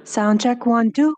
Sound check 1, 2.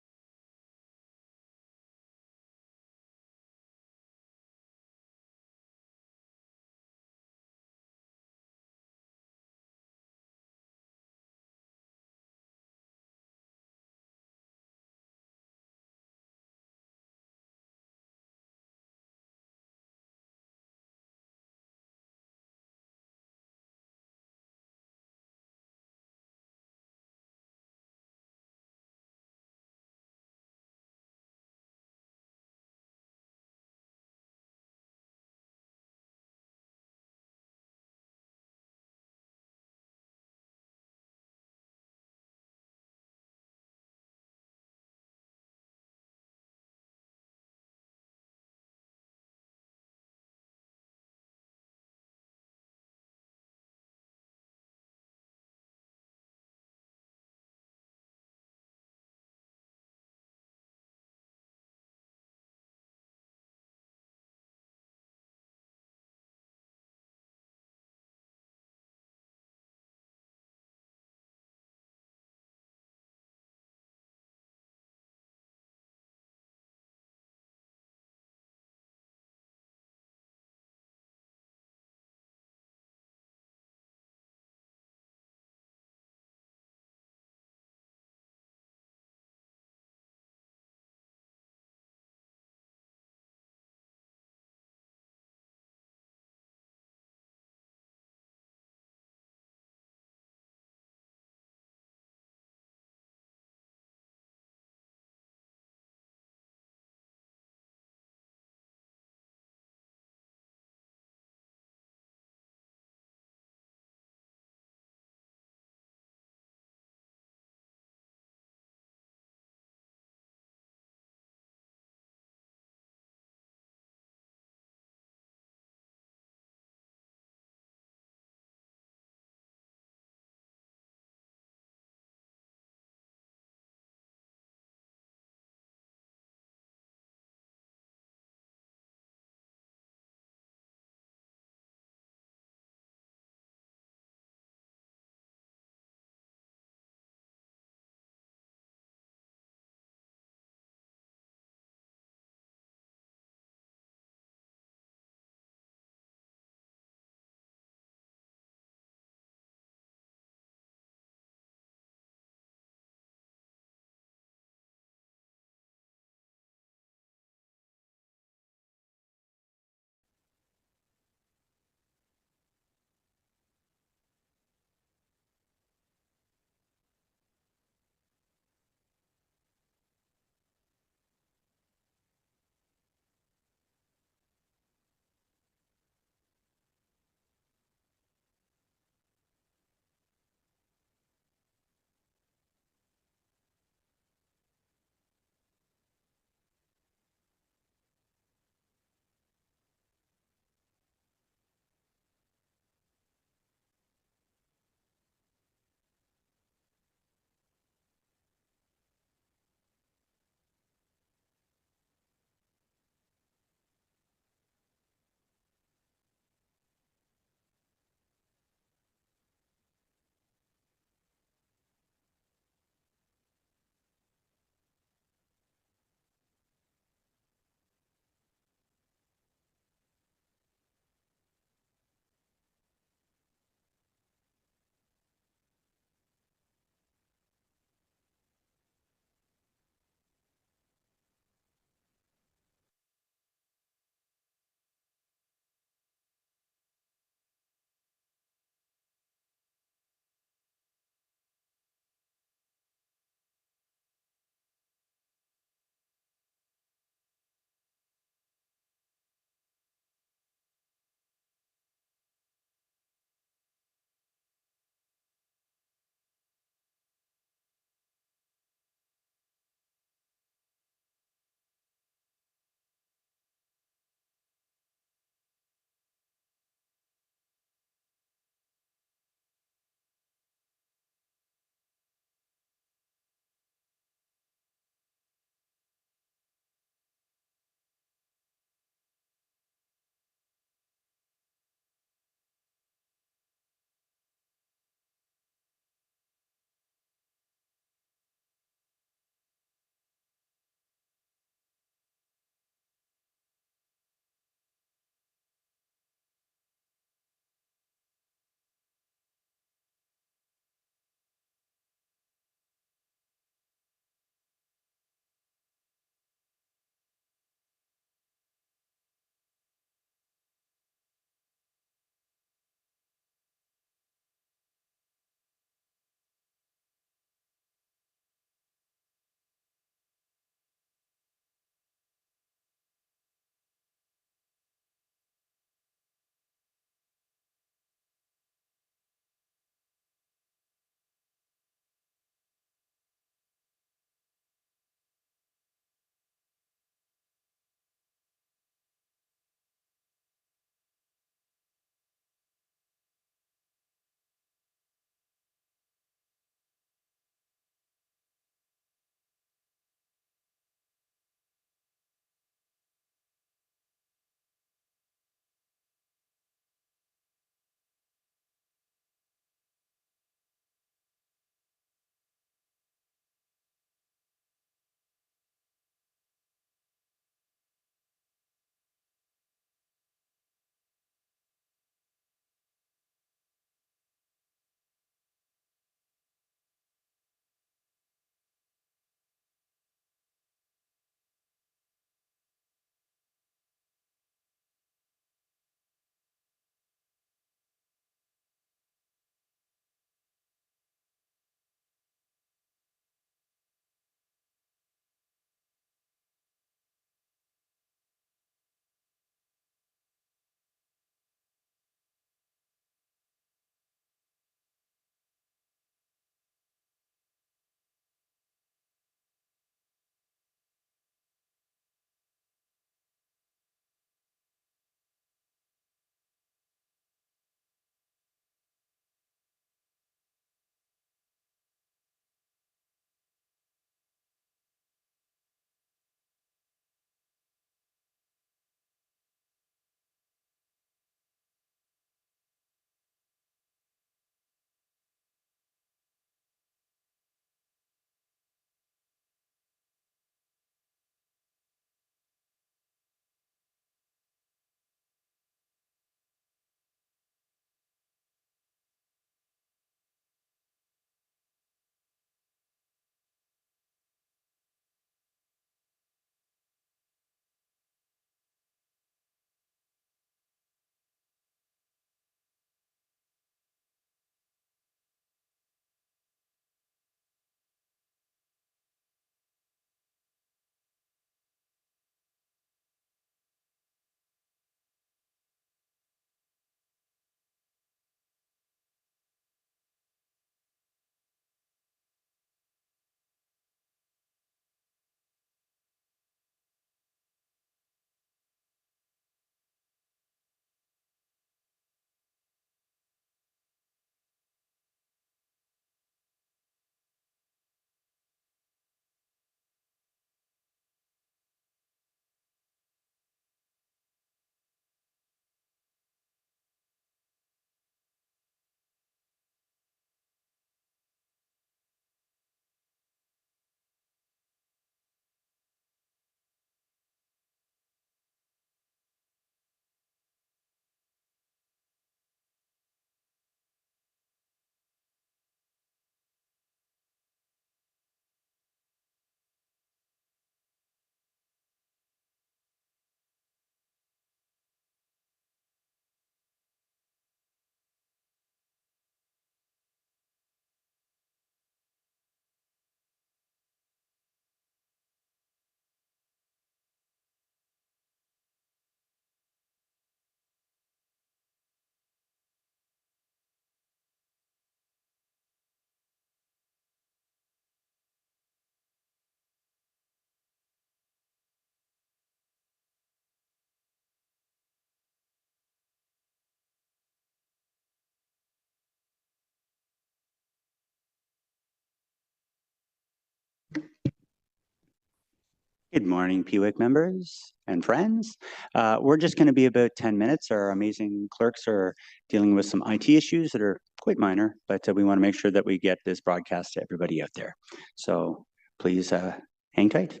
Good morning, PWIC members and friends. We're just going to be about 10 minutes. Our amazing clerks are dealing with some IT issues that are quite minor, but we want to make sure that we get this broadcast to everybody out there. So please hang tight.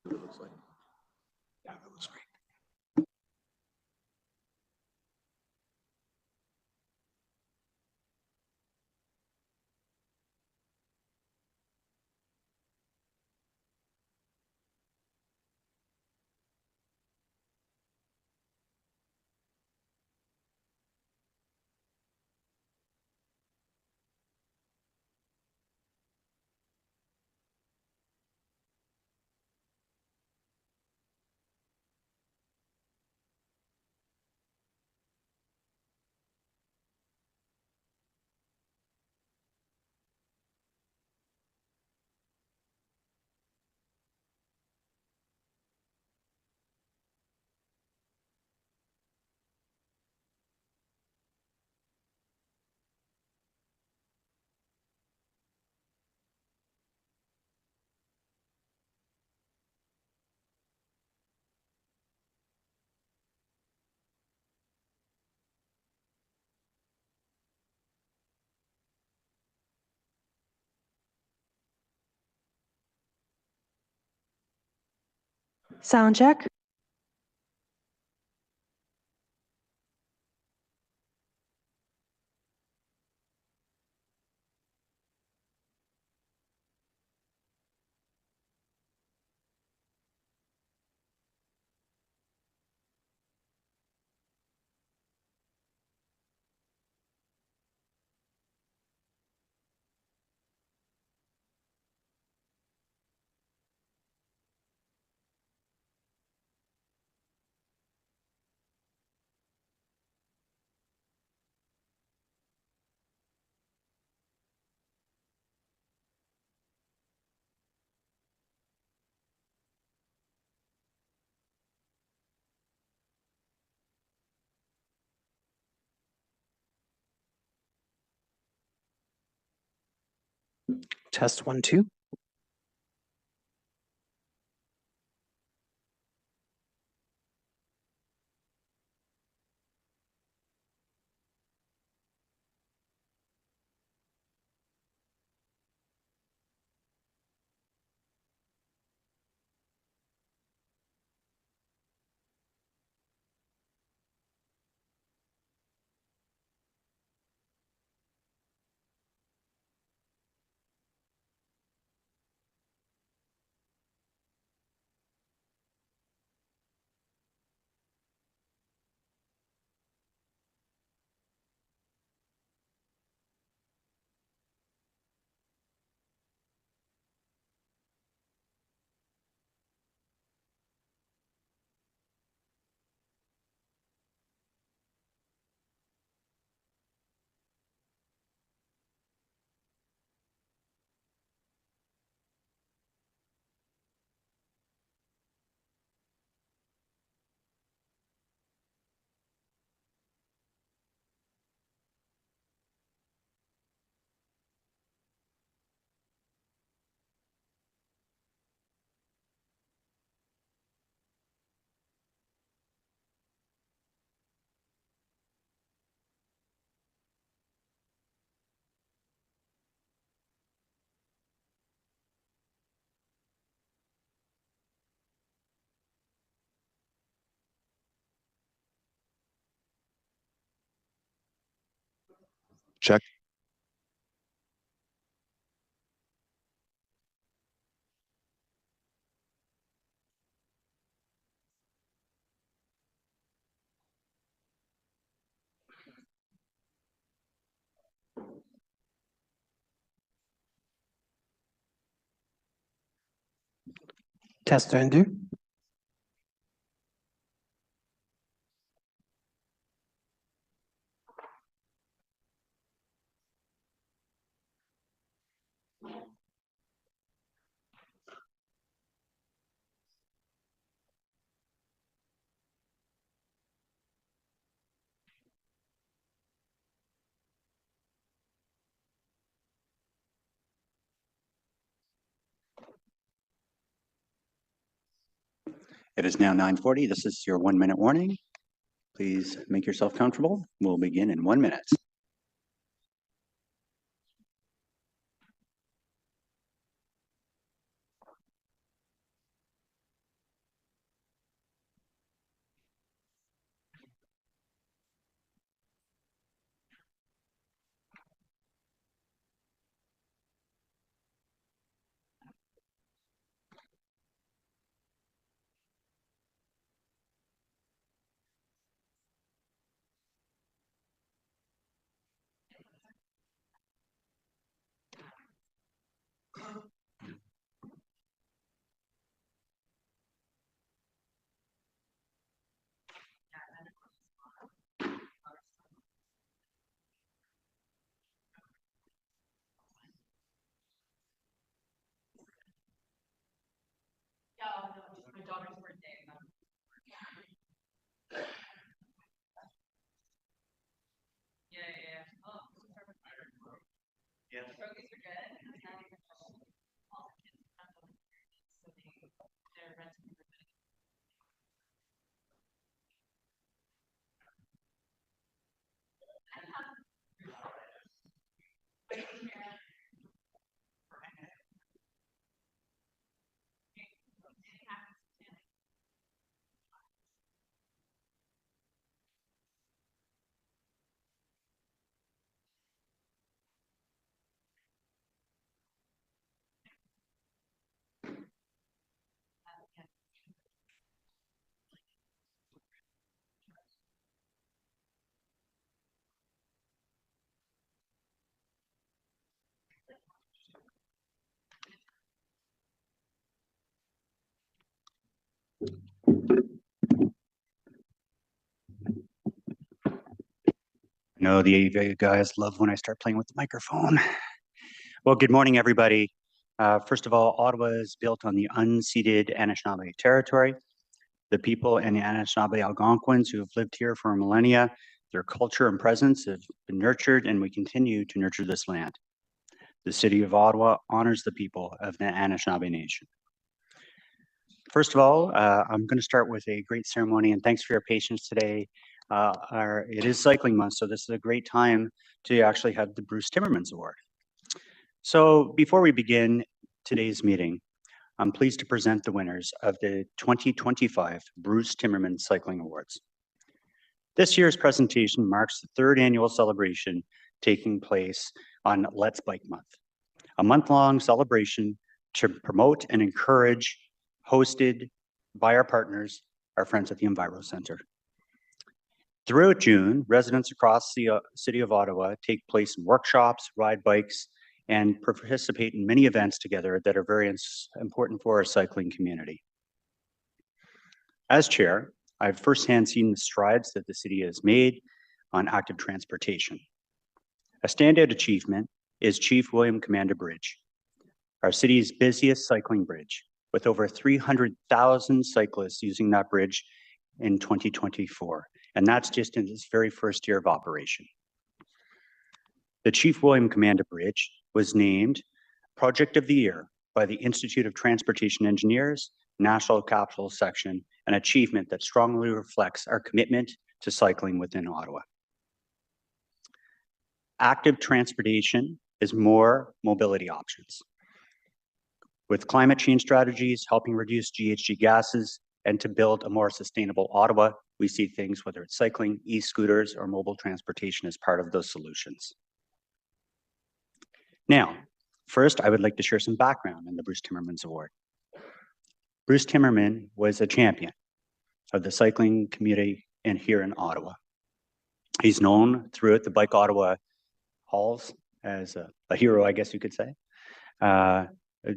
It looks like. Yeah, that looks great. Sound check. Test 1, 2. Check. Test 1, 2. It is now 9:40. This is your 1-minute warning. Please make yourself comfortable. We'll begin in 1 minute. I know the AV guys love when I start playing with the microphone. Well, good morning, everybody. First of all, Ottawa is built on the unceded Anishinaabe territory. The people and the Anishinaabe Algonquins who have lived here for millennia, their culture and presence have been nurtured, and we continue to nurture this land. The city of Ottawa honors the people of the Anishinaabe Nation. First of all, I'm going to start with a great ceremony, and thanks for your patience today. It is cycling month, so this is a great time to actually have the Bruce Timmermans Award. So before we begin today's meeting, I'm pleased to present the winners of the 2025 Bruce Timmermans Cycling Awards. This year's presentation marks the third annual celebration taking place on Let's Bike Month, a month-long celebration to promote and encourage, hosted by our partners, our friends at the Enviro Center. Throughout June, residents across the city of Ottawa take place in workshops, ride bikes, and participate in many events together that are very important for our cycling community. As chair, I've firsthand seen the strides that the city has made on active transportation. A standout achievement is Chief William Commander Bridge, our city's busiest cycling bridge, with over 300,000 cyclists using that bridge in 2024. And that's just in its very first year of operation. The Chief William Commander Bridge was named Project of the Year by the Institute of Transportation Engineers, National Capital Section, an achievement that strongly reflects our commitment to cycling within Ottawa. Active transportation is more mobility options. With climate change strategies helping reduce GHG gases and to build a more sustainable Ottawa, we see things, whether it's cycling, e-scooters, or mobile transportation as part of those solutions. Now, first, I would like to share some background on the Bruce Timmermans Award. Bruce Timmerman was a champion of the cycling community here in Ottawa. He's known throughout the Bike Ottawa halls as a hero, I guess you could say. A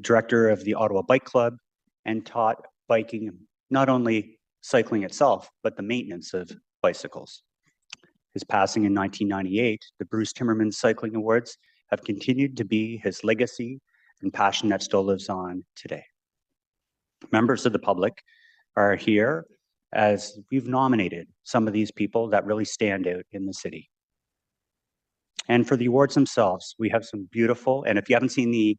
director of the Ottawa Bike Club, and taught biking, not only cycling itself, but the maintenance of bicycles. His passing in 1998, the Bruce Timmermans Cycling Awards have continued to be his legacy and passion that still lives on today. Members of the public are here as we've nominated some of these people that really stand out in the city. And for the awards themselves, we have some beautiful, and if you haven't seen the,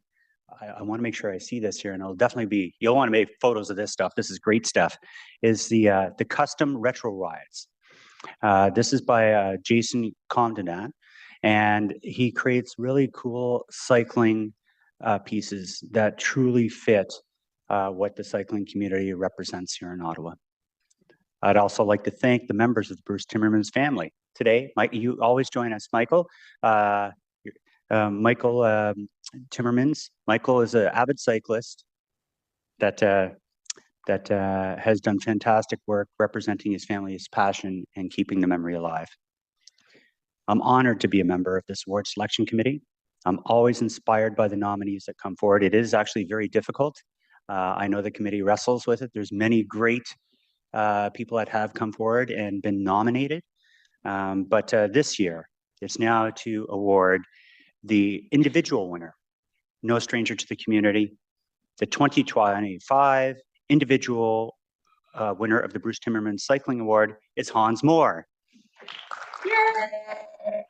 I want to make sure I see this here, and it'll definitely be, you'll want to make photos of this stuff. This is great stuff, is the custom retro rides. This is by Jason Condonat, and he creates really cool cycling pieces that truly fit what the cycling community represents here in Ottawa. I'd also like to thank the members of the Bruce Timmermans family. Today, you always join us, Michael. Michael Timmermans. Michael is an avid cyclist that has done fantastic work representing his family's passion and keeping the memory alive. I'm honored to be a member of this award selection committee. I'm always inspired by the nominees that come forward. It is actually very difficult. I know the committee wrestles with it. There's many great people that have come forward and been nominated. But this year, it's now to award the individual winner, no stranger to the community, the 2025 individual winner of the Bruce Timmermans Cycling Award is Hans Moore. Yay!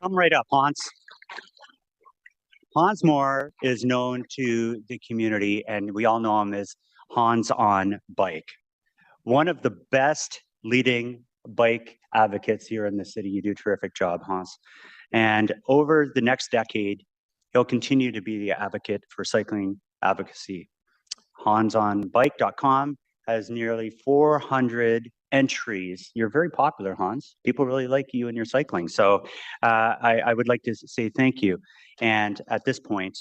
Come right up, Hans. Hans Moore is known to the community, and we all know him as Hans on Bike. One of the best leading bike advocates here in the city. You do a terrific job, Hans. And over the next decade, he'll continue to be the advocate for cycling advocacy. hansonbike.com has nearly 400 entries. You're very popular, Hans. People really like you and your cycling. So I would like to say thank you. And at this point,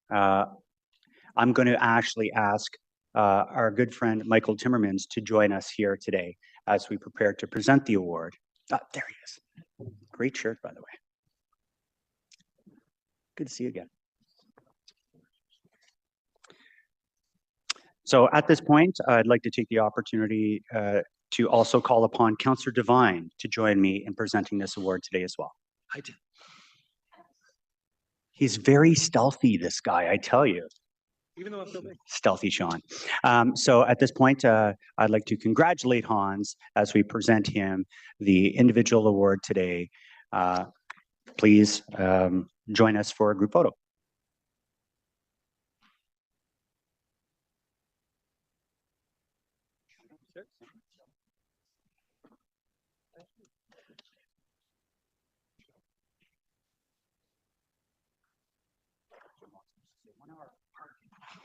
I'm going to actually ask our good friend Michael Timmermans to join us here today as we prepare to present the award. There he is. Great shirt, by the way. Good to see you again. So at this point, I'd like to take the opportunity to also call upon Councillor Devine to join me in presenting this award today as well. I did. He's very stealthy, this guy, I tell you. Even though I'm filming. Stealthy Sean. So at this point, I'd like to congratulate Hans as we present him the individual award today. Please join us for a group photo.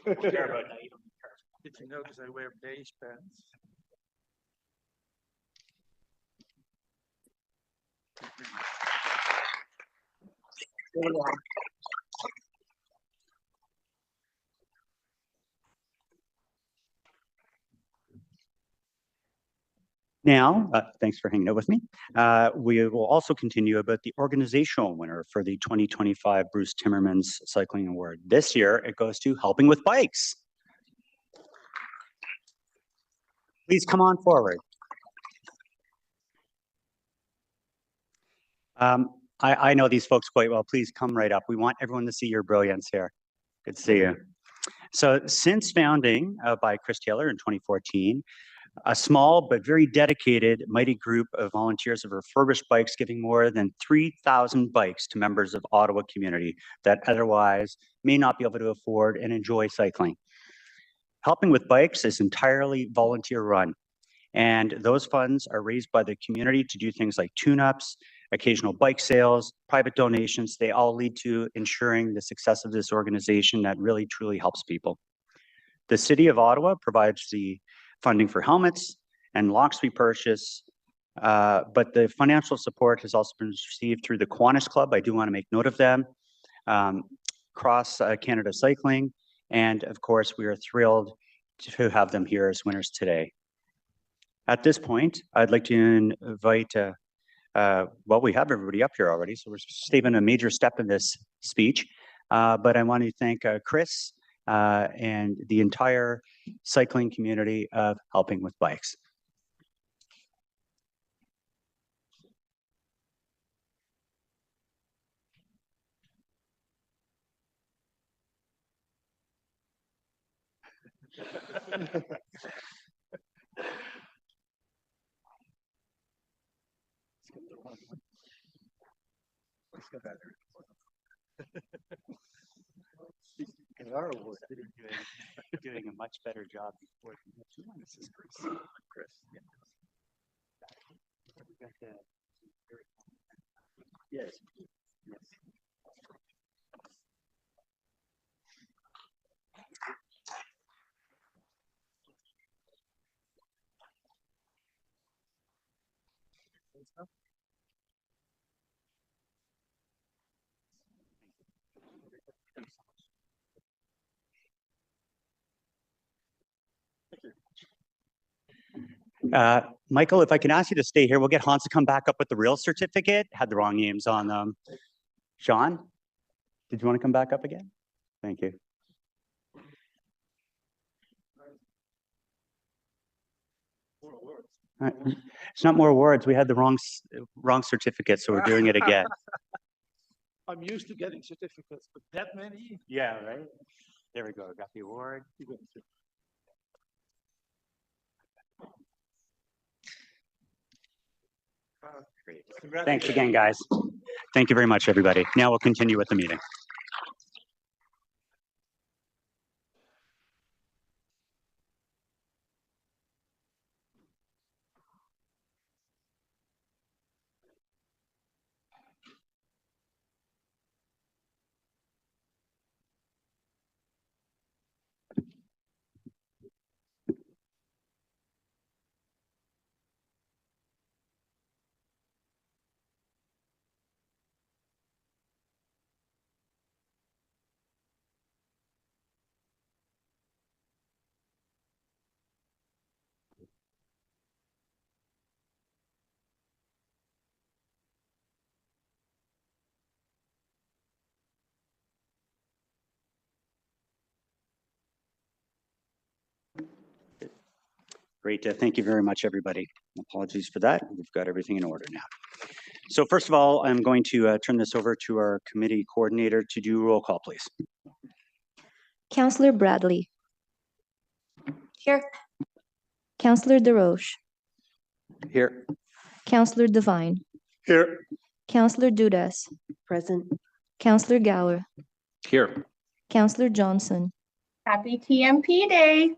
Did you know because I wear beige pants? Now, thanks for hanging out with me. We will also continue about the organizational winner for the 2025 Bruce Timmermans Cycling Award. This year, it goes to Helping with Bikes. Please come on forward. I know these folks quite well. Please come right up. We want everyone to see your brilliance here. Good to see you. So since founding by Chris Taylor in 2014, a small but very dedicated, mighty group of volunteers have refurbished bikes, giving more than 3,000 bikes to members of Ottawa community that otherwise may not be able to afford and enjoy cycling. Helping with Bikes is entirely volunteer run, and those funds are raised by the community to do things like tune-ups, occasional bike sales, private donations. They all lead to ensuring the success of this organization that really truly helps people. The City of Ottawa provides the funding for helmets and locks we purchase But the financial support has also been received through the Kiwanis Club. I do want to make note of them. Cross Canada Cycling, and of course, we are thrilled to have them here as winners today. At this point, I'd like to invite, well, we have everybody up here already, so we're taking a major step in this speech. But I want to thank Chris and the entire cycling community of Helping with Bikes. Doing a much better job before. This is Chris. Yeah. Yes. Yes. Michael, if I can ask you to stay here, we'll get Hans to come back up with the real certificate. Had the wrong names on them. Sean, did you want to come back up again? Thank you. It's not more awards. We had the wrong certificate, so we're doing it again. I'm used to getting certificates, but that many? Yeah, right. There we go. Got the award. Great. Thanks again, guys. Thank you very much, everybody. Now we'll continue with the meeting. Great. Thank you very much, everybody. Apologies for that. We've got everything in order now. So first of all, I'm going to turn this over to our committee coordinator to do roll call, please. Councillor Bradley. Here. Councillor DeRoche. Here. Councillor Devine. Here. Councillor Dudas. Present. Councillor Gower. Here. Councillor Johnson. Happy TMP Day.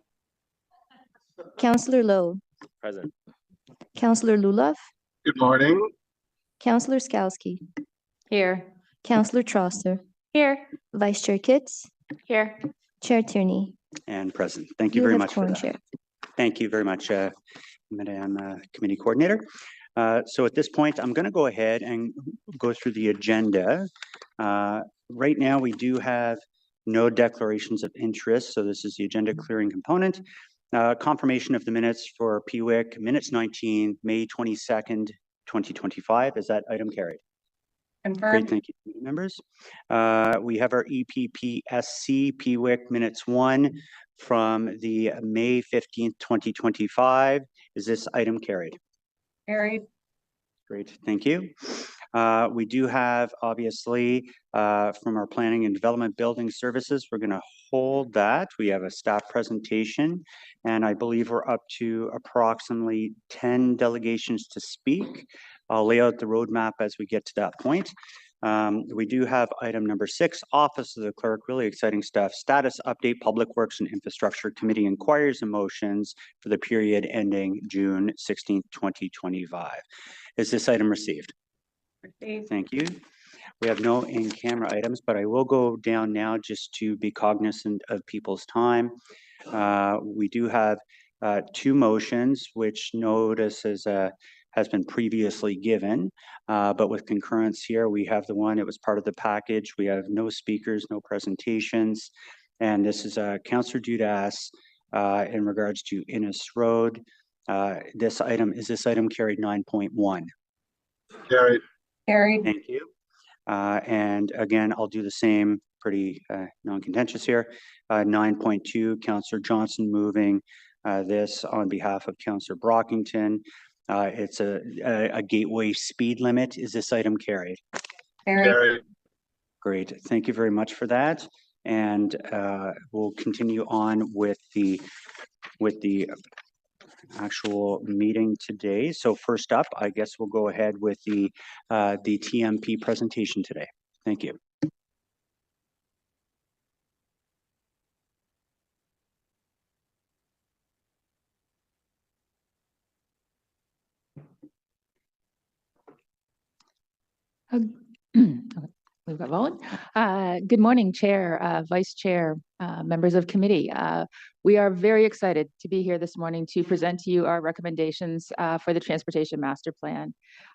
Councillor Lowe. Present. Councillor Luloff. Good morning. Councillor Skowski. Here. Councillor Trosser. Here. Vice Chair Kitts. Here. Chair Tierney. And present. Thank you very much for quorum, that. Chair. Thank you very much, Madam Committee Coordinator. So at this point, I'm going to go ahead and go through the agenda. Right now, we do have no declarations of interest, so this is the agenda clearing component. Confirmation of the minutes for PWIC, minutes 19, May 22nd, 2025. Is that item carried? Great, Confirmed. thank you, members. We have our EPPSC PWIC minutes 1 from the May 15th, 2025. Is this item carried? Carried. Great, thank you. We do have, obviously, from our Planning and Development Building Services, we're going to hold that. We have a staff presentation, and I believe we're up to approximately 10 delegations to speak. I'll lay out the roadmap as we get to that point. We do have item number 6, Office of the Clerk, really exciting stuff. Status update, Public Works and Infrastructure Committee inquiries and motions for the period ending June 16th, 2025. Is this item received? Received. Thank you. We have no in-camera items, but I will go down now just to be cognizant of people's time. We do have 2 motions, which notice has has been previously given, but with concurrence here, we have the one, it was part of the package. We have no speakers, no presentations. And this is Councillor Dudas in regards to Innes Road. This item carried 9.1? Carried. Carried. Thank you. And again, I'll do the same, pretty non-contentious here. 9.2, Councillor Johnson moving this on behalf of Councillor Brockington. It's a gateway speed limit. Is this item carried? Carried. Great. Thank you very much for that. And we'll continue on with the actual meeting today. So first up, I guess we'll go ahead with the TMP presentation today. Thank you. We've got rolling. Good morning, Chair, Vice Chair, members of committee. We are very excited to be here this morning to present to you our recommendations for the Transportation Master Plan.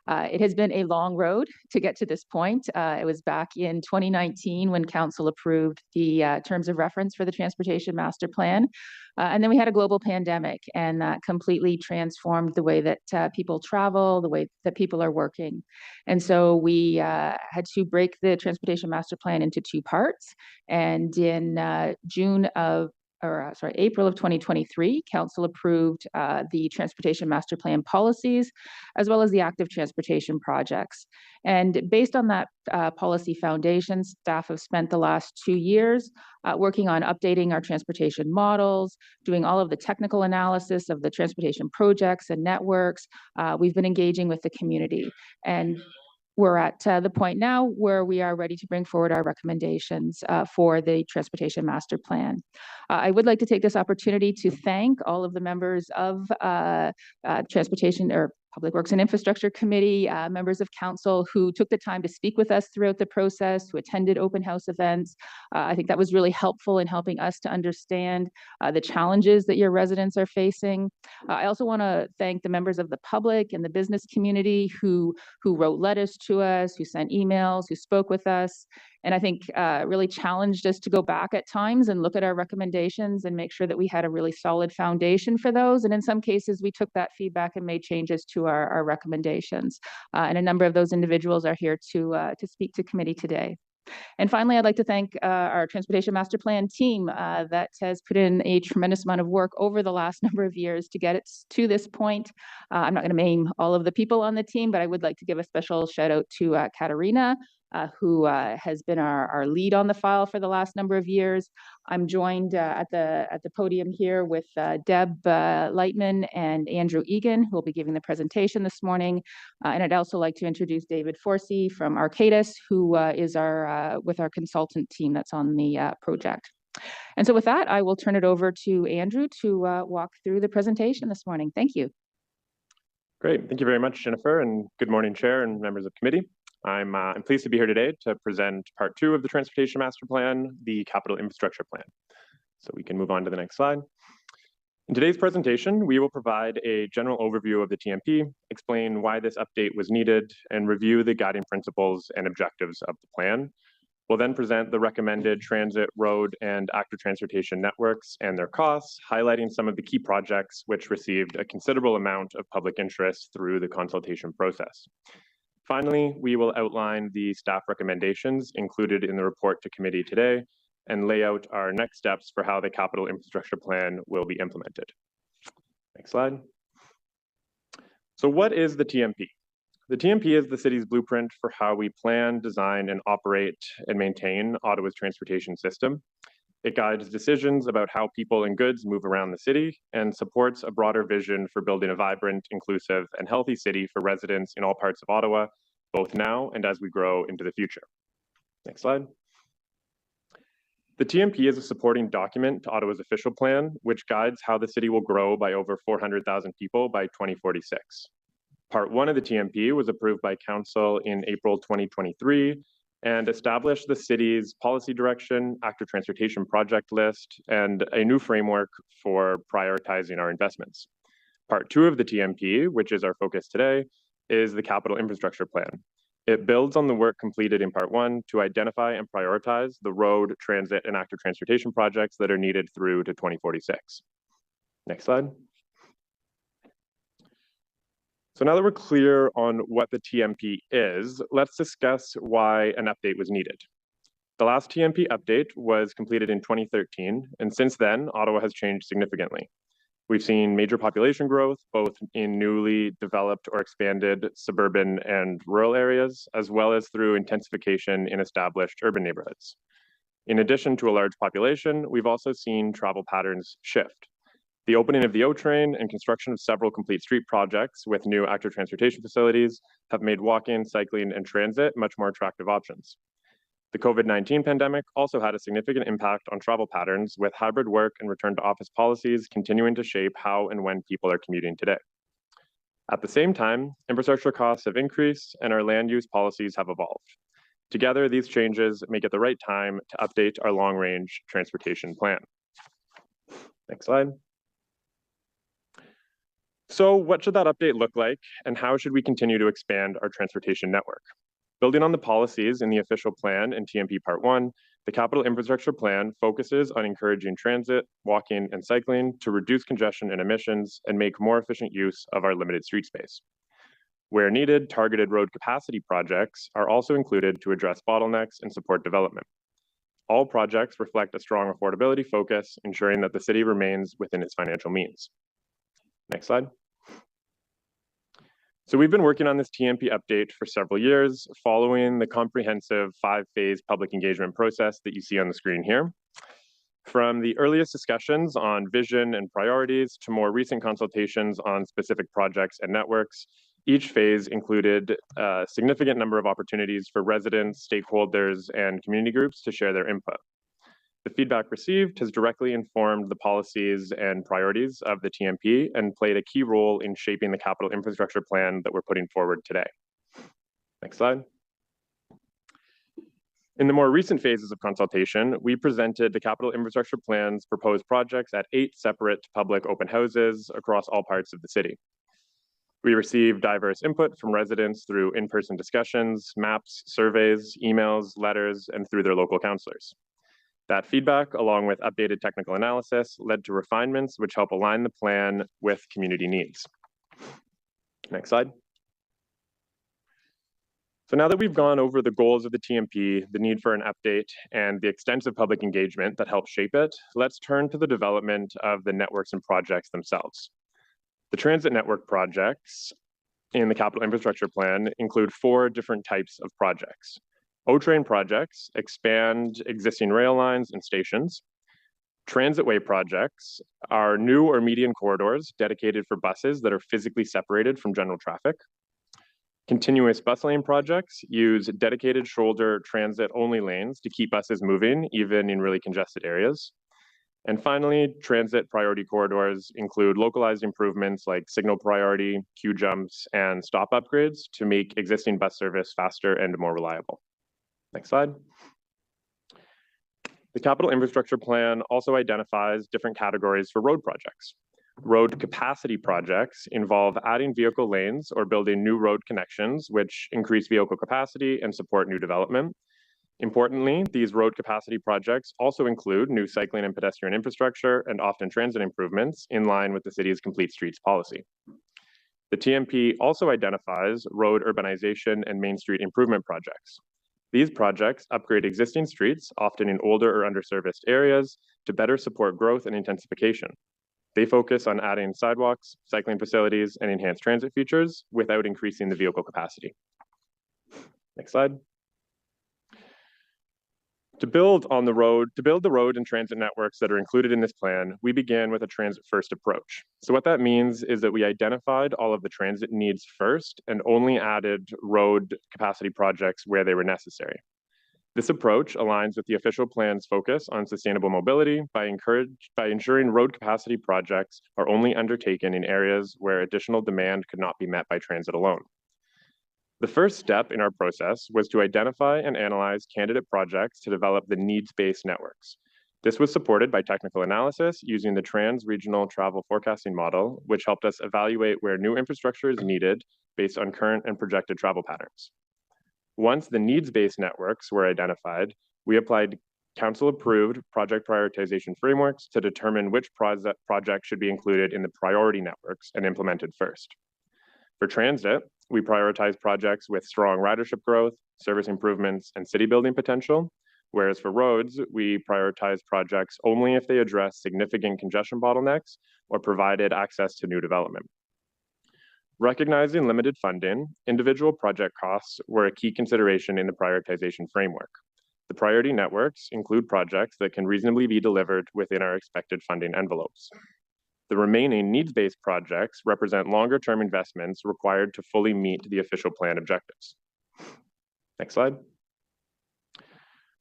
It has been a long road to get to this point. It was back in 2019 when Council approved the terms of reference for the Transportation Master Plan. And then we had a global pandemic, and that completely transformed the way that people travel, the way that people are working. And so we had to break the Transportation Master Plan into two parts. And in April of 2023, Council approved the Transportation Master Plan policies, as well as the active transportation projects. And based on that policy foundation, staff have spent the last 2 years working on updating our transportation models, doing all of the technical analysis of the transportation projects and networks. We've been engaging with the community, and we're at the point now where we are ready to bring forward our recommendations for the Transportation Master Plan. I would like to take this opportunity to thank all of the members of Transportation or Public Works and Infrastructure Committee, members of Council who took the time to speak with us throughout the process, who attended open house events. I think that was really helpful in helping us to understand the challenges that your residents are facing. I also want to thank the members of the public and the business community who wrote letters to us, who sent emails, who spoke with us. And I think really challenged us to go back at times and look at our recommendations and make sure that we had a really solid foundation for those. And in some cases, we took that feedback and made changes to our recommendations. And a number of those individuals are here to speak to committee today. And finally, I'd like to thank our Transportation Master Plan team that has put in a tremendous amount of work over the last number of years to get it to this point. I'm not going to name all of the people on the team, but I would like to give a special shout out to Katarina, who has been our lead on the file for the last number of years. I'm joined at the podium here with Deb Lightman and Andrew Egan, who will be giving the presentation this morning. And I'd also like to introduce David Forsey from Arcadis, who is with our consultant team that's on the project. And so with that, I will turn it over to Andrew to walk through the presentation this morning. Thank you. Great. Thank you very much, Jennifer, and good morning, Chair and members of committee. I'm pleased to be here today to present part 2 of the Transportation Master Plan, the Capital Infrastructure Plan. So we can move on to the next slide. In today's presentation, we will provide a general overview of the TMP, explain why this update was needed, and review the guiding principles and objectives of the plan. We'll then present the recommended transit, road, and active transportation networks and their costs, highlighting some of the key projects which received a considerable amount of public interest through the consultation process. Finally, we will outline the staff recommendations included in the report to committee today and lay out our next steps for how the Capital Infrastructure Plan will be implemented. Next slide. So what is the TMP? The TMP is the city's blueprint for how we plan, design, and operate and maintain Ottawa's transportation system. It guides decisions about how people and goods move around the city and supports a broader vision for building a vibrant, inclusive, and healthy city for residents in all parts of Ottawa, both now and as we grow into the future. Next slide. The TMP is a supporting document to Ottawa's official plan, which guides how the city will grow by over 400,000 people by 2046. Part 1 of the TMP was approved by Council in April 2023 and established the city's policy direction, active transportation project list, and a new framework for prioritizing our investments. Part 2 of the TMP, which is our focus today, is the capital infrastructure plan. It builds on the work completed in Part 1 to identify and prioritize the road, transit, and active transportation projects that are needed through to 2046. Next slide. So now that we're clear on what the TMP is, let's discuss why an update was needed. The last TMP update was completed in 2013, and since then, Ottawa has changed significantly. We've seen major population growth, both in newly developed or expanded suburban and rural areas, as well as through intensification in established urban neighborhoods. In addition to a large population, we've also seen travel patterns shift. The opening of the O train and construction of several complete street projects with new active transportation facilities have made walking, cycling, and transit much more attractive options. The COVID-19 pandemic also had a significant impact on travel patterns, with hybrid work and return to office policies continuing to shape how and when people are commuting today. At the same time, infrastructure costs have increased and our land use policies have evolved. Together, these changes make it the right time to update our long-range transportation plan. Next slide. So what should that update look like, and how should we continue to expand our transportation network? Building on the policies in the official plan and TMP Part 1, the Capital Infrastructure Plan focuses on encouraging transit, walking, and cycling to reduce congestion and emissions and make more efficient use of our limited street space. Where needed, targeted road capacity projects are also included to address bottlenecks and support development. All projects reflect a strong affordability focus, ensuring that the city remains within its financial means. Next slide. So we've been working on this TMP update for several years, following the comprehensive 5-phase public engagement process that you see on the screen here. From the earliest discussions on vision and priorities to more recent consultations on specific projects and networks, each phase included a significant number of opportunities for residents, stakeholders, and community groups to share their input. The feedback received has directly informed the policies and priorities of the TMP and played a key role in shaping the capital infrastructure plan that we're putting forward today. Next slide. In the more recent phases of consultation, we presented the capital infrastructure plan's proposed projects at 8 separate public open houses across all parts of the city. We received diverse input from residents through in-person discussions, maps, surveys, emails, letters, and through their local councillors. That feedback, along with updated technical analysis, led to refinements which help align the plan with community needs. Next slide. So now that we've gone over the goals of the TMP, the need for an update, and the extensive public engagement that helps shape it, let's turn to the development of the networks and projects themselves. The transit network projects in the capital infrastructure plan include 4 different types of projects. O-train projects expand existing rail lines and stations. Transitway projects are new or median corridors dedicated for buses that are physically separated from general traffic. Continuous bus lane projects use dedicated shoulder transit-only lanes to keep buses moving, even in really congested areas. And finally, transit priority corridors include localized improvements like signal priority, queue jumps, and stop upgrades to make existing bus service faster and more reliable. Next slide. The capital infrastructure plan also identifies different categories for road projects. Road capacity projects involve adding vehicle lanes or building new road connections, which increase vehicle capacity and support new development. Importantly, these road capacity projects also include new cycling and pedestrian infrastructure and often transit improvements in line with the city's complete streets policy. The TMP also identifies road urbanization and main street improvement projects. These projects upgrade existing streets, often in older or underserviced areas, to better support growth and intensification. They focus on adding sidewalks, cycling facilities, and enhanced transit features without increasing the vehicle capacity. Next slide. To build the road and transit networks that are included in this plan, we began with a transit-first approach. So what that means is that we identified all of the transit needs first and only added road capacity projects where they were necessary. This approach aligns with the official plan's focus on sustainable mobility by ensuring road capacity projects are only undertaken in areas where additional demand could not be met by transit alone. The first step in our process was to identify and analyze candidate projects to develop the needs-based networks. This was supported by technical analysis using the trans-regional travel forecasting model, which helped us evaluate where new infrastructure is needed based on current and projected travel patterns. Once the needs-based networks were identified, we applied council-approved project prioritization frameworks to determine which project should be included in the priority networks and implemented first. For transit, we prioritize projects with strong ridership growth, service improvements, and city building potential, whereas for roads, we prioritize projects only if they address significant congestion bottlenecks or provided access to new development. Recognizing limited funding, individual project costs were a key consideration in the prioritization framework. The priority networks include projects that can reasonably be delivered within our expected funding envelopes. The remaining needs-based projects represent longer-term investments required to fully meet the official plan objectives. Next slide.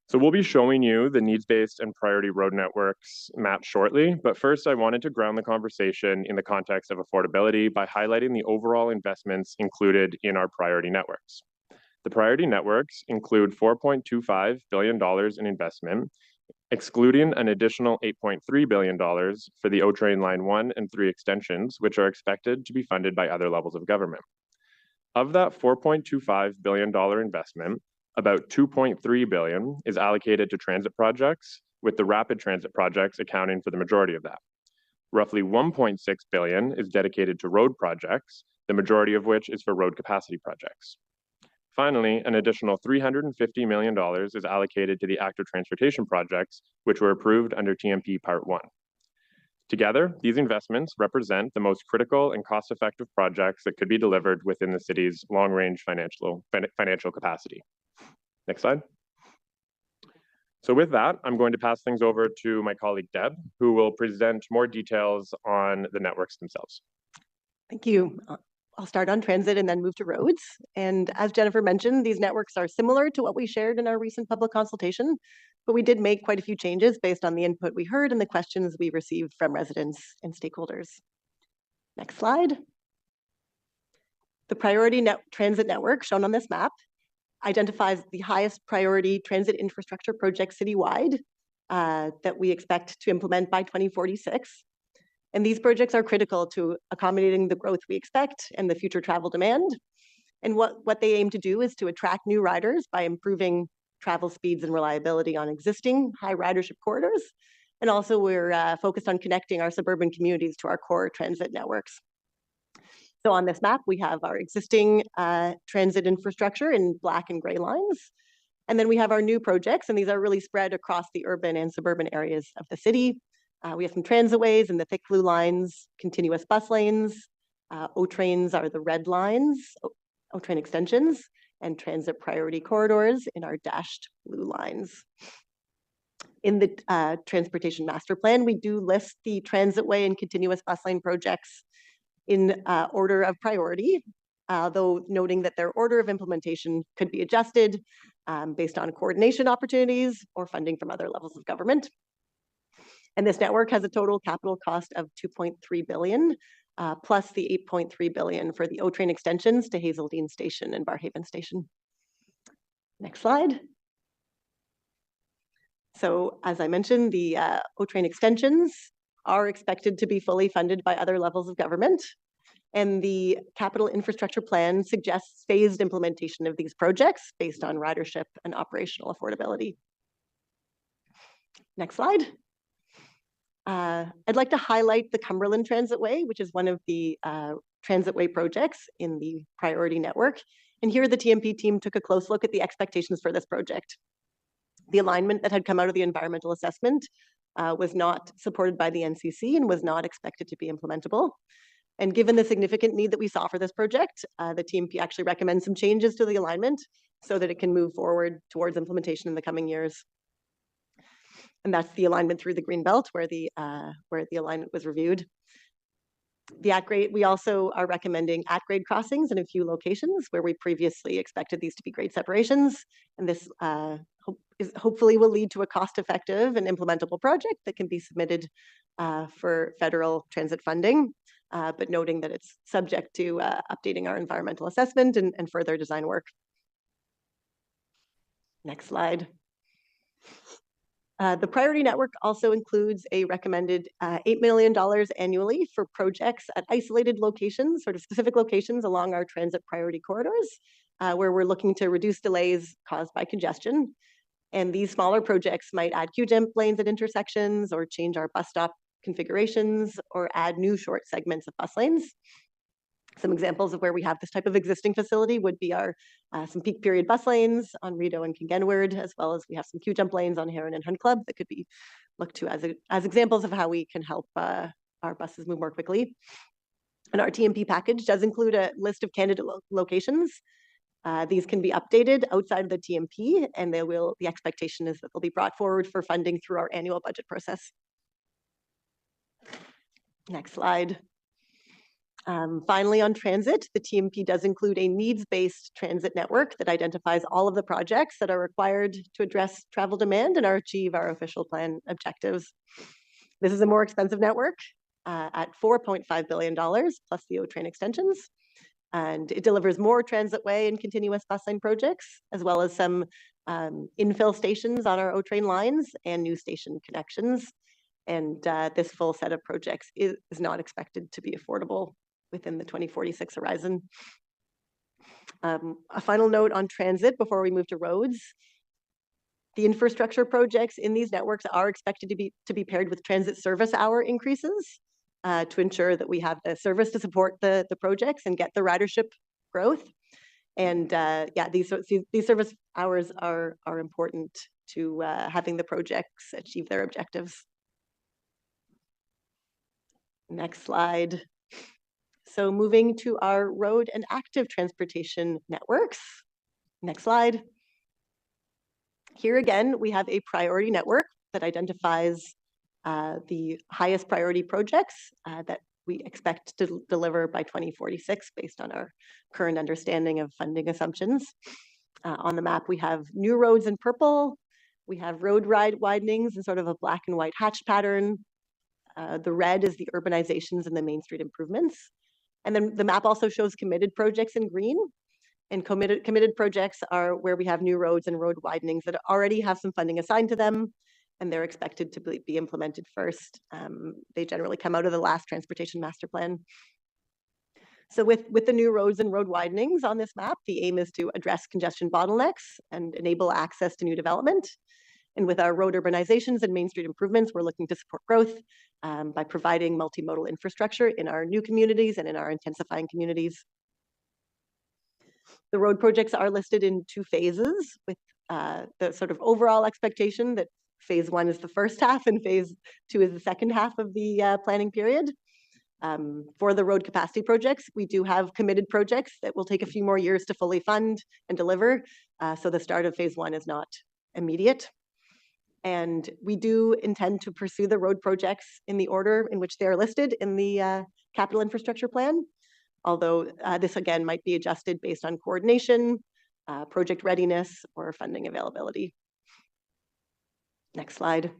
So we'll be showing you the needs-based and priority road networks map shortly, but first I wanted to ground the conversation in the context of affordability by highlighting the overall investments included in our priority networks. The priority networks include $4.25 billion in investment, excluding an additional $8.3 billion for the O-Train Line 1 and 3 extensions, which are expected to be funded by other levels of government. Of that $4.25 billion investment, about $2.3 billion is allocated to transit projects, with the rapid transit projects accounting for the majority of that. Roughly $1.6 billion is dedicated to road projects, the majority of which is for road capacity projects. Finally, an additional $350 million is allocated to the active transportation projects, which were approved under TMP Part 1. Together, these investments represent the most critical and cost-effective projects that could be delivered within the city's long-range financial capacity. Next slide. So with that, I'm going to pass things over to my colleague Deb, who will present more details on the networks themselves. Thank you. I'll start on transit and then move to roads. And as Jennifer mentioned, these networks are similar to what we shared in our recent public consultation, but we did make quite a few changes based on the input we heard and the questions we received from residents and stakeholders. Next slide. The priority transit network shown on this map identifies the highest priority transit infrastructure projects citywide that we expect to implement by 2046. And these projects are critical to accommodating the growth we expect and the future travel demand. And what they aim to do is to attract new riders by improving travel speeds and reliability on existing high ridership corridors. And also we're focused on connecting our suburban communities to our core transit networks. So on this map, we have our existing transit infrastructure in black and gray lines. And then we have our new projects, and these are really spread across the urban and suburban areas of the city. We have some transitways in the thick blue lines, continuous bus lanes. O-trains are the red lines, O-train extensions, and transit priority corridors in our dashed blue lines. In the transportation master plan, we do list the transitway and continuous bus lane projects in order of priority, though noting that their order of implementation could be adjusted based on coordination opportunities or funding from other levels of government. And this network has a total capital cost of $2.3 billion, plus the $8.3 billion for the O-train extensions to Hazeldean Station and Barhaven Station. Next slide. So as I mentioned, the O-train extensions are expected to be fully funded by other levels of government. And the capital infrastructure plan suggests phased implementation of these projects based on ridership and operational affordability. Next slide. I'd like to highlight the Cumberland Transitway, which is one of the transitway projects in the priority network. And here the TMP team took a close look at the expectations for this project. The alignment that had come out of the environmental assessment was not supported by the NCC and was not expected to be implementable. And given the significant need that we saw for this project, the TMP actually recommends some changes to the alignment so that it can move forward towards implementation in the coming years. And that's the alignment through the Greenbelt where the alignment was reviewed. The at-grade, we also are recommending at-grade crossings in a few locations where we previously expected these to be grade separations. And this hopefully will lead to a cost-effective and implementable project that can be submitted for federal transit funding, but noting that it's subject to updating our environmental assessment and further design work. Next slide. The priority network also includes a recommended $8 million annually for projects at isolated locations, sort of specific locations along our transit priority corridors, where we're looking to reduce delays caused by congestion. And these smaller projects might add Q-jump lanes at intersections or change our bus stop configurations or add new short segments of bus lanes. Some examples of where we have this type of existing facility would be our some peak period bus lanes on Rideau and Kingenward, as well as we have some Q-jump lanes on Heron and Hunt Club that could be looked to as examples of how we can help our buses move more quickly. And our TMP package does include a list of candidate locations. These can be updated outside of the TMP, and the expectation is that they'll be brought forward for funding through our annual budget process. Next slide. Finally, on transit, the TMP does include a needs-based transit network that identifies all of the projects that are required to address travel demand and achieve our official plan objectives. This is a more expensive network at $4.5 billion plus the O-train extensions. And it delivers more transitway and continuous bus line projects, as well as some infill stations on our O-train lines and new station connections. And this full set of projects is not expected to be affordable within the 2046 horizon. A final note on transit before we move to roads. The infrastructure projects in these networks are expected to be paired with transit service hour increases to ensure that we have the service to support the projects and get the ridership growth. And yeah, these service hours are important to having the projects achieve their objectives. Next slide. So moving to our road and active transportation networks. Next slide. Here again, we have a priority network that identifies the highest priority projects that we expect to deliver by 2046 based on our current understanding of funding assumptions. On the map, we have new roads in purple. We have road widenings in sort of a black and white hatch pattern. The red is the urbanizations and the Main Street improvements. And then the map also shows committed projects in green. And committed projects are where we have new roads and road widenings that already have some funding assigned to them, and they're expected to be implemented first. They generally come out of the last transportation master plan. So with the new roads and road widenings on this map, the aim is to address congestion bottlenecks and enable access to new development. And with our road urbanizations and Main Street improvements, we're looking to support growth by providing multimodal infrastructure in our new communities and in our intensifying communities. The road projects are listed in 2 phases with the sort of overall expectation that phase 1 is the first half and phase 2 is the second half of the planning period. For the road capacity projects, we do have committed projects that will take a few more years to fully fund and deliver. So the start of phase 1 is not immediate. And we do intend to pursue the road projects in the order in which they are listed in the capital infrastructure plan. Although this again might be adjusted based on coordination, project readiness, or funding availability. Next slide.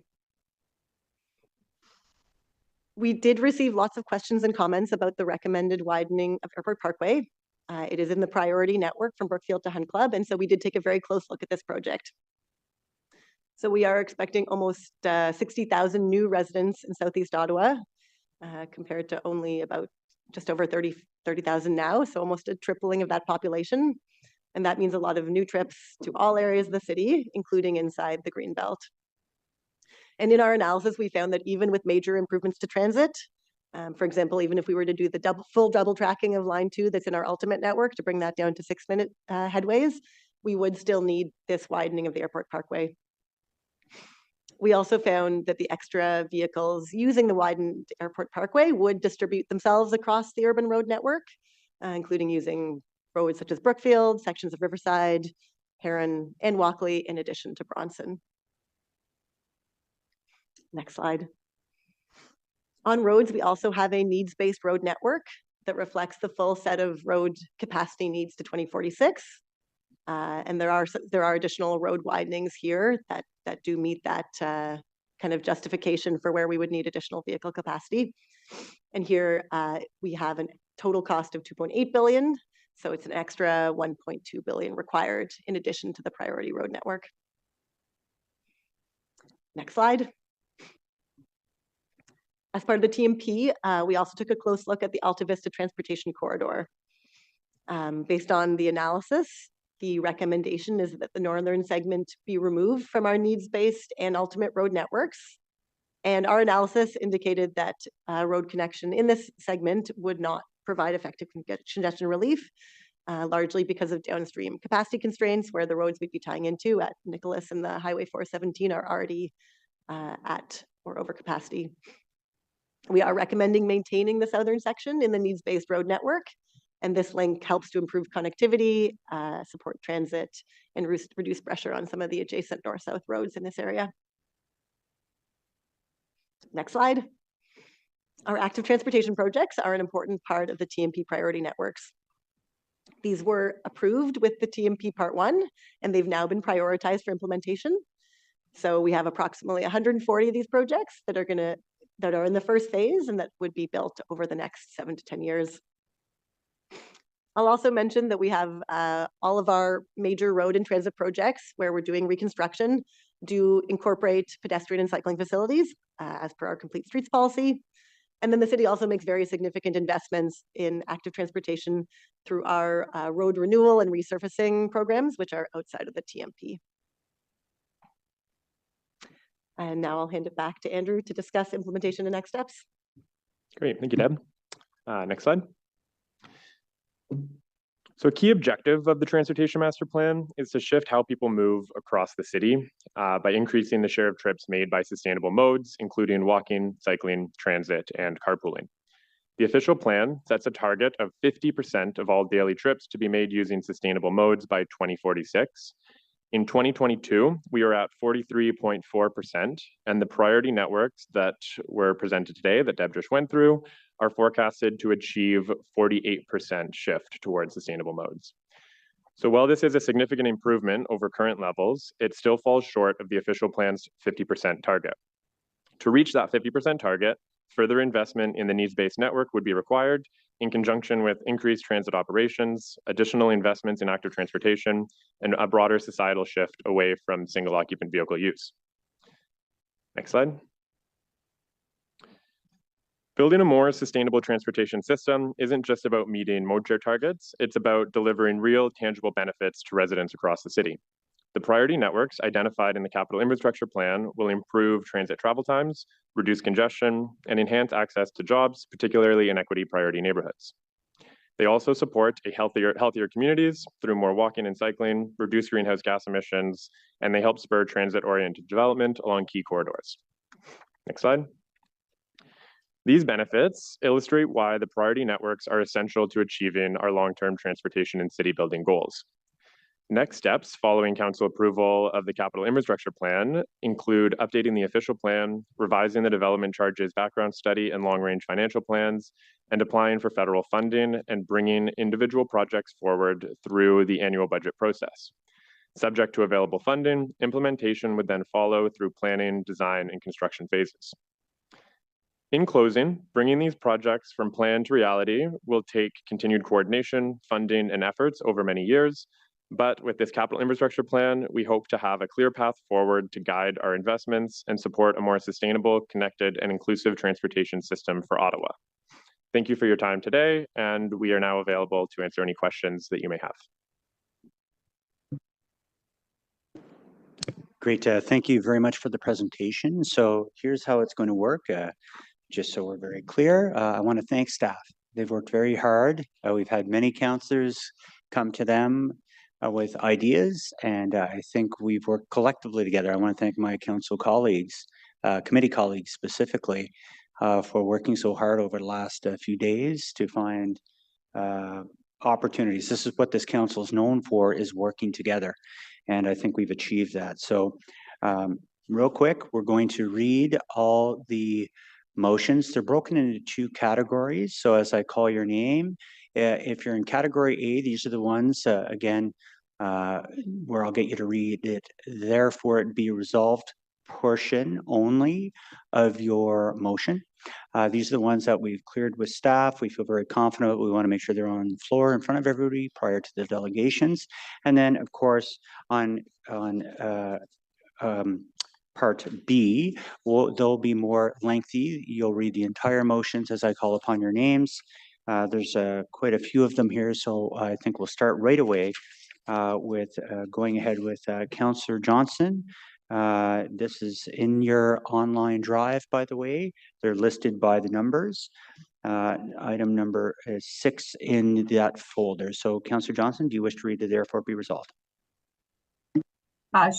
We did receive lots of questions and comments about the recommended widening of Airport Parkway. It is in the priority network from Brookfield to Hunt Club, and so we did take a very close look at this project. So we are expecting almost 60,000 new residents in Southeast Ottawa, compared to only about just over 30,000 now, so almost a tripling of that population. And that means a lot of new trips to all areas of the city, including inside the Greenbelt. And in our analysis, we found that even with major improvements to transit, for example, even if we were to do the full double tracking of Line 2 that's in our ultimate network to bring that down to 6-minute headways, we would still need this widening of the Airport Parkway. We also found that the extra vehicles using the widened Airport Parkway would distribute themselves across the urban road network, including using roads such as Brookfield, sections of Riverside, Heron, and Walkley, in addition to Bronson. Next slide. On roads, we also have a needs-based road network that reflects the full set of road capacity needs to 2046. And there are additional road widenings here that do meet that kind of justification for where we would need additional vehicle capacity. And here we have a total cost of $2.8 billion. So it's an extra $1.2 billion required in addition to the priority road network. Next slide. As part of the TMP, we also took a close look at the Alta Vista Transportation Corridor. Based on the analysis, the recommendation is that the northern segment be removed from our needs-based and ultimate road networks. And our analysis indicated that road connection in this segment would not provide effective congestion relief, largely because of downstream capacity constraints where the roads we'd be tying into at Nicholas and the Highway 417 are already at or over capacity. We are recommending maintaining the southern section in the needs-based road network, and this link helps to improve connectivity, support transit, and reduce pressure on some of the adjacent north-south roads in this area. Next slide. Our active transportation projects are an important part of the TMP priority networks. These were approved with the TMP Part 1, and they've now been prioritized for implementation. So we have approximately 140 of these projects that are in the first phase and that would be built over the next 7 to 10 years. I'll also mention that we have all of our major road and transit projects where we're doing reconstruction do incorporate pedestrian and cycling facilities as per our complete streets policy. And then the city also makes very significant investments in active transportation through our road renewal and resurfacing programs, which are outside of the TMP. And now I'll hand it back to Andrew to discuss implementation and next steps. Great, thank you, Deb. Next slide. So a key objective of the Transportation Master Plan is to shift how people move across the city by increasing the share of trips made by sustainable modes, including walking, cycling, transit, and carpooling. The official plan sets a target of 50% of all daily trips to be made using sustainable modes by 2046. In 2022, we are at 43.4%, and the priority networks that were presented today that Deb just went through are forecasted to achieve 48% shift towards sustainable modes. So while this is a significant improvement over current levels, it still falls short of the official plan's 50% target. To reach that 50% target, further investment in the needs-based network would be required in conjunction with increased transit operations, additional investments in active transportation, and a broader societal shift away from single occupant vehicle use. Next slide. Building a more sustainable transportation system isn't just about meeting mode share targets, it's about delivering real, tangible benefits to residents across the city. The priority networks identified in the Capital Infrastructure Plan will improve transit travel times, reduce congestion, and enhance access to jobs, particularly in equity priority neighborhoods. They also support healthier communities through more walking and cycling, reduce greenhouse gas emissions, and they help spur transit-oriented development along key corridors. Next slide. These benefits illustrate why the priority networks are essential to achieving our long-term transportation and city building goals. Next steps following council approval of the Capital Infrastructure Plan include updating the official plan, revising the development charges background study and long-range financial plans, and applying for federal funding and bringing individual projects forward through the annual budget process. Subject to available funding, implementation would then follow through planning, design, and construction phases. In closing, bringing these projects from plan to reality will take continued coordination, funding, and efforts over many years. But with this Capital Infrastructure Plan, we hope to have a clear path forward to guide our investments and support a more sustainable, connected, and inclusive transportation system for Ottawa. Thank you for your time today, and we are now available to answer any questions that you may have. Great. Thank you very much for the presentation. So here's how it's going to work. Just so we're very clear, I want to thank staff. They've worked very hard. We've had many councillors come to them with ideas, and I think we've worked collectively together. I want to thank my council colleagues, committee colleagues specifically, for working so hard over the last few days to find opportunities. This is what this council is known for, is working together, and I think we've achieved that. So real quick, we're going to read all the motions. They're broken into two categories. So as I call your name, if you're in category A, these are the ones, again, where I'll get you to read it. Therefore, it be resolved portion only of your motion. These are the ones that we've cleared with staff. We feel very confident. We want to make sure they're on the floor in front of everybody prior to the delegations. And then, of course, on Part B, they'll be more lengthy. You'll read the entire motions as I call upon your names. There's quite a few of them here, so I think we'll start right away with going ahead with Councillor Johnson. This is in your online drive, by the way. They're listed by the numbers. Item number 6 in that folder. So, Councillor Johnson, do you wish to read the therefore be resolved?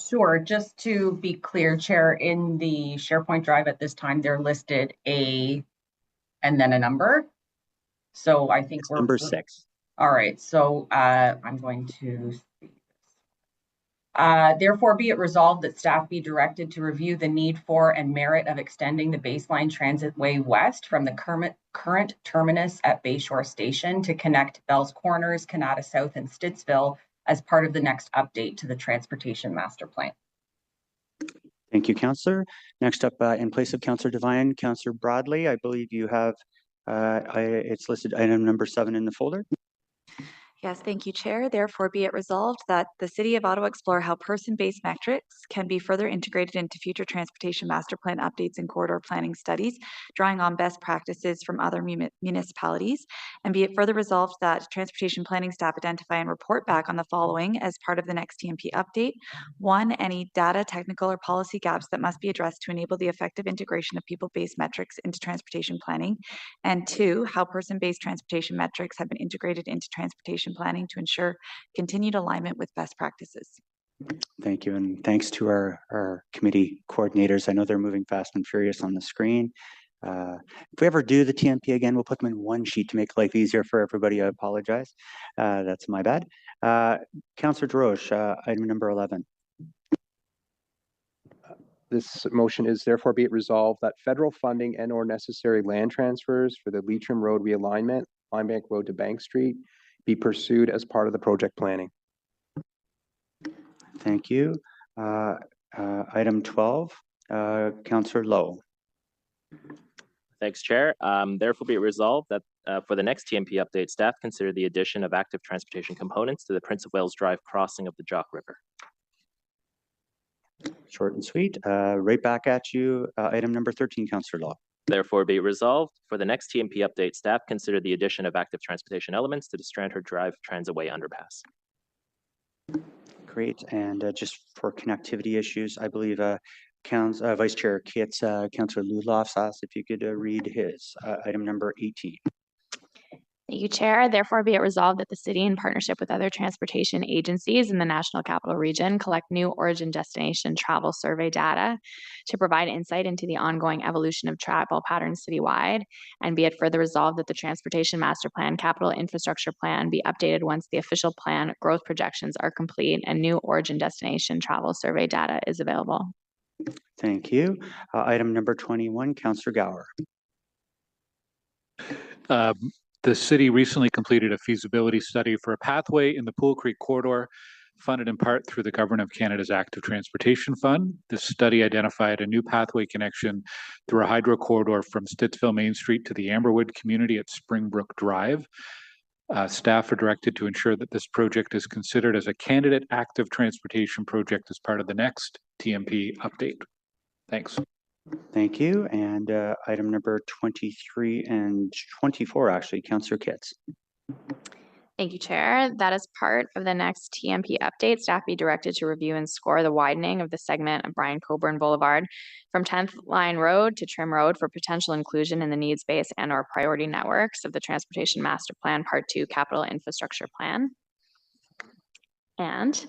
Sure. Just to be clear, Chair, in the SharePoint drive at this time, they're listed a and then a number. So I think we're number 6. All right. So I'm going to see this. Therefore, be it resolved that staff be directed to review the need for and merit of extending the Baseline Transitway West from the current terminus at Bayshore Station to connect Bells Corners, Canada South, and Stittsville as part of the next update to the Transportation Master Plan. Thank you, Councillor. Next up, in place of Councillor Devine, Councillor Bradley, I believe you have, it's listed item number 7 in the folder. Yes, thank you, Chair. Therefore, be it resolved that the City of Ottawa explore how person-based metrics can be further integrated into future transportation master plan updates and corridor planning studies, drawing on best practices from other municipalities. And be it further resolved that transportation planning staff identify and report back on the following as part of the next TMP update. 1, any data, technical, or policy gaps that must be addressed to enable the effective integration of people-based metrics into transportation planning. And 2, how person-based transportation metrics have been integrated into transportation planning to ensure continued alignment with best practices. Thank you, and thanks to our committee coordinators. I know they're moving fast and furious on the screen. If we ever do the TMP again, we'll put them in one sheet to make life easier for everybody. I apologize. That's my bad. Councillor DeRoche, item number 11. This motion is therefore be it resolved that federal funding and or necessary land transfers for the Leitrim Road realignment, Linebank Road to Bank Street, be pursued as part of the project planning. Thank you. Item 12, Councillor Lowe. Thanks, Chair. Therefore be it resolved that for the next TMP update, staff consider the addition of active transportation components to the Prince of Wales Drive crossing of the Jock River. Short and sweet. Right back at you. Item number 13, Councillor Lowe. Therefore be resolved for the next TMP update, staff consider the addition of active transportation elements to the Strandherd Drive Transitway underpass. Great. And just for connectivity issues, I believe Vice Chair Kitts, Councillor Ludloff's asked if you could read his item number 18. Thank you, Chair. Therefore, be it resolved that the city, in partnership with other transportation agencies in the National Capital Region, collect new origin destination travel survey data to provide insight into the ongoing evolution of travel patterns citywide. And be it further resolved that the Transportation Master Plan, Capital Infrastructure Plan be updated once the official plan growth projections are complete and new origin destination travel survey data is available. Thank you. Item number 21, Councillor Gower. The city recently completed a feasibility study for a pathway in the Pool Creek corridor, funded in part through the Government of Canada's Active Transportation Fund. This study identified a new pathway connection through a hydro corridor from Stittsville Main Street to the Amberwood community at Springbrook Drive. Staff are directed to ensure that this project is considered as a candidate active transportation project as part of the next TMP update. Thanks. Thank you. And item number 23 and 24, actually, Councillor Kitts. Thank you, Chair. That is part of the next TMP update. Staff be directed to review and score the widening of the segment of Brian Coburn Boulevard from 10th Line Road to Trim Road for potential inclusion in the needs-based and or priority networks of the Transportation Master Plan Part 2 Capital Infrastructure Plan. And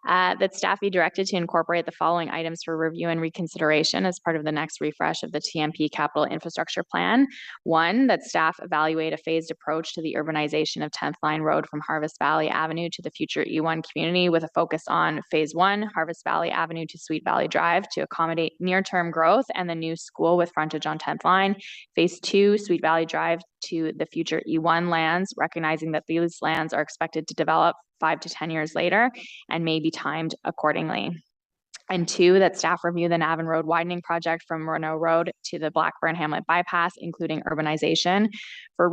that staff be directed to incorporate the following items for review and reconsideration as part of the next refresh of the TMP Capital Infrastructure Plan. 1, that staff evaluate a phased approach to the urbanization of 10th Line Road from Harvest Valley Avenue to the future E1 community with a focus on Phase 1, Harvest Valley Avenue to Sweet Valley Drive to accommodate near-term growth and the new school with frontage on 10th Line. Phase 2, Sweet Valley Drive to the future E1 lands, recognizing that these lands are expected to develop 5 to 10 years later and may be timed accordingly. And 2, that staff review the Navan Road widening project from Renault Road to the Blackburn Hamlet bypass, including urbanization, for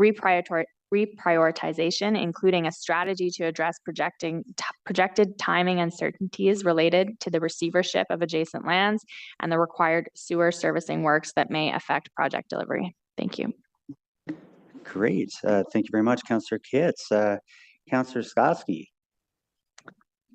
reprioritization, including a strategy to address projected timing uncertainties related to the receivership of adjacent lands and the required sewer servicing works that may affect project delivery. Thank you. Great. Thank you very much, Councillor Kitts. Councillor Skalski.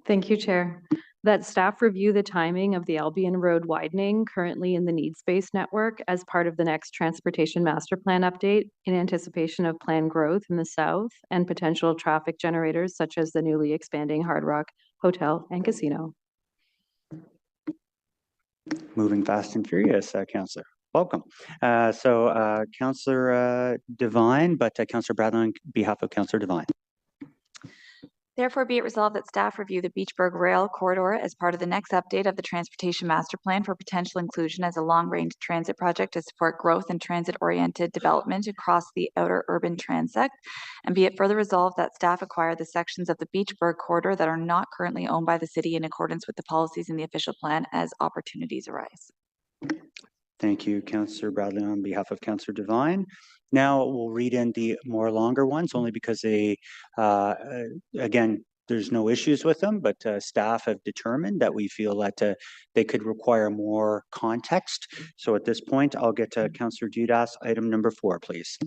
Thank you, Chair. That staff review the timing of the Albion Road widening currently in the needs-based network as part of the next Transportation Master Plan update in anticipation of planned growth in the south and potential traffic generators such as the newly expanding Hard Rock Hotel and Casino. Moving fast and furious, Councillor. Welcome. Councillor Devine, but Councillor Bradley on behalf of Councillor Devine. Therefore, be it resolved that staff review the Beachburg Rail Corridor as part of the next update of the Transportation Master Plan for potential inclusion as a long-range transit project to support growth and transit-oriented development across the outer urban transect. And be it further resolved that staff acquire the sections of the Beachburg Corridor that are not currently owned by the city in accordance with the policies in the official plan as opportunities arise. Thank you, Councillor Bradley on behalf of Councillor Devine. Now we'll read in the more longer ones only because they, again, there's no issues with them, but staff have determined that we feel that they could require more context. So at this point, I'll get to Councillor Dudas, item number 4, please.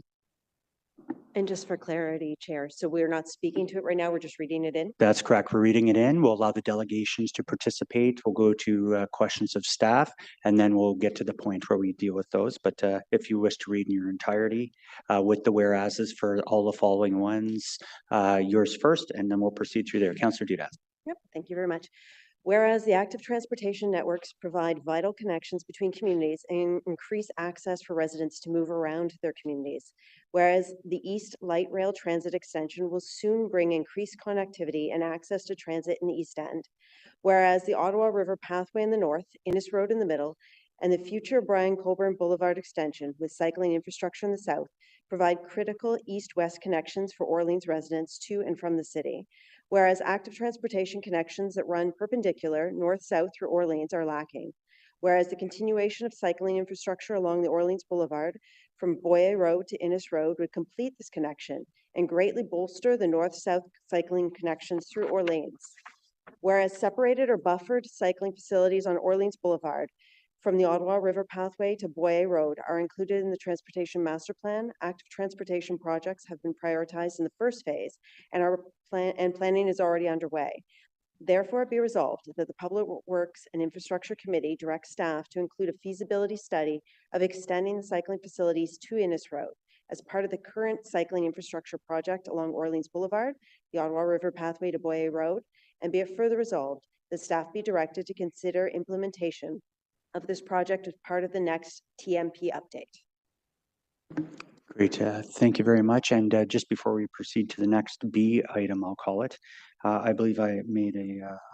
And just for clarity, Chair, so we're not speaking to it right now, we're just reading it in? That's correct. We're reading it in. We'll allow the delegations to participate. We'll go to questions of staff, and then we'll get to the point where we deal with those. But if you wish to read in your entirety with the whereases for all the following ones, yours first, and then we'll proceed through there. Councillor Dudas. Yep, thank you very much. Whereas the active transportation networks provide vital connections between communities and increase access for residents to move around their communities. Whereas the East Light Rail Transit Extension will soon bring increased connectivity and access to transit in the East End. Whereas the Ottawa River Pathway in the north, Innis Road in the middle, and the future Brian Colburn Boulevard extension with cycling infrastructure in the south provide critical east-west connections for Orleans residents to and from the city. Whereas active transportation connections that run perpendicular north-south through Orleans are lacking. Whereas the continuation of cycling infrastructure along the Orleans Boulevard from Boyer Road to Innis Road would complete this connection and greatly bolster the north-south cycling connections through Orleans. Whereas separated or buffered cycling facilities on Orleans Boulevard from the Ottawa River Pathway to Boyer Road are included in the Transportation Master Plan. Active transportation projects have been prioritized in the first phase and planning is already underway. Therefore, be resolved that the Public Works and Infrastructure Committee directs staff to include a feasibility study of extending the cycling facilities to Innis Road as part of the current cycling infrastructure project along Orleans Boulevard, the Ottawa River Pathway to Boyer Road, and be it further resolved that staff be directed to consider implementation of this project as part of the next TMP update. Great. Thank you very much. And just before we proceed to the next B item, I'll call it, I believe I made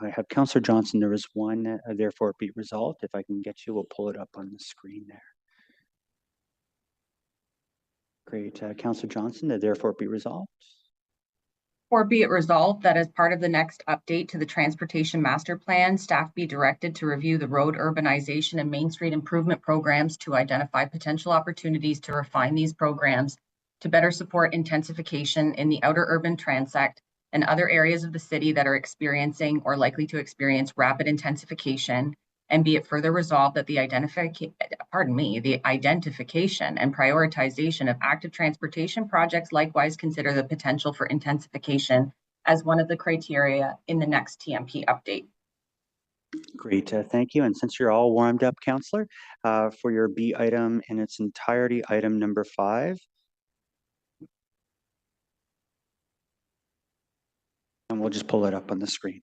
I have Councillor Johnson. There is one, therefore be resolved. If I can get you, we'll pull it up on the screen there. Great. Councillor Johnson, therefore be resolved. Or be it resolved that as part of the next update to the Transportation Master Plan, staff be directed to review the road urbanization and Main Street improvement programs to identify potential opportunities to refine these programs to better support intensification in the outer urban transect and other areas of the city that are experiencing or likely to experience rapid intensification. And be it further resolved that the identification and prioritization of active transportation projects likewise consider the potential for intensification as one of the criteria in the next TMP update. Great, thank you. And since you're all warmed up, Councillor, for your B item in its entirety, item number 5. And we'll just pull it up on the screen.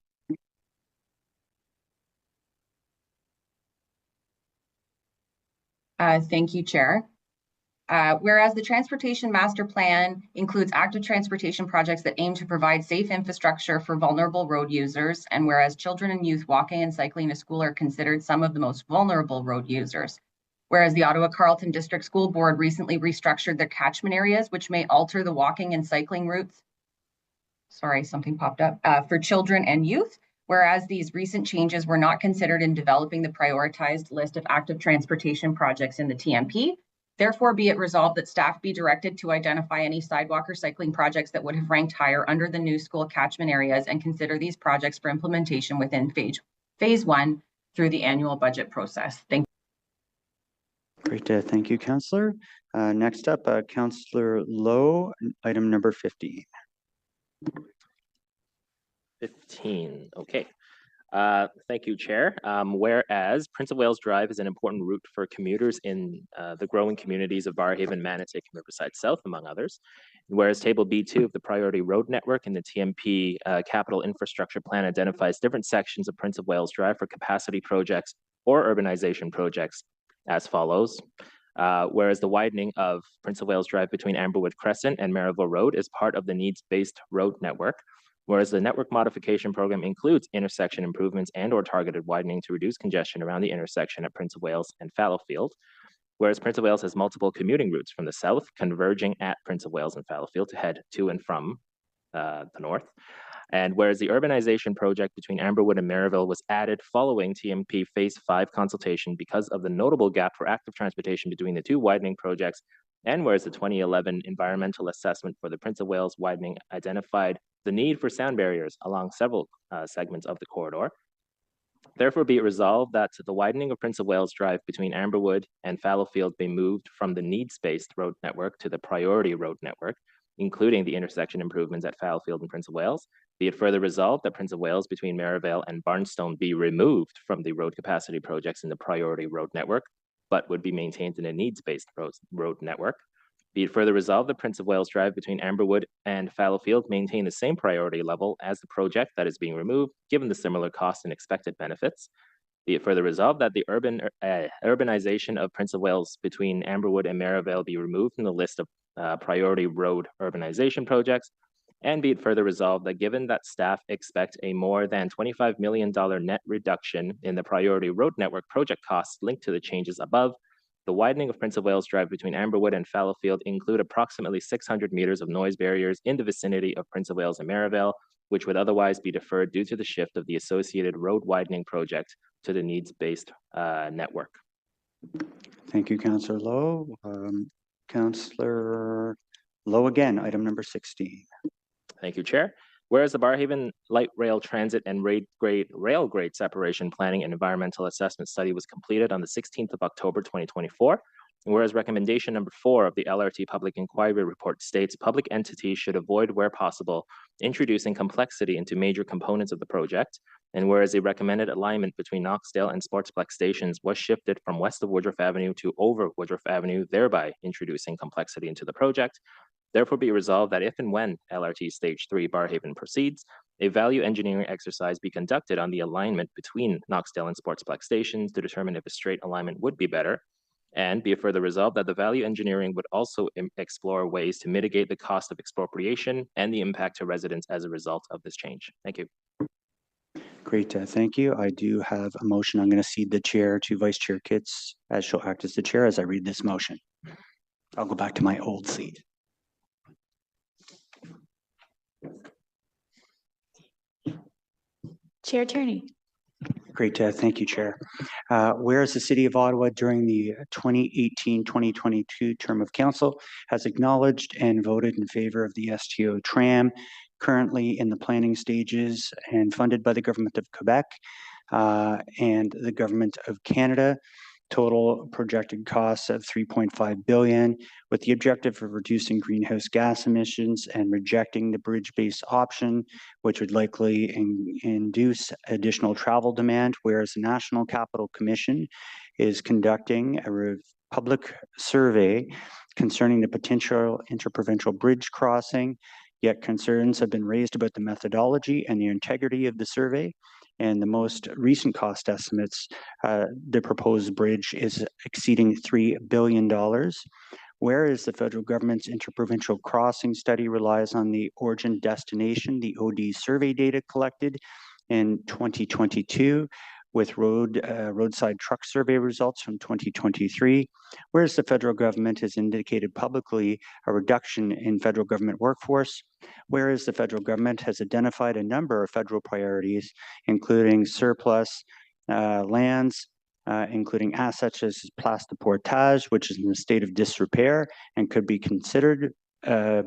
Thank you, Chair. Whereas the Transportation Master Plan includes active transportation projects that aim to provide safe infrastructure for vulnerable road users, and whereas children and youth walking and cycling to school are considered some of the most vulnerable road users. Whereas the Ottawa Carleton District School Board recently restructured their catchment areas, which may alter the walking and cycling routes. Sorry, something popped up. For children and youth. Whereas these recent changes were not considered in developing the prioritized list of active transportation projects in the TMP, Therefore, be it resolved that staff be directed to identify any sidewalk or cycling projects that would have ranked higher under the new school catchment areas and consider these projects for implementation within phase 1 through the annual budget process. Thank you. Great. Thank you, Councillor. Next up, Councillor Lowe, item number 15. 15, okay. Thank you, Chair. Whereas Prince of Wales Drive is an important route for commuters in the growing communities of Barrhaven, Manotick, and Riverside South, among others. Whereas Table B2 of the Priority Road Network in the TMP Capital Infrastructure Plan identifies different sections of Prince of Wales Drive for capacity projects or urbanization projects as follows. Whereas the widening of Prince of Wales Drive between Amberwood Crescent and Maryville Road is part of the needs-based road network. Whereas the network modification program includes intersection improvements and or targeted widening to reduce congestion around the intersection at Prince of Wales and Fallowfield. Whereas Prince of Wales has multiple commuting routes from the south converging at Prince of Wales and Fallowfield to head to and from the north. And whereas the urbanization project between Amberwood and Maryville was added following TMP Phase 5 consultation because of the notable gap for active transportation between the two widening projects, and whereas the 2011 environmental assessment for the Prince of Wales widening identified the need for sound barriers along several segments of the corridor. Therefore, be it resolved that the widening of Prince of Wales Drive between Amberwood and Fallowfield be moved from the needs-based road network to the priority road network, including the intersection improvements at Fallowfield and Prince of Wales. Be it further resolved that Prince of Wales between Maryvale and Barnstone be removed from the road capacity projects in the priority road network, but would be maintained in a needs-based road network. Be it further resolved that Prince of Wales Drive between Amberwood and Fallowfield maintain the same priority level as the project that is being removed, given the similar costs and expected benefits. Be it further resolved that the urbanization of Prince of Wales between Amberwood and Maryvale be removed from the list of priority road urbanization projects. And be it further resolved that given that staff expect a more than $25 million net reduction in the priority road network project costs linked to the changes above, the widening of Prince of Wales Drive between Amberwood and Fallowfield include approximately 600 meters of noise barriers in the vicinity of Prince of Wales and Maryvale, which would otherwise be deferred due to the shift of the associated road widening project to the needs-based network. Thank you, Councillor Lowe. Councillor Lowe again, item number 16. Thank you, Chair. Whereas the Barrhaven Light Rail Transit and Rail Grade Separation Planning and Environmental Assessment Study was completed on the 16th of October 2024, and whereas recommendation number 4 of the LRT Public Inquiry Report states public entities should avoid, where possible, introducing complexity into major components of the project, and whereas the recommended alignment between Knoxdale and Sportsplex stations was shifted from west of Woodruff Avenue to over Woodruff Avenue, thereby introducing complexity into the project. Therefore, be resolved that if and when LRT Stage 3 Barrhaven proceeds, a value engineering exercise be conducted on the alignment between Knoxdale and Sportsplex stations to determine if a straight alignment would be better. And be it further resolved that the value engineering would also explore ways to mitigate the cost of expropriation and the impact to residents as a result of this change. Thank you. Great, thank you. I do have a motion. I'm going to cede the chair to Vice Chair Kitts, as she'll act as the chair as I read this motion. I'll go back to my old seat. Chair Tierney. Great, thank you, Chair. Whereas the City of Ottawa during the 2018-2022 term of council has acknowledged and voted in favor of the STO tram, currently in the planning stages and funded by the Government of Quebec and the Government of Canada, total projected costs of $3.5 billion, with the objective of reducing greenhouse gas emissions and rejecting the bridge-based option, which would likely induce additional travel demand, whereas the National Capital Commission is conducting a public survey concerning the potential interprovincial bridge crossing, yet concerns have been raised about the methodology and the integrity of the survey. And the most recent cost estimates, the proposed bridge is exceeding $3 billion, whereas the federal government's interprovincial crossing study relies on the origin destination, the OD survey data collected in 2022, with roadside truck survey results from 2023, whereas the federal government has indicated publicly a reduction in federal government workforce, whereas the federal government has identified a number of federal priorities, including surplus lands, including assets such as Place de Portage, which is in a state of disrepair and could be considered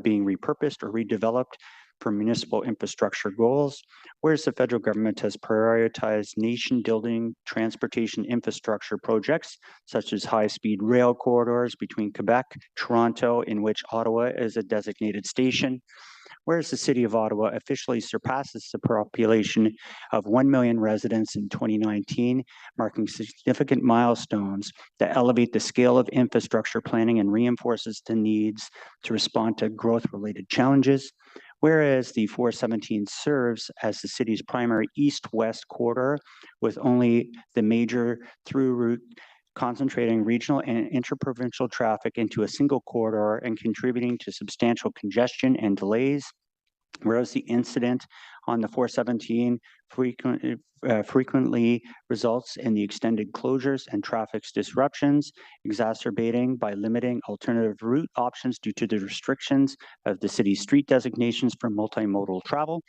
being repurposed or redeveloped for municipal infrastructure goals, whereas the federal government has prioritized nation-building transportation infrastructure projects, such as high-speed rail corridors between Quebec, Toronto, in which Ottawa is a designated station, whereas the City of Ottawa officially surpasses the population of 1 million residents in 2019, marking significant milestones that elevate the scale of infrastructure planning and reinforces the needs to respond to growth-related challenges, whereas the 417 serves as the city's primary east-west corridor with only the major through route concentrating regional and interprovincial traffic into a single corridor and contributing to substantial congestion and delays, whereas the incident on the 417 frequently results in the extended closures and traffic disruptions, exacerbating by limiting alternative route options due to the restrictions of the city's street designations for multimodal travel,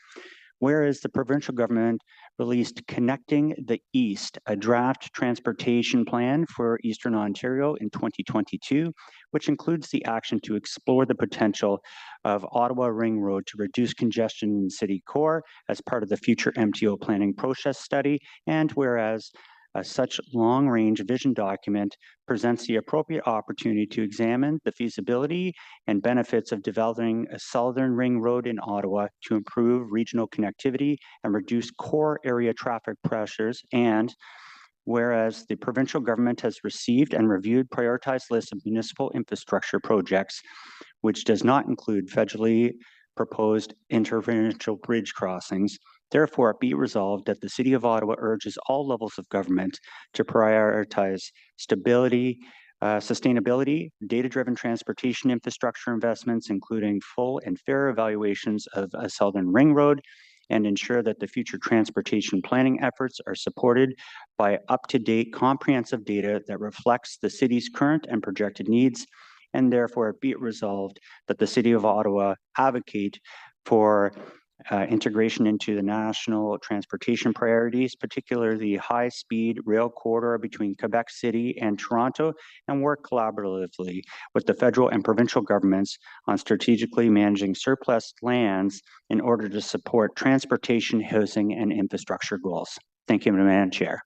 whereas the provincial government released Connecting the East, a draft transportation plan for Eastern Ontario in 2022, which includes the action to explore the potential of Ottawa Ring Road to reduce congestion in the city core as part of the future MTO planning process study, and whereas such long-range vision document presents the appropriate opportunity to examine the feasibility and benefits of developing a Southern Ring Road in Ottawa to improve regional connectivity and reduce core area traffic pressures, and whereas the provincial government has received and reviewed prioritized lists of municipal infrastructure projects, which does not include federally proposed interprovincial bridge crossings. Therefore, it be resolved that the City of Ottawa urges all levels of government to prioritize stability, sustainability, data-driven transportation infrastructure investments, including full and fair evaluations of a Southern Ring Road, and ensure that the future transportation planning efforts are supported by up-to-date comprehensive data that reflects the city's current and projected needs, and therefore be it resolved that the City of Ottawa advocate for integration into the national transportation priorities, particularly the high-speed rail corridor between Quebec City and Toronto, and work collaboratively with the federal and provincial governments on strategically managing surplus lands in order to support transportation, housing, and infrastructure goals. Thank you, Madam Chair.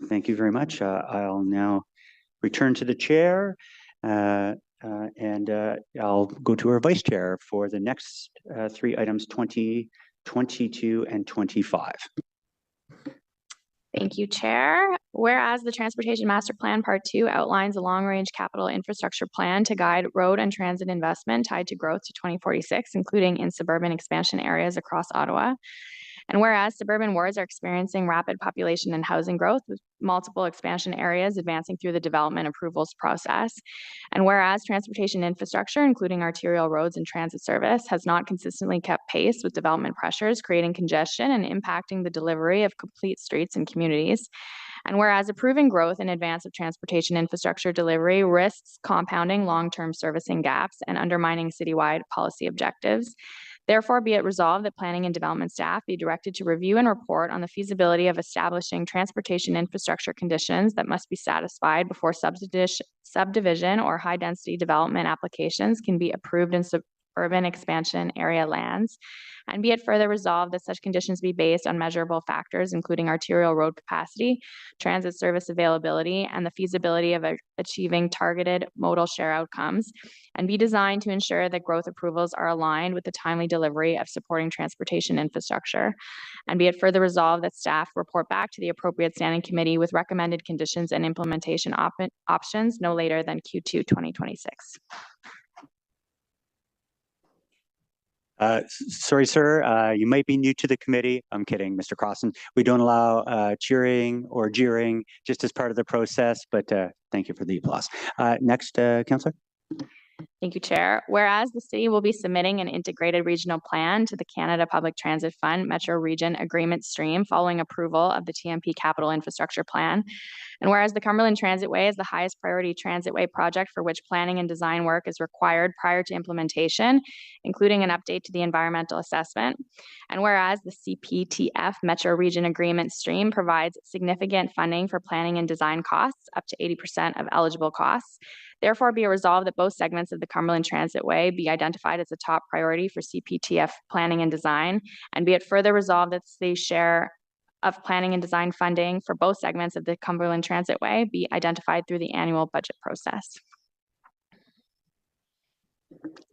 Thank you very much. I'll now return to the chair and I'll go to our vice chair for the next three items, 20, 22, and 25. Thank you, Chair. Whereas the Transportation Master Plan Part 2 outlines a long-range capital infrastructure plan to guide road and transit investment tied to growth to 2046, including in suburban expansion areas across Ottawa. And whereas suburban wards are experiencing rapid population and housing growth with multiple expansion areas advancing through the development approvals process. And whereas transportation infrastructure, including arterial roads and transit service, has not consistently kept pace with development pressures, creating congestion and impacting the delivery of complete streets and communities. And whereas approving growth in advance of transportation infrastructure delivery risks compounding long-term servicing gaps and undermining citywide policy objectives. Therefore, be it resolved that planning and development staff be directed to review and report on the feasibility of establishing transportation infrastructure conditions that must be satisfied before subdivision or high-density development applications can be approved in suburban expansion area lands. And be it further resolved that such conditions be based on measurable factors, including arterial road capacity, transit service availability, and the feasibility of achieving targeted modal share outcomes, and be designed to ensure that growth approvals are aligned with the timely delivery of supporting transportation infrastructure. And be it further resolved that staff report back to the appropriate standing committee with recommended conditions and implementation options no later than Q2 2026. Sorry, sir, you might be new to the committee. I'm kidding, Mr. Crossen. We don't allow cheering or jeering just as part of the process, but thank you for the applause. Next, Councillor. Thank you, Chair. Whereas the city will be submitting an integrated regional plan to the Canada Public Transit Fund Metro Region Agreement Stream following approval of the TMP Capital Infrastructure Plan. And whereas the Cumberland Transitway is the highest priority transitway project for which planning and design work is required prior to implementation, including an update to the environmental assessment. And whereas the CPTF Metro Region Agreement Stream provides significant funding for planning and design costs, up to 80% of eligible costs. Therefore, be it resolved that both segments of the Cumberland Transitway be identified as a top priority for CPTF planning and design, and be it further resolved that the share of planning and design funding for both segments of the Cumberland Transitway be identified through the annual budget process.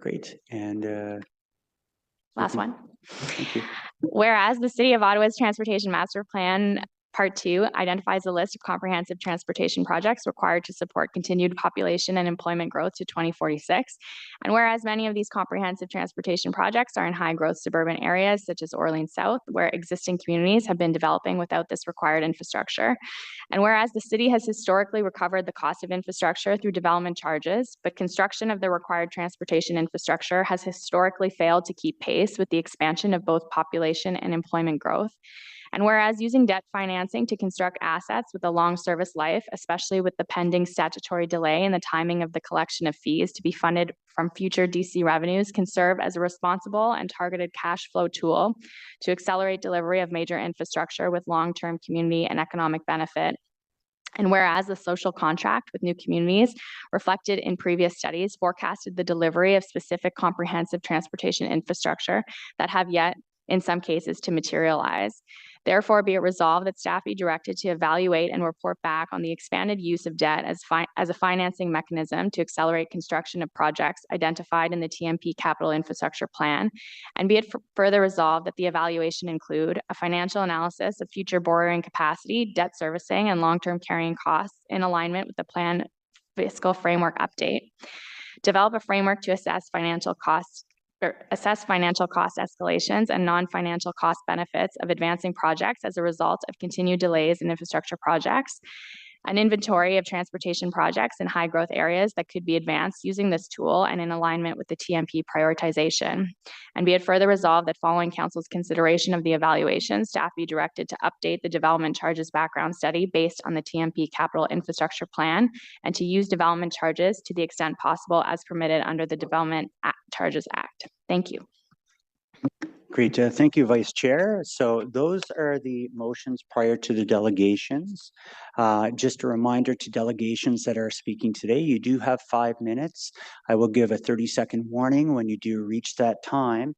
Great. And last one. Thank you. Whereas the City of Ottawa's Transportation Master Plan Part 2 identifies a list of comprehensive transportation projects required to support continued population and employment growth to 2046. And whereas many of these comprehensive transportation projects are in high-growth suburban areas such as Orleans South, where existing communities have been developing without this required infrastructure. And whereas the city has historically recovered the cost of infrastructure through development charges, but construction of the required transportation infrastructure has historically failed to keep pace with the expansion of both population and employment growth. And whereas using debt financing to construct assets with a long service life, especially with the pending statutory delay in the timing of the collection of fees to be funded from future DC revenues, can serve as a responsible and targeted cash flow tool to accelerate delivery of major infrastructure with long-term community and economic benefit. And whereas the social contract with new communities reflected in previous studies forecasted the delivery of specific comprehensive transportation infrastructure that have yet, in some cases, to materialize. Therefore, be it resolved that staff be directed to evaluate and report back on the expanded use of debt as a financing mechanism to accelerate construction of projects identified in the TMP Capital Infrastructure Plan. And be it further resolved that the evaluation include a financial analysis of future borrowing capacity, debt servicing, and long-term carrying costs in alignment with the plan fiscal framework update. Develop a framework to assess financial cost escalations and non-financial cost benefits of advancing projects as a result of continued delays in infrastructure projects, an inventory of transportation projects in high growth areas that could be advanced using this tool and in alignment with the TMP prioritization. And be it further resolved that following Council's consideration of the evaluation, staff be directed to update the development charges background study based on the TMP Capital Infrastructure Plan and to use development charges to the extent possible as permitted under the Development Charges Act. Thank you. Great. Thank you, Vice Chair. So those are the motions prior to the delegations. Just a reminder to delegations that are speaking today, you do have 5 minutes. I will give a 30-second warning when you do reach that time.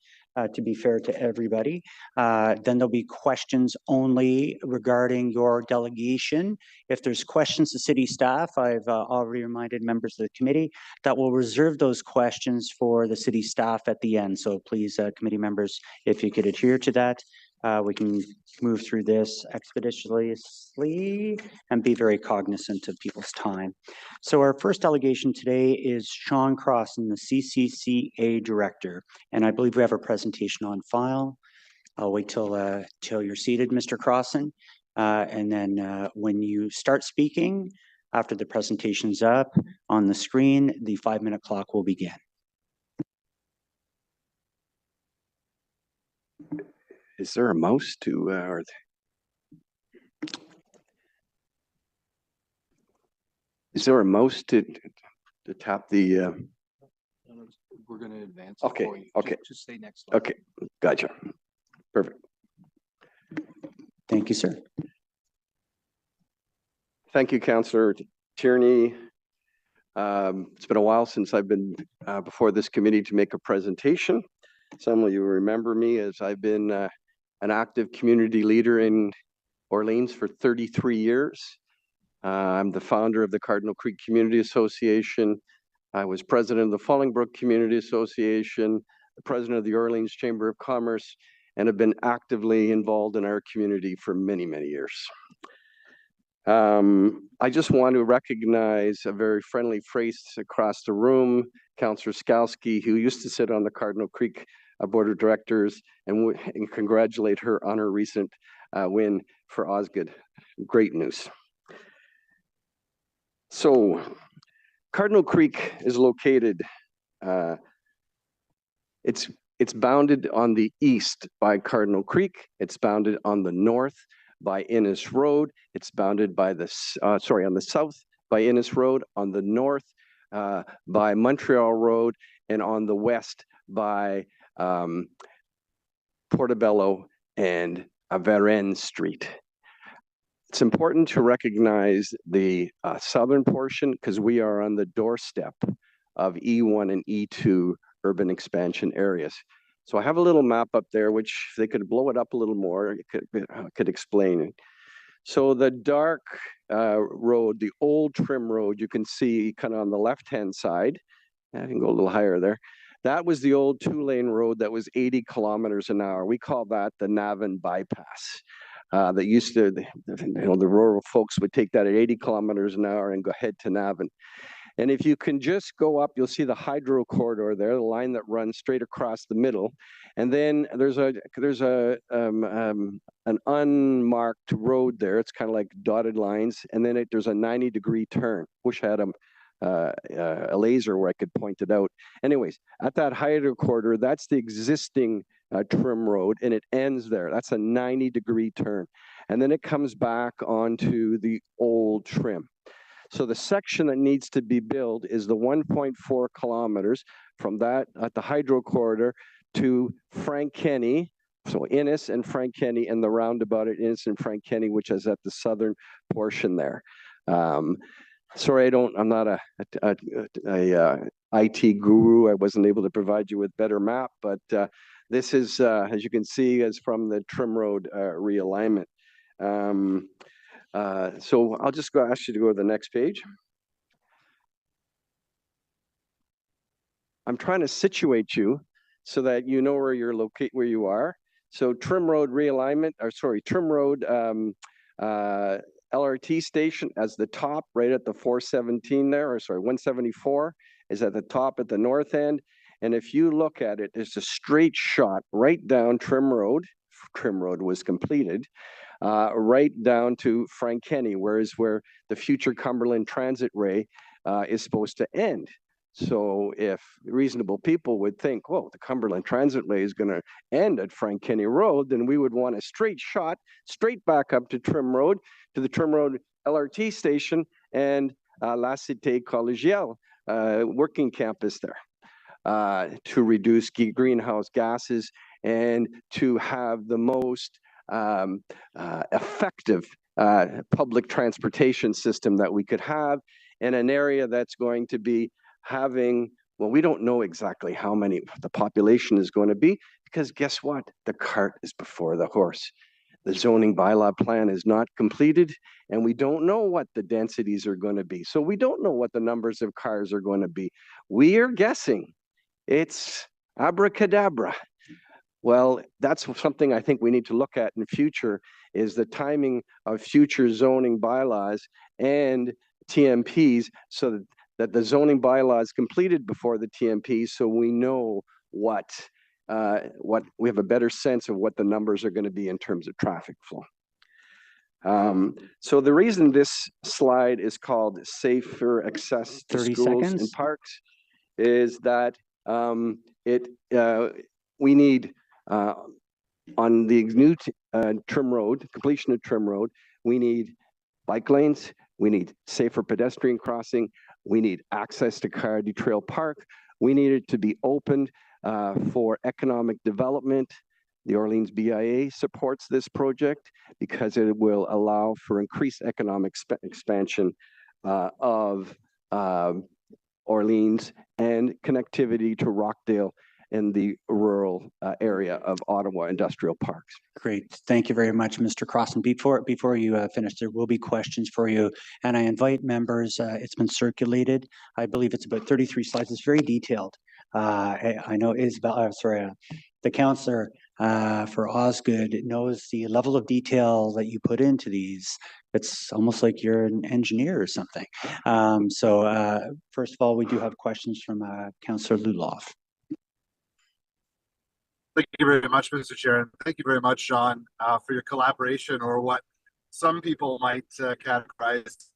To be fair to everybody. Then there'll be questions only regarding your delegation. If there's questions to city staff, I've already reminded members of the committee that we'll reserve those questions for the city staff at the end. So please, committee members, if you could adhere to that, we can move through this expeditiously and be very cognizant of people's time. So our first delegation today is Sean Crossen, the CCCA Director, and I believe we have a presentation on file. I'll wait till you're seated, Mr. Crossen, and then when you start speaking, after the presentation's up on the screen, the 5-minute clock will begin. Is there a mouse to, is there a mouse to tap the? We're going to advance. Okay, for you. okay. Just stay next slide. Okay, gotcha. Perfect. Thank you, sir. Thank you, Councillor Tierney. It's been a while since I've been before this committee to make a presentation. Some of you remember me as I've been an active community leader in Orleans for 33 years. I'm the founder of the Cardinal Creek Community Association. I was president of the Fallingbrook Community Association, the president of the Orleans Chamber of Commerce, and have been actively involved in our community for many, many years. I just want to recognize a very friendly face across the room, Councillor Skalski, who used to sit on the Cardinal Creek Board of Directors, and congratulate her on her recent win for Osgood. Great news. So, Cardinal Creek is located It's bounded on the east by Cardinal Creek. It's bounded on the north by Innes Road. It's bounded by the on the south by Innes Road, on the north by Montreal Road, and on the west by Portobello and Varennes Street. It's important to recognize the southern portion because we are on the doorstep of E1 and E2 urban expansion areas. So I have a little map up there, which they could blow it up a little more, could explain it. So the dark road, the old trim road, you can see kind of on the left-hand side. I can go a little higher there. That was the old two-lane road that was 80 kilometers an hour. We call that the Navan bypass. That used to, the rural folks would take that at 80 kilometers an hour and go head to Navan. And if you can just go up, you'll see the hydro corridor there, the line that runs straight across the middle. And then there's an unmarked road there. It's kind of like dotted lines. And then there's a 90-degree turn. Wish I had a laser where I could point it out. Anyways, at that hydro corridor, that's the existing trim road, and it ends there. That's a 90-degree turn. And then it comes back onto the old trim. So the section that needs to be built is the 1.4 kilometers from that at the hydro corridor to Frank Kenny, so Innes and Frank Kenny, and the roundabout at Innes and Frank Kenny, which is at the southern portion there. Sorry, I'm not a IT guru. I wasn't able to provide you with better map, but this is, as you can see, is from the trim road realignment. So I'll just ask you to go to the next page. I'm trying to situate you so that you know where you're located, where you are. So trim road realignment, or sorry, trim road LRT station as the top, right at the 417 there, or sorry, 174 is at the top at the north end. And if you look at it, it's a straight shot right down Trim Road. Trim Road was completed. Right down to Frank Kenny, where the future Cumberland Transitway is supposed to end. So if reasonable people would think, well, the Cumberland Transitway is going to end at Frank Kenny Road, then we would want a straight shot, straight back up to Trim Road, to the Trim Road LRT station and La Cité Collégiale working campus there to reduce greenhouse gases and to have the most effective public transportation system that we could have in an area that's going to be having, well, we don't know exactly how many the population is going to be, because guess what? The cart is before the horse. The zoning bylaw plan is not completed, and we don't know what the densities are going to be. So we don't know what the numbers of cars are going to be. We are guessing. It's abracadabra. Well, that's something I think we need to look at in the future, is the timing of future zoning bylaws and TMPs, so that the zoning bylaw is completed before the TMP, so we know what we have a better sense of what the numbers are going to be in terms of traffic flow. So the reason this slide is called Safer Access to Schools and Parks is that we need on the new Trim Road, completion of Trim Road, we need bike lanes, we need safer pedestrian crossing, we need access to Cardi Trail Park, we need it to be opened for economic development. The Orleans BIA supports this project because it will allow for increased economic expansion of Orleans and connectivity to Rockdale in the rural area of Ottawa Industrial Parks. Great. Thank you very much, Mr. Crossen. Before you finish, there will be questions for you. And I invite members, it's been circulated. I believe it's about 33 slides. It's very detailed. I know Isabel, the counselor for Osgood knows the level of detail that you put into these. It's almost like you're an engineer or something. So first of all, we do have questions from Councillor Luloff. Thank you very much, Mr. Chair. And thank you very much, John, for your collaboration, or what some people might categorize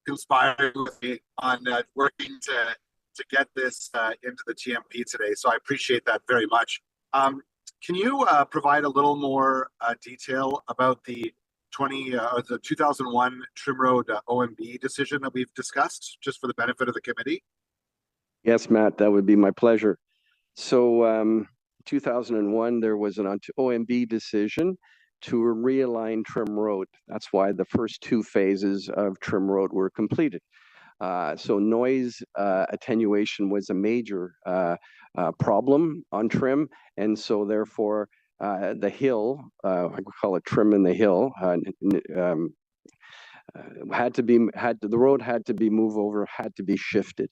conspiring with me on working to to get this into the TMP today. So I appreciate that very much. Can you provide a little more detail about the 2001 Trim Road OMB decision that we've discussed, just for the benefit of the committee? Yes, Matt, that would be my pleasure. So 2001, there was an OMB decision to realign Trim Road. That's why the first two phases of Trim Road were completed. So noise attenuation was a major problem on Trim, and so therefore the hill, I call it Trim in the Hill, the road had to be moved over, had to be shifted.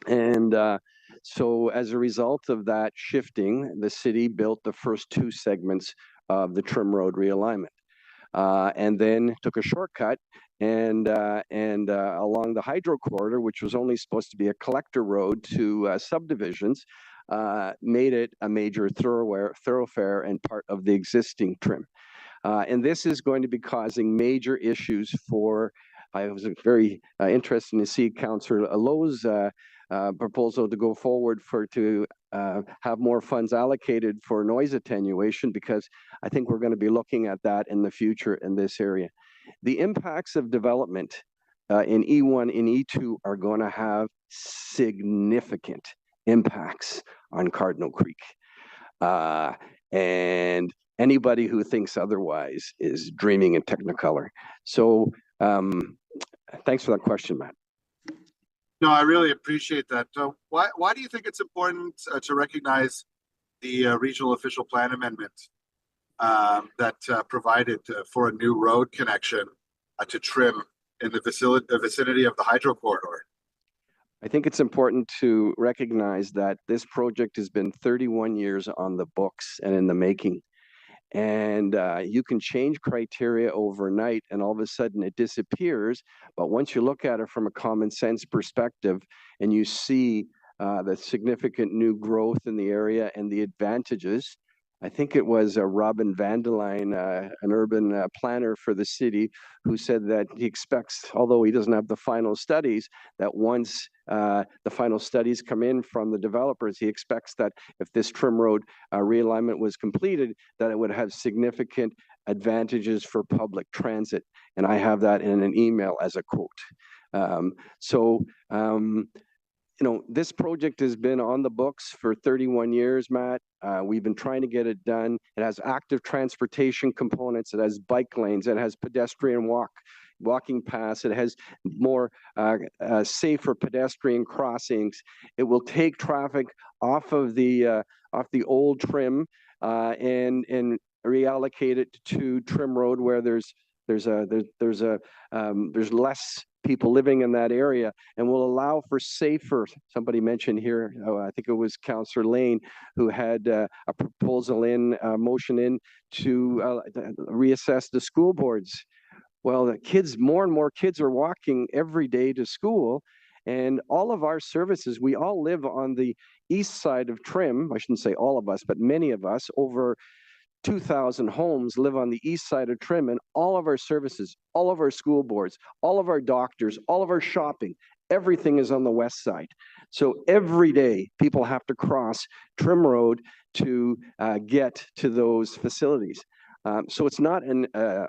And so as a result of that shifting, the city built the first two segments of the Trim Road realignment, and then took a shortcut and along the hydro corridor, which was only supposed to be a collector road to subdivisions, made it a major thoroughfare and part of the existing Trim. And this is going to be causing major issues for, I was very interested to see Councillor Lowe's proposal to go forward to have more funds allocated for noise attenuation, because I think we're going to be looking at that in the future in this area. The impacts of development in E1 and E2 are going to have significant impacts on Cardinal Creek. And anybody who thinks otherwise is dreaming in Technicolor. So thanks for that question, Matt. No, I really appreciate that. Why do you think it's important to recognize the regional official plan amendment that provided for a new road connection to Trim in the vicinity of the hydro corridor? I think it's important to recognize that this project has been 31 years on the books and in the making. And you can change criteria overnight and all of a sudden it disappears. But once you look at it from a common sense perspective and you see the significant new growth in the area and the advantages, I think it was Robin Vanderline, an urban planner for the city, who said that he expects, although he doesn't have the final studies, that once the final studies come in from the developers, he expects that if this Trim Road realignment was completed, that it would have significant advantages for public transit. And I have that in an email as a quote. You know, this project has been on the books for 31 years, Matt. We've been trying to get it done. It has active transportation components. It has bike lanes. It has pedestrian walking paths. It has more safer pedestrian crossings. It will take traffic off the old Trim and reallocate it to Trim Road, where there's less people living in that area, and will allow for safer, somebody mentioned here, I think it was Councillor Lane, who had a proposal motion in to reassess the school boards. Well, the kids, more and more kids are walking every day to school, and all of our services, we all live on the east side of Trim. I shouldn't say all of us, but many of us, over 2,000 homes live on the east side of Trim, and all of our services, all of our school boards, all of our doctors, all of our shopping, everything is on the west side. So every day people have to cross Trim Road to get to those facilities. So it's not a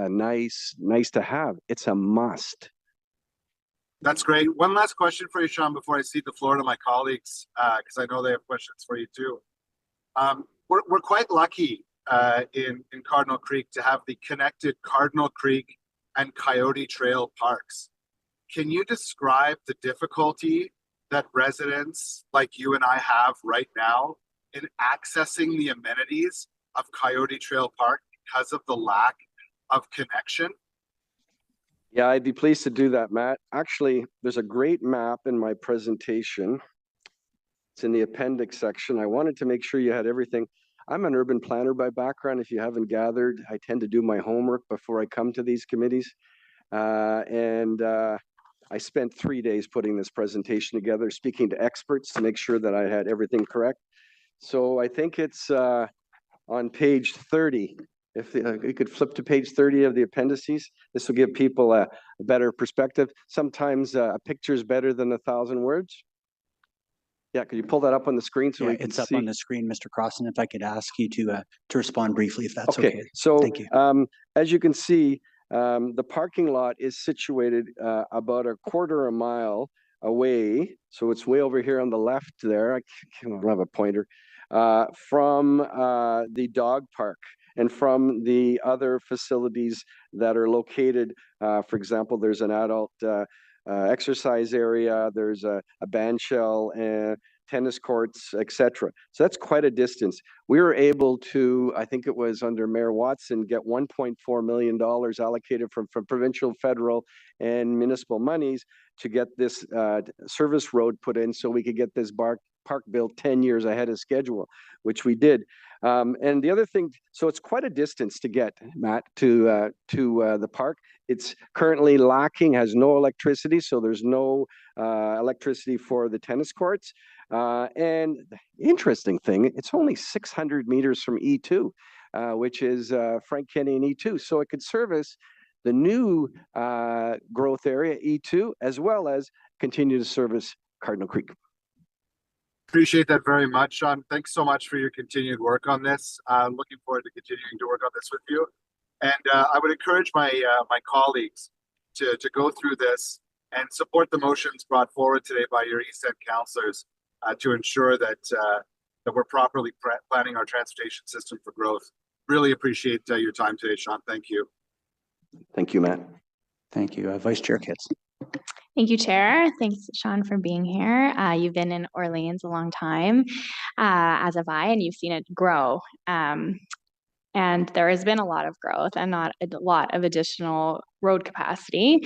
nice to have, it's a must. That's great. One last question for you, Sean, before I cede the floor to my colleagues, because I know they have questions for you too. We're quite lucky in Cardinal Creek to have the connected Cardinal Creek and Coyote Trail parks. Can you describe the difficulty that residents like you and I have right now in accessing the amenities of Coyote Trail Park because of the lack of connection? Yeah, I'd be pleased to do that, Matt. Actually, there's a great map in my presentation. It's in the appendix section. I wanted to make sure you had everything. I'm an urban planner by background. If you haven't gathered, I tend to do my homework before I come to these committees. I spent 3 days putting this presentation together, speaking to experts to make sure that I had everything correct. So I think it's on page 30. If you could flip to page 30 of the appendices, this will give people a better perspective. Sometimes a picture is better than 1,000 words. Yeah, could you pull that up on the screen so Yeah, we can it's up see? on the screen, Mr. Crossen. If I could ask you to respond briefly, if that's Okay, okay. so Thank you. as you can see, the parking lot is situated about a quarter a mile away. So it's way over here on the left there. I don't have a pointer from the dog park and from the other facilities that are located. For example, there's an adult exercise area. There's a band shell and tennis courts, etc. So that's quite a distance. We were able to, I think it was under Mayor Watson, get $1.4 million allocated from provincial, federal, and municipal monies to get this service road put in so we could get this park built 10 years ahead of schedule, which we did. And the other thing, so it's quite a distance to get, Matt, to the park. It's currently lacking, has no electricity, so there's no electricity for the tennis courts. And the interesting thing, it's only 600 meters from E2, which is Frank Kenny and E2. So it could service the new growth area, E2, as well as continue to service Cardinal Creek. Appreciate that very much, Sean. Thanks so much for your continued work on this. Looking forward to continuing to work on this with you. And I would encourage my colleagues to go through this and support the motions brought forward today by your East End councillors to ensure that that we're properly planning our transportation system for growth. Really appreciate your time today, Sean. Thank you. Thank you, Matt. Thank you. Vice Chair Kitts. Thank you, Chair. Thanks, Sean, for being here. You've been in Orleans a long time, as have I, and you've seen it grow. And there has been a lot of growth and not a lot of additional road capacity.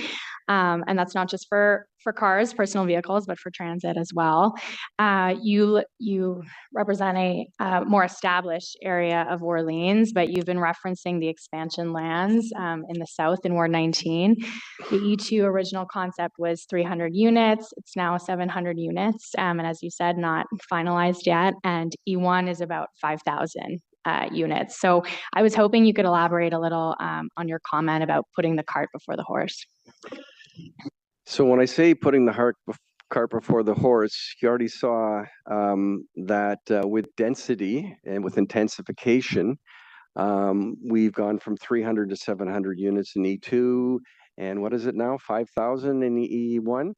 And that's not just for cars, personal vehicles, but for transit as well. You represent a more established area of Orleans, but you've been referencing the expansion lands in the south in Ward 19. The E2 original concept was 300 units. It's now 700 units. And as you said, not finalized yet. And E1 is about 5,000. Units. So I was hoping you could elaborate a little on your comment about putting the cart before the horse. So when I say putting the cart before the horse, you already saw that with density and with intensification, we've gone from 300 to 700 units in E2, and what is it now, 5,000 in E1?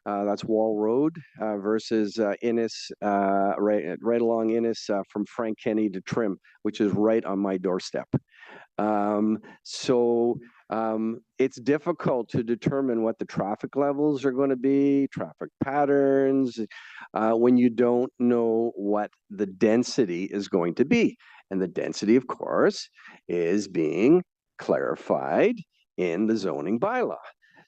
That's Wall Road versus Innis, right along Innis from Frank Kenny to Trim, which is right on my doorstep. So it's difficult to determine what the traffic levels are going to be, traffic patterns, when you don't know what the density is going to be. And the density, of course, is being clarified in the zoning bylaw.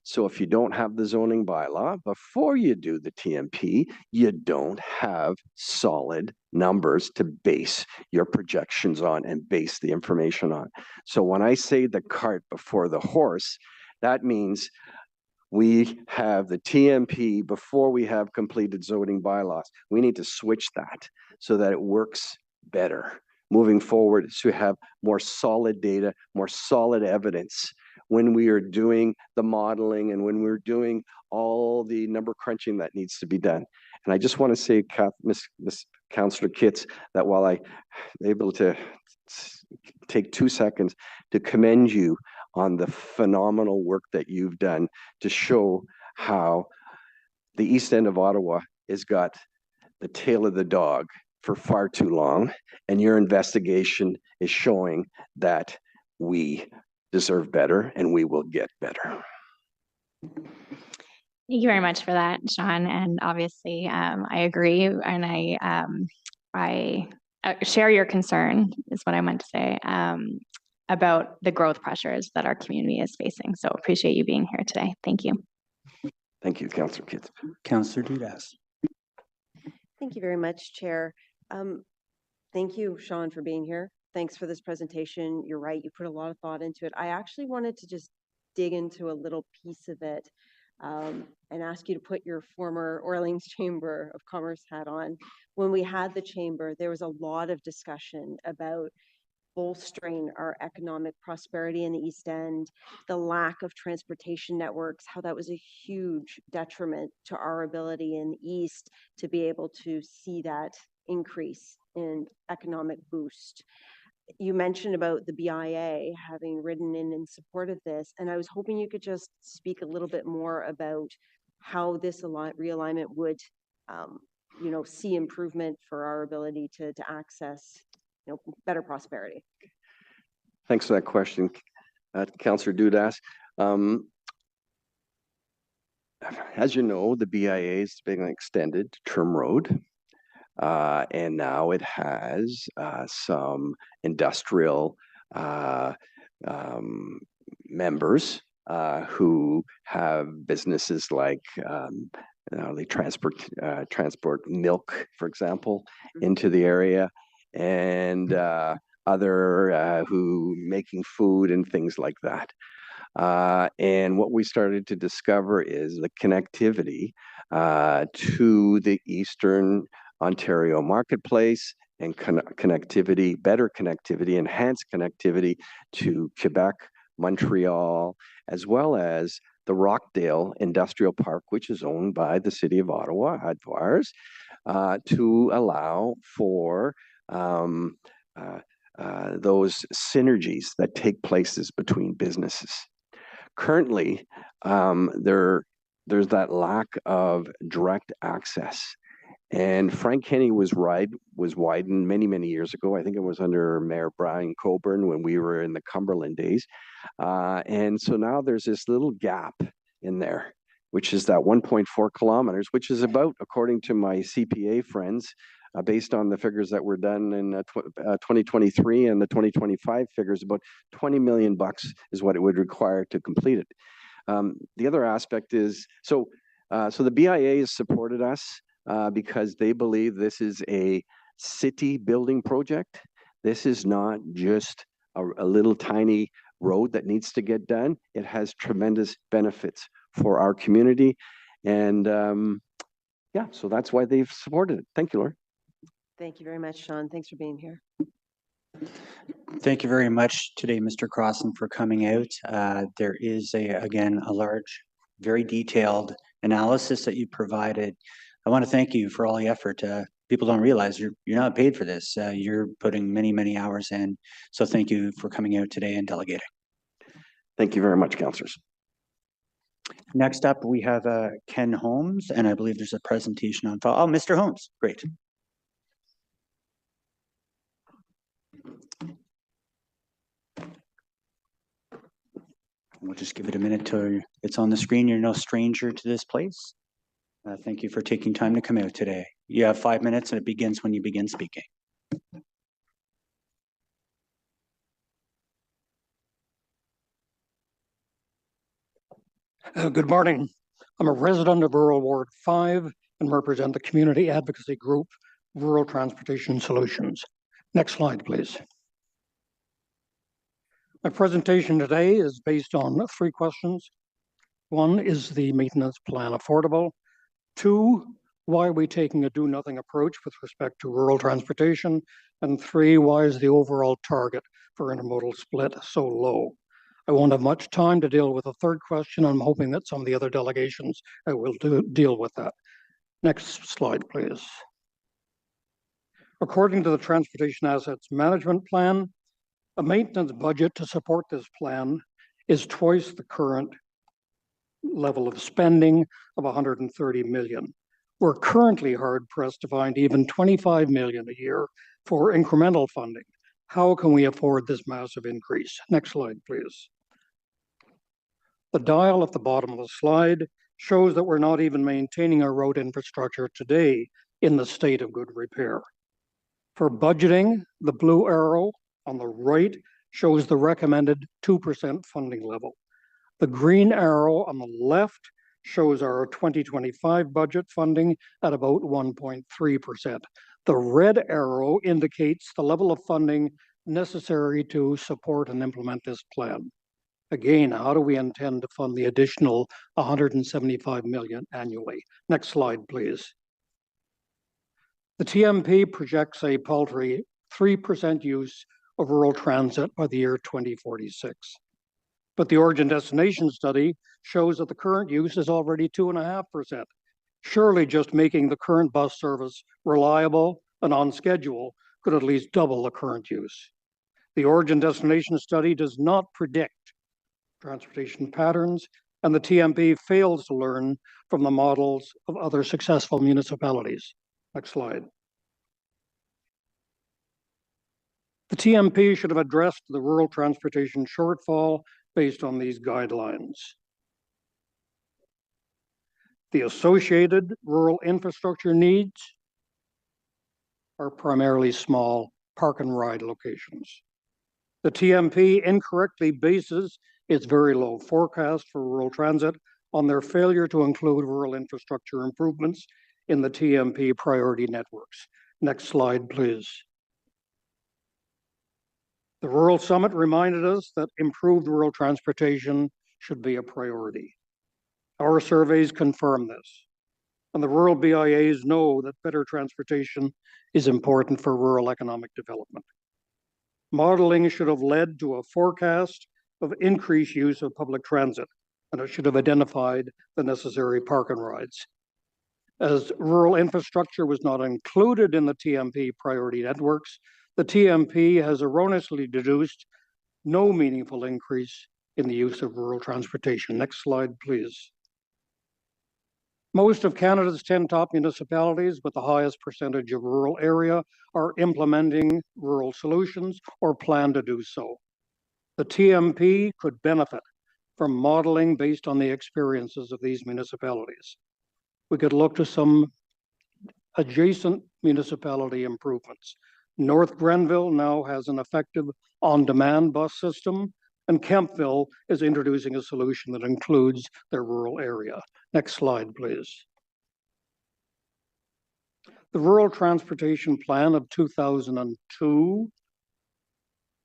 So if you don't have the zoning bylaw before you do the TMP, you don't have solid numbers to base your projections on and base the information on. So when I say the cart before the horse, that means we have the TMP before we have completed zoning bylaws. We need to switch that so that it works better moving forward, so we have more solid data, more solid evidence when we are doing the modeling and when we're doing all the number crunching that needs to be done. And I just want to say, Miss Councillor Kitts, that while I'm able to take 2 seconds to commend you on the phenomenal work that you've done to show how the East End of Ottawa has got the tail of the dog for far too long, and your investigation is showing that we deserve better and we will get better. Thank you very much for that, Sean. And obviously, I agree, and I share your concern, is what I meant to say, about the growth pressures that our community is facing. So appreciate you being here today. Thank you. Thank you, Councillor Kitts. Councillor Dudas. Thank you very much, Chair. Thank you, Sean, for being here. Thanks for this presentation. You're right, you put a lot of thought into it. I actually wanted to just dig into a little piece of it and ask you to put your former Orleans Chamber of Commerce hat on. When we had the chamber, there was a lot of discussion about bolstering our economic prosperity in the East End, the lack of transportation networks, how that was a huge detriment to our ability in the East to be able to see that increase in economic boost. You mentioned about the BIA having ridden in support of this, and I was hoping you could just speak a little bit more about how this realignment would, see improvement for our ability to access, better prosperity. Thanks for that question, Councillor Dudas. As you know, the BIA has been extended to Trim Road. And now it has some industrial members who have businesses like they transport milk, for example, into the area, and other who making food and things like that. And what we started to discover is the connectivity to the Eastern Ontario marketplace and connectivity, better connectivity, enhanced connectivity to Quebec, Montreal, as well as the Rockdale Industrial Park, which is owned by the City of Ottawa, Advars, to allow for those synergies that take places between businesses. Currently, there's that lack of direct access. And Frank Kenny was widened many, many years ago. I think it was under Mayor Brian Coburn when we were in the Cumberland days. And so now there's this little gap in there, which is that 1.4 kilometers, which is about, according to my CPA friends, based on the figures that were done in 2023 and the 2025 figures, about $20 million is what it would require to complete it. The other aspect is, so the BIA has supported us because they believe this is a city building project. This is not just a little tiny road that needs to get done. It has tremendous benefits for our community. And yeah, so that's why they've supported it. Thank you, Laura. Thank you very much, Sean. Thanks for being here. Thank you very much today, Mr. Crossen, for coming out. There is, again, a large, very detailed analysis that you provided. I want to thank you for all the effort. People don't realize you're not paid for this. You're putting many, many hours in. So thank you for coming out today and delegating. Thank you very much, councillors. Next up, we have Ken Holmes, and I believe there's a presentation on file. Oh, Mr. Holmes, great. We'll just give it a minute till it's on the screen. You're no stranger to this place. Thank you for taking time to come out today. You have 5 minutes and it begins when you begin speaking. Good morning. I'm a resident of Rural Ward 5 and represent the community advocacy group, Rural Transportation Solutions. Next slide, please. My presentation today is based on 3 questions. 1, is the maintenance plan affordable? 2, why are we taking a do-nothing approach with respect to rural transportation? And 3, why is the overall target for intermodal split so low? I won't have much time to deal with the 3rd question. I'm hoping that some of the other delegations will deal with that. Next slide, please. According to the Transportation Assets Management Plan, a maintenance budget to support this plan is twice the current level of spending of $130 million. We're currently hard pressed to find even $25 million a year for incremental funding. How can we afford this massive increase? Next slide, please. The dial at the bottom of the slide shows that we're not even maintaining our road infrastructure today in the state of good repair. For budgeting, the blue arrow on the right shows the recommended 2% funding level. The green arrow on the left shows our 2025 budget funding at about 1.3%. The red arrow indicates the level of funding necessary to support and implement this plan. Again, how do we intend to fund the additional $175 million annually? Next slide, please. The TMP projects a paltry 3% use of rural transit by the year 2046. But the origin destination study shows that the current use is already 2.5%. Surely just making the current bus service reliable and on schedule could at least double the current use. The origin destination study does not predict transportation patterns, and the TMP fails to learn from the models of other successful municipalities. Next slide. The TMP should have addressed the rural transportation shortfall based on these guidelines. The associated rural infrastructure needs are primarily small park and ride locations. The TMP incorrectly bases its very low forecast for rural transit on their failure to include rural infrastructure improvements in the TMP priority networks. Next slide, please. The Rural Summit reminded us that improved rural transportation should be a priority. Our surveys confirm this, and the rural BIAs know that better transportation is important for rural economic development. Modeling should have led to a forecast of increased use of public transit, and it should have identified the necessary park and rides. As rural infrastructure was not included in the TMP priority networks, the TMP has erroneously deduced no meaningful increase in the use of rural transportation. Next slide, please. Most of Canada's 10 top municipalities with the highest percentage of rural area are implementing rural solutions or plan to do so. The TMP could benefit from modeling based on the experiences of these municipalities. We could look to some adjacent municipality improvements. North Grenville now has an effective on-demand bus system, and Kempville is introducing a solution that includes their rural area. Next slide, please. The Rural Transportation Plan of 2002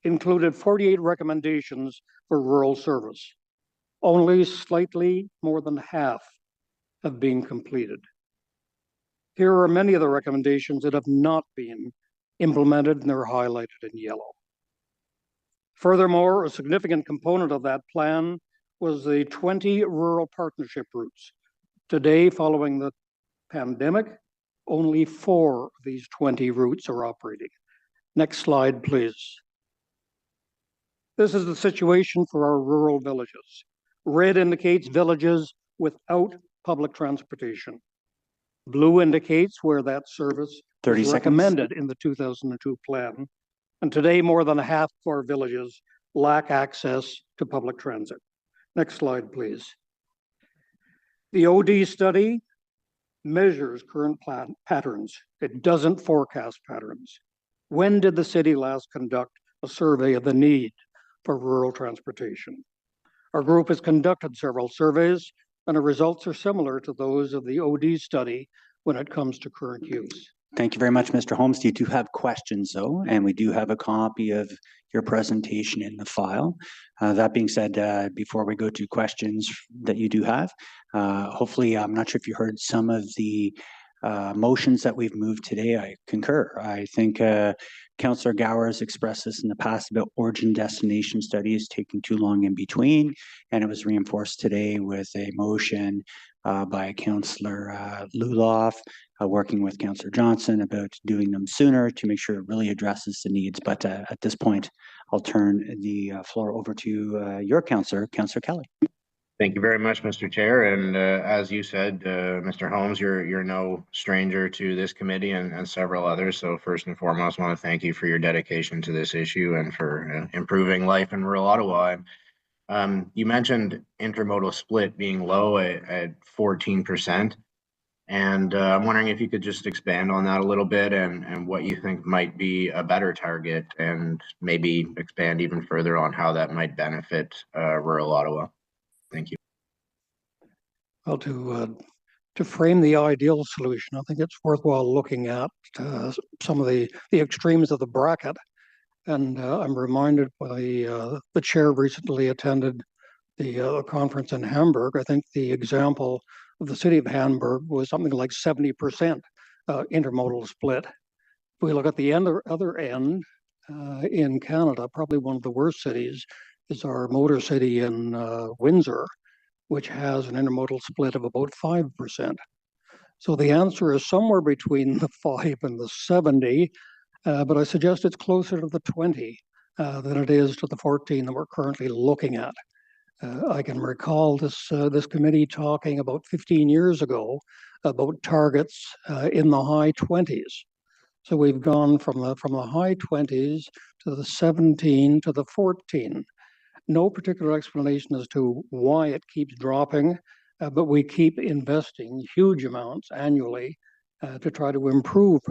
included 48 recommendations for rural service. Only slightly more than half have been completed. Here are many of the recommendations that have not been implemented, and they're highlighted in yellow. Furthermore, a significant component of that plan was the 20 rural partnership routes. Today, following the pandemic, only 4 of these 20 routes are operating. Next slide, please. This is the situation for our rural villages. Red indicates villages without public transportation. Blue indicates where that service 30 was seconds. recommended in the 2002 plan. And today, more than half of our villages lack access to public transit. Next slide, please. The OD study measures current patterns. It doesn't forecast patterns. When did the city last conduct a survey of the need for rural transportation? Our group has conducted several surveys, and the results are similar to those of the OD study when it comes to current use. Thank you very much, Mr. Holmes. You do have questions, though, and we do have a copy of your presentation in the file. That being said, before we go to questions that you do have, hopefully, I'm not sure if you heard some of the motions that we've moved today. I concur. I think Councillor Gower has expressed this in the past about origin destination studies taking too long in between, and it was reinforced today with a motion by Councillor Luloff, working with Councillor Johnson about doing them sooner to make sure it really addresses the needs. But at this point, I'll turn the floor over to your councillor, Councillor Kelly. Thank you very much, Mr. Chair. And as you said, Mr. Holmes, you're no stranger to this committee and several others. So first and foremost, I want to thank you for your dedication to this issue and for improving life in rural Ottawa. You mentioned intermodal split being low at 14%. And I'm wondering if you could just expand on that a little bit and what you think might be a better target, and maybe expand even further on how that might benefit rural Ottawa. Thank you. Well, to frame the ideal solution, I think it's worthwhile looking at some of the extremes of the bracket. And I'm reminded by the chair recently attended the conference in Hamburg. I think the example of the city of Hamburg was something like 70% intermodal split. If we look at the other end, in Canada, probably one of the worst cities, is our motor city in Windsor, which has an intermodal split of about 5%. So the answer is somewhere between the 5 and the 70, but I suggest it's closer to the 20 than it is to the 14 that we're currently looking at. I can recall this committee talking about 15 years ago about targets in the high 20s. So we've gone from the high 20s to the 17 to the 14. No particular explanation as to why it keeps dropping, but we keep investing huge amounts annually to try to improve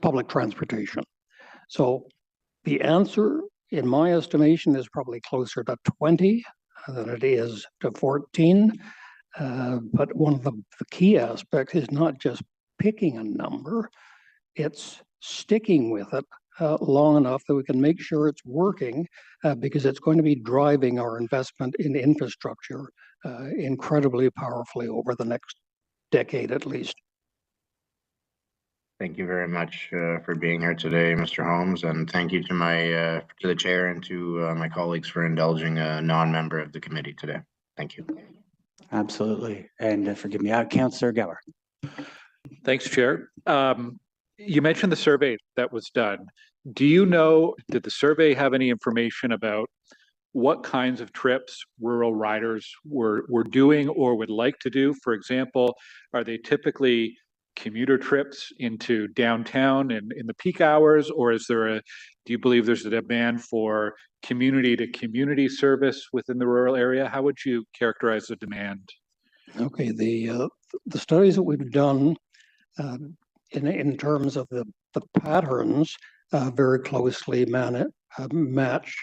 public transportation. So the answer, in my estimation, is probably closer to 20 than it is to 14. But one of the key aspects is not just picking a number, it's sticking with it long enough that we can make sure it's working because it's going to be driving our investment in infrastructure incredibly powerfully over the next decade at least. Thank you very much for being here today, Mr. Holmes, and thank you to the chair and to my colleagues for indulging a non-member of the committee today. Thank you. Absolutely. And forgive me, Councillor Gower. Thanks, Chair. You mentioned the survey that was done. Do you know, did the survey have any information about what kinds of trips rural riders were doing or would like to do? For example, are they typically commuter trips into downtown and in the peak hours, or do you believe there's a demand for community to community service within the rural area? How would you characterize the demand? Okay, the studies that we've done in terms of the patterns very closely match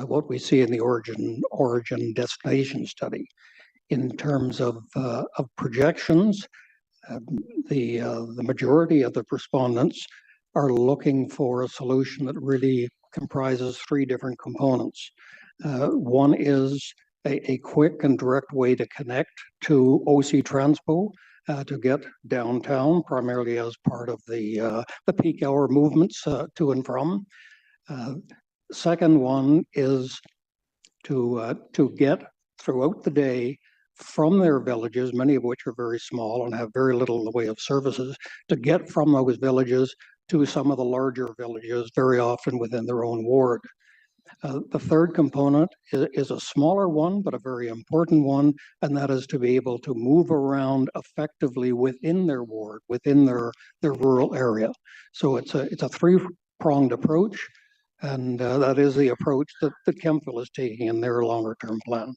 what we see in the origin destination study. In terms of projections, the majority of the respondents are looking for a solution that really comprises 3 different components. One is a quick and direct way to connect to OC Transpo to get downtown, primarily as part of the peak hour movements to and from. Second one is to get throughout the day from their villages, many of which are very small and have very little in the way of services, to get from those villages to some of the larger villages, very often within their own ward. The third component is a smaller one, but a very important one, and that is to be able to move around effectively within their ward, within their rural area. So it's a 3-pronged approach, and that is the approach that Kemptville is taking in their longer-term plan.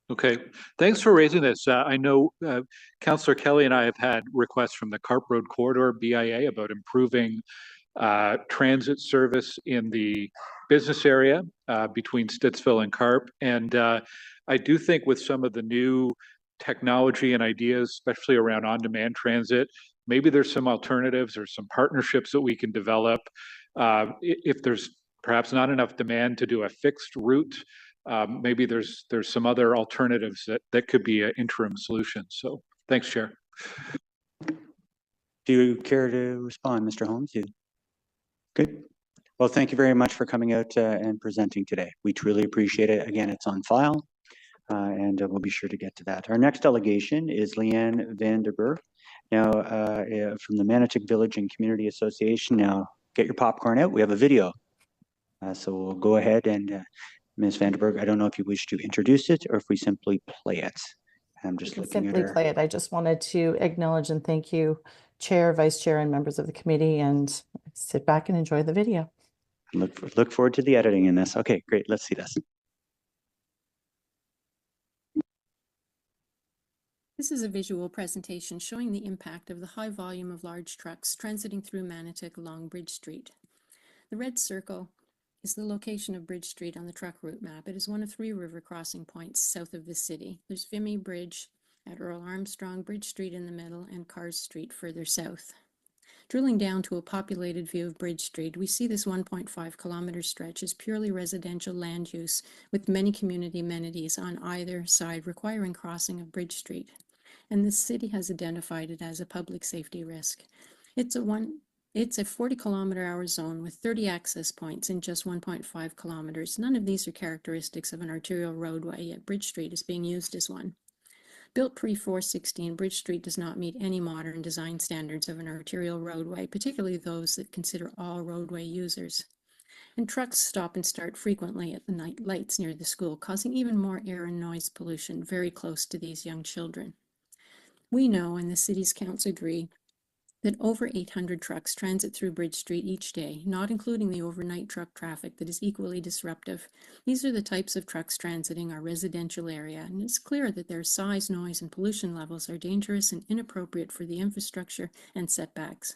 Okay, thanks for raising this. I know Councillor Kelly and I have had requests from the Carp Road Corridor BIA about improving transit service in the business area between Stittsville and Carp. And I do think with some of the new technology and ideas, especially around on-demand transit, maybe there's some alternatives or some partnerships that we can develop. If there's perhaps not enough demand to do a fixed route, maybe there's some other alternatives that could be an interim solution. So thanks, Chair. Do you care to respond, Mr. Holmes? Good. Well, thank you very much for coming out and presenting today. We truly appreciate it. Again, it's on file, and we'll be sure to get to that. Our next delegation is Leanne Vanderberg, now from the Manotick Village and Community Association. Now, get your popcorn out. We have a video. So we'll go ahead and Ms. Vanderberg, I don't know if you wish to introduce it or if we simply play it. I'm just looking simply at her. play it. I just wanted to acknowledge and thank you, Chair, Vice Chair, and members of the committee, and sit back and enjoy the video. Look forward to the editing in this. Okay, great. Let's see this. This is a visual presentation showing the impact of the high volume of large trucks transiting through Manotick along Bridge Street. The red circle is the location of Bridge Street on the truck route map. It is one of 3 river crossing points south of the city. There's Vimy Bridge at Earl Armstrong, Bridge Street in the middle, and Cars Street further south. Drilling down to a populated view of Bridge Street, we see this 1.5 kilometer stretch is purely residential land use with many community amenities on either side requiring crossing of Bridge Street. And the city has identified it as a public safety risk. It's a It's a 40-kilometer-hour zone with 30 access points in just 1.5 kilometers. None of these are characteristics of an arterial roadway, yet Bridge Street is being used as one. Built pre-416, Bridge Street does not meet any modern design standards of an arterial roadway, particularly those that consider all roadway users. And trucks stop and start frequently at the night lights near the school, causing even more air and noise pollution very close to these young children. We know, and the city's council agree, that over 800 trucks transit through Bridge Street each day, not including the overnight truck traffic that is equally disruptive. These are the types of trucks transiting our residential area, and it's clear that their size, noise, and pollution levels are dangerous and inappropriate for the infrastructure and setbacks.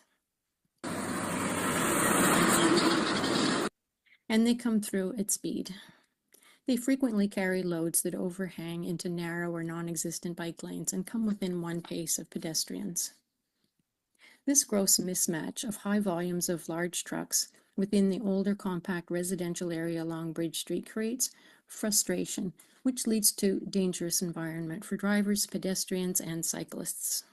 And they come through at speed. They frequently carry loads that overhang into narrow or non-existent bike lanes and come within one pace of pedestrians. This gross mismatch of high volumes of large trucks within the older compact residential area along Bridge Street creates frustration, which leads to dangerous environment for drivers, pedestrians, and cyclists.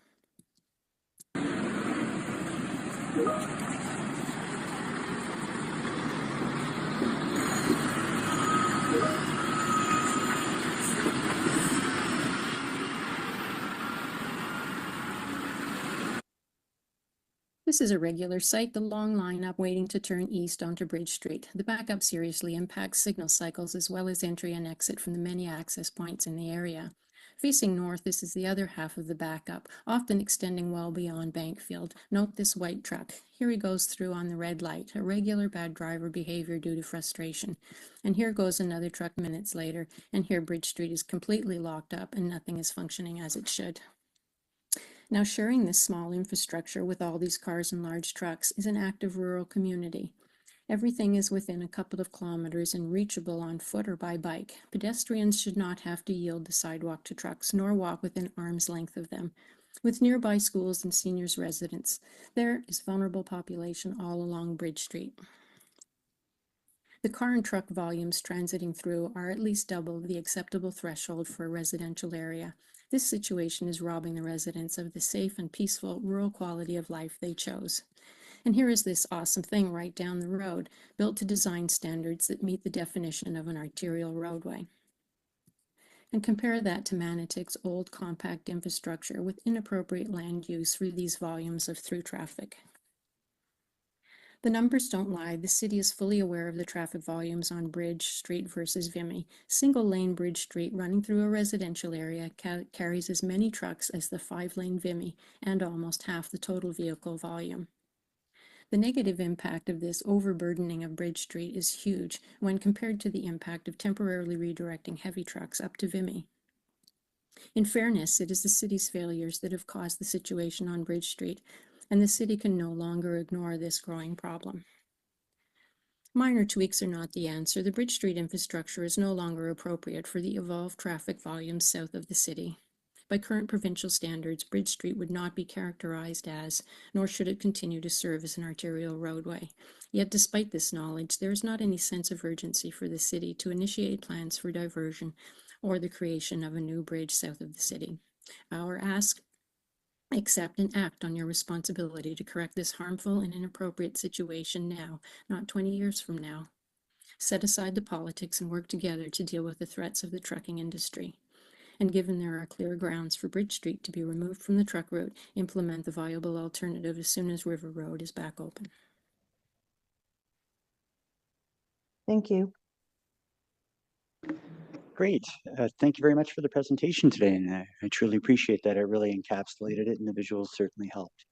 This is a regular sight, the long lineup waiting to turn east onto Bridge Street. The backup seriously impacts signal cycles as well as entry and exit from the many access points in the area. Facing north, this is the other half of the backup, often extending well beyond Bankfield. Note this white truck. Here he goes through on the red light, a regular bad driver behavior due to frustration. And here goes another truck minutes later, and here Bridge Street is completely locked up and nothing is functioning as it should. Now, sharing this small infrastructure with all these cars and large trucks is an active rural community. Everything is within a couple of kilometers and reachable on foot or by bike. Pedestrians should not have to yield the sidewalk to trucks, nor walk within arm's length of them. With nearby schools and seniors' residents, there is vulnerable population all along Bridge Street. The car and truck volumes transiting through are at least double the acceptable threshold for a residential area. This situation is robbing the residents of the safe and peaceful rural quality of life they chose. And here is this awesome thing right down the road, built to design standards that meet the definition of an arterial roadway. And compare that to Manotick's old compact infrastructure with inappropriate land use for these volumes of through traffic. The numbers don't lie. The city is fully aware of the traffic volumes on Bridge Street versus Vimy. Single-lane Bridge Street running through a residential area carries as many trucks as the 5-lane Vimy and almost half the total vehicle volume. The negative impact of this overburdening of Bridge Street is huge when compared to the impact of temporarily redirecting heavy trucks up to Vimy. In fairness, it is the city's failures that have caused the situation on Bridge Street, and the city can no longer ignore this growing problem. Minor tweaks are not the answer. The Bridge Street infrastructure is no longer appropriate for the evolved traffic volumes south of the city. By current provincial standards, Bridge Street would not be characterized as, nor should it continue to serve as an arterial roadway. Yet despite this knowledge, there is not any sense of urgency for the city to initiate plans for diversion or the creation of a new bridge south of the city. Our ask: accept and act on your responsibility to correct this harmful and inappropriate situation now, not 20 years from now. Set aside the politics and work together to deal with the threats of the trucking industry. And given there are clear grounds for Bridge Street to be removed from the truck route, implement the viable alternative as soon as River Road is back open. Thank you. Great. Thank you very much for the presentation today, and I truly appreciate that. It really encapsulated it, and the visuals certainly helped.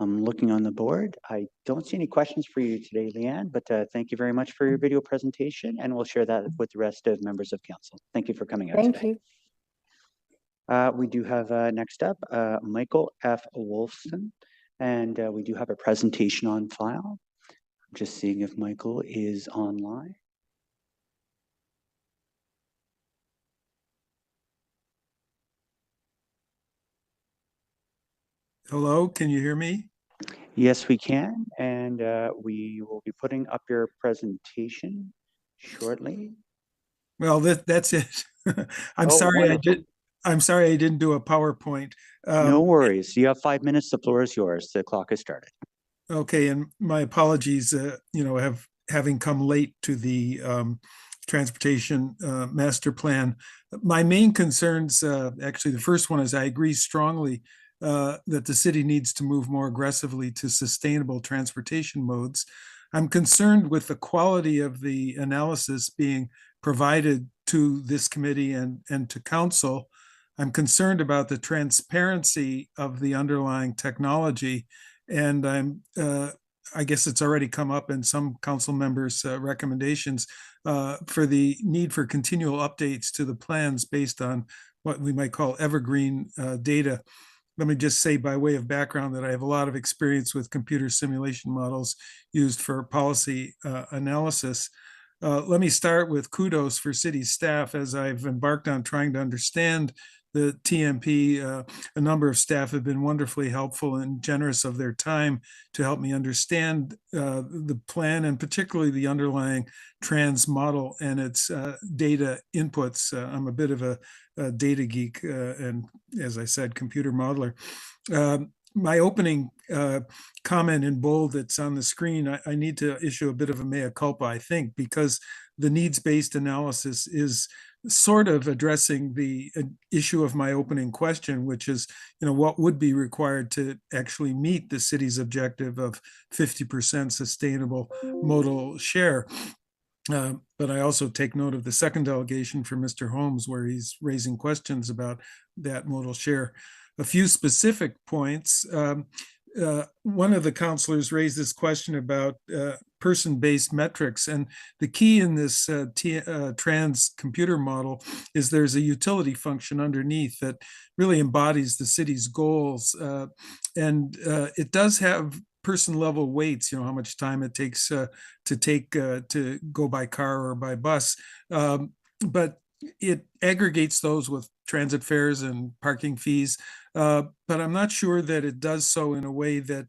I'm looking on the board. I don't see any questions for you today, Leanne, but thank you very much for your video presentation, and we'll share that with the rest of members of council. Thank you for coming out today. Thank you. We do have next up Michael F. Wolfson, and we do have a presentation on file. I'm just seeing if Michael is online. Hello, can you hear me? Yes, we can, and we will be putting up your presentation shortly. Well, that's it. I'm Oh, sorry wonderful. I'm sorry I didn't do a PowerPoint. No worries. You have 5 minutes. The floor is yours. The clock has started. Okay, and my apologies, having come late to the transportation master plan. My main concerns, actually, the first one is I agree strongly that the city needs to move more aggressively to sustainable transportation modes. I'm concerned with the quality of the analysis being provided to this committee and to council. I'm concerned about the transparency of the underlying technology. And I guess it's already come up in some council members' recommendations for the need for continual updates to the plans based on what we might call evergreen data. Let me just say by way of background that I have a lot of experience with computer simulation models used for policy analysis. Let me start with kudos for city staff as I've embarked on trying to understand the TMP. A number of staff have been wonderfully helpful and generous of their time to help me understand the plan and particularly the underlying trans model and its data inputs. I'm a bit of a data geek and, as I said, computer modeler. My opening comment in bold that's on the screen, I need to issue a bit of a mea culpa, I think, because the needs-based analysis is sort of addressing the issue of my opening question, which is, what would be required to actually meet the city's objective of 50% sustainable modal share. But I also take note of the second delegation for Mr. Holmes, where he's raising questions about that modal share. A few specific points. One of the councilors raised this question about person-based metrics, and the key in this trans computer model is there's a utility function underneath that really embodies the city's goals, and it does have person level weights, how much time it takes to go by car or by bus, but it aggregates those with transit fares and parking fees, but I'm not sure that it does so in a way that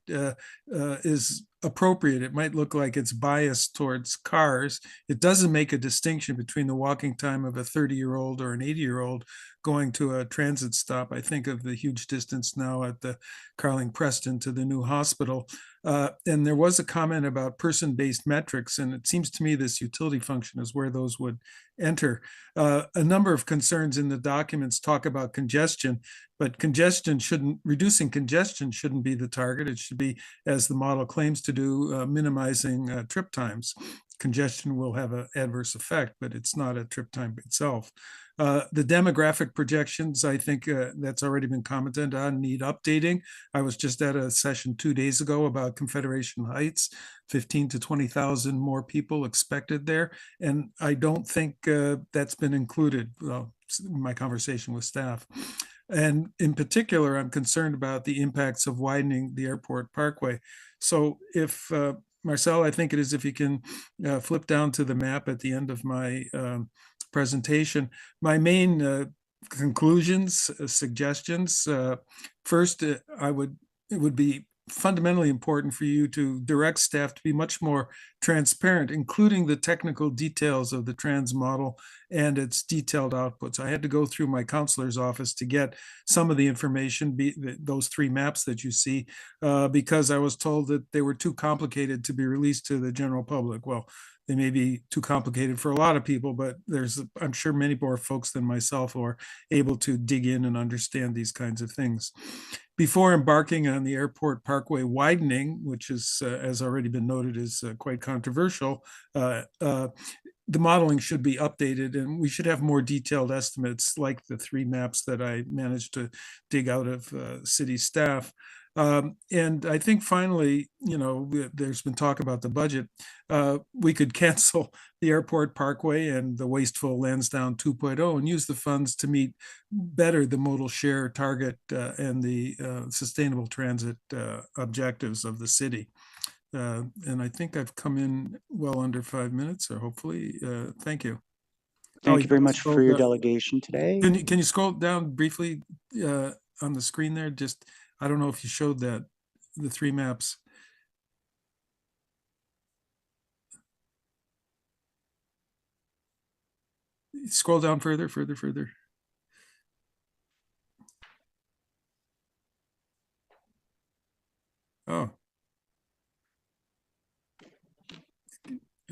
is appropriate. It might look like it's biased towards cars. It doesn't make a distinction between the walking time of a 30-year-old or an 80-year-old going to a transit stop. I think of the huge distance now at the Carling Preston to the new hospital. And there was a comment about person-based metrics, and it seems to me this utility function is where those would enter. A number of concerns in the documents talk about congestion, but reducing congestion shouldn't be the target. It should be, as the model claims to do, minimizing trip times. Congestion will have an adverse effect, but it's not a trip time itself. The demographic projections, I think that's already been commented on, need updating. I was just at a session 2 days ago about Confederation Heights, 15 to 20,000 more people expected there. And I don't think that's been included in my conversation with staff. And in particular, I'm concerned about the impacts of widening the airport parkway. So if Marcel, I think it is, if you can flip down to the map at the end of my presentation. My main conclusions, suggestions. First, it would be fundamentally important for you to direct staff to be much more transparent, including the technical details of the trans model and its detailed outputs. I had to go through my counselor's office to get some of the information, those 3 maps that you see, because I was told that they were too complicated to be released to the general public. Well, they may be too complicated for a lot of people, but there's, I'm sure, many more folks than myself who are able to dig in and understand these kinds of things. Before embarking on the airport parkway widening, which is, as already been noted, is quite controversial, the modeling should be updated, and we should have more detailed estimates like the 3 maps that I managed to dig out of city staff. And I think finally, there's been talk about the budget. We could cancel the airport parkway and the wasteful Lansdowne 2.0 and use the funds to meet better the modal share target and the sustainable transit objectives of the city. And I think I've come in well under 5 minutes, or hopefully. Thank you. Thank you very much for your delegation today. Can you scroll down briefly on the screen there? Just, I don't know if you showed that, the 3 maps. Scroll down further. Oh.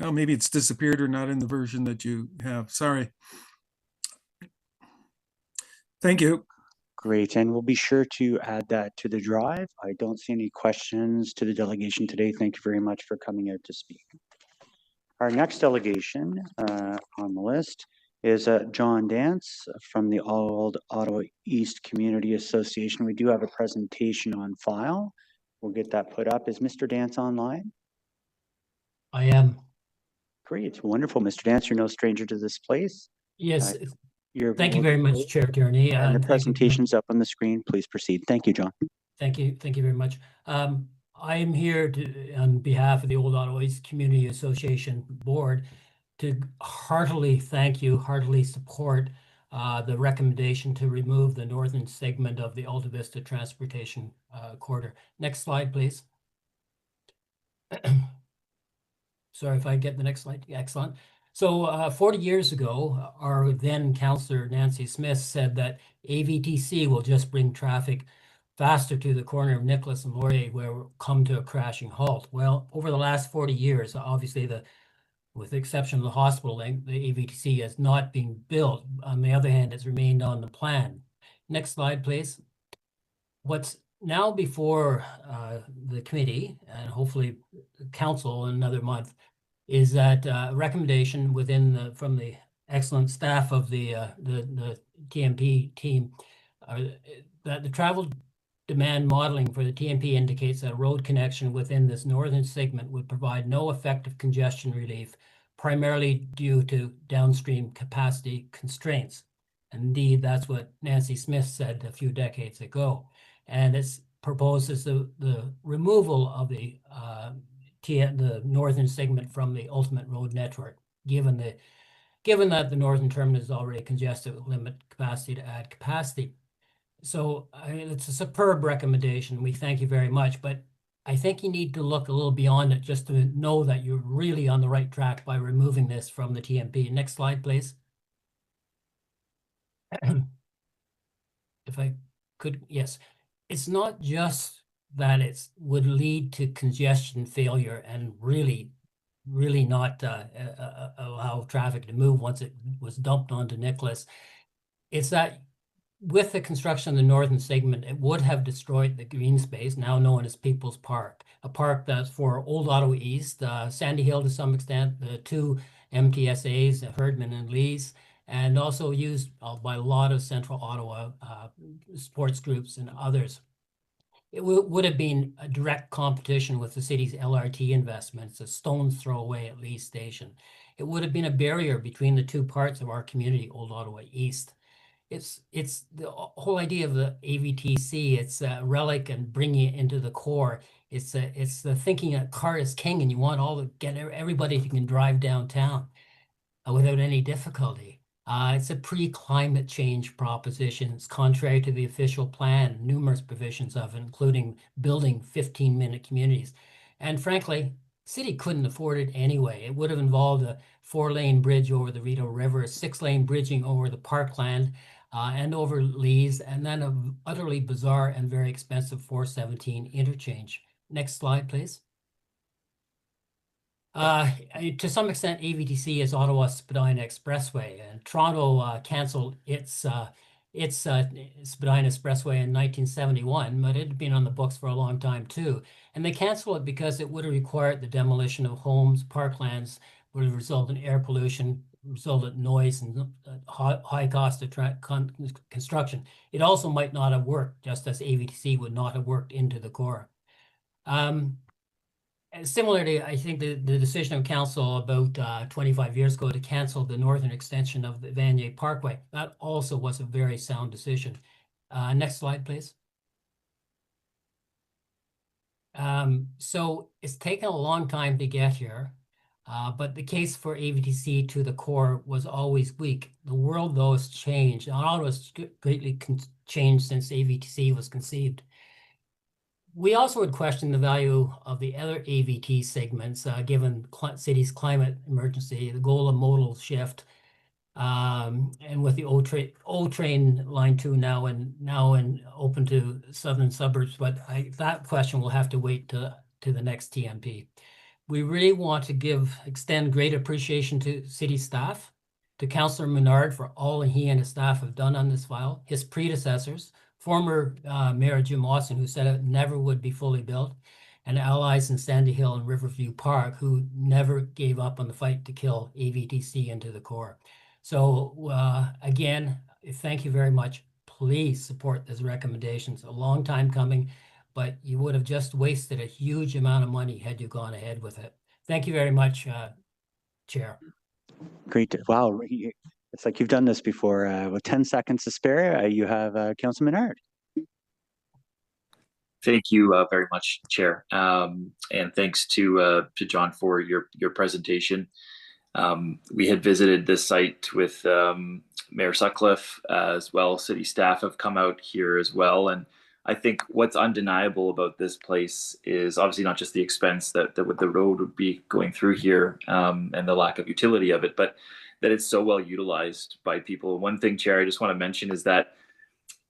Oh, maybe it's disappeared or not in the version that you have. Sorry. Thank you. Great, and we'll be sure to add that to the drive. I don't see any questions to the delegation today. Thank you very much for coming out to speak. Our next delegation on the list is John Dance from the Old Ottawa East Community Association. We do have a presentation on file. We'll get that put up. Is Mr. Dance online? I am. Great, wonderful. Mr. Dance, you're no stranger to this place. Yes. Thank you very much, Chair Tierney. And the presentation's up on the screen. Please proceed. Thank you, John. Thank you. Thank you very much. I am here on behalf of the Old Ottawa East Community Association Board to heartily thank you, heartily support the recommendation to remove the northern segment of the Alta Vista Transportation Corridor. Next slide, please. Sorry if I get the next slide. Excellent. So 40 years ago, our then Councillor Nancy Smith said that AVTC will just bring traffic faster to the corner of Nicholas and Laurier, where we'll come to a crashing halt. Well, over the last 40 years, obviously, with the exception of the hospital link, the AVTC has not been built. On the other hand, it's remained on the plan. Next slide, please. What's now before the committee, and hopefully the council in another month, is that recommendation from the excellent staff of the TMP team that the travel demand modeling for the TMP indicates that a road connection within this northern segment would provide no effective congestion relief, primarily due to downstream capacity constraints. And indeed, that's what Nancy Smith said a few decades ago. And it proposes the removal of the northern segment from the ultimate road network, given that the northern terminus is already congested with limited capacity to add capacity. So it's a superb recommendation. We thank you very much, but I think you need to look a little beyond it just to know that you're really on the right track by removing this from the TMP. Next slide, please. If I could, yes. It's not just that it would lead to congestion failure and really not allow traffic to move once it was dumped onto Nicholas. It's that with the construction of the northern segment, it would have destroyed the green space, now known as People's Park, a park that's for Old Ottawa East, Sandy Hill to some extent, the two MTSAs, Herdman and Lees, and also used by a lot of Central Ottawa sports groups and others. It would have been a direct competition with the city's LRT investments, a stone's throw away at Lee Station. It would have been a barrier between the two parts of our community, Old Ottawa East. It's the whole idea of the AVTC. It's a relic and bringing it into the core. It's the thinking that car is king, and you want get everybody who can drive downtown without any difficulty. It's a pre-climate change proposition. It's contrary to the official plan, numerous provisions of it, including building 15-minute communities. And frankly, city couldn't afford it anyway. It would have involved a 4-lane bridge over the Rideau River, a 6-lane bridging over the parkland and over Lees, and then an utterly bizarre and very expensive 417 interchange. Next slide, please. To some extent, AVTC is Ottawa Spadina Expressway, and Toronto canceled its Spadina Expressway in 1971, but it had been on the books for a long time too. And they canceled it because it would have required the demolition of homes, parklands, would have resulted in air pollution, resulted in noise and high cost of construction. It also might not have worked, just as AVTC would not have worked into the core. Similarly, I think the decision of council about 25 years ago to cancel the northern extension of the Vanier Parkway, that also was a very sound decision. Next slide, please. So it's taken a long time to get here, but the case for AVTC to the core was always weak. The world, though, has changed. Ottawa has greatly changed since AVTC was conceived. We also would question the value of the other AVT segments, given city's climate emergency, the goal of modal shift, and with the O train line 2 now and open to southern suburbs. But that question will have to wait to the next TMP. we really want to extend great appreciation to city staff, to Councillor Menard for all he and his staff have done on this file, his predecessors, former Mayor Jim Watson, who said it never would be fully built, and allies in Sandy Hill and Riverview Park, who never gave up on the fight to kill AVTC into the core. So again, thank you very much. Please support these recommendations. A long time coming, but you would have just wasted a huge amount of money had you gone ahead with it. Thank you very much, Chair. Great. Wow. It's like you've done this before. With 10 seconds to spare, you have Councilor Menard. Thank you very much, Chair. And thanks to John for your presentation. We had visited this site with Mayor Sutcliffe as well. City staff have come out here as well. And I think what's undeniable about this place is obviously not just the expense that the road would be going through here and the lack of utility of it, but that it's so well utilized by people. One thing, Chair, I just want to mention is that,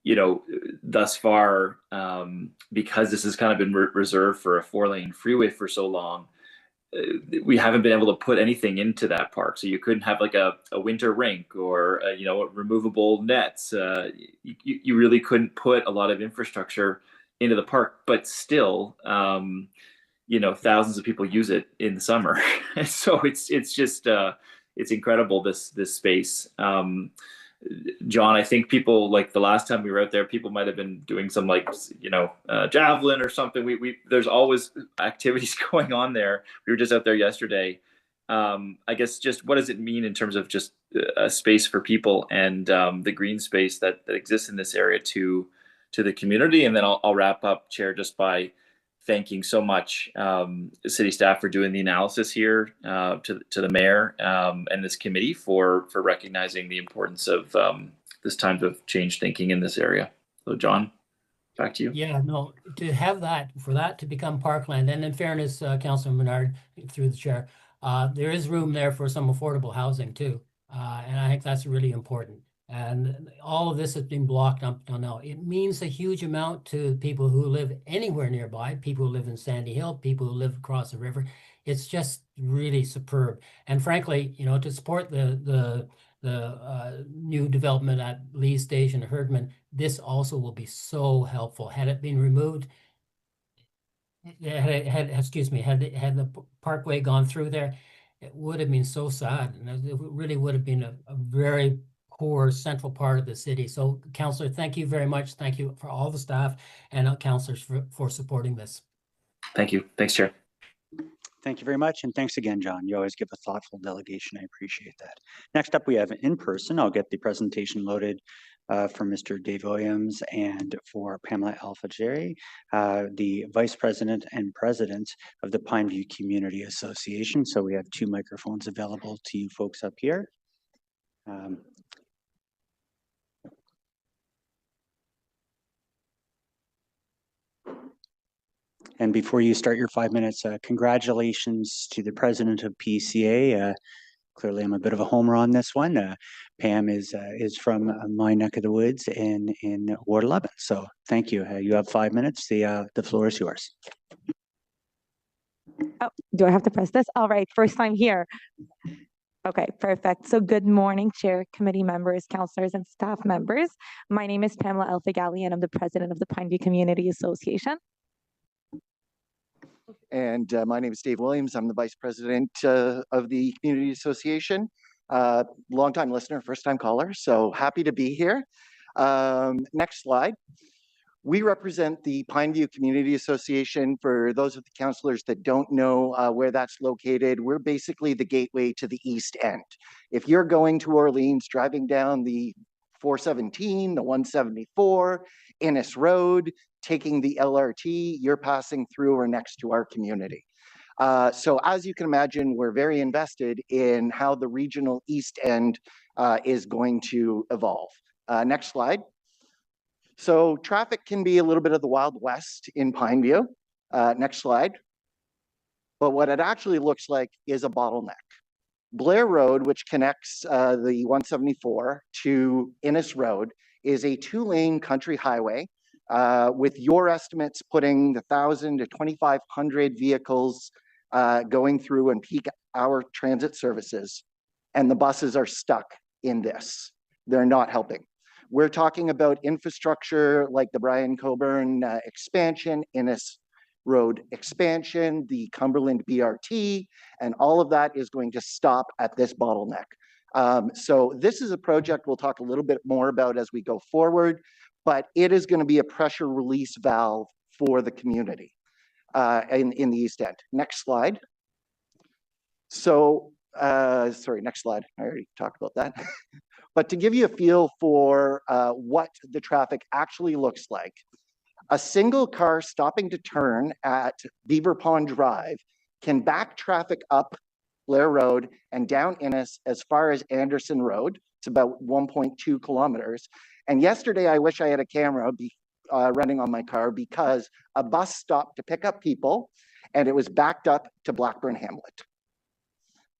you know, thus far, because this has kind of been reserved for a 4-lane freeway for so long, we haven't been able to put anything into that park. So you couldn't have like a winter rink or, you know, removable nets. You really couldn't put a lot of infrastructure into the park, but still, you know, thousands of people use it in the summer. So it's just, it's incredible, this space. John, I think people, like the last time we were out there, people might have been doing some, like, you know, javelin or something. There's always activities going on there. We were just out there yesterday. I guess just what does it mean in terms of just a space for people and the green space that exists in this area to the community? And then I'll wrap up, Chair, just by thanking so much city staff for doing the analysis here, to the mayor and this committee for recognizing the importance of this time of change thinking in this area. So John, back to you. Yeah, no, to have that, for that to become parkland, and in fairness, Councilor Menard, through the chair, there is room there for some affordable housing too. And I think that's really important. And all of this has been blocked up until now. It means a huge amount to people who live anywhere nearby, people who live in Sandy Hill, people who live across the river. It's just really superb. And frankly, you know, to support the new development at Lee Station, Herdman, this also will be so helpful. Had it been removed, had the parkway gone through there, it would have been so sad. And it really would have been a very poor central part of the city. So Councillor, thank you very much. Thank you for all the staff and councillors for supporting this. Thank you. Thanks, Chair. Thank you very much. And thanks again, John. You always give a thoughtful delegation. I appreciate that. Next up, we have in person. I'll get the presentation loaded for Mr. Dave Williams and for Pamela Alfajeri, the Vice President and President of the Pineview Community Association. So we have 2 microphones available to you folks up here. And before you start your 5 minutes, congratulations to the president of PCA. Clearly, I'm a bit of a homer on this one. Pam is from my neck of the woods in Ward 11. So thank you. You have 5 minutes. The floor is yours. Oh, do I have to press this? All right, first time here. Okay, perfect. So good morning, Chair, committee members, councillors, and staff members. My name is Pamela Alfagali, and I'm the president of the Pineview Community Association. And my name is Dave Williams. I'm the vice president of the Community Association. Longtime listener, first time caller, so happy to be here. Next slide. We represent the Pineview Community Association. For those of the councillors that don't know where that's located, we're basically the gateway to the East End. If you're going to Orleans, driving down the 417, the 174, Innes Road, taking the LRT, you're passing through or next to our community. So as you can imagine, we're very invested in how the regional East End is going to evolve. Next slide. So traffic can be a little bit of the Wild West in Pineview. Next slide. But what it actually looks like is a bottleneck. Blair Road, which connects the 174 to Innes Road, is a 2-lane country highway with your estimates putting the 1,000 to 2,500 vehicles going through and peak hour transit services, and the buses are stuck in this. They're not helping. We're talking about infrastructure like the Brian Coburn expansion, Innes Road expansion, the Cumberland BRT, and all of that is going to stop at this bottleneck. So this is a project we'll talk a little bit more about as we go forward, but it is going to be a pressure release valve for the community in the East End. Next slide. So, sorry, next slide. I already talked about that. But to give you a feel for what the traffic actually looks like, a single car stopping to turn at Beaver Pond Drive can back traffic up Blair Road and down Innes as far as Anderson Road. It's about 1.2 kilometers. And yesterday, I wish I had a camera running on my car because a bus stopped to pick up people and it was backed up to Blackburn Hamlet.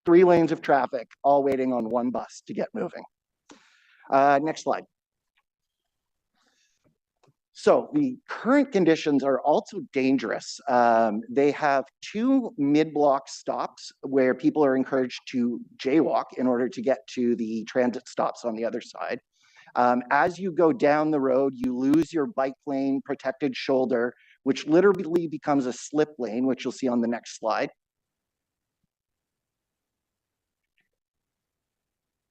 3 lanes of traffic, all waiting on one bus to get moving. Next slide. So the current conditions are also dangerous. They have 2 mid-block stops where people are encouraged to jaywalk in order to get to the transit stops on the other side. As you go down the road, you lose your bike lane protected shoulder, which literally becomes a slip lane, which you'll see on the next slide.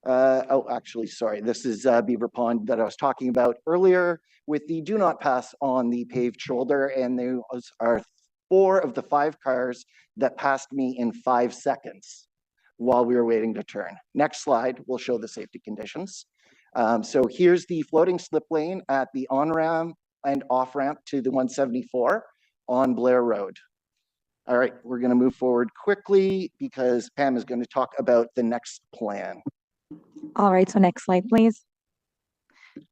Oh, actually, sorry. This is Beaver Pond that I was talking about earlier with the do not pass on the paved shoulder. And those are 4 of the 5 cars that passed me in 5 seconds while we were waiting to turn. Next slide will show the safety conditions. So here's the floating slip lane at the on-ramp and off-ramp to the 174 on Blair Road. All right, we're going to move forward quickly because Pam is going to talk about the next plan. All right, so next slide, please.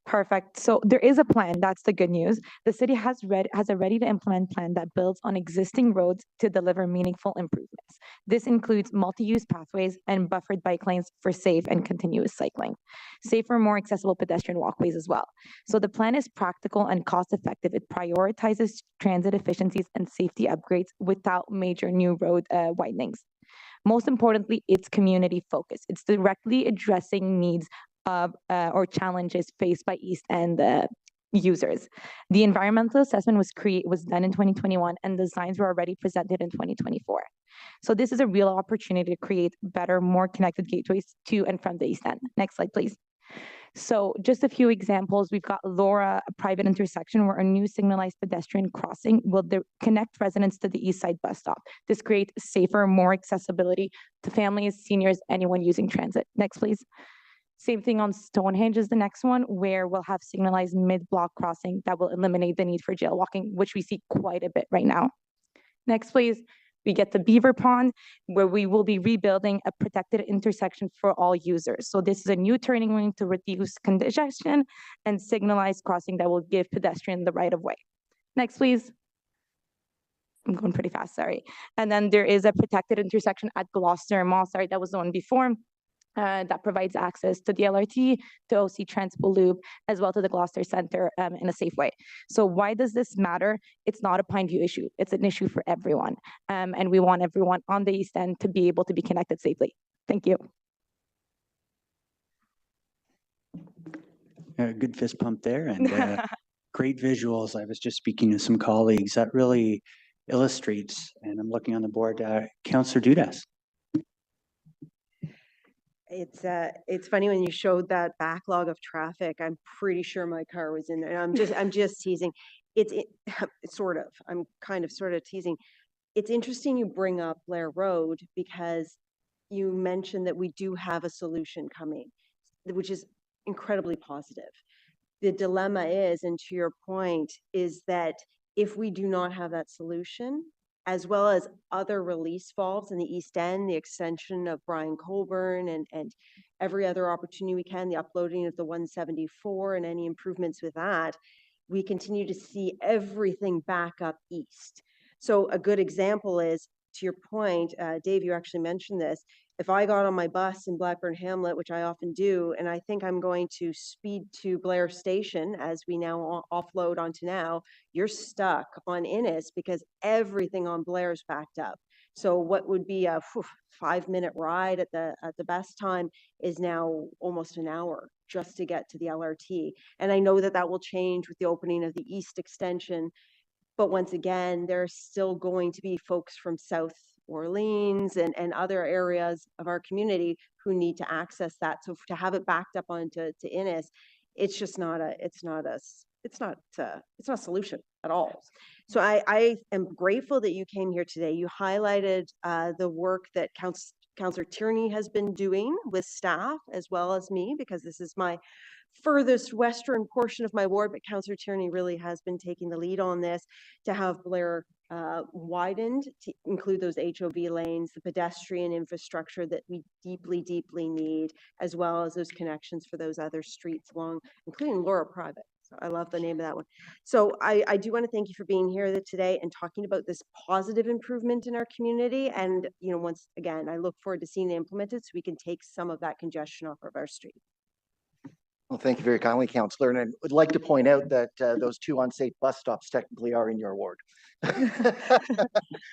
Perfect. So there is a plan. That's the good news. The city has a ready to implement plan that builds on existing roads to deliver meaningful improvements. This includes multi-use pathways and buffered bike lanes for safe and continuous cycling, safer, more accessible pedestrian walkways as well. So the plan is practical and cost effective. It prioritizes transit efficiencies and safety upgrades without major new road widenings. Most importantly, it's community focused. It's directly addressing needs of or challenges faced by East End users. The environmental assessment was done in 2021 and designs were already presented in 2024. So this is a real opportunity to create better, more connected gateways to and from the East End. Next slide, please. So just a few examples. We've got Laura, a private intersection where a new signalized pedestrian crossing will connect residents to the East Side bus stop. This creates safer, more accessibility to families, seniors, anyone using transit. Next, please. Same thing on Stonehenge is the next one, where we'll have signalized mid-block crossing that will eliminate the need for jaywalking, which we see quite a bit right now. Next, please. We get to Beaver Pond, where we will be rebuilding a protected intersection for all users. So this is a new turning lane to reduce congestion and signalized crossing that will give pedestrians the right of way. Next, please. I'm going pretty fast, sorry. And then there is a protected intersection at Gloucester Mall, sorry, that was the one before. That provides access to the LRT, to OC Transport Loop, as well to the Gloucester Center in a safe way. So why does this matter? It's not a Pineview issue. It's an issue for everyone. And we want everyone on the East End to be able to be connected safely. Thank you. Good fist pump there and great visuals. I was just speaking to some colleagues that really illustrates, and I'm looking on the board, Councillor Dudas. It's funny when you showed that backlog of traffic. I'm pretty sure my car was in there. I'm just teasing. It's sort of. I'm kind of sort of teasing. It's interesting you bring up Blair Road because you mentioned that we do have a solution coming, which is incredibly positive. The dilemma is, and to your point, is that if we do not have that solution, as well as other release valves in the East End, the extension of Brian Coburn and every other opportunity we can, the uploading of the 174 and any improvements with that, we continue to see everything back up east. So a good example is, to your point, Dave, you actually mentioned this, if I got on my bus in Blackburn Hamlet, which I often do, and I think I'm going to speed to Blair Station, as we now offload onto now, you're stuck on Innes because everything on Blair is backed up. So what would be a 5-minute ride at the best time is now almost an hour just to get to the LRT. And I know that that will change with the opening of the east extension. But once again, there's still going to be folks from South Orleans and other areas of our community who need to access that. So to have it backed up onto Innis, it's just not a solution at all. So I am grateful that you came here today. You highlighted the work that Councillor Tierney has been doing with staff as well as me, because this is my furthest western portion of my ward, but Councillor Tierney really has been taking the lead on this to have Blair widened to include those HOV lanes, the pedestrian infrastructure that we deeply, deeply need, as well as those connections for those other streets along, including Laura Private. So I love the name of that one. So I do want to thank you for being here today and talking about this positive improvement in our community. And, you know, once again, I look forward to seeing it implemented so we can take some of that congestion off of our street. Well, thank you very kindly, Councillor. And I would like to point out that those 2 unsafe bus stops technically are in your ward.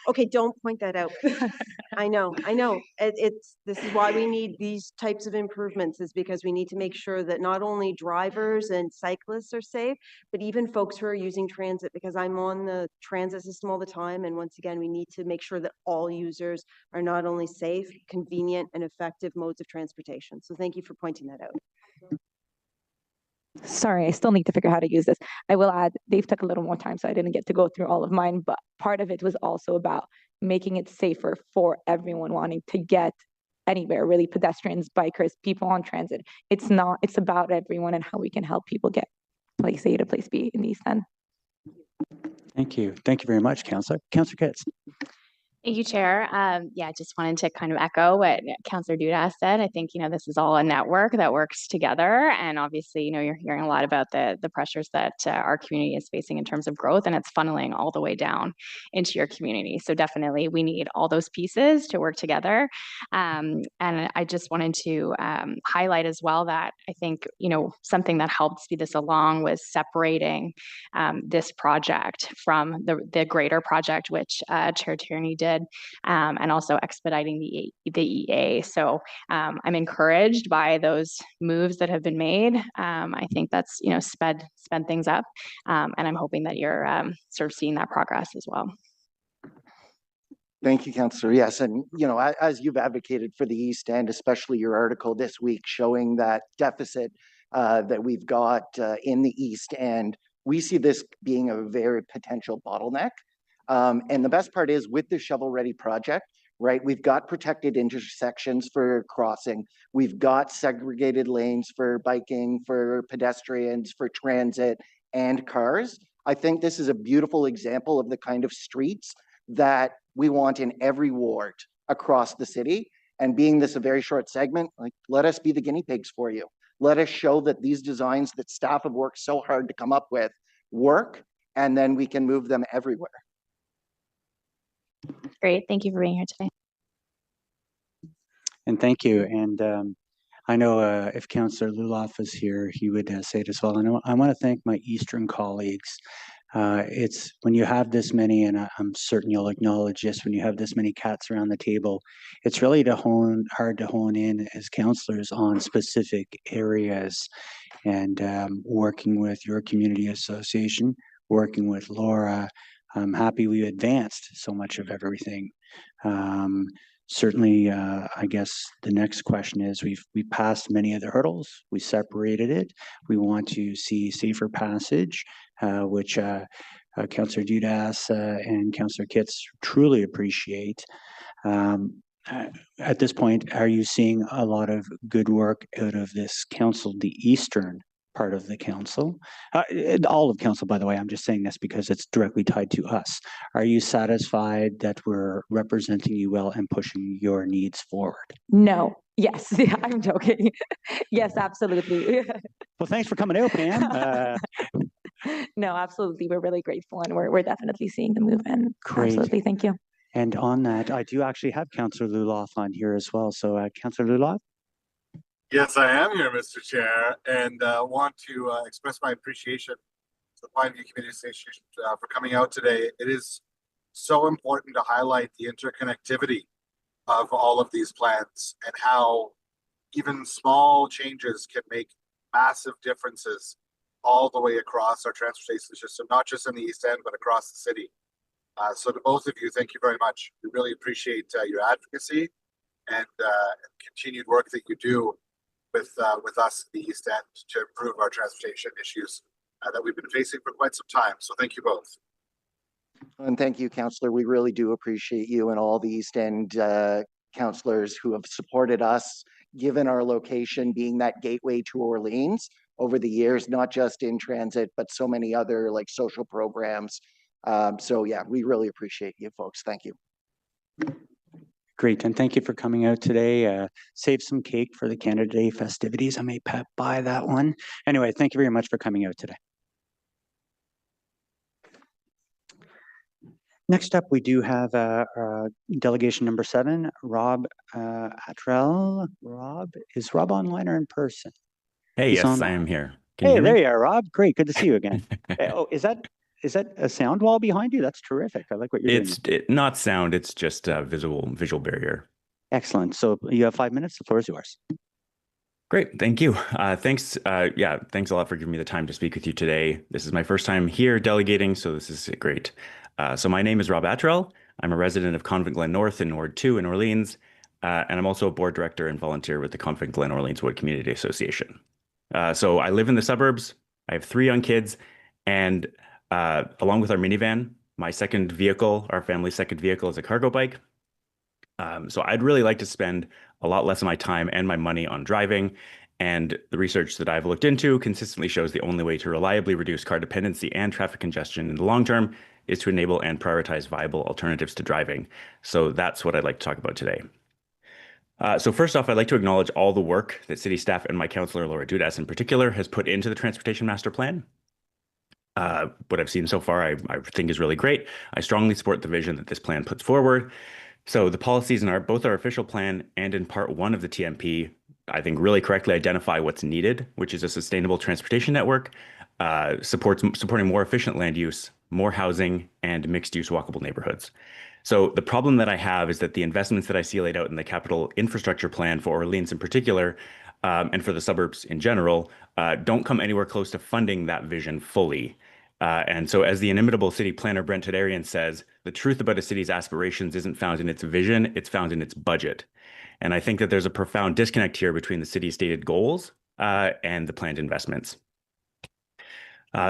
Okay, don't point that out. I know. This is why we need these types of improvements, is because we need to make sure that not only drivers and cyclists are safe, but even folks who are using transit, because I'm on the transit system all the time. And once again, we need to make sure that all users are not only safe, convenient, and effective modes of transportation. So thank you for pointing that out. Sorry, I still need to figure out how to use this. I will add, Dave took a little more time, so I didn't get to go through all of mine, but part of it was also about making it safer for everyone wanting to get anywhere, really, pedestrians, bikers, people on transit. It's about everyone and how we can help people get place A to place B in the East End. Thank you. Thank you very much, Councillor. Councillor Kitts. Thank you, Chair. Yeah, just wanted to kind of echo what Councillor Dudas said. I think, you know, this is all a network that works together. And obviously, you know, you're hearing a lot about the pressures that our community is facing in terms of growth, and it's funneling all the way down into your community. So definitely we need all those pieces to work together. And I just wanted to highlight as well that I think, you know, something that helped speed this along was separating this project from the greater project, which Chair Tierney did. And also expediting the EA. So I'm encouraged by those moves that have been made. I think that's, you know, sped things up. And I'm hoping that you're sort of seeing that progress as well. Thank you, Councillor. Yes, and you know, as you've advocated for the East End, especially your article this week showing that deficit that we've got in the East End, we see this being a very potential bottleneck. And the best part is with the shovel-ready project, right, we've got protected intersections for crossing. We've got segregated lanes for biking, for pedestrians, for transit and cars. I think this is a beautiful example of the kind of streets that we want in every ward across the city. And being this a very short segment, like, let us be the guinea pigs for you. Let us show that these designs that staff have worked so hard to come up with work, and then we can move them everywhere. Great. Thank you for being here today. And thank you. And I know if Councillor Luloff was here, he would say it as well. And I want to thank my Eastern colleagues. It's when you have this many, and I'm certain you'll acknowledge this, when you have this many cats around the table, it's really hard to hone in as councillors on specific areas. And working with your community association, working with Laura, I'm happy we advanced so much of everything. Certainly, I guess the next question is we passed many of the hurdles. We separated it. We want to see safer passage, which Councillor Dudas and Councillor Kitts truly appreciate. At this point, are you seeing a lot of good work out of this council, the Eastern part of the council, all of council, by the way? I'm just saying this because it's directly tied to us. Are you satisfied that we're representing you well and pushing your needs forward? No. Yes. Yeah, I'm joking. Yes, absolutely. Well, thanks for coming out, man. No, absolutely. We're really grateful, and we're definitely seeing the move. And absolutely, thank you. And on that, I do actually have Councillor Luloff on here as well. So, Councillor Luloff. Yes, I am here, Mr. Chair, and want to express my appreciation to the Pineview Community Association for coming out today. It is so important to highlight the interconnectivity of all of these plans and how even small changes can make massive differences all the way across our transportation system, not just in the East End, but across the city. So to both of you, thank you very much. We really appreciate your advocacy and continued work that you do with us in the East End to improve our transportation issues that we've been facing for quite some time. So thank you both. And thank you, Councillor. We really do appreciate you and all the East End councillors who have supported us, given our location being that gateway to Orleans over the years, not just in transit, but so many other like social programs. So yeah, we really appreciate you folks. Thank you. Great, and thank you for coming out today. Save some cake for the Canada Day festivities. I may buy that one. Anyway, thank you very much for coming out today. Next up, we do have delegation number 7, Rob Atrell. Rob, is Rob online or in person? Hey, He's yes, online. I am here. Can Hey, you hear there me? you are, Rob. Great, good to see you again. Oh, is that a sound wall behind you? That's terrific. I like what you're doing. It's not sound, it's just a visual barrier. Excellent. So you have 5 minutes. The floor is yours. Great, thank you. Thanks a lot for giving me the time to speak with you today. This is my first time here delegating, so this is great. So my name is Rob Atrell. I'm a resident of Convent Glen North in Ward 2 in Orleans, and I'm also a board director and volunteer with the Convent Glen Orleans Wood Community Association. So I live in the suburbs. I have 3 young kids, and along with our minivan, my second vehicle, our family's second vehicle, is a cargo bike. So I'd really like to spend a lot less of my time and my money on driving. And the research that I've looked into consistently shows the only way to reliably reduce car dependency and traffic congestion in the long term is to enable and prioritize viable alternatives to driving. So that's what I'd like to talk about today. So first off, I'd like to acknowledge all the work that city staff and my councillor, Laura Dudas in particular, has put into the Transportation Master Plan. What I've seen so far, I think is really great. I strongly support the vision that this plan puts forward. So the policies in both our official plan and in part 1 of the TMP, I think really correctly identify what's needed, which is a sustainable transportation network, supporting more efficient land use, more housing, and mixed-use walkable neighborhoods. So the problem that I have is that the investments that I see laid out in the capital infrastructure plan for Orleans in particular, and for the suburbs in general, don't come anywhere close to funding that vision fully. And so as the inimitable city planner Brent Tadarian says, the truth about a city's aspirations isn't found in its vision, it's found in its budget. And I think that there's a profound disconnect here between the city's stated goals and the planned investments.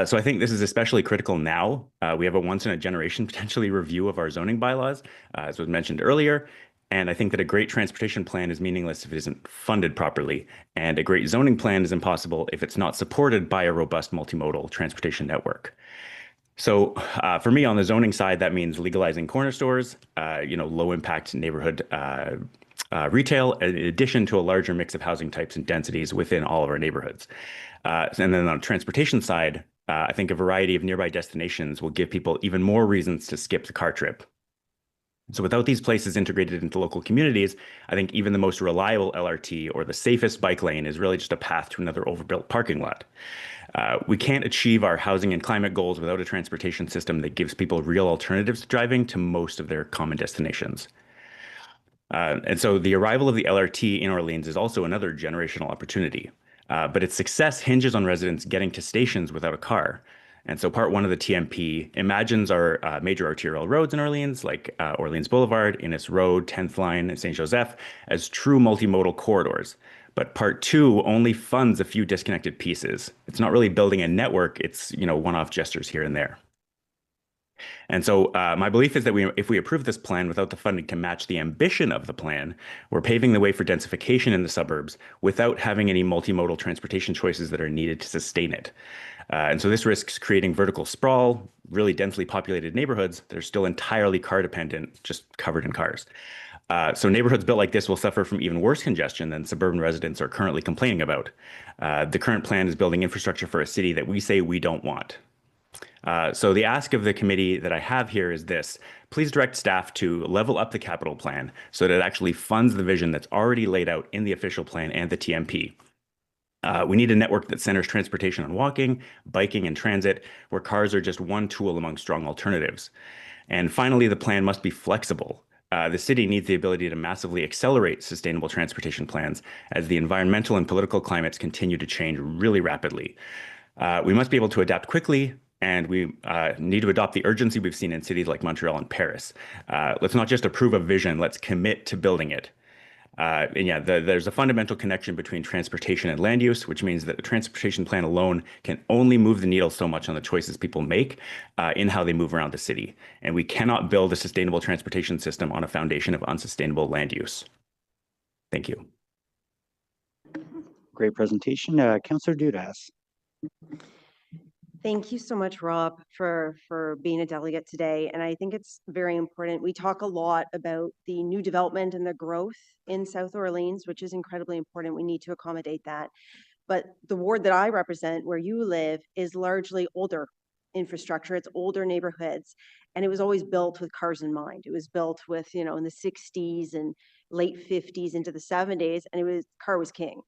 So I think this is especially critical now. We have a once-in-a-generation potentially review of our zoning bylaws, as was mentioned earlier. And I think that a great transportation plan is meaningless if it isn't funded properly. And a great zoning plan is impossible if it's not supported by a robust multimodal transportation network. So for me on the zoning side, that means legalizing corner stores, low impact neighborhood retail, in addition to a larger mix of housing types and densities within all of our neighborhoods. And then on the transportation side, I think a variety of nearby destinations will give people even more reasons to skip the car trip. So without these places integrated into local communities, I think even the most reliable LRT or the safest bike lane is really just a path to another overbuilt parking lot. We can't achieve our housing and climate goals without a transportation system that gives people real alternatives to driving to most of their common destinations. And so the arrival of the LRT in Orleans is also another generational opportunity. But its success hinges on residents getting to stations without a car. And so part 1 of the TMP imagines our major arterial roads in Orleans, like Orleans Boulevard, Innis Road, 10th Line, and St. Joseph, as true multimodal corridors. But part 2 only funds a few disconnected pieces. It's not really building a network, it's one-off gestures here and there. And so my belief is that if we approve this plan without the funding to match the ambition of the plan, we're paving the way for densification in the suburbs without having any multimodal transportation choices that are needed to sustain it. And so this risks creating vertical sprawl, really densely populated neighborhoods that are still entirely car dependent, just covered in cars. So neighborhoods built like this will suffer from even worse congestion than suburban residents are currently complaining about. The current plan is building infrastructure for a city that we say we don't want. So the ask of the committee that I have here is this: please direct staff to level up the capital plan so that it actually funds the vision that's already laid out in the official plan and the TMP. We need a network that centers transportation on walking, biking, and transit, where cars are just one tool among strong alternatives. And finally, the plan must be flexible. The city needs the ability to massively accelerate sustainable transportation plans as the environmental and political climates continue to change really rapidly. We must be able to adapt quickly, and we need to adopt the urgency we've seen in cities like Montreal and Paris. Let's not just approve a vision, let's commit to building it. And yeah, there's a fundamental connection between transportation and land use, which means that the transportation plan alone can only move the needle so much on the choices people make in how they move around the city. And we cannot build a sustainable transportation system on a foundation of unsustainable land use. Thank you. Great presentation. Councillor Dudas. Thank you so much, Rob, for being a delegate today. And I think it's very important. We talk a lot about the new development and the growth in South Orleans, which is incredibly important. We need to accommodate that. But the ward that I represent, where you live, is largely older infrastructure. It's older neighborhoods. And it was always built with cars in mind. It was built with, in the 60s and late 50s into the 70s, and car was king.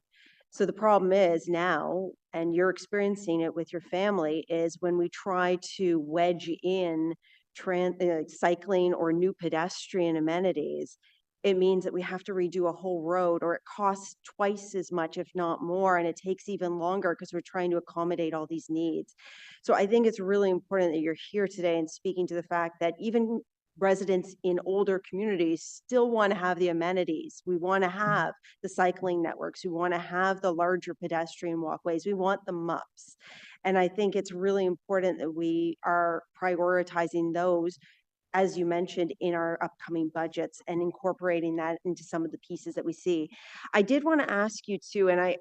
So the problem is now, and you're experiencing it with your family, is when we try to wedge in cycling or new pedestrian amenities, it means that we have to redo a whole road, or it costs twice as much, if not more, and it takes even longer because we're trying to accommodate all these needs. So I think it's really important that you're here today and speaking to the fact that even residents in older communities still want to have the amenities. We want to have the cycling networks. We want to have the larger pedestrian walkways. We want the MUPs. And I think it's really important that we are prioritizing those, as you mentioned, in our upcoming budgets and incorporating that into some of the pieces that we see. I did want to ask you too, and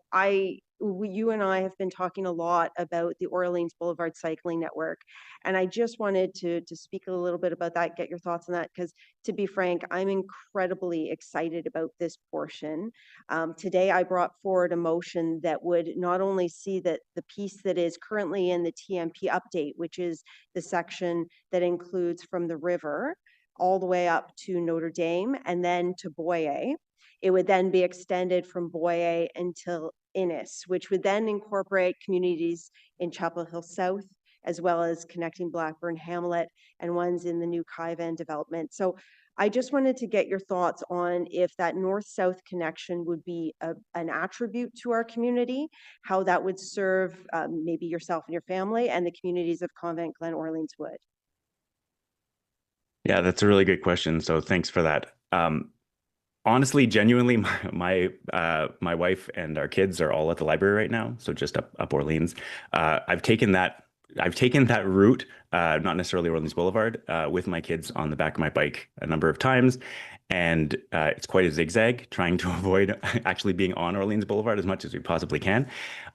you and I have been talking a lot about the Orleans Boulevard Cycling Network, and I just wanted to speak a little bit about that, get your thoughts on that, because to be frank, I'm incredibly excited about this portion. Today, I brought forward a motion that would not only see that the piece that is currently in the TMP update, which is the section that includes from the river all the way up to Notre Dame and then to Boyer. It would then be extended from Boyer until Innis, which would then incorporate communities in Chapel Hill South, as well as connecting Blackburn Hamlet and ones in the new Kaivan development. So I just wanted to get your thoughts on if that north-south connection would be an attribute to our community, how that would serve maybe yourself and your family and the communities of Convent Glen Orleans Wood. Yeah, that's a really good question. So thanks for that. Honestly, genuinely, my wife and our kids are all at the library right now. So just up Orleans. I've taken that route, not necessarily Orleans Boulevard, with my kids on the back of my bike a number of times. And it's quite a zigzag, trying to avoid actually being on Orleans Boulevard as much as we possibly can.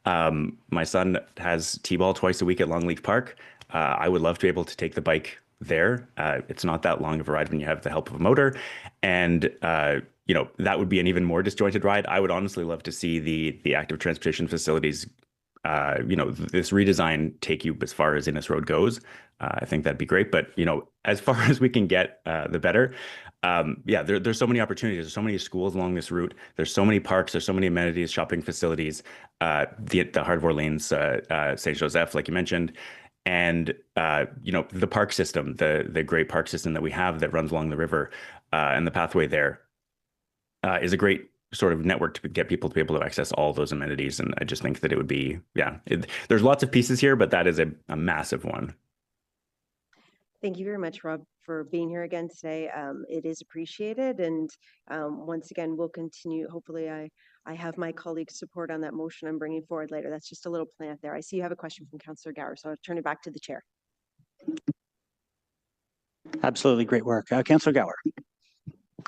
My son has T-ball twice a week at Longleaf Park. I would love to be able to take the bike there. It's not that long of a ride when you have the help of a motor. And that would be an even more disjointed ride. I would honestly love to see the active transportation facilities, this redesign take you as far as Innis Road goes. I think that'd be great. But, as far as we can get, the better. There's so many opportunities. There's so many schools along this route. There's so many parks. There's so many amenities, shopping facilities, the Heart of Orleans, Saint Joseph, like you mentioned. And, the park system, the great park system that we have that runs along the river and the pathway there is a great sort of network to get people to be able to access all those amenities. And I just think that it would be, there's lots of pieces here, but that is a massive one. Thank you very much, Rob, for being here again today. It is appreciated. And once again, we'll continue. Hopefully I have my colleagues' support on that motion I'm bringing forward later. That's just a little plant there. I see you have a question from Councillor Gower, so I'll turn it back to the chair. Absolutely great work. Councillor Gower.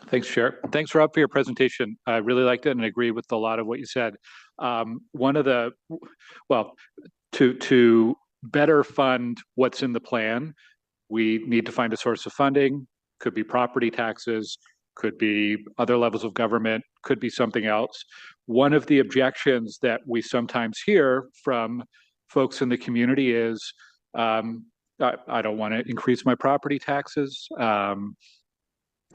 Thanks, Chair. Thanks, Rob, for your presentation. I really liked it and agree with a lot of what you said. To better fund what's in the plan, we need to find a source of funding. Could be property taxes, could be other levels of government, could be something else. One of the objections that we sometimes hear from folks in the community is, I don't want to increase my property taxes.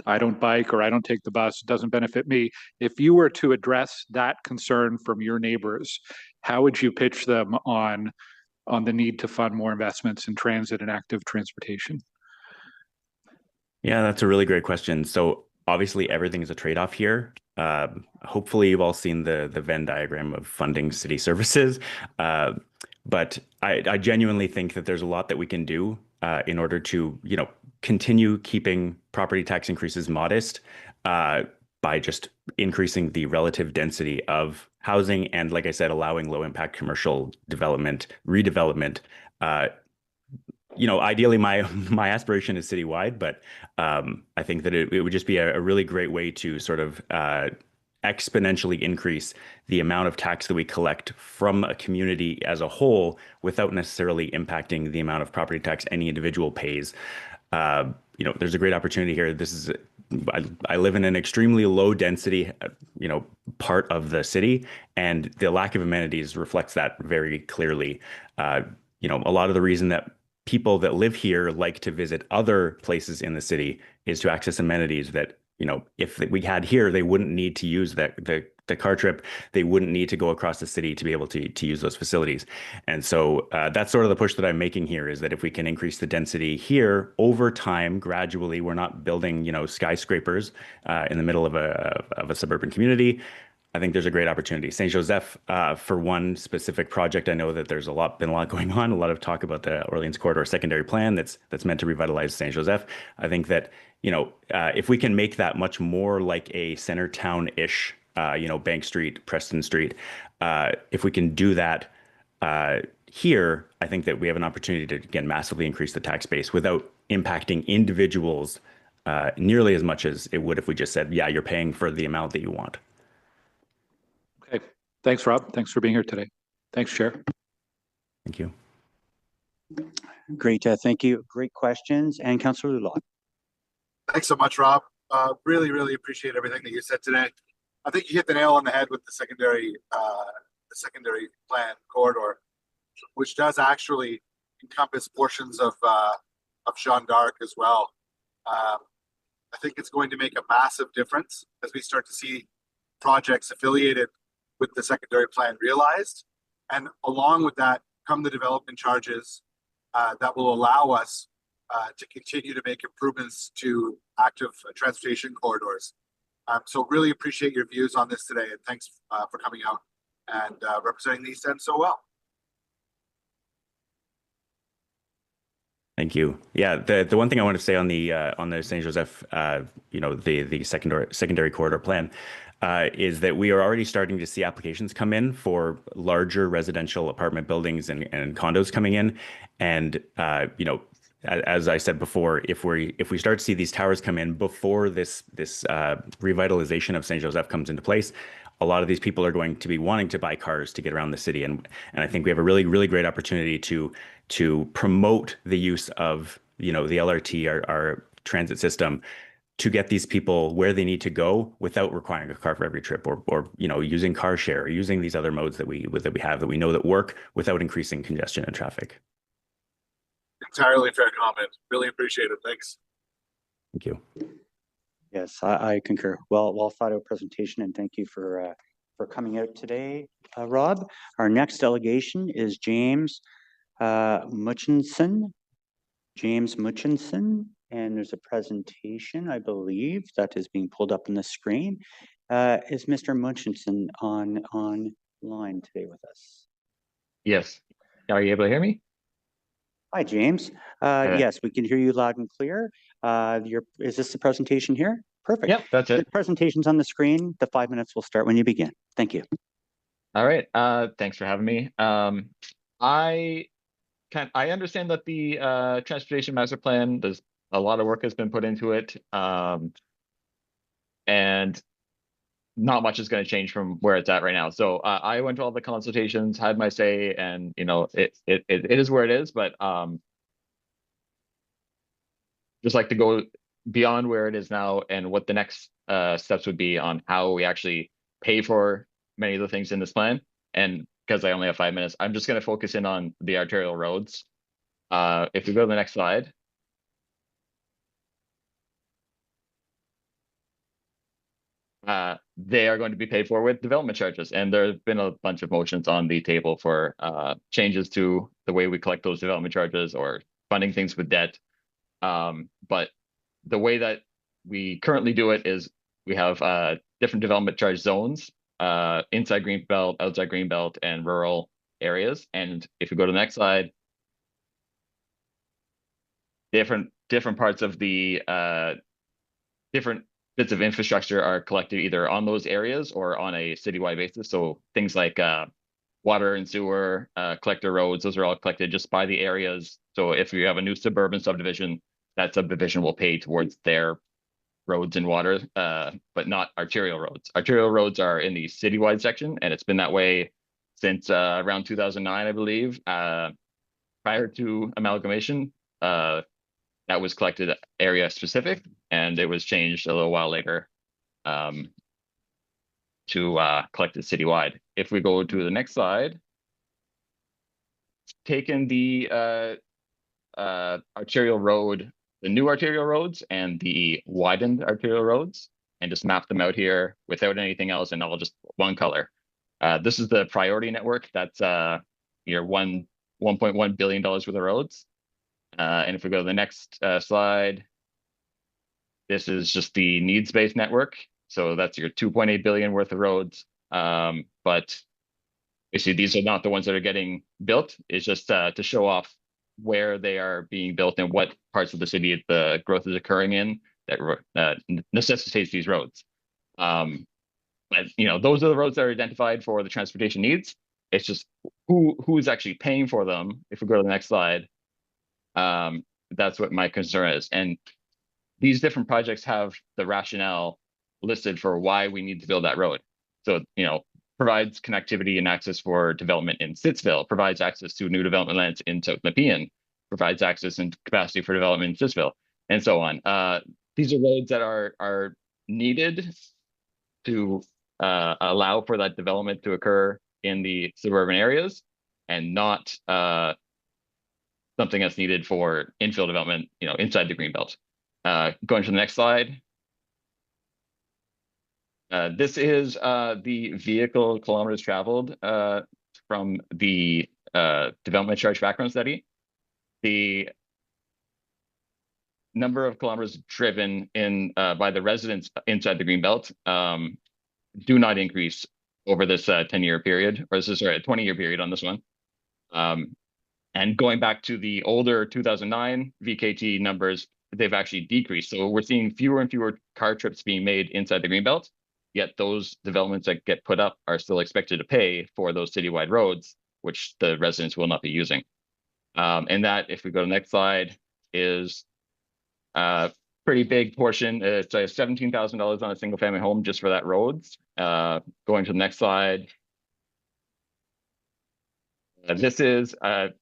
I don't bike or I don't take the bus. It doesn't benefit me. If you were to address that concern from your neighbors, how would you pitch them on the need to fund more investments in transit and active transportation? Yeah, that's a really great question. So obviously everything is a trade-off here. Hopefully you've all seen the Venn diagram of funding city services. But I genuinely think that there's a lot that we can do in order to, continue keeping property tax increases modest by just increasing the relative density of housing and, like I said, allowing low impact commercial development, redevelopment. Ideally my aspiration is citywide, but I think that it would just be a really great way to sort of exponentially increase the amount of tax that we collect from a community as a whole without necessarily impacting the amount of property tax any individual pays. There's a great opportunity here. I live in an extremely low density, part of the city, and the lack of amenities reflects that very clearly. A lot of the reason that people that live here like to visit other places in the city is to access amenities that, if we had here, they wouldn't need to use the car trip. They wouldn't need to go across the city to be able to use those facilities. And so that's sort of the push that I'm making here, is that if we can increase the density here over time, gradually, we're not building, skyscrapers in the middle of a suburban community. I think there's a great opportunity. Saint Joseph, for one specific project, I know that there's been a lot going on, a lot of talk about the Orleans Corridor secondary plan that's meant to revitalize Saint Joseph. I think that, if we can make that much more like a center town-ish, Bank Street, Preston Street, if we can do that here, I think that we have an opportunity to, again, massively increase the tax base without impacting individuals nearly as much as it would if we just said, yeah, you're paying for the amount that you want. Okay. Thanks, Rob. Thanks for being here today. Thanks, Chair. Thank you. Great. Thank you. Great questions. And Councillor Lulot. Thanks so much, Rob. Really, really appreciate everything that you said today. I think you hit the nail on the head with the secondary plan corridor, which does actually encompass portions of Jeanne d'Arc as well. I think it's going to make a massive difference as we start to see projects affiliated with the secondary plan realized. And along with that come the development charges that will allow us to continue to make improvements to active transportation corridors. So really appreciate your views on this today, and thanks for coming out and representing the East End so well. Thank you. Yeah, the one thing I want to say on the Saint Joseph, the secondary corridor plan, is that we are already starting to see applications come in for larger residential apartment buildings and condos coming in, and as I said before, if we start to see these towers come in before this revitalization of Saint Joseph comes into place, a lot of these people are going to be wanting to buy cars to get around the city, and I think we have a really, really great opportunity to promote the use of the LRT, our transit system, to get these people where they need to go without requiring a car for every trip, or using car share, or using these other modes that we have that we know that work without increasing congestion and traffic. Entirely fair comment. Really appreciate it. Thanks. Thank you. Yes, I concur. Well thought out presentation, and thank you for coming out today, Rob. Our next delegation is James Mutchinson. And there's a presentation, I believe, that is being pulled up on the screen. Is Mr. Mutchinson online today with us? Yes. Are you able to hear me? Hi, James. Yes, we can hear you loud and clear. Is this the presentation here? Perfect. Yep, that's it. The presentation's on the screen. The 5 minutes will start when you begin. Thank you. All right. Thanks for having me. I understand that the transportation master plan, there's a lot of work has been put into it, and not much is going to change from where it's at right now. So I went to all the consultations, had my say, and it is where it is. But just like to go beyond where it is now and what the next steps would be on how we actually pay for many of the things in this plan. And because I only have 5 minutes, I'm just going to focus in on the arterial roads. If we go to the next slide. They are going to be paid for with development charges. And there have been a bunch of motions on the table for changes to the way we collect those development charges or funding things with debt. But the way that we currently do it is we have different development charge zones, inside Greenbelt, outside Greenbelt, and rural areas. And if you go to the next slide, different parts of the different bits of infrastructure are collected either on those areas or on a citywide basis. So things like water and sewer, collector roads, those are all collected just by the areas. So if you have a new suburban subdivision, that subdivision will pay towards their roads and water, but not arterial roads. Arterial roads are in the citywide section, and it's been that way since around 2009, I believe. Prior to amalgamation, that was collected area specific, and it was changed a little while later to collected citywide. If we go to the next slide, taken the arterial road, the new arterial roads and the widened arterial roads, and just map them out here without anything else, and all just one color. This is the priority network. That's your $1.1 billion worth of roads. And if we go to the next slide, this is just the needs-based network. So that's your 2.8 billion worth of roads. But you see, these are not the ones that are getting built. It's just to show off where they are being built and what parts of the city the growth is occurring in that necessitates these roads. But, you know, those are the roads that are identified for the transportation needs. It's just who's actually paying for them. If we go to the next slide, that's what my concern is. And these different projects have the rationale listed for why we need to build that road. So, you know, provides connectivity and access for development in Stittsville, provides access to new development lands in South Nepean, provides access and capacity for development in Stittsville, and so on. These are roads that are needed to allow for that development to occur in the suburban areas, and not something that's needed for infill development, you know, inside the Greenbelt. Going to the next slide. This is the vehicle kilometers traveled from the development charge background study. The number of kilometers driven in by the residents inside the Greenbelt do not increase over this 10-year period, or this is a 20-year period on this one. And going back to the older 2009 VKT numbers, they've actually decreased. So we're seeing fewer and fewer car trips being made inside the Greenbelt, yet those developments that get put up are still expected to pay for those citywide roads, which the residents will not be using. And that, if we go to the next slide, is a pretty big portion. It's $17,000 on a single family home just for that roads. Going to the next slide. This is,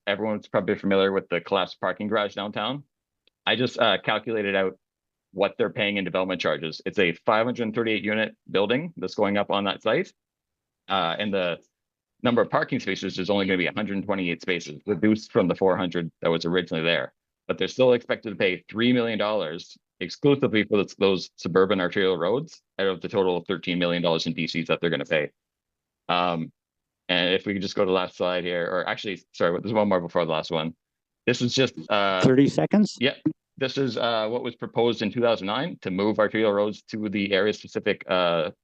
everyone's probably familiar with the collapsed parking garage downtown. I just calculated out what they're paying in development charges. It's a 538 unit building that's going up on that site. And the number of parking spaces is only going to be 128 spaces, reduced from the 400 that was originally there. But they're still expected to pay $3 million exclusively for those suburban arterial roads out of the total of $13 million in DCs that they're going to pay. And if we could just go to the last slide here, or actually, sorry, there's one more before the last one. This is just 30 seconds. Yeah, this is what was proposed in 2009 to move arterial roads to the area specific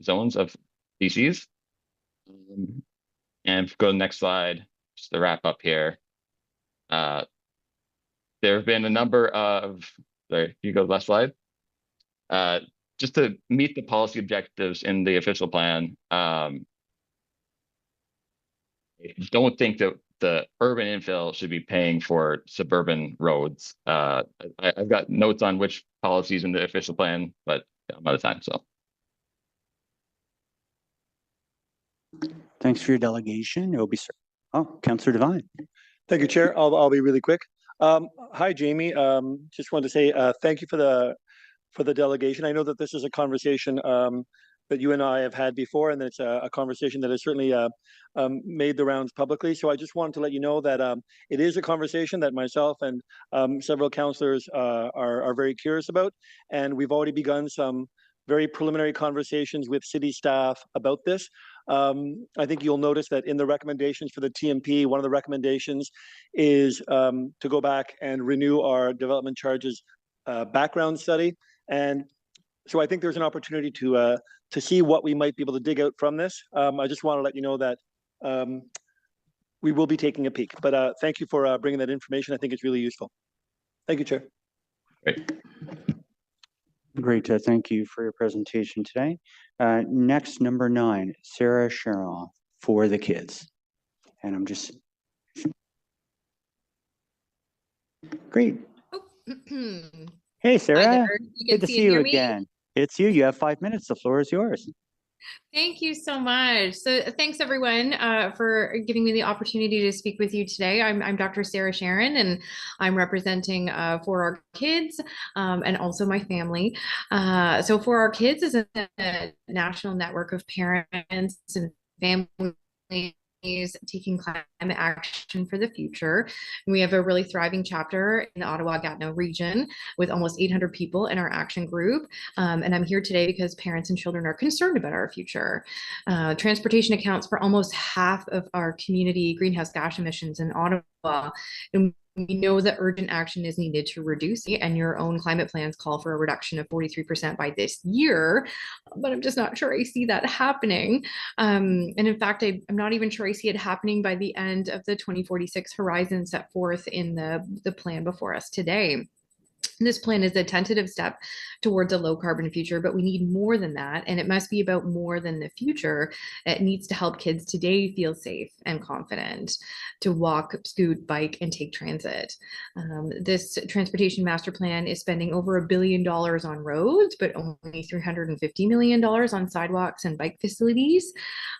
zones of DCs. And if we go to the next slide, just to wrap up here. There have been a number of, sorry, you go to the last slide. Just to meet the policy objectives in the official plan, I don't think that the urban infill should be paying for suburban roads. I've got notes on which policies in the official plan, but I'm out of time, so. Thanks for your delegation. It will be, Councillor Devine. Thank you, Chair. I'll be really quick. Hi, Jamie. Just wanted to say thank you for the delegation. I know that this is a conversation that you and I have had before, and it's a conversation that has certainly made the rounds publicly. So I just wanted to let you know that it is a conversation that myself and several councillors are very curious about, and we've already begun some very preliminary conversations with city staff about this. I think you'll notice that in the recommendations for the TMP, one of the recommendations is to go back and renew our development charges background study. And so I think there's an opportunity to see what we might be able to dig out from this. I just want to let you know that we will be taking a peek. But thank you for bringing that information. I think it's really useful. Thank you, Chair. Great. Thank you for your presentation today. Next, number 9, Sarah Sheroff for the kids. And I'm just great. Hey, Sarah. Good to see you again. It's you. You have 5 minutes. The floor is yours. Thank you so much. So thanks everyone for giving me the opportunity to speak with you today. I'm Dr. Sarah Sharon, and I'm representing For Our Kids and also my family. So For Our Kids is a national network of parents and families taking climate action for the future. We have a really thriving chapter in the Ottawa-Gatineau region with almost 800 people in our action group. And I'm here today because parents and children are concerned about our future. Transportation accounts for almost half of our community greenhouse gas emissions in Ottawa. And we know that urgent action is needed to reduce it, and your own climate plans call for a reduction of 43% by this year, but I'm just not sure I see that happening. And in fact, I'm not even sure I see it happening by the end of the 2046 horizon set forth in the plan before us today. This plan is a tentative step towards a low carbon future, but we need more than that. And it must be about more than the future. It needs to help kids today feel safe and confident to walk, scoot, bike, and take transit. This transportation master plan is spending over $1 billion on roads, but only $350 million on sidewalks and bike facilities.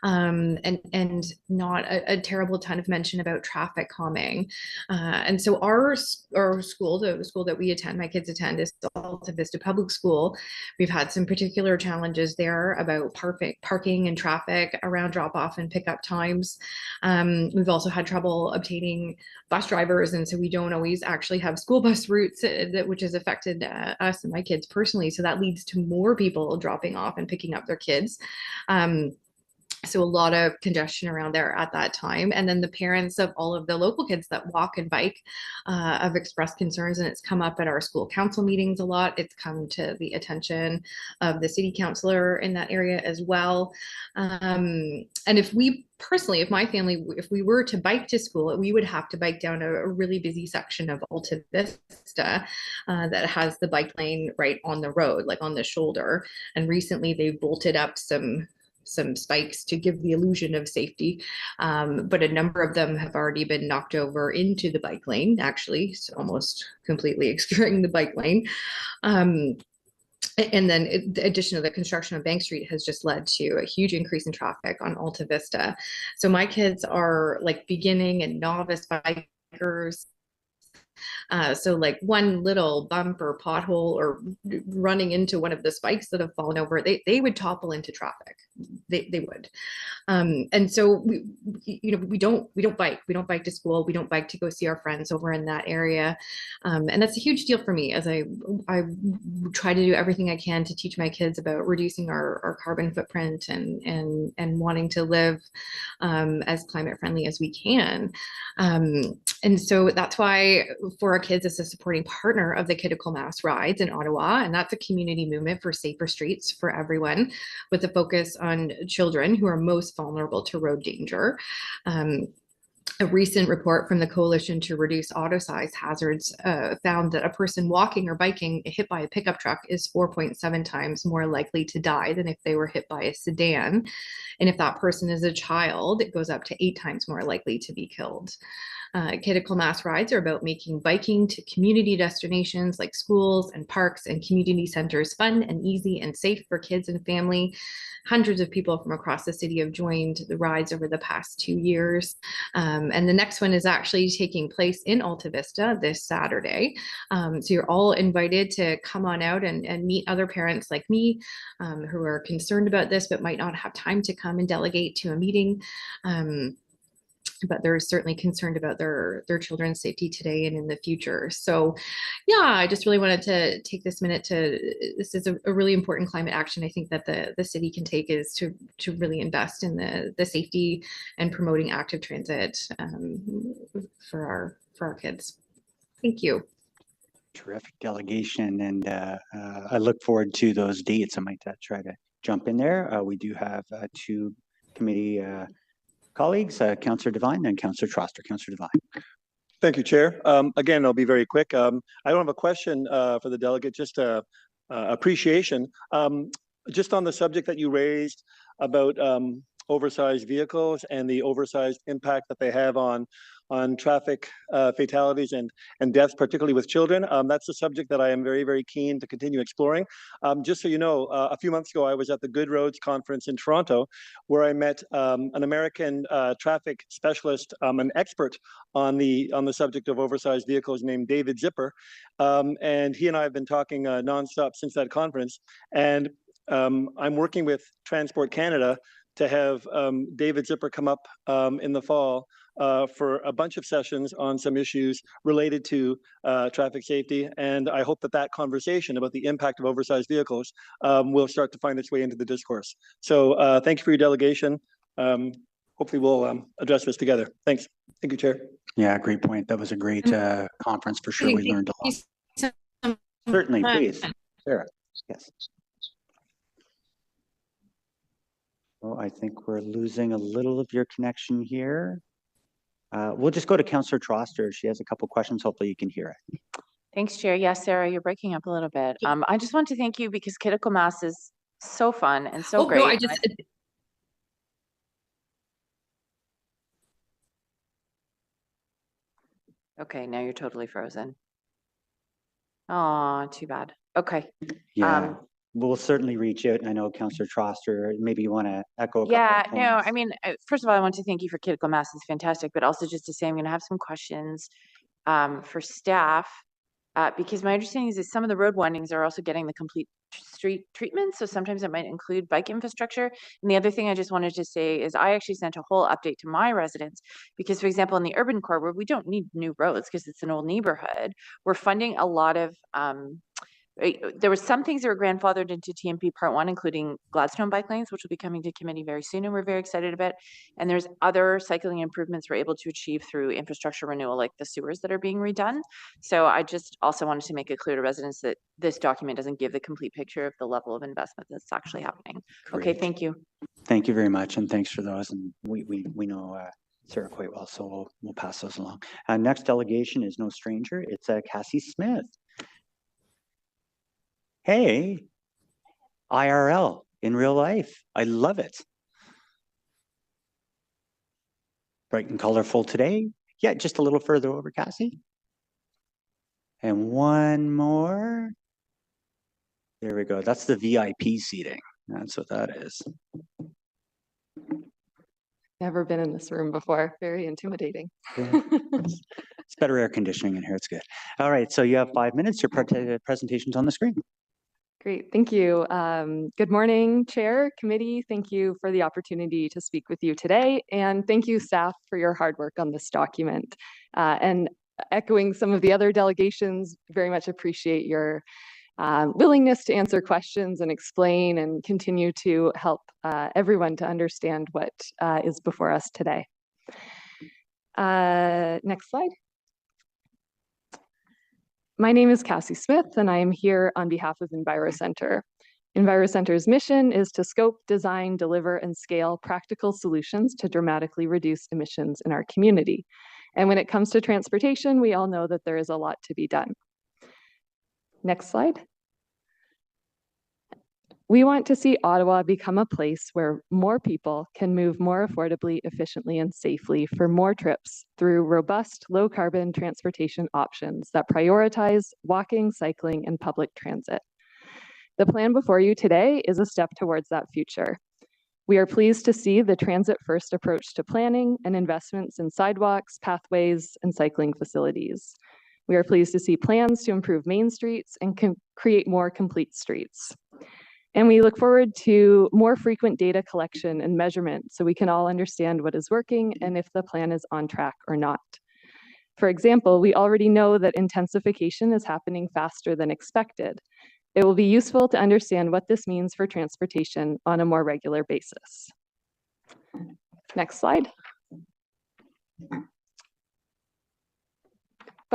And not a terrible ton of mention about traffic calming. And so our school, the school that we attend, my kids attend, is the Alta Vista Public School. We've had some particular challenges there about parking and traffic around drop-off and pickup times. We've also had trouble obtaining bus drivers, and so we don't always actually have school bus routes, which has affected us and my kids personally. So that leads to more people dropping off and picking up their kids. So a lot of congestion around there at that time. And then the parents of all of the local kids that walk and bike have expressed concerns, and it's come up at our school council meetings a lot. It's come to the attention of the city councillor in that area as well. And if my family, if we were to bike to school, we would have to bike down a really busy section of Alta Vista that has the bike lane right on the road, like on the shoulder. And recently they've bolted up some spikes to give the illusion of safety, but a number of them have already been knocked over into the bike lane, actually, so almost completely obscuring the bike lane. And then the addition of the construction of Bank Street has just led to a huge increase in traffic on Alta Vista. So my kids are like beginning and novice bikers. So like one little bump or pothole or running into one of the spikes that have fallen over, they would topple into traffic. They would. And so we don't bike to school. We don't bike to go see our friends over in that area. And that's a huge deal for me, as I try to do everything I can to teach my kids about reducing our carbon footprint and wanting to live as climate friendly as we can. And so that's why For Our Kids is a supporting partner of the Critical Mass Rides in Ottawa, and that's a community movement for safer streets for everyone, with a focus on children who are most vulnerable to road danger. A recent report from the Coalition to Reduce Auto Size Hazards found that a person walking or biking hit by a pickup truck is 4.7 times more likely to die than if they were hit by a sedan. And if that person is a child, it goes up to 8 times more likely to be killed. Critical Mass Rides are about making biking to community destinations like schools and parks and community centers fun and easy and safe for kids and family. Hundreds of people from across the city have joined the rides over the past 2 years. And the next one is actually taking place in Alta Vista this Saturday. So you're all invited to come on out and meet other parents like me who are concerned about this but might not have time to come and delegate to a meeting. But they're certainly concerned about their children's safety today and in the future. So yeah, I just really wanted to take this minute this is a really important climate action I think that the city can take, is to really invest in the safety and promoting active transit for our kids. Thank you. Terrific delegation, and I look forward to those dates. I might try to jump in there. We do have two committee colleagues, Councillor Devine and Councillor Troster. Councillor Devine. Thank you, Chair. Again, I'll be very quick. I don't have a question for the delegate, just appreciation. Just on the subject that you raised about oversized vehicles and the oversized impact that they have on traffic fatalities and deaths, particularly with children. That's a subject that I am very, very keen to continue exploring. Just so you know, a few months ago, I was at the Good Roads Conference in Toronto, where I met an American traffic specialist, an expert on the subject of oversized vehicles named David Zipper. And he and I have been talking nonstop since that conference. And I'm working with Transport Canada to have David Zipper come up in the fall for a bunch of sessions on some issues related to traffic safety. And I hope that that conversation about the impact of oversized vehicles will start to find its way into the discourse. So thank you for your delegation. Hopefully we'll address this together. Thanks. Thank you, Chair. Yeah, great point. That was a great conference for sure. We learned a lot. Certainly, please. Sarah, yes. Well, I think we're losing a little of your connection here. We'll just go to Councillor Troster. She has a couple questions. Hopefully you can hear it. Thanks, Chair. Yes, Sarah, you're breaking up a little bit. I just want to thank you because critical mass is so fun and so great. No, I just... Okay, now you're totally frozen. Oh, too bad. Okay. Yeah, we'll certainly reach out. And I know Councillor Troster, maybe you want to echo a couple of no, I mean, first of all, I want to thank you for critical mass. It's fantastic, but also just to say I'm going to have some questions for staff because my understanding is that some of the road windings are also getting the complete street treatment. So sometimes it might include bike infrastructure. And the other thing I just wanted to say is I actually sent a whole update to my residents because, for example, in the urban core where we don't need new roads because it's an old neighborhood, we're funding a lot of there were some things that were grandfathered into TMP Part 1, including Gladstone bike lanes, which will be coming to committee very soon, and we're very excited about. And there's other cycling improvements we're able to achieve through infrastructure renewal, like the sewers that are being redone. So I just also wanted to make it clear to residents that this document doesn't give the complete picture of the level of investment that's actually happening. Great. Okay, thank you. Thank you very much, and thanks for those. And we know Sarah quite well, so we'll pass those along. Next delegation is no stranger. It's Cassie Smith. Hey, IRL in real life. I love it. Bright and colorful today. Yeah, just a little further over, Cassie. And one more. There we go. That's the VIP seating. That's what that is. Never been in this room before. Very intimidating. Yeah. It's better air conditioning in here. It's good. All right. So you have 5 minutes. Your presentation's on the screen. Great, thank you. Good morning, Chair, Committee. Thank you for the opportunity to speak with you today. And thank you, staff, for your hard work on this document. And echoing some of the other delegations, very much appreciate your willingness to answer questions and explain and continue to help everyone to understand what is before us today. Next slide. My name is Cassie Smith, and I am here on behalf of EnviroCenter. EnviroCenter's mission is to scope, design, deliver, and scale practical solutions to dramatically reduce emissions in our community. And when it comes to transportation, we all know that there is a lot to be done. Next slide. We want to see Ottawa become a place where more people can move more affordably, efficiently, and safely for more trips through robust, low-carbon transportation options that prioritize walking, cycling, and public transit. The plan before you today is a step towards that future. We are pleased to see the transit-first approach to planning and investments in sidewalks, pathways, and cycling facilities. We are pleased to see plans to improve main streets and create more complete streets. And we look forward to more frequent data collection and measurement so we can all understand what is working and if the plan is on track or not. For example, we already know that intensification is happening faster than expected. It will be useful to understand what this means for transportation on a more regular basis. Next slide.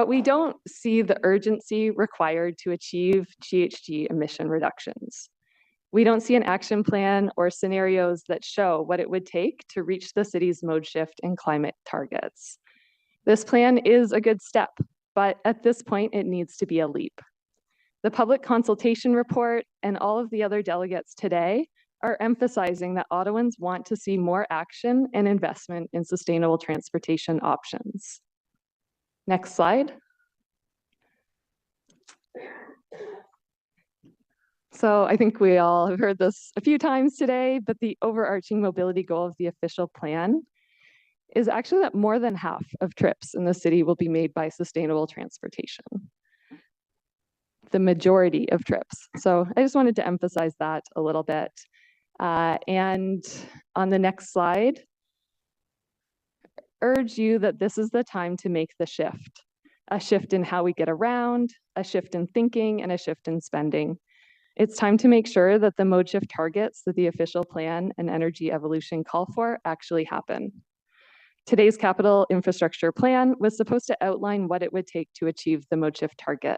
but we don't see the urgency required to achieve GHG emission reductions. We don't see an action plan or scenarios that show what it would take to reach the city's mode shift and climate targets. This plan is a good step, but at this point, it needs to be a leap. The public consultation report and all of the other delegates today are emphasizing that Ottawans want to see more action and investment in sustainable transportation options. Next slide. So I think we all have heard this a few times today, but the overarching mobility goal of the official plan is actually that more than half of trips in the city will be made by sustainable transportation. The majority of trips. So I just wanted to emphasize that a little bit. And on the next slide, urge you that this is the time to make the shift. A shift in how we get around, a shift in thinking, and a shift in spending. It's time to make sure that the mode shift targets that the official plan and energy evolution call for actually happen. Today's capital infrastructure plan was supposed to outline what it would take to achieve the mode shift target.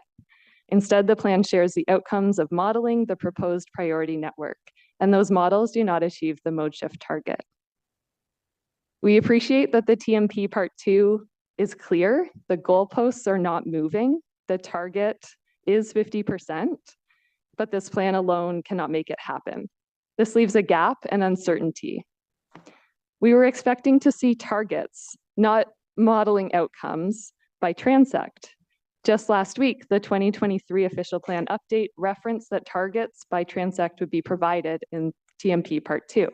Instead, the plan shares the outcomes of modeling the proposed priority network, and those models do not achieve the mode shift target. We appreciate that the TMP Part 2 is clear. The goalposts are not moving. The target is 50%, but this plan alone cannot make it happen. This leaves a gap and uncertainty. We were expecting to see targets, not modeling outcomes, by Transect. Just last week, the 2023 official plan update referenced that targets by Transect would be provided in TMP Part 2.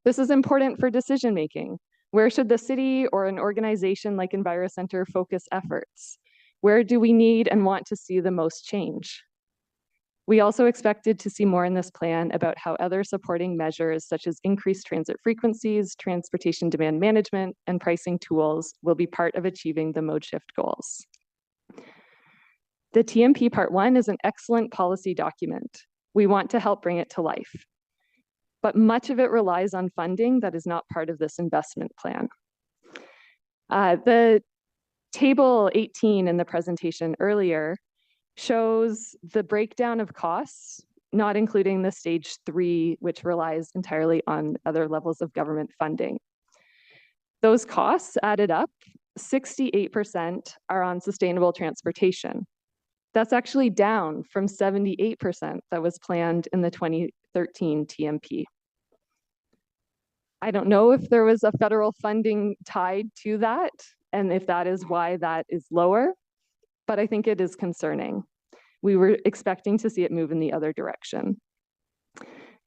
This is important for decision making. Where should the city or an organization like EnviroCenter focus efforts? Where do we need and want to see the most change? We also expected to see more in this plan about how other supporting measures such as increased transit frequencies, transportation demand management, and pricing tools will be part of achieving the mode shift goals. The TMP Part 1 is an excellent policy document. We want to help bring it to life, but much of it relies on funding that is not part of this investment plan. The table 18 in the presentation earlier shows the breakdown of costs, not including the stage 3, which relies entirely on other levels of government funding. Those costs added up, 68% are on sustainable transportation. That's actually down from 78% that was planned in the 2013 TMP. I don't know if there was a federal funding tied to that, and if that is why that is lower, but I think it is concerning. We were expecting to see it move in the other direction.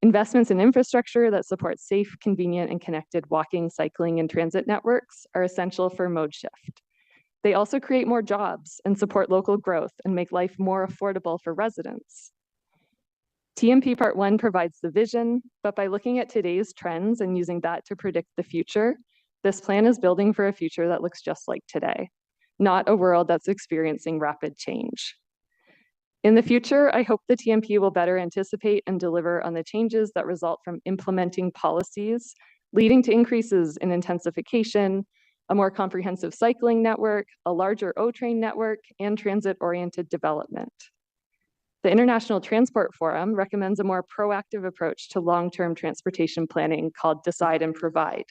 Investments in infrastructure that support safe, convenient, and connected walking, cycling, and transit networks are essential for mode shift. They also create more jobs and support local growth and make life more affordable for residents. TMP Part 1 provides the vision, but by looking at today's trends and using that to predict the future, this plan is building for a future that looks just like today, not a world that's experiencing rapid change. In the future, I hope the TMP will better anticipate and deliver on the changes that result from implementing policies leading to increases in intensification, a more comprehensive cycling network, a larger O-train network, and transit-oriented development. The International Transport Forum recommends a more proactive approach to long-term transportation planning called Decide and Provide.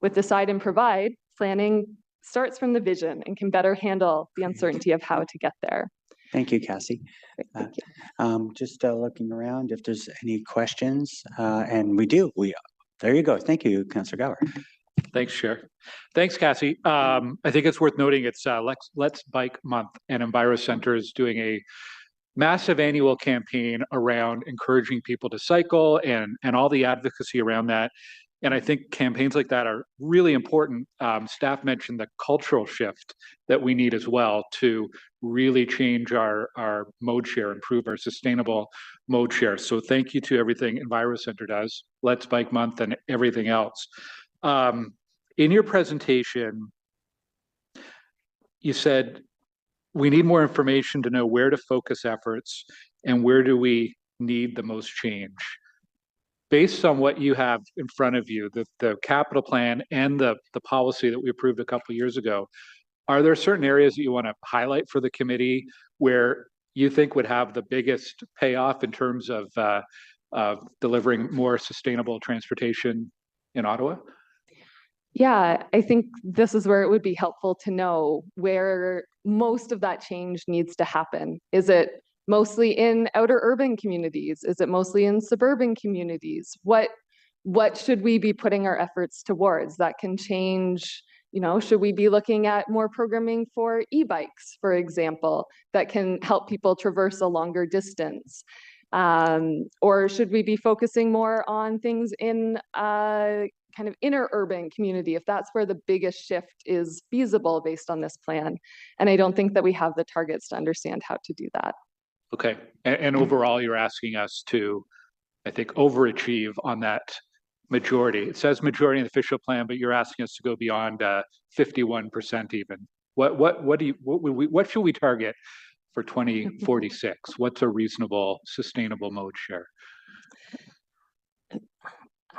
With Decide and Provide, planning starts from the vision and can better handle the uncertainty of how to get there. Thank you, Cassie. Thank you. Just looking around if there's any questions, and we do. There you go. Thank you, Councillor Gower. Thanks, Chair. Thanks, Cassie. I think it's worth noting it's Let's Bike Month, and EnviroCenter is doing a massive annual campaign around encouraging people to cycle and all the advocacy around that. And I think campaigns like that are really important. Staff mentioned the cultural shift that we need as well to really change our mode share, improve our sustainable mode share. So thank you to everything EnviroCenter does, Let's Bike Month, and everything else. In your presentation, you said we need more information to know where to focus efforts and where do we need the most change. Based on what you have in front of you, the capital plan and the policy that we approved a couple of years ago, Are there certain areas that you want to highlight for the committee where you think would have the biggest payoff in terms of delivering more sustainable transportation in Ottawa? Yeah, I think this is where it would be helpful to know where most of that change needs to happen. Is it mostly in outer urban communities? Is it mostly in suburban communities? What should we be putting our efforts towards that can change? You know, should we be looking at more programming for e-bikes, for example, that can help people traverse a longer distance? Or should we be focusing more on things in kind of inner urban community, if that's where the biggest shift is feasible based on this plan? And I don't think that we have the targets to understand how to do that. Okay, and overall, you're asking us to, I think, overachieve on that majority. It says majority in the official plan, but you're asking us to go beyond 51% even. What should we target for 2046? What's a reasonable, sustainable mode share?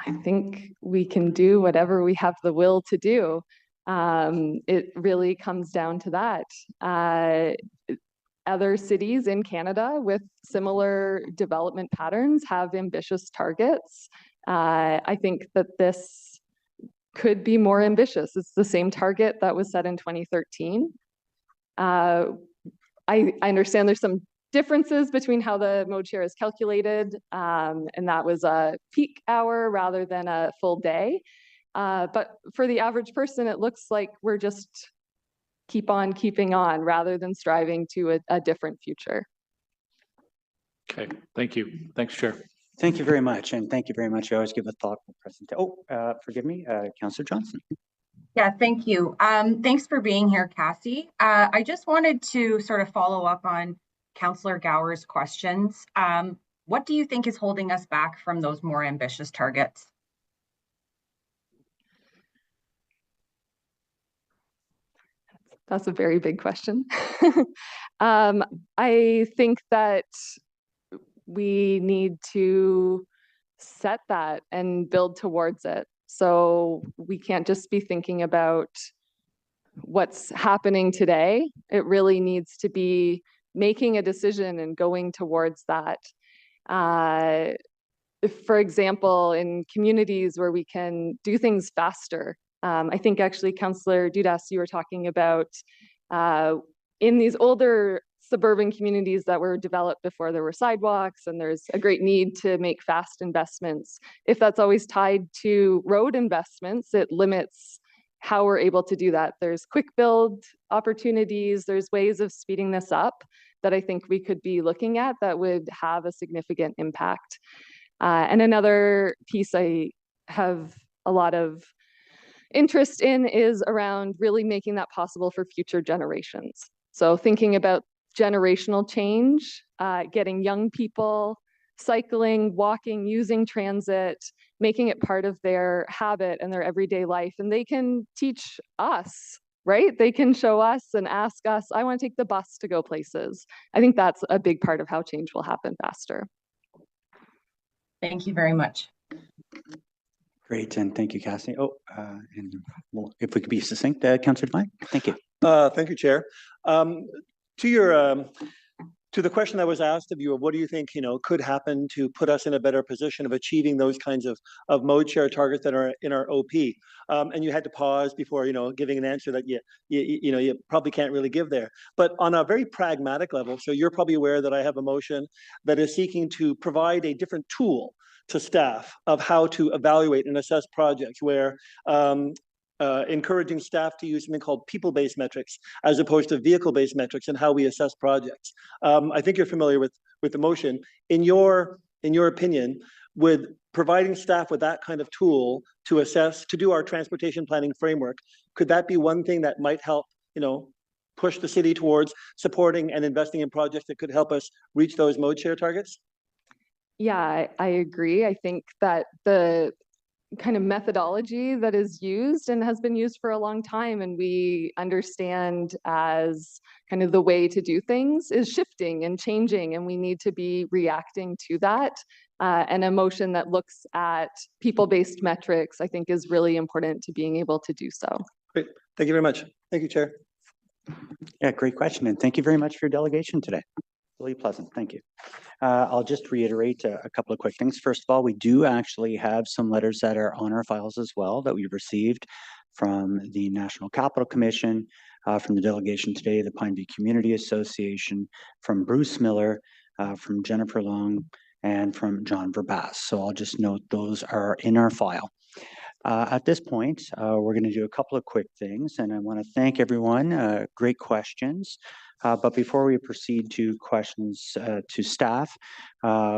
I think we can do whatever we have the will to do. It really comes down to that. Other cities in Canada with similar development patterns have ambitious targets. I think that this could be more ambitious. It's the same target that was set in 2013. I understand there's some differences between how the mode share is calculated, and that was a peak hour rather than a full day. But for the average person, it looks like we're just keep on keeping on rather than striving to a different future. Okay, thank you. Thanks, Chair. Thank you very much, and thank you very much. I always give a thoughtful presentation. Oh, forgive me, Councillor Johnson. Yeah, thank you. Thanks for being here, Cassie. I just wanted to sort of follow up on Councillor Gower's questions. What do you think is holding us back from those more ambitious targets? That's a very big question. I think that we need to set that and build towards it. So we can't just be thinking about what's happening today. It really needs to be making a decision and going towards that. For example, in communities where we can do things faster. I think actually, Councillor Dudas, you were talking about in these older suburban communities that were developed before there were sidewalks, and there's a great need to make fast investments. If that's always tied to road investments, it limits how we're able to do that. There's quick build opportunities, there's ways of speeding this up that I think we could be looking at that would have a significant impact. And another piece I have a lot of interest in is around really making that possible for future generations. So thinking about generational change, getting young people cycling, walking, using transit, making it part of their habit and their everyday life. And they can teach us, right? They can show us and ask us, I want to take the bus to go places. I think that's a big part of how change will happen faster. Thank you very much. Great, and thank you, Cassie. Oh, and well, if we could be succinct, Councillor Devine. Thank you. Thank you, Chair. To your to the question that was asked of you of what do you think could happen to put us in a better position of achieving those kinds of mode share targets that are in our OP, and you had to pause before giving an answer that you probably can't really give there. But on a very pragmatic level, so you're probably aware that I have a motion that is seeking to provide a different tool to staff of how to evaluate and assess projects, where encouraging staff to use something called people-based metrics as opposed to vehicle-based metrics and how we assess projects. I think you're familiar with the motion. In your opinion, would providing staff with that kind of tool to assess, to do our transportation planning framework, could that be one thing that might help, push the city towards supporting and investing in projects that could help us reach those mode share targets? Yeah, I agree. I think that the kind of methodology that is used and has been used for a long time and we understand as kind of the way to do things is shifting and changing, and we need to be reacting to that. And a motion that looks at people-based metrics, I think, is really important to being able to do so. Great. Thank you very much. Thank you, Chair. Yeah, great question. And thank you very much for your delegation today. Really pleasant. Thank you. I'll just reiterate a couple of quick things. First of all, we do actually have some letters that are on our files as well that we've received from the National Capital Commission, from the delegation today, the Pine View Community Association, from Bruce Miller, from Jennifer Long, and from John Verbaas. So I'll just note those are in our file. At this point, we're going to do a couple of quick things, and I want to thank everyone. Great questions. But before we proceed to questions to staff,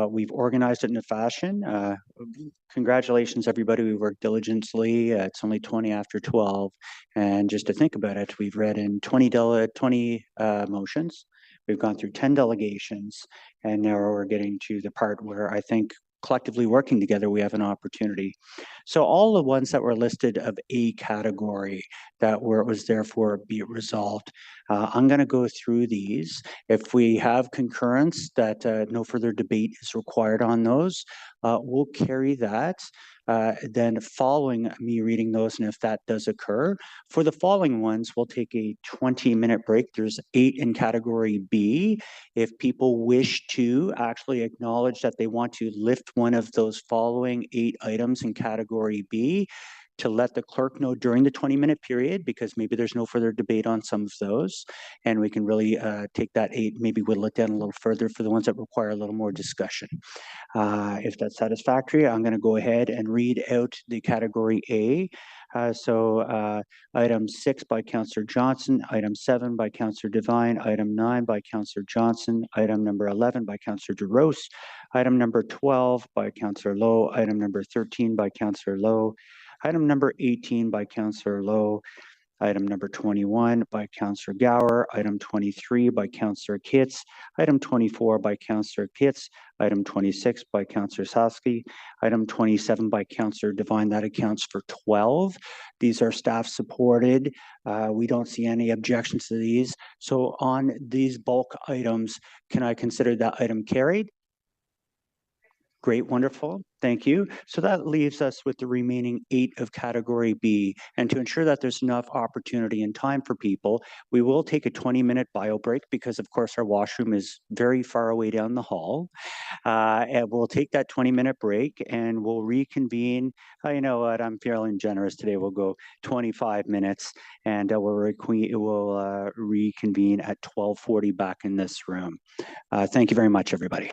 we've organized it in a fashion. Congratulations, everybody. We worked diligently. It's only 20 after 12. And just to think about it, we've read in 20 motions. We've gone through 10 delegations, and now we're getting to the part where I think collectively working together, we have an opportunity. So all the ones that were listed of A category that were, it was therefore be it resolved, I'm going to go through these. If we have concurrence that no further debate is required on those, we'll carry that. Then following me reading those, and if that does occur, for the following ones, we'll take a 20-minute break. There's 8 in category B. If people wish to actually acknowledge that they want to lift one of those following 8 items in category B, to let the clerk know during the 20-minute period, because maybe there's no further debate on some of those, and we can really take that 8, maybe whittle it down a little further for the ones that require a little more discussion. If that's satisfactory, I'm going to go ahead and read out the category A. Item 6 by Councillor Johnson, item 7 by Councillor Devine, item 9 by Councillor Johnson, item number 11 by Councillor DeRose, item number 12 by Councillor Lowe, item number 13 by Councillor Lowe, item number 18 by Councillor Lowe, item number 21 by Councillor Gower, item 23 by Councillor Kitts, item 24 by Councillor Kitts, item 26 by Councillor Sasky, item 27 by Councillor Devine. That accounts for 12. These are staff supported. We don't see any objections to these. So on these bulk items, can I consider that item carried? Great, wonderful, thank you. So that leaves us with the remaining 8 of category B. And to ensure that there's enough opportunity and time for people, we will take a 20-minute bio break because of course our washroom is very far away down the hall. And we'll take that 20-minute break and we'll reconvene. You know what, I'm feeling generous today. We'll go 25 minutes and we'll reconvene at 12:40 back in this room. Thank you very much, everybody.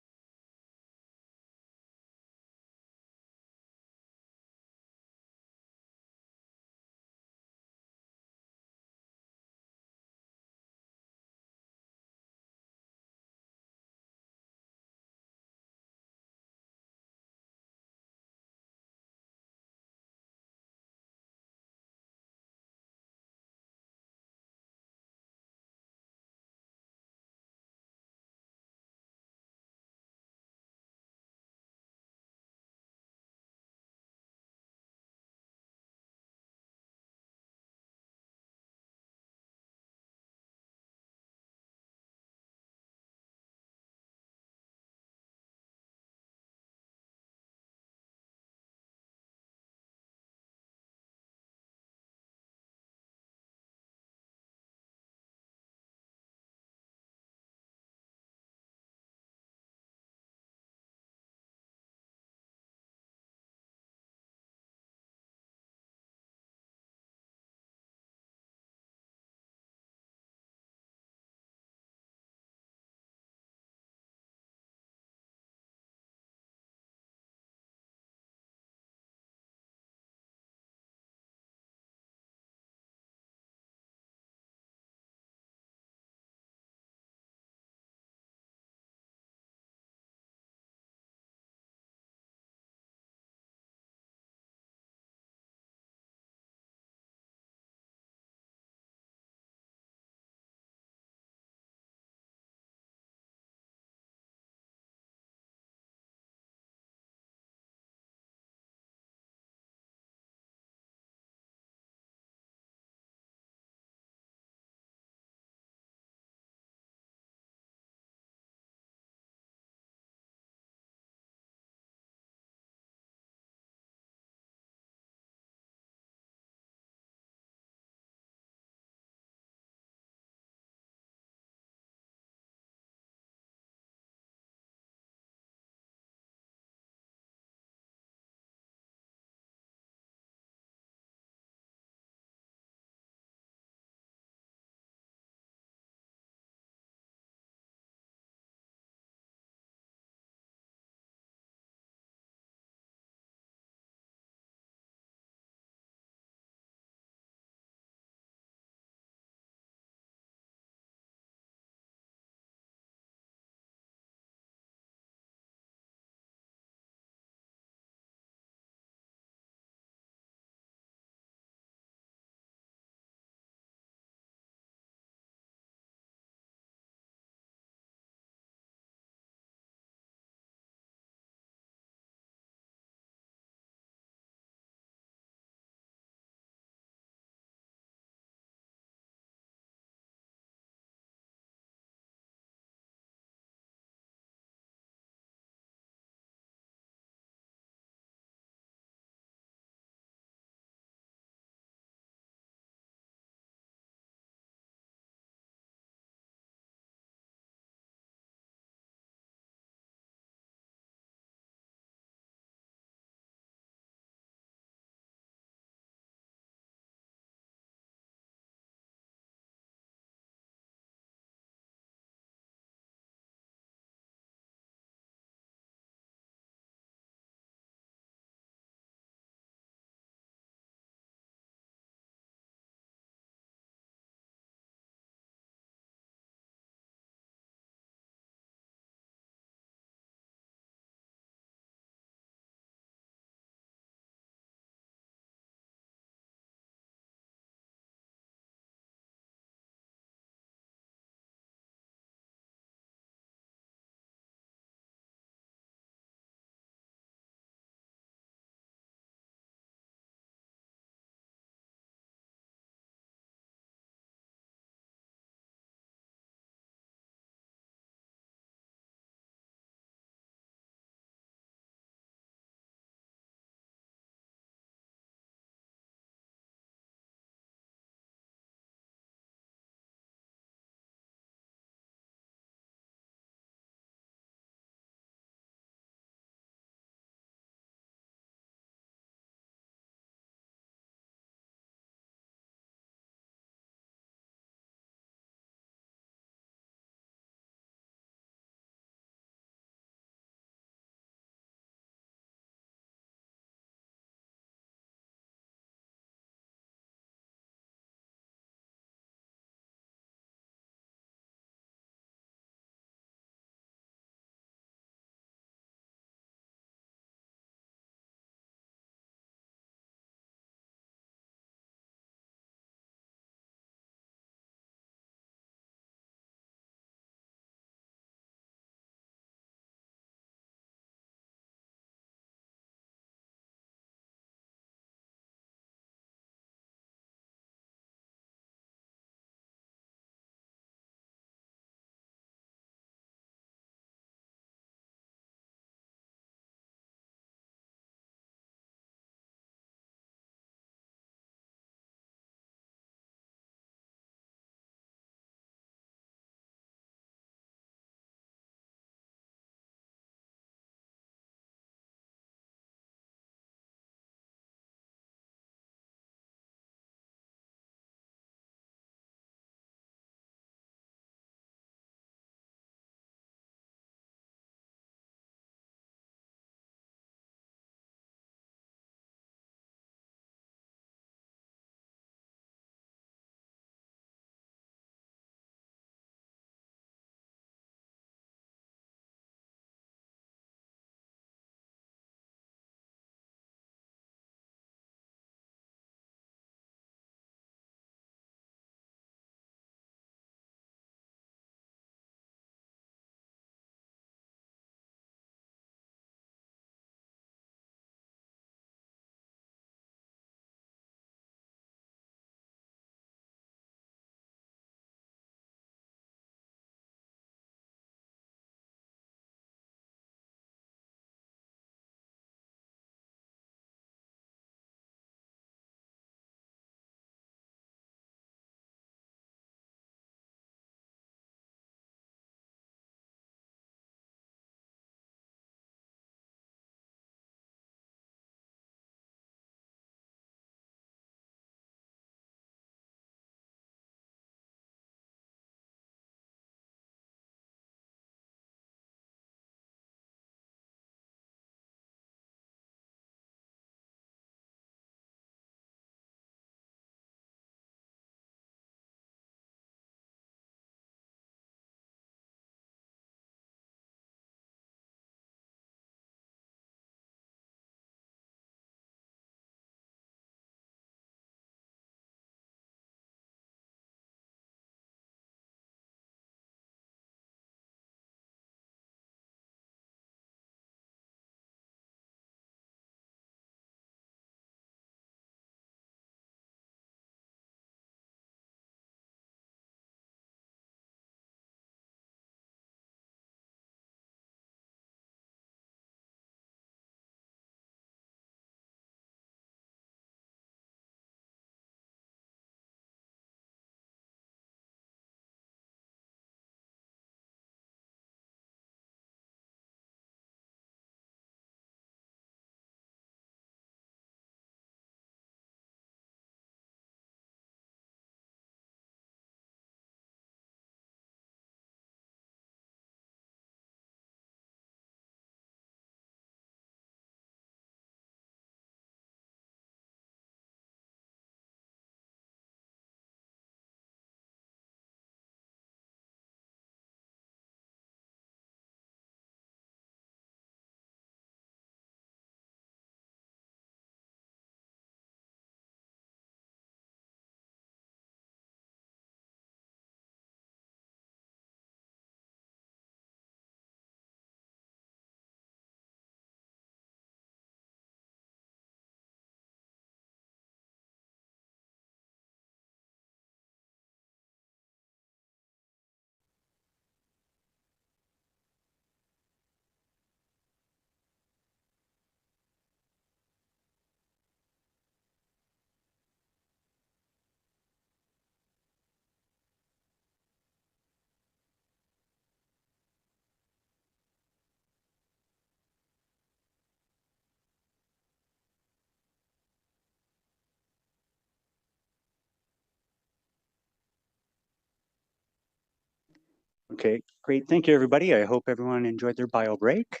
Okay, great. Thank you, everybody. I hope everyone enjoyed their bio break.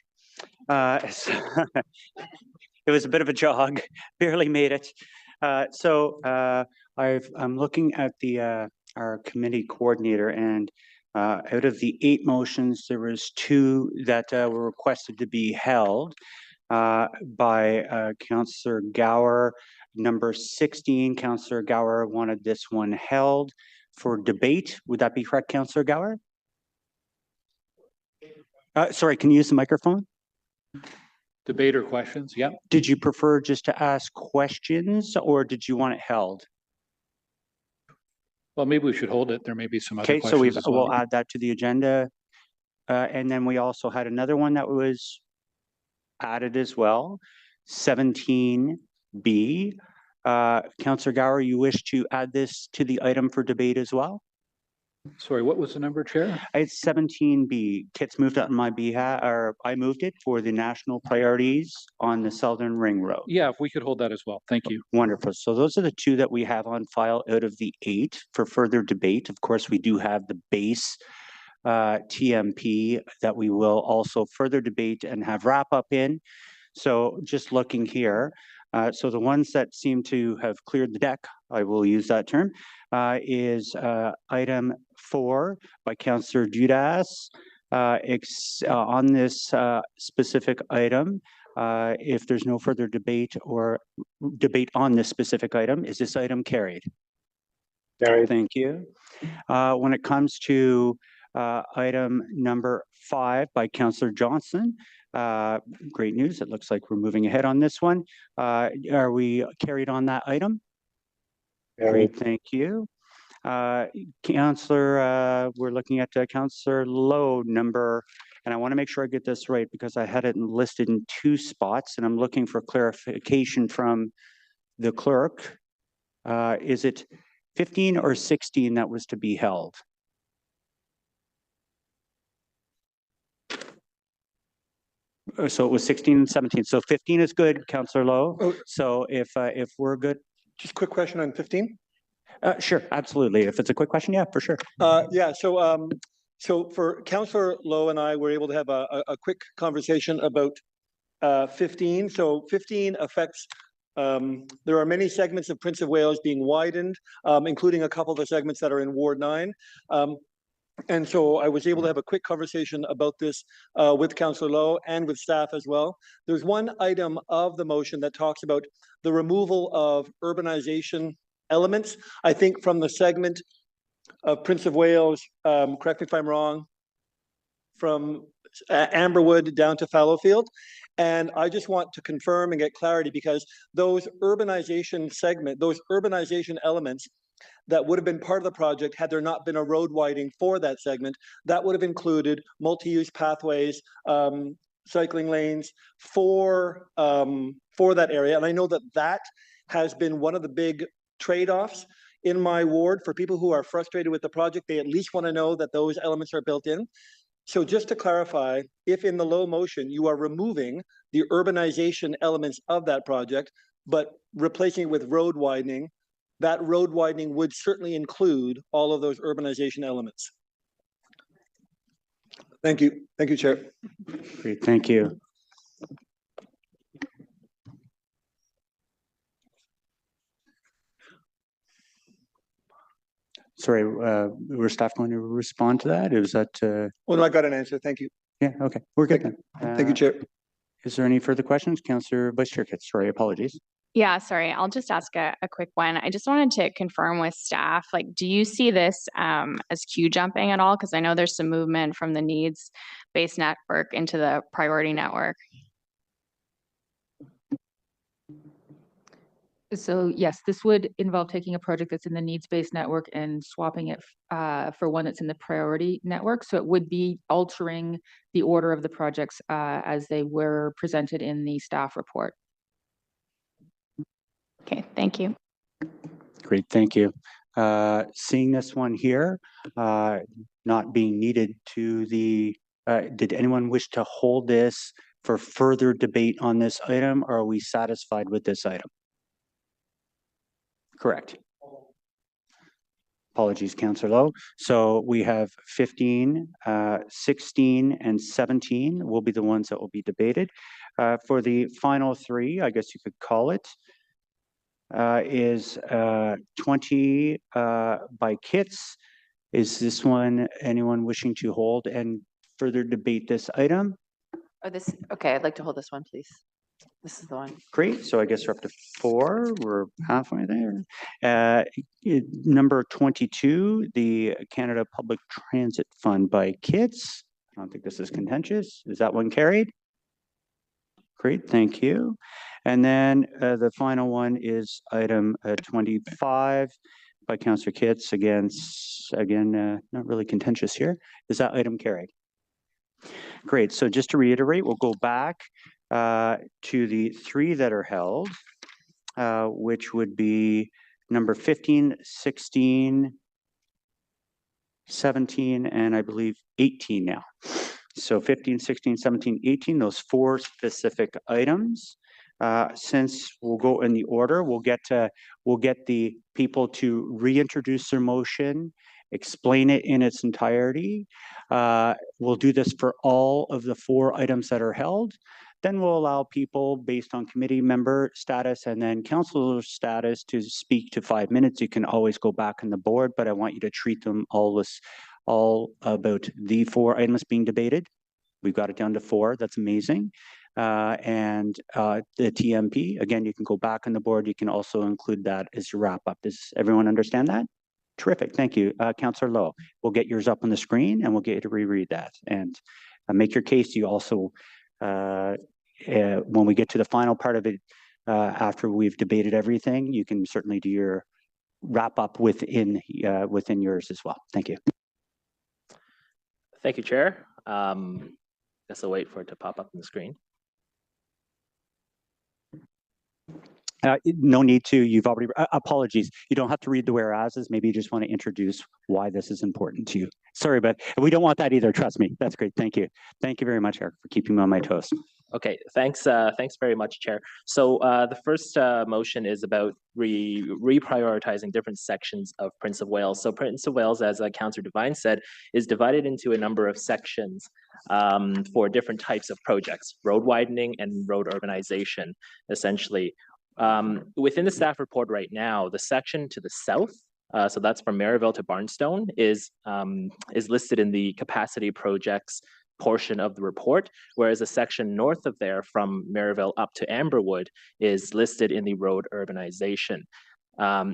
It was a bit of a jog, barely made it. I'm looking at the our committee coordinator, and out of the 8 motions, there was 2 that were requested to be held by Councillor Gower. Number 16, Councillor Gower wanted this one held for debate. Would that be correct, Councillor Gower? Sorry, can you use the microphone? Debate or questions? Yeah. Did you prefer just to ask questions, or did you want it held? Well, maybe we should hold it. There may be some other Okay, so questions as well. we'll add that to the agenda. And then we also had another one that was added as well, 17B. Councillor Gower, you wish to add this to the item for debate as well? Sorry, what was the number, Chair? It's 17B. Kit's moved it on my behalf, or I moved it for the national priorities on the Southern Ring Road. Yeah, if we could hold that as well. Thank you. Wonderful. So those are the 2 that we have on file out of the 8 for further debate. Of course, we do have the base TMP that we will also further debate and have wrap up in. So just looking here, so the ones that seem to have cleared the deck, I will use that term, is item 4 by Councillor Dudas. On this specific item, if there's no further debate or debate on this specific item, is this item carried? Carried. Thank you. When it comes to item number 5 by Councillor Johnson, great news. It looks like we're moving ahead on this one. Are we carried on that item? Great, thank you. Councillor, we're looking at Councillor Lowe number, and I want to make sure I get this right because I had it listed in 2 spots, and I'm looking for clarification from the clerk. Is it 15 or 16 that was to be held? So it was 16 and 17. So 15 is good, Councillor Lowe. Oh. So if we're good. Just a quick question on 15. Sure, absolutely. If it's a quick question, yeah, for sure. Yeah, so for Councillor Lowe and I were able to have a quick conversation about 15. So 15 affects, there are many segments of Prince of Wales being widened, including a couple of the segments that are in Ward 9. And so I was able to have a quick conversation about this with Councillor Lowe and with staff as well. There's one item of the motion that talks about the removal of urbanization elements, I think from the segment of Prince of Wales, correct me if I'm wrong, from Amberwood down to Fallowfield. And I just want to confirm and get clarity because those urbanization elements that would have been part of the project had there not been a road widening for that segment, that would have included multi-use pathways, cycling lanes for that area. And I know that that has been one of the big trade-offs in my ward for people who are frustrated with the project. They at least want to know that those elements are built in. So just to clarify, if in the Lowe motion you are removing the urbanization elements of that project, but replacing it with road widening, that road widening would certainly include all of those urbanization elements. Thank you. Thank you, Chair. Great, thank you. Sorry, were staff going to respond to that? Was that? Well, no, I got an answer. Thank you. Yeah, okay. We're good then. Thank you, Chair. Is there any further questions? Councillor Vice Chair Kitts, sorry, apologies. Yeah, sorry. I'll just ask a quick one. I just wanted to confirm with staff, like, do you see this as queue jumping at all? Because I know there's some movement from the needs-based network into the priority network. So yes, this would involve taking a project that's in the needs-based network and swapping it for one that's in the priority network. So it would be altering the order of the projects as they were presented in the staff report. Okay, thank you. Great, thank you. Seeing this one here, not being needed to the, did anyone wish to hold this for further debate on this item, or are we satisfied with this item? Correct. Apologies, Councillor Lowe. So we have 15, 16, and 17 will be the ones that will be debated. For the final three, I guess you could call it, is 20 by kits. Is this one anyone wishing to hold and further debate this item? Oh, this, okay, I'd like to hold this one, please. This is the one. Great. So I guess we're up to 4. We're halfway there. Number 22, the Canada Public Transit Fund by kids. I don't think this is contentious. Is that one carried? Great. Thank you. And then the final one is item 25 by Councillor Kitts. Again, not really contentious here. Is that item carried? Great. So just to reiterate, we'll go back to the 3 that are held, which would be number 15, 16, 17, and I believe 18 now. So 15, 16, 17, 18, those 4 specific items. Since we'll go in the order, we'll get the people to reintroduce their motion, explain it in its entirety. We'll do this for all of the 4 items that are held. Then we'll allow people based on committee member status and then councillor status to speak to 5 minutes. You can always go back on the board, but I want you to treat them all about the 4 items being debated. We've got it down to 4. That's amazing. And the TMP, again, you can go back on the board. You can also include that as your wrap up. Does everyone understand that? Terrific. Thank you. Councillor Lowe, we'll get yours up on the screen and we'll get you to reread that and make your case. You also, when we get to the final part of it, after we've debated everything, you can certainly do your wrap up within yours as well. Thank you. Thank you, Chair. Guess I'll wait for it to pop up on the screen. No need to. You've already, apologies. You don't have to read the whereases. Maybe you just want to introduce why this is important to you. Sorry, but we don't want that either. Trust me. That's great. Thank you. Thank you very much, Eric, for keeping me on my toes. Okay, thanks. Thanks very much, Chair. So the first motion is about reprioritizing different sections of Prince of Wales. So Prince of Wales, as Councillor Devine said, is divided into a number of sections for different types of projects, road widening and road urbanization, essentially. Within the staff report right now, the section to the south, so that's from Maryville to Barnstone, is listed in the capacity projects portion of the report, whereas a section north of there from Maryville up to Amberwood is listed in the road urbanization.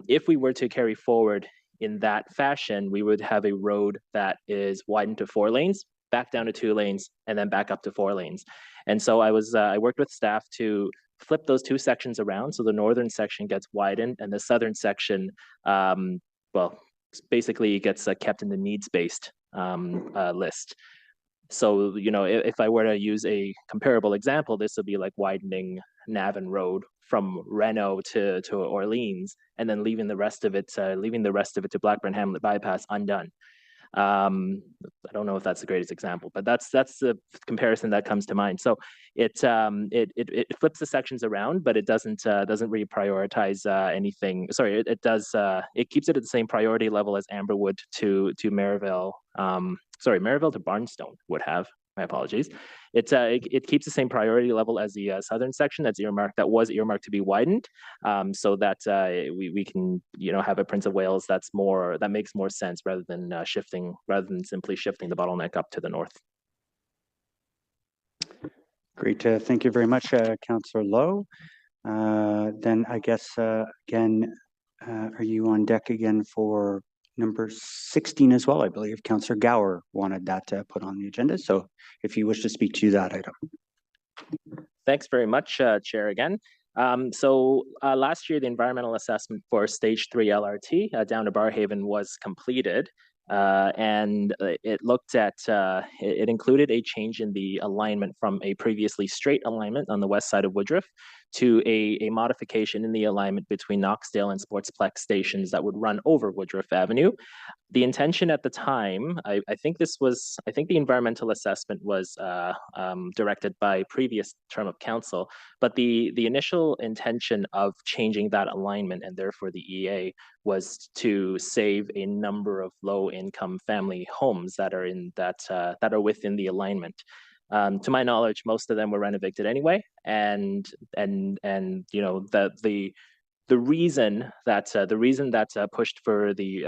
If we were to carry forward in that fashion, we would have a road that is widened to 4 lanes, back down to 2 lanes, and then back up to 4 lanes. And so I worked with staff to flip those 2 sections around, so the northern section gets widened and the southern section, well, basically gets kept in the needs-based list. So, you know, if I were to use a comparable example, this would be like widening Navan Road from Reno to Orleans, and then leaving the rest of it to Blackburn Hamlet Bypass undone. I don't know if that's the greatest example, but that's the comparison that comes to mind. So it flips the sections around, but it doesn't really prioritize anything. Sorry, it does. It keeps it at the same priority level as Amberwood to Maryville. Sorry, Maryville to Barnstone would have. My apologies. It keeps the same priority level as the southern section that was earmarked to be widened, so that we can, you know, have a Prince of Wales that makes more sense rather than simply shifting the bottleneck up to the north. Great. Thank you very much, Councillor Lowe. Then I guess again, are you on deck again for number 16 as well? I believe Councillor Gower wanted that put on the agenda. So if you wish to speak to that item. Thanks very much, Chair, again. So last year, the environmental assessment for Stage 3 LRT down to Barrhaven was completed. And it looked at, it included a change in the alignment from a previously straight alignment on the west side of Woodruff to a modification in the alignment between Knoxdale and Sportsplex stations that would run over Woodruff Avenue. The intention at the time, I think the environmental assessment was directed by previous term of council, but the initial intention of changing that alignment and therefore the EA was to save a number of low-income family homes that are in that are within the alignment. To my knowledge, most of them were renovated anyway, and you know the reason that pushed for the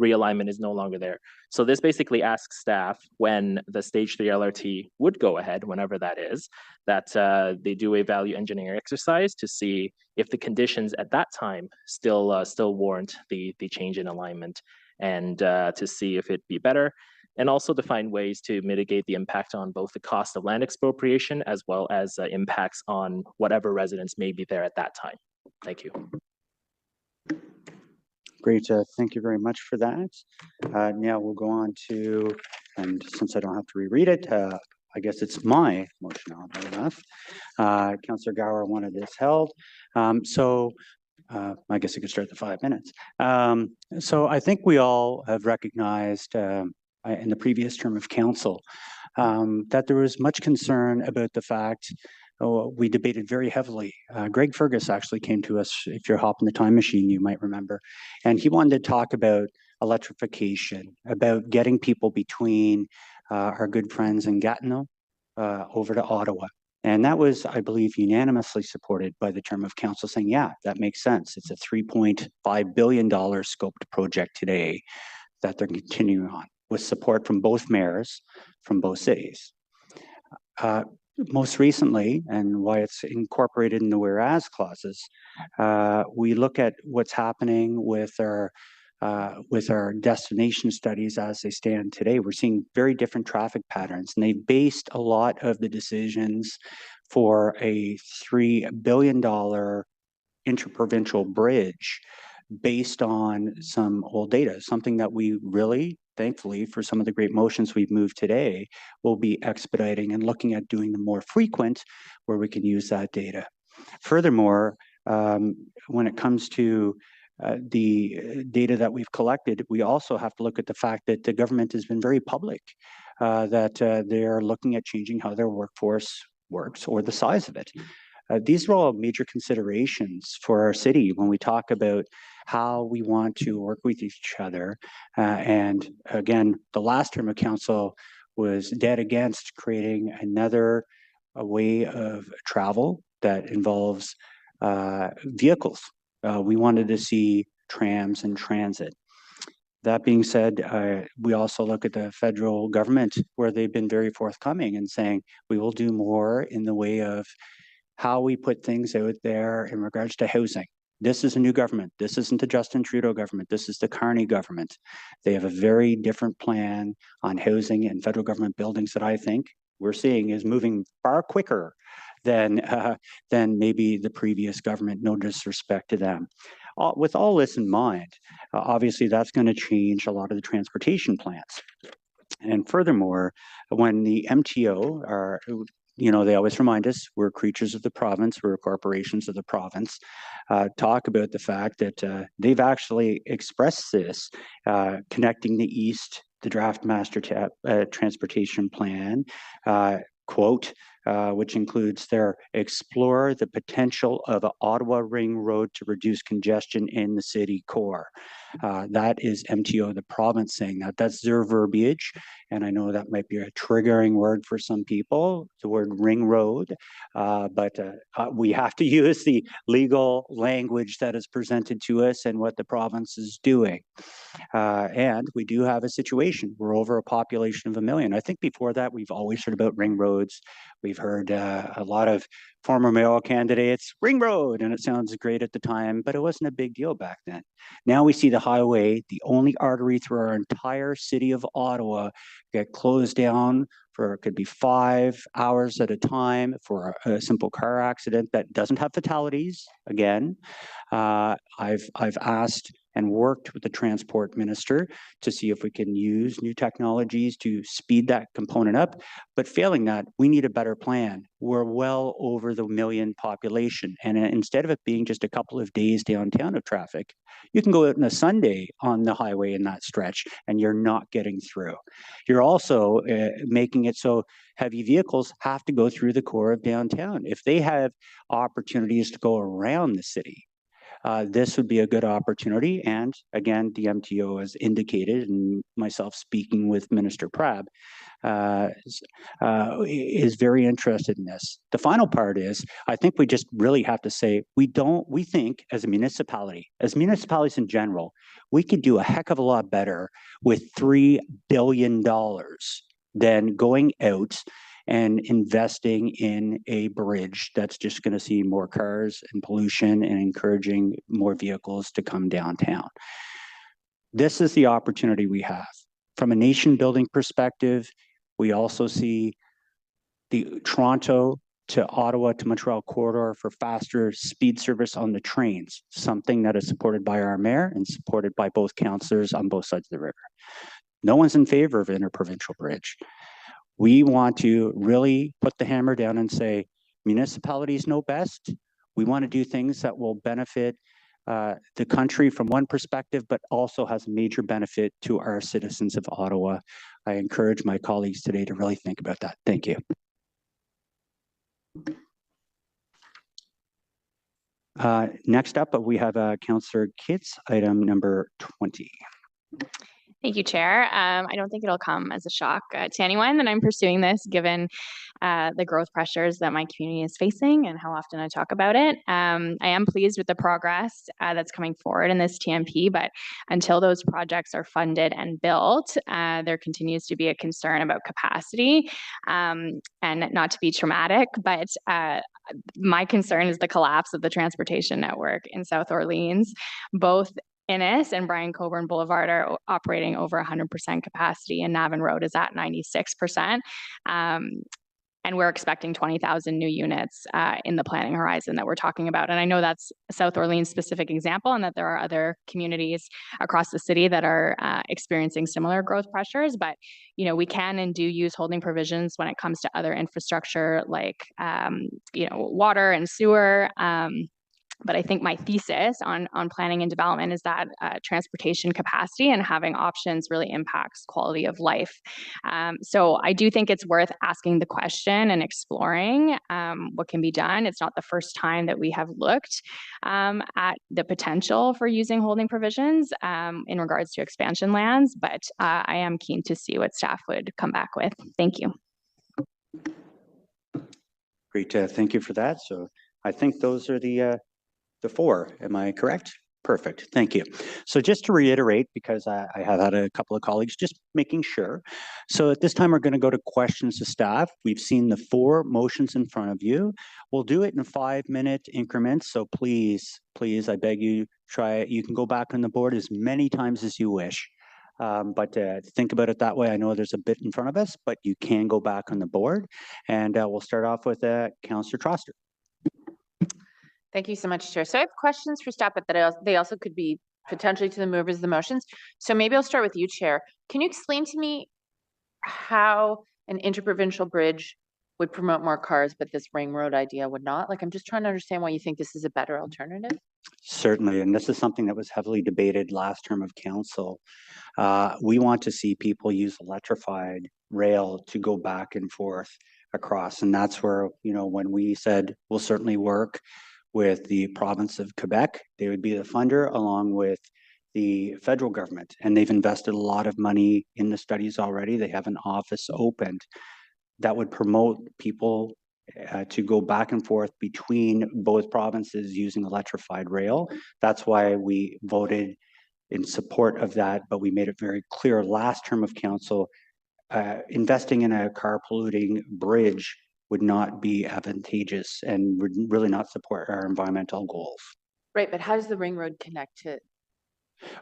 realignment is no longer there. So this basically asks staff, when the stage 3 LRT would go ahead, whenever that is, that they do a value engineering exercise to see if the conditions at that time still warrant the change in alignment, and to see if it'd be better, and also to find ways to mitigate the impact on both the cost of land expropriation as well as impacts on whatever residents may be there at that time. Thank you. Great. Thank you very much for that. Now we'll go on to, and since I don't have to reread it, I guess it's my motion, oddly enough. Councillor Gower wanted this held. So I guess I could start the 5 minutes. So I think we all have recognized in the previous term of council that there was much concern about the fact we debated very heavily. Greg Fergus actually came to us, if you're hopping the time machine, you might remember, and he wanted to talk about electrification, about getting people between our good friends in Gatineau over to Ottawa. And that was, I believe, unanimously supported by the term of council, saying, yeah, that makes sense. It's a $3.5 billion scoped project today that they're continuing on, with support from both mayors from both cities. Most recently, and why it's incorporated in the whereas clauses, we look at what's happening with our destination studies as they stand today. We're seeing very different traffic patterns, and they've based a lot of the decisions for a $3 billion interprovincial bridge based on some old data, something that we really, thankfully, for some of the great motions we've moved today, will be expediting and looking at doing them more frequent where we can use that data. Furthermore, when it comes to the data that we've collected, we also have to look at the fact that the government has been very public, that they're looking at changing how their workforce works or the size of it. These are all major considerations for our city when we talk about how we want to work with each other. And again, the last term of council was dead against creating another way of travel that involves vehicles. We wanted to see trams and transit. That being said, we also look at the federal government, where they've been very forthcoming and saying we will do more in the way of how we put things out there in regards to housing. This is a new government. This isn't the Justin Trudeau government. This is the Carney government. They have a very different plan on housing and federal government buildings that I think we're seeing is moving far quicker than maybe the previous government. No disrespect to them. With all this in mind, obviously that's going to change a lot of the transportation plans. And furthermore, when the MTO are, you know, they always remind us we're creatures of the province, we're corporations of the province, talk about the fact that they've actually expressed this, connecting the East, the draft master transportation plan, quote, which includes their explore the potential of an Ottawa Ring Road to reduce congestion in the city core. That is MTO, the province, saying that. That's their verbiage, and I know that might be a triggering word for some people, the word ring road, but we have to use the legal language that is presented to us and what the province is doing. And we do have a situation. We're over a population of 1 million. I think before that, we've always heard about ring roads. We've heard a lot of former mayoral candidates, ring road, and it sounds great at the time, but it wasn't a big deal back then. Now we see the highway, the only artery through our entire city of Ottawa, get closed down for, it could be 5 hours at a time for a simple car accident that doesn't have fatalities. Again, I've asked and worked with the transport minister to see if we can use new technologies to speed that component up. But failing that, we need a better plan. We're well over the 1 million population. And instead of it being just a couple of days downtown of traffic, you can go out on a Sunday on the highway in that stretch and you're not getting through. You're also making it so heavy vehicles have to go through the core of downtown. If they have opportunities to go around the city, this would be a good opportunity. And again, the MTO has indicated, and myself speaking with Minister Prab, is very interested in this. The final part is, I think we just really have to say, we think as a municipality, as municipalities in general, we could do a heck of a lot better with $3 billion than going out and investing in a bridge that's just going to see more cars and pollution and encouraging more vehicles to come downtown. This is the opportunity we have. From a nation building perspective, we also see the Toronto to Ottawa to Montreal corridor for faster speed service on the trains, something that is supported by our mayor and supported by both councillors on both sides of the river. No one's in favor of an interprovincial bridge. We want to really put the hammer down and say, municipalities know best. We want to do things that will benefit the country from one perspective, but also has a major benefit to our citizens of Ottawa. I encourage my colleagues today to really think about that. Thank you. Next up, we have Councillor Kitts, item number 20. Thank you, Chair. I don't think it'll come as a shock to anyone that I'm pursuing this, given the growth pressures that my community is facing and how often I talk about it. I am pleased with the progress that's coming forward in this TMP, but until those projects are funded and built, there continues to be a concern about capacity. And not to be traumatic, but my concern is the collapse of the transportation network in South Orleans. Both Innis and Brian Coburn Boulevard are operating over 100% capacity, and Navin Road is at 96%. And we're expecting 20,000 new units in the planning horizon that we're talking about. And I know that's a South Orleans specific example, and that there are other communities across the city that are experiencing similar growth pressures. But, you know, we can and do use holding provisions when it comes to other infrastructure like, you know, water and sewer. But I think my thesis on planning and development is that transportation capacity and having options really impacts quality of life. So I do think it's worth asking the question and exploring what can be done. It's not the first time that we have looked at the potential for using holding provisions in regards to expansion lands, but I am keen to see what staff would come back with. Thank you. Great, thank you for that. So I think those are the four, am I correct? Perfect, thank you. So just to reiterate, because I have had a couple of colleagues just making sure. So at this time, we're going to go to questions to staff. We've seen the 4 motions in front of you. We'll do it in 5-minute increments. So please, I beg you, try it. You can go back on the board as many times as you wish. But think about it that way. I know there's a bit in front of us, but you can go back on the board. And we'll start off with Councillor Troster. Thank you so much, Chair. So I have questions for staff, but they also could be potentially to the movers of the motions. So maybe I'll start with you, Chair. Can you explain to me how an interprovincial bridge would promote more cars, but this ring road idea would not? Like, I'm just trying to understand why you think this is a better alternative. Certainly, and this is something that was heavily debated last term of council. We want to see people use electrified rail to go back and forth across, and that's where, you know, when we said we'll certainly work with the province of Quebec, they would be the funder along with the federal government, and they've invested a lot of money in the studies already. They have an office opened that would promote people to go back and forth between both provinces using electrified rail. That's why we voted in support of that, but we made it very clear last term of council, investing in a car polluting bridge would not be advantageous and would really not support our environmental goals. Right, but how does the ring road connect to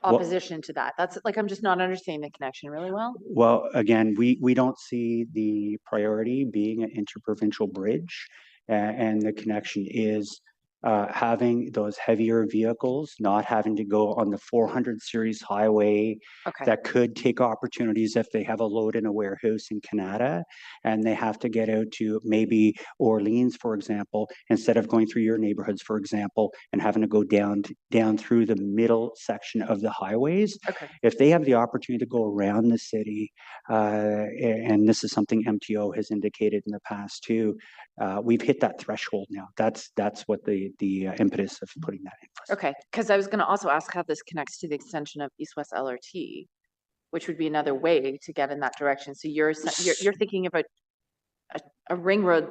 opposition to that? That's like, I'm just not understanding the connection really well. Well, again, we don't see the priority being an interprovincial bridge, and the connection is having those heavier vehicles not having to go on the 400 series highway that could take opportunities if they have a load in a warehouse in Canada and they have to get out to maybe Orleans, for example, instead of going through your neighborhoods, for example, and having to go down through the middle section of the highways. If they have the opportunity to go around the city, and this is something MTO has indicated in the past too, we've hit that threshold now. That's what the impetus of putting that in. Okay, because I was going to also ask how this connects to the extension of East-West LRT, which would be another way to get in that direction. So you're thinking about a ring road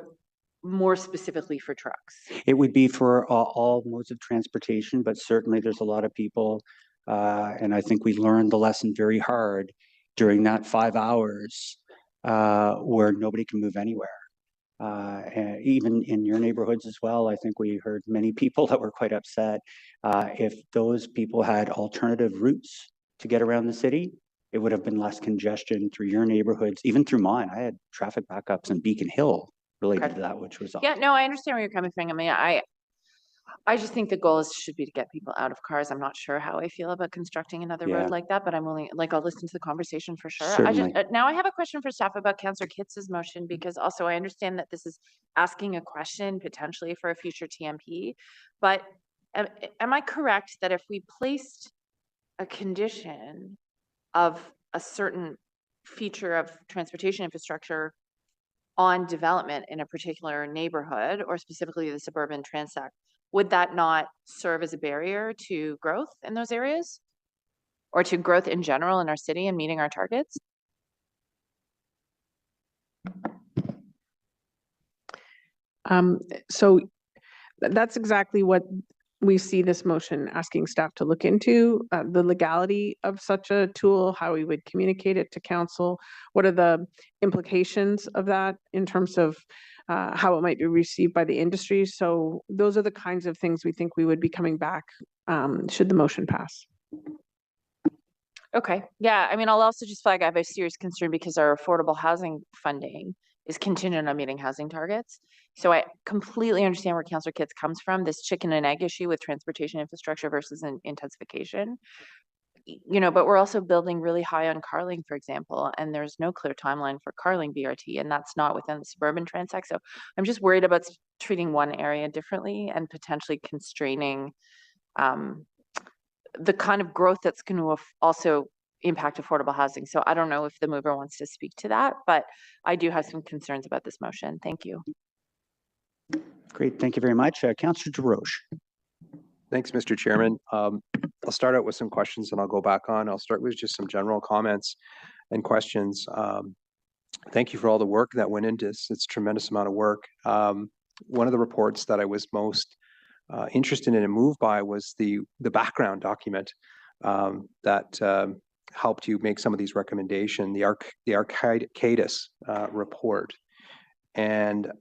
more specifically for trucks. It would be for all modes of transportation, but certainly there's a lot of people, and I think we learned the lesson very hard during that 5 hours where nobody can move anywhere. And even in your neighborhoods as well, I think we heard many people that were quite upset. If those people had alternative routes to get around the city, it would have been less congestion through your neighborhoods, even through mine. I had traffic backups in Beacon Hill related to that, which was Yeah, no, I understand where you're coming from. I mean, I just think the goal should be to get people out of cars. I'm not sure how I feel about constructing another road like that, but I'm willing, I'll listen to the conversation for sure. Certainly. Now I have a question for staff about Councillor Kitz's motion, because also I understand that this is asking a question potentially for a future TMP, but am I correct that if we placed a condition of a certain feature of transportation infrastructure on development in a particular neighborhood, or specifically the suburban transect, would that not serve as a barrier to growth in those areas, or to growth in general in our city and meeting our targets? So that's exactly what we see this motion asking staff to look into, the legality of such a tool, how we would communicate it to council, what are the implications of that in terms of how it might be received by the industry. So those are the kinds of things we think we would be coming back should the motion pass. Okay, yeah, I mean, I'll also just flag I have a serious concern because our affordable housing funding is contingent on meeting housing targets. So I completely understand where Councillor Kitts comes from, this chicken and egg issue with transportation infrastructure versus an intensification. You know, but we're also building really high on Carling, for example, and there's no clear timeline for Carling BRT, and that's not within the suburban transect. So I'm just worried about treating one area differently and potentially constraining the kind of growth that's going to also impact affordable housing. So I don't know if the mover wants to speak to that, but I do have some concerns about this motion. Thank you. Great, thank you very much. Councillor DeRoche. Thanks, Mr. Chairman. I'll start out with some questions and I'll go back on. I'll start with just some general comments and questions. Thank you for all the work that went into this. It's a tremendous amount of work. One of the reports that I was most interested in and moved by was the background document that helped you make some of these recommendations, the Arcadis report. And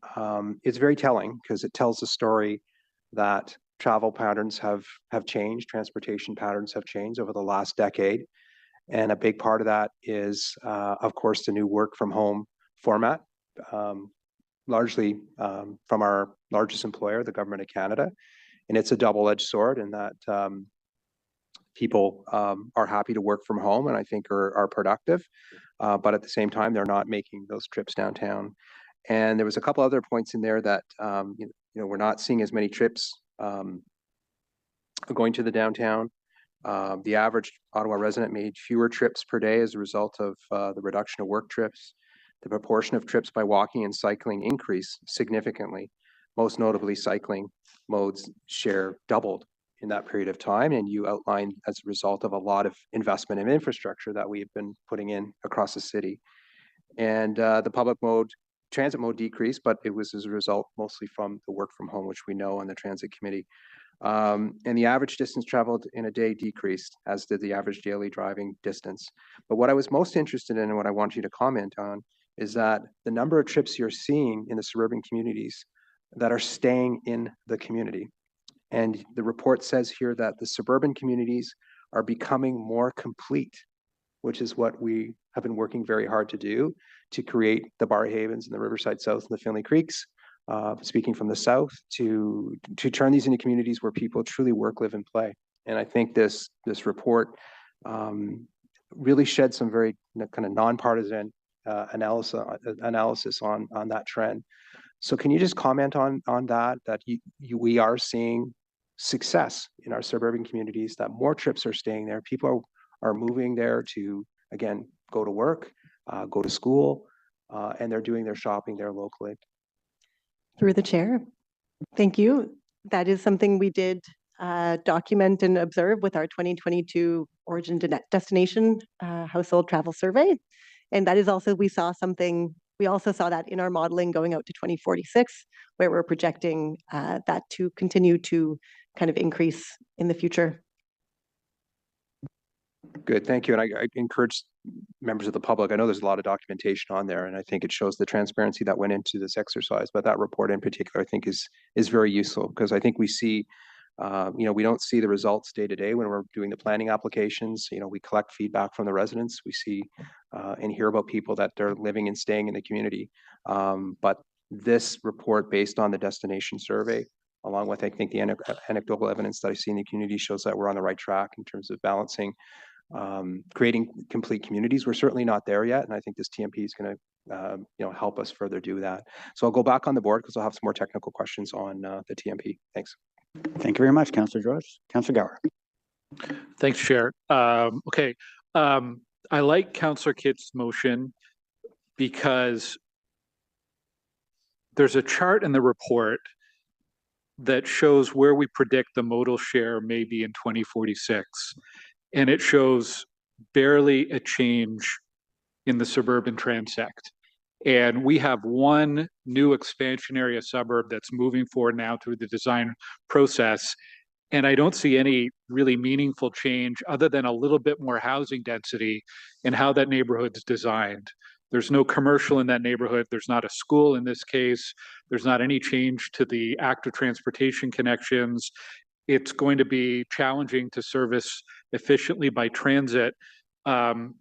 it's very telling because it tells a story that travel patterns have changed, transportation patterns have changed over the last decade. And a big part of that is, of course, the new work from home format, largely from our largest employer, the Government of Canada. And it's a double-edged sword in that people are happy to work from home and I think are productive, but at the same time, they're not making those trips downtown. And there was a couple other points in there that, we're not seeing as many trips going to the downtown. The average Ottawa resident made fewer trips per day as a result of the reduction of work trips. The proportion of trips by walking and cycling increased significantly. Most notably, cycling modes share doubled in that period of time. And you outlined as a result of a lot of investment in infrastructure that we've been putting in across the city. And the public mode, transit mode decreased, but it was as a result mostly from the work from home, which we know on the transit committee. And the average distance traveled in a day decreased, as did the average daily driving distance. But what I was most interested in and what I want you to comment on is that the number of trips you're seeing in the suburban communities that are staying in the community. And the report says here that the suburban communities are becoming more complete, which is what we have been working very hard to do, to create the Bar Havens and the Riverside South and the Finley Creeks speaking from the south, to turn these into communities where people truly work, live, and play. And I think this report really shed some very kind of nonpartisan analysis on that trend. So can you just comment on that? That we are seeing success in our suburban communities, that more trips are staying there. People are moving there to, again, go to work, go to school, and they're doing their shopping there locally. Through the chair. Thank you. That is something we did document and observe with our 2022 origin to destination household travel survey. And that is also, we also saw that in our modeling going out to 2046, where we're projecting that to continue to kind of increase in the future. Good, thank you. And I encourage members of the public, I know there's a lot of documentation on there, and I think it shows the transparency that went into this exercise, but that report in particular, I think is very useful, because I think we see, we don't see the results day to day when we're doing the planning applications. We collect feedback from the residents. We see and hear about people that they're living and staying in the community. But this report, based on the destination survey, along with, I think, the anecdotal evidence that I see in the community, shows that we're on the right track in terms of balancing creating complete communities. We're certainly not there yet, and I think this TMP is going to help us further do that. So I'll go back on the board because I'll have some more technical questions on the TMP. Thanks. Thank you very much, Councillor George. Councillor Gower. Thanks, Chair. Okay, I like Councillor Kitt's motion because there's a chart in the report that shows where we predict the modal share may be in 2046. And it shows barely a change in the suburban transect. And we have one new expansion area suburb that's moving forward now through the design process. And I don't see any really meaningful change other than a little bit more housing density in how that neighborhood's designed. There's no commercial in that neighborhood. There's not a school in this case. There's not any change to the active transportation connections. It's going to be challenging to service efficiently by transit. And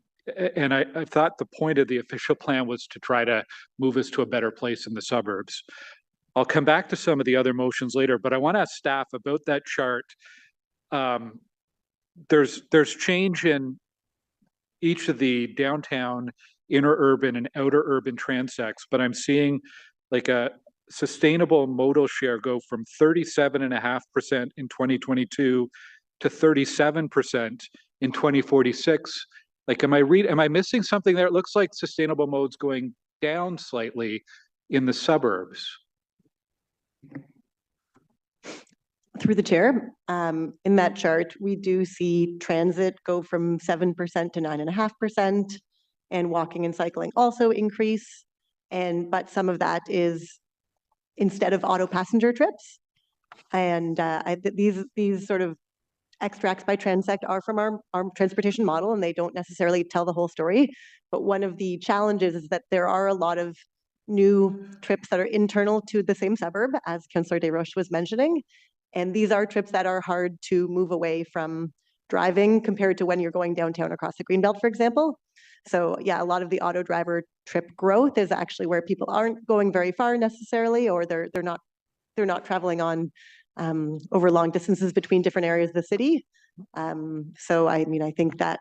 I thought the point of the official plan was to try to move us to a better place in the suburbs. I'll come back to some of the other motions later, but I want to ask staff about that chart. There's change in each of the downtown, inner urban, and outer urban transects, but I'm seeing like a sustainable modal share go from 37.5% in 2022 to 37% in 2046. Like, am I missing something there? It looks like sustainable mode's going down slightly in the suburbs. Through the chair, in that chart, we do see transit go from 7% to 9.5%, and walking and cycling also increase. But some of that is instead of auto passenger trips. And these sort of extracts by transect are from our transportation model, and they don't necessarily tell the whole story. But one of the challenges is that there are a lot of new trips that are internal to the same suburb, as Councillor Desroches was mentioning. And these are trips that are hard to move away from driving compared to when you're going downtown across the Greenbelt, for example. So yeah, a lot of the auto driver trip growth is actually where people aren't going very far necessarily, or they're not traveling on over long distances between different areas of the city. So I mean, I think that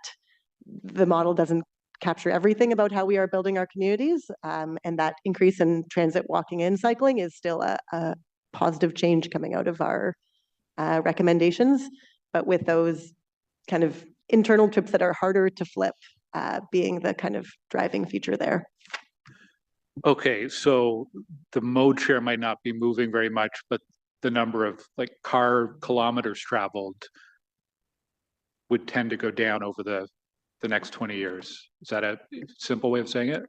the model doesn't capture everything about how we are building our communities, and that increase in transit, walking, and cycling is still a positive change coming out of our recommendations. But with those kind of internal trips that are harder to flip being the kind of driving feature there. Okay, so the mode share might not be moving very much, but the number of like car kilometers traveled would tend to go down over the next 20 years. Is that a simple way of saying it?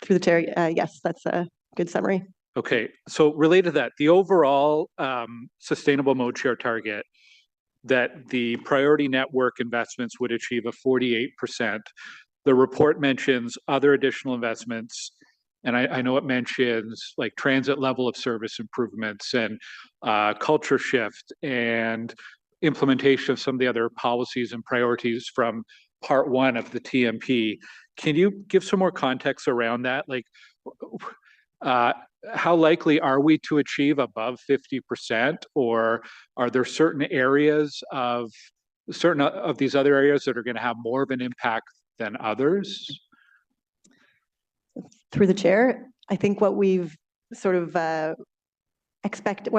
Through the chair, yes, that's a good summary. Okay, so related to that, the overall sustainable mode share target that the priority network investments would achieve a 48%. The report mentions other additional investments, and I know it mentions like transit level of service improvements and culture shift and implementation of some of the other policies and priorities from part one of the TMP. Can you give some more context around that? Like, how likely are we to achieve above 50%, or are there certain areas of these other areas that are going to have more of an impact than others? Through the chair, I think what we've sort of what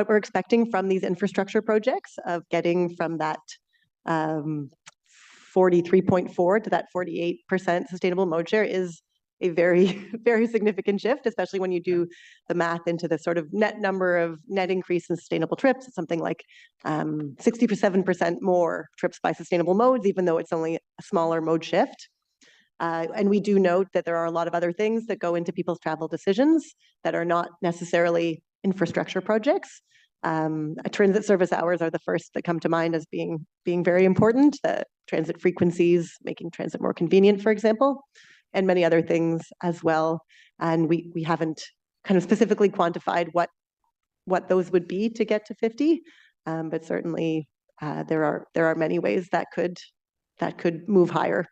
we're expecting from these infrastructure projects of getting from that 43.4 to that 48% sustainable mode share is a very, very significant shift, especially when you do the math into the sort of net number of net increase in sustainable trips. It's something like 67% more trips by sustainable modes, even though it's only a smaller mode shift. And we do note that there are a lot of other things that go into people's travel decisions that are not necessarily infrastructure projects. Transit service hours are the first that come to mind as being very important. The transit frequencies, making transit more convenient, for example, and many other things as well. And we haven't kind of specifically quantified what those would be to get to 50, but certainly there are many ways that could move higher.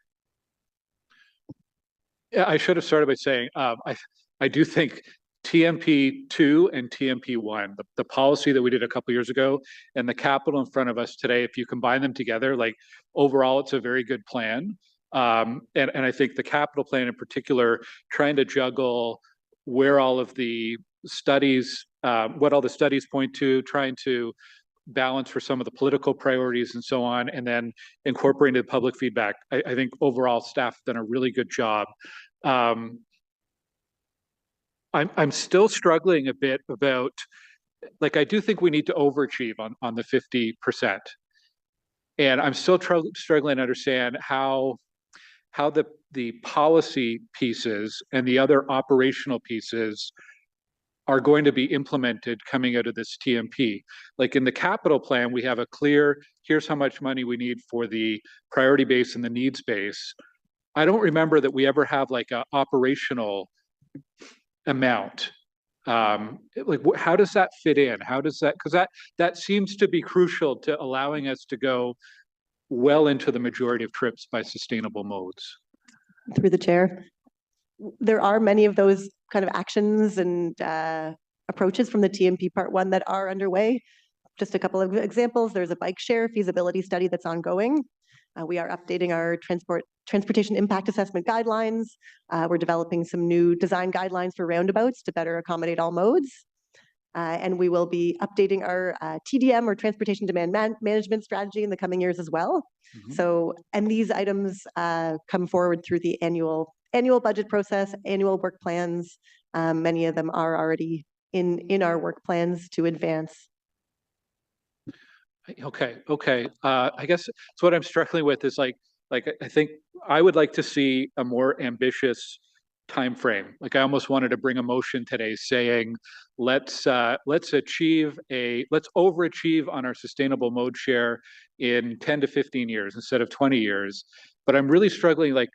Yeah, I should have started by saying I do think TMP2 and TMP1, the policy that we did a couple of years ago, and the capital in front of us today, if you combine them together, like overall, it's a very good plan. And I think the capital plan in particular, trying to juggle where all of the studies, what all the studies point to, trying to balance for some of the political priorities and so on, and then incorporating the public feedback. I think overall staff have done a really good job. I'm still struggling a bit about, like, I do think we need to overachieve on the 50%. And I'm still struggling to understand how the policy pieces and the other operational pieces are going to be implemented coming out of this TMP. Like in the capital plan, we have a clear, here's how much money we need for the priority base and the needs base. I don't remember that we ever have like an operational amount. Like how does that fit in? How does that, because that seems to be crucial to allowing us to go well into the majority of trips by sustainable modes. Through the chair, there are many of those kind of actions and approaches from the TMP Part 1 that are underway. Just a couple of examples. There's a bike share feasibility study that's ongoing. We are updating our transportation impact assessment guidelines. We're developing some new design guidelines for roundabouts to better accommodate all modes. And we will be updating our TDM, or transportation demand management strategy, in the coming years as well. Mm-hmm. So, and these items come forward through the annual budget process, annual work plans. Many of them are already in our work plans to advance. Okay. I guess so what I'm struggling with is like I think I would like to see a more ambitious time frame. Like I almost wanted to bring a motion today saying, let's overachieve on our sustainable mode share in 10 to 15 years instead of 20 years. But I'm really struggling, like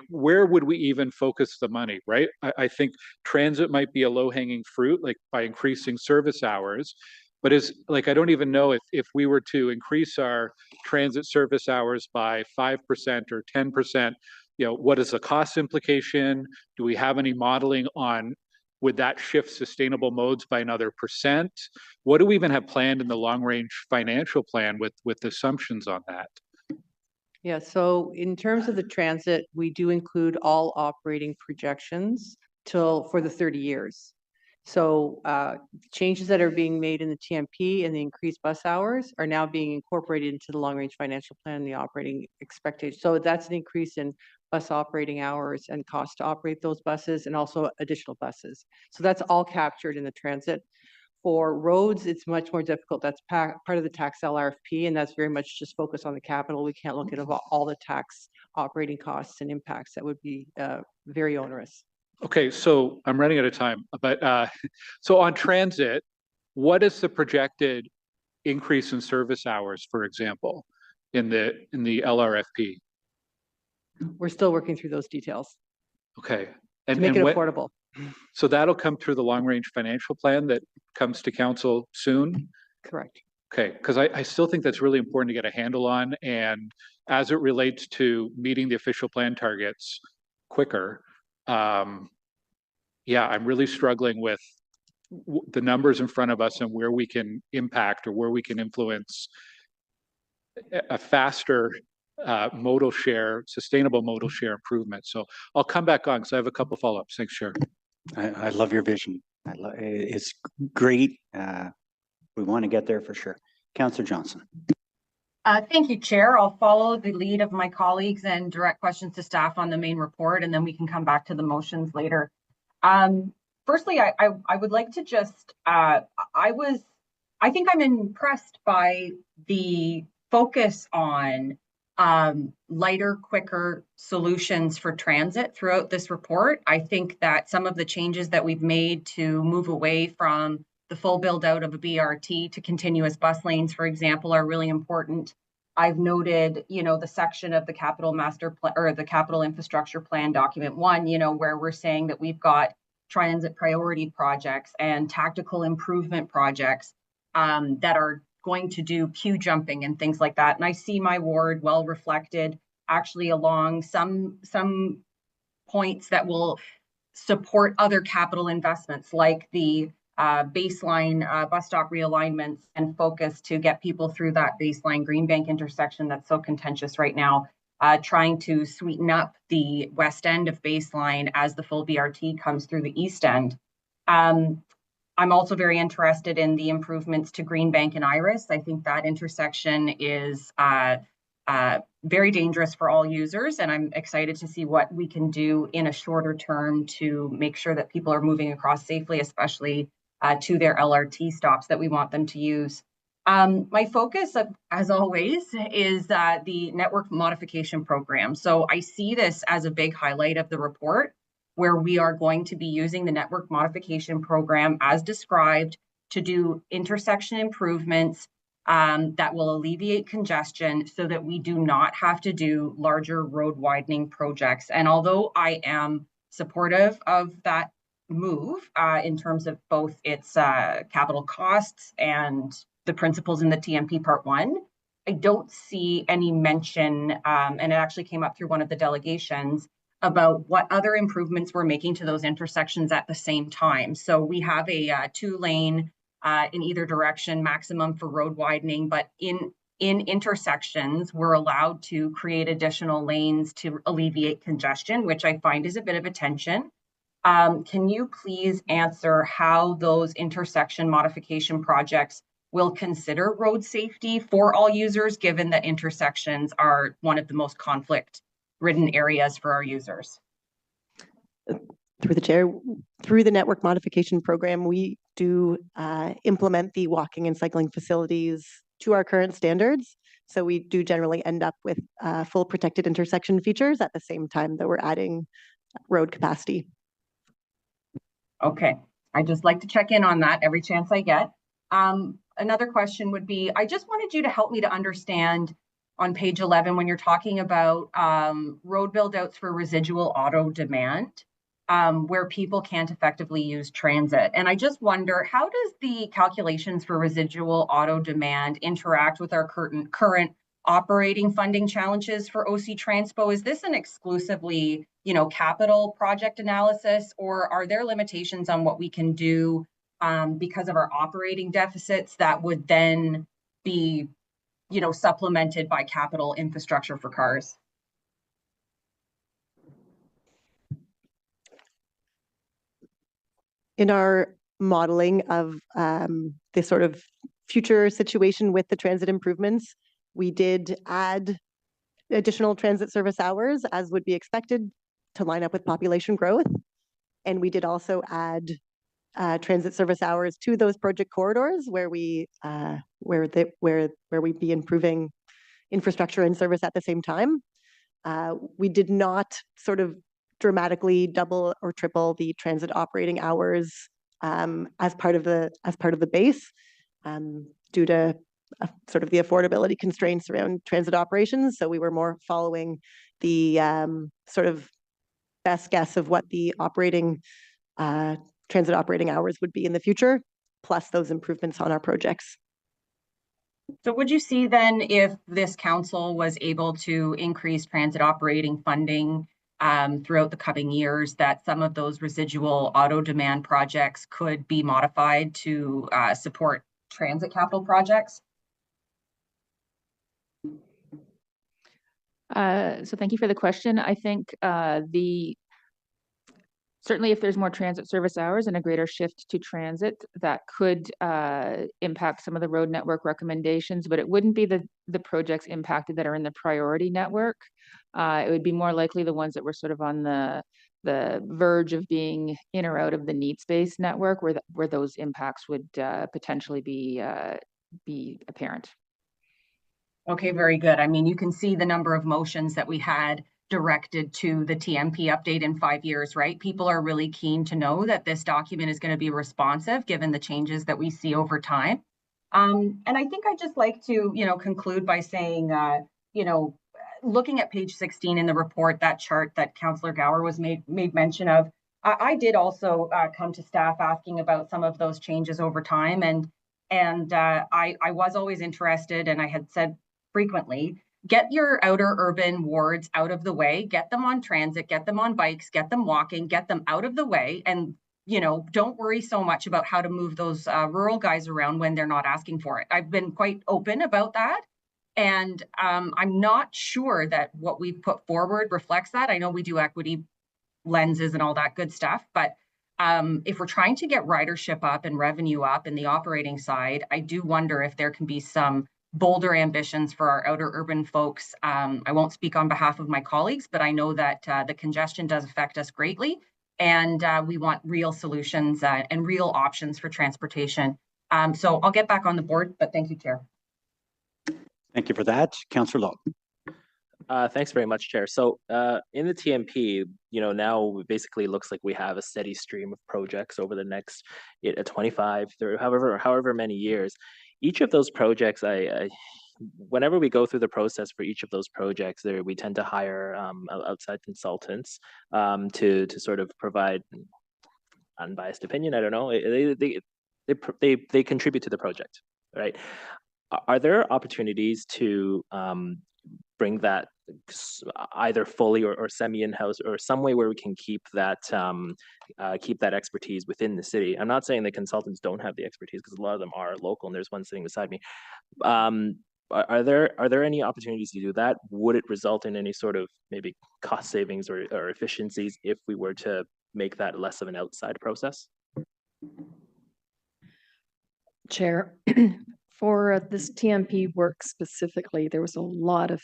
where would we even focus the money, right? I think transit might be a low-hanging fruit, like by increasing service hours. But I don't even know if we were to increase our transit service hours by 5% or 10%, what is the cost implication? Do we have any modeling on, would that shift sustainable modes by another %? What do we even have planned in the long-range financial plan with assumptions on that? Yeah, so in terms of the transit, we do include all operating projections for the 30 years. So changes that are being made in the TMP and the increased bus hours are now being incorporated into the long-range financial plan and the operating expectation. So that's an increase in bus operating hours and cost to operate those buses, and also additional buses. So that's all captured in the transit. For roads, it's much more difficult. That's part of the tax LRFP, and that's very much just focused on the capital. We can't look at all the tax operating costs and impacts. That would be very onerous. Okay, so I'm running out of time, but so on transit, what is the projected increase in service hours, for example, in the LRFP? We're still working through those details. Okay, and to make it affordable. So that'll come through the long-range financial plan that comes to council soon? Correct. Okay, because I still think that's really important to get a handle on, and as it relates to meeting the official plan targets quicker, yeah, I'm really struggling with the numbers in front of us and where we can impact or where we can influence a faster modal share, sustainable modal share improvement. So I'll come back on because I have a couple follow-ups. Thanks, Chair. I love your vision. It's great. We want to get there for sure. Councillor Johnson. Thank you, Chair. I'll follow the lead of my colleagues and direct questions to staff on the main report, and then we can come back to the motions later. Firstly, I would like to just, I think I'm impressed by the focus on lighter, quicker solutions for transit throughout this report. I think that some of the changes that we've made to move away from the full build out of a BRT to continuous bus lanes, for example, are really important. I've noted, the section of the capital master plan or the capital infrastructure plan document 1, where we're saying that we've got transit priority projects and tactical improvement projects that are going to do queue jumping and things like that. And I see my ward well reflected actually along some points that will support other capital investments like the baseline bus stop realignments and focus to get people through that baseline Greenbank intersection that's so contentious right now, trying to sweeten up the west end of baseline as the full BRT comes through the east end. I'm also very interested in the improvements to Greenbank and Iris. I think that intersection is very dangerous for all users, and I'm excited to see what we can do in a shorter term to make sure that people are moving across safely, especially to their LRT stops that we want them to use. My focus, as always, is the network modification program. So I see this as a big highlight of the report, where we are going to be using the network modification program as described to do intersection improvements that will alleviate congestion so that we do not have to do larger road widening projects. And although I am supportive of that move in terms of both its capital costs and the principles in the TMP Part 1, I don't see any mention, and it actually came up through one of the delegations, about what other improvements we're making to those intersections at the same time. So we have a 2-lane in either direction maximum for road widening, but in intersections, we're allowed to create additional lanes to alleviate congestion, which I find is a bit of a tension. Can you please answer how those intersection modification projects will consider road safety for all users, given that intersections are one of the most conflict-ridden areas for our users? Through the chair, through the network modification program, we do implement the walking and cycling facilities to our current standards. So we do generally end up with full protected intersection features at the same time that we're adding road capacity. Okay, I just like to check in on that every chance I get. Another question would be, I just wanted you to help me to understand on page 11, when you're talking about road build outs for residual auto demand, where people can't effectively use transit. And I just wonder, how does the calculations for residual auto demand interact with our current operating funding challenges for OC Transpo? Is this an exclusively, capital project analysis, or are there limitations on what we can do because of our operating deficits that would then be, supplemented by capital infrastructure for cars? In our modeling of this sort of future situation with the transit improvements, we did add additional transit service hours as would be expected to line up with population growth. And we did also add transit service hours to those project corridors where we we'd be improving infrastructure and service at the same time. We did not sort of dramatically double or triple the transit operating hours as part of the base due to sort of the affordability constraints around transit operations. So we were more following the sort of best guess of what the transit operating hours would be in the future, plus those improvements on our projects. So would you see then, if this council was able to increase transit operating funding throughout the coming years, that some of those residual auto demand projects could be modified to support transit capital projects? So thank you for the question. I think certainly if there's more transit service hours and a greater shift to transit, that could impact some of the road network recommendations, but it wouldn't be the projects impacted that are in the priority network. It would be more likely the ones that were sort of on the verge of being in or out of the needs-based network, where those impacts would potentially be apparent. Okay, very good. I mean, you can see the number of motions that we had directed to the TMP update in 5 years, right? People are really keen to know that this document is going to be responsive given the changes that we see over time. And I think I'd just like to, conclude by saying, looking at page 16 in the report, that chart that Councillor Gower was made mention of, I did also come to staff asking about some of those changes over time. And I was always interested, and I had said frequently, get your outer urban wards out of the way, get them on transit, get them on bikes, get them walking, get them out of the way. And, don't worry so much about how to move those rural guys around when they're not asking for it. I've been quite open about that. And I'm not sure that what we've put forward reflects that. I know we do equity lenses and all that good stuff, but if we're trying to get ridership up and revenue up in the operating side, I do wonder if there can be some bolder ambitions for our outer urban folks. I won't speak on behalf of my colleagues, but I know that the congestion does affect us greatly, and we want real solutions and real options for transportation. So I'll get back on the board, but thank you, Chair. Thank you for that. Councillor Lowe. Thanks very much, Chair. So in the TMP, now it basically looks like we have a steady stream of projects over the next 25, 30, however many years. Each of those projects, whenever we go through the process for each of those projects, we tend to hire outside consultants to sort of provide unbiased opinion. I don't know. They contribute to the project, right? Are there opportunities to bring that either fully or semi in-house, or some way where we can keep that expertise within the city? I'm not saying the consultants don't have the expertise, because a lot of them are local, and there's one sitting beside me. Are there any opportunities to do that? Would it result in any sort of maybe cost savings or efficiencies if we were to make that less of an outside process? Chair, for this TMP work specifically, there was a lot of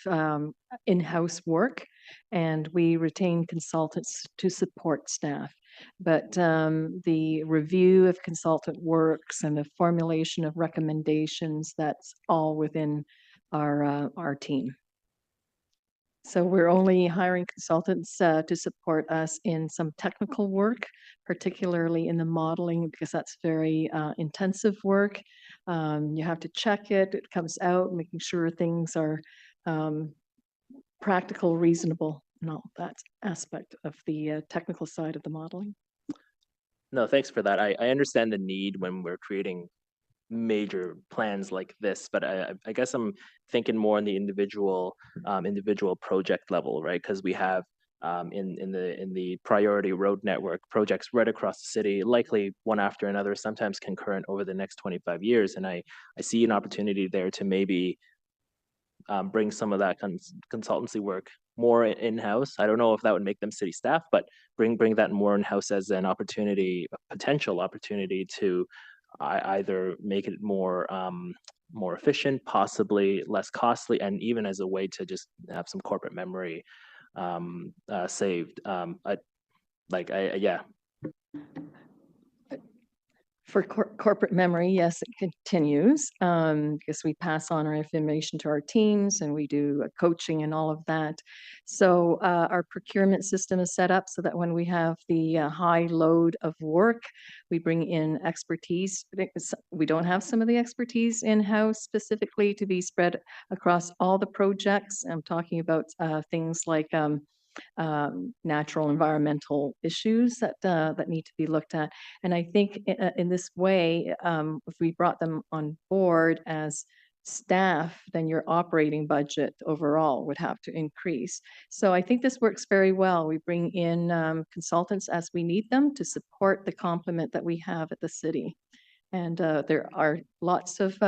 in-house work, and we retained consultants to support staff. But the review of consultant works and the formulation of recommendations, that's all within our team. So we're only hiring consultants to support us in some technical work, particularly in the modeling, because that's very intensive work. You have to check it, it comes out, making sure things are practical, reasonable, and all that aspect of the technical side of the modeling. No, thanks for that. I understand the need when we're creating major plans like this, but I guess I'm thinking more on the individual project level, right? Because we have in the priority road network projects right across the city, likely one after another, sometimes concurrent over the next 25 years. And I see an opportunity there to maybe bring some of that consultancy work more in-house. I don't know if that would make them city staff, but bring that more in-house as an opportunity, a potential opportunity to either make it more efficient, possibly less costly, and even as a way to just have some corporate memory saved. Yeah. For corporate memory, yes, it continues because we pass on our information to our teams and we do coaching and all of that. So our procurement system is set up so that when we have the high load of work, we bring in expertise. We don't have some of the expertise in-house specifically to be spread across all the projects. I'm talking about things like natural environmental issues that need to be looked at. And I think in this way, if we brought them on board as staff, then your operating budget overall would have to increase. So I think this works very well. We bring in consultants as we need them to support the complement that we have at the city. And there are lots of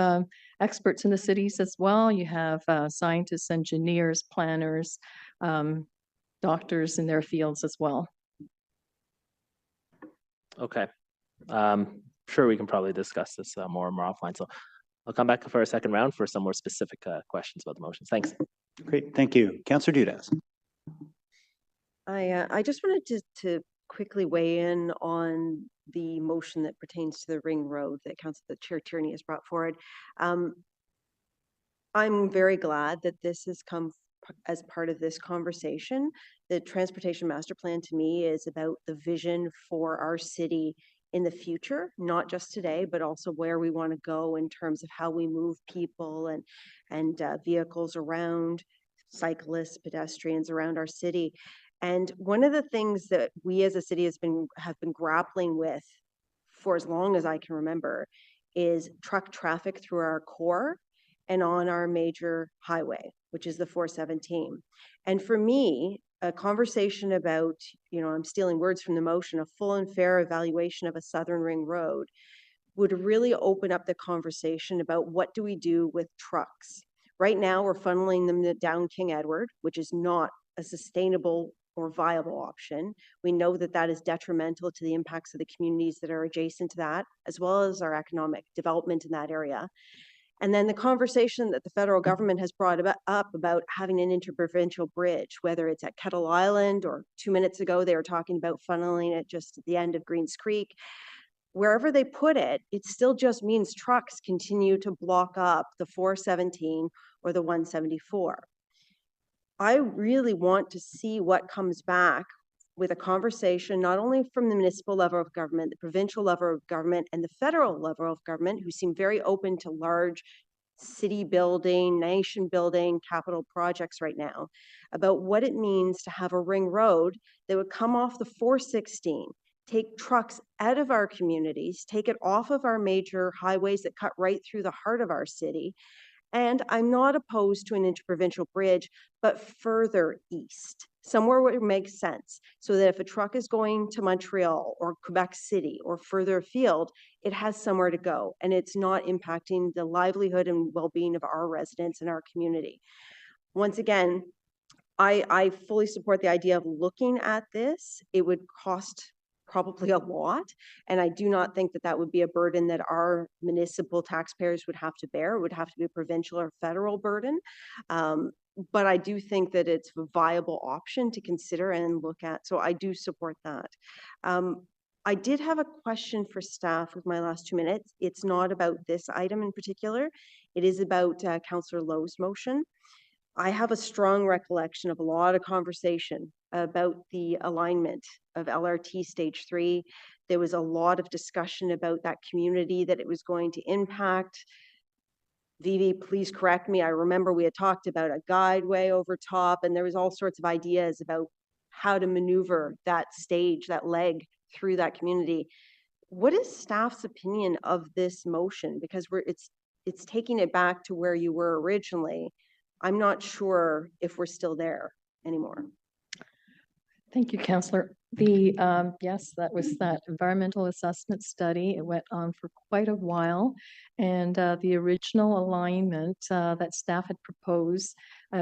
experts in the cities as well. You have scientists, engineers, planners, doctors in their fields as well. Okay. Sure, we can probably discuss this more and more offline. So I'll come back for a second round for some more specific questions about the motions. Thanks. Great, thank you. Councillor Dudas. I just wanted to quickly weigh in on the motion that pertains to the ring road that Councillor Chair Tierney has brought forward. I'm very glad that this has come as part of this conversation. The transportation master plan to me is about the vision for our city in the future, not just today, but also where we want to go in terms of how we move people and vehicles around, cyclists, pedestrians around our city. And one of the things that we as a city have been grappling with for as long as I can remember is truck traffic through our core and on our major highway, which is the 417. And for me, a conversation about, I'm stealing words from the motion, a full and fair evaluation of a Southern Ring Road would really open up the conversation about what do we do with trucks. Right now, we're funneling them down King Edward, which is not a sustainable or viable option. We know that that is detrimental to the impacts of the communities that are adjacent to that, as well as our economic development in that area. And then the conversation that the federal government has brought up about having an interprovincial bridge, whether it's at Kettle Island or 2 minutes ago, they were talking about funneling it just at the end of Greens Creek. Wherever they put it, it still just means trucks continue to block up the 417 or the 174. I really want to see what comes back with a conversation, not only from the municipal level of government, the provincial level of government, and the federal level of government, who seem very open to large city building, nation building, capital projects right now, about what it means to have a ring road that would come off the 416, take trucks out of our communities, take it off of our major highways that cut right through the heart of our city. And I'm not opposed to an interprovincial bridge, but further east, somewhere where it makes sense, so that if a truck is going to Montreal or Quebec City or further afield, it has somewhere to go and it's not impacting the livelihood and well-being of our residents in our community. Once again, I fully support the idea of looking at this. It would cost probably a lot. And I do not think that that would be a burden that our municipal taxpayers would have to bear. It would have to be a provincial or federal burden. But I do think that it's a viable option to consider and look at. So I do support that. I did have a question for staff with my last 2 minutes. It's not about this item in particular. It is about Councillor Lowe's motion. I have a strong recollection of a lot of conversation about the alignment of LRT Stage 3. There was a lot of discussion about that community that it was going to impact. Vivi, please correct me. I remember we had talked about a guideway over top, and there was all sorts of ideas about how to maneuver that stage, that leg through that community. What is staff's opinion of this motion? Because it's taking it back to where you were originally. I'm not sure if we're still there anymore. Thank you, Councillor. The yes, that was that environmental assessment study. It went on for quite a while, and the original alignment that staff had proposed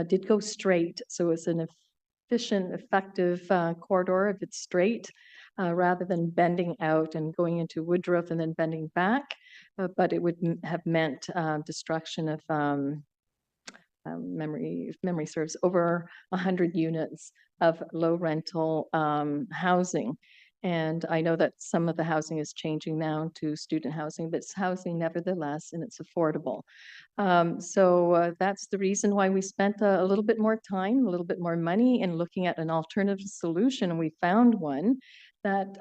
did go straight. So it's an efficient, effective corridor if it's straight, rather than bending out and going into Woodruff and then bending back. But it would have meant destruction of if memory serves, over 100 units of low rental housing. And I know that some of the housing is changing now to student housing, but it's housing nevertheless, and it's affordable. So that's the reason why we spent a little bit more time, a little bit more money in looking at an alternative solution. And we found one that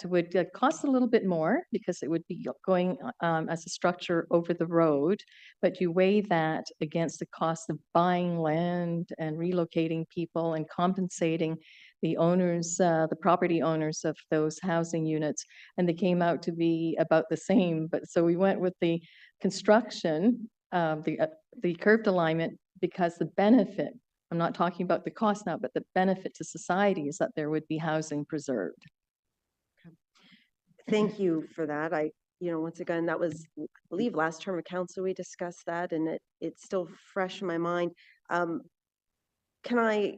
would cost a little bit more because it would be going as a structure over the road, but you weigh that against the cost of buying land and relocating people and compensating the owners, the property owners of those housing units, and they came out to be about the same. But so we went with the construction the curved alignment because the benefit, I'm not talking about the cost now, but the benefit to society is that there would be housing preserved. Thank you for that. Once again, that was, I believe, last term of council, we discussed that, and it's still fresh in my mind. I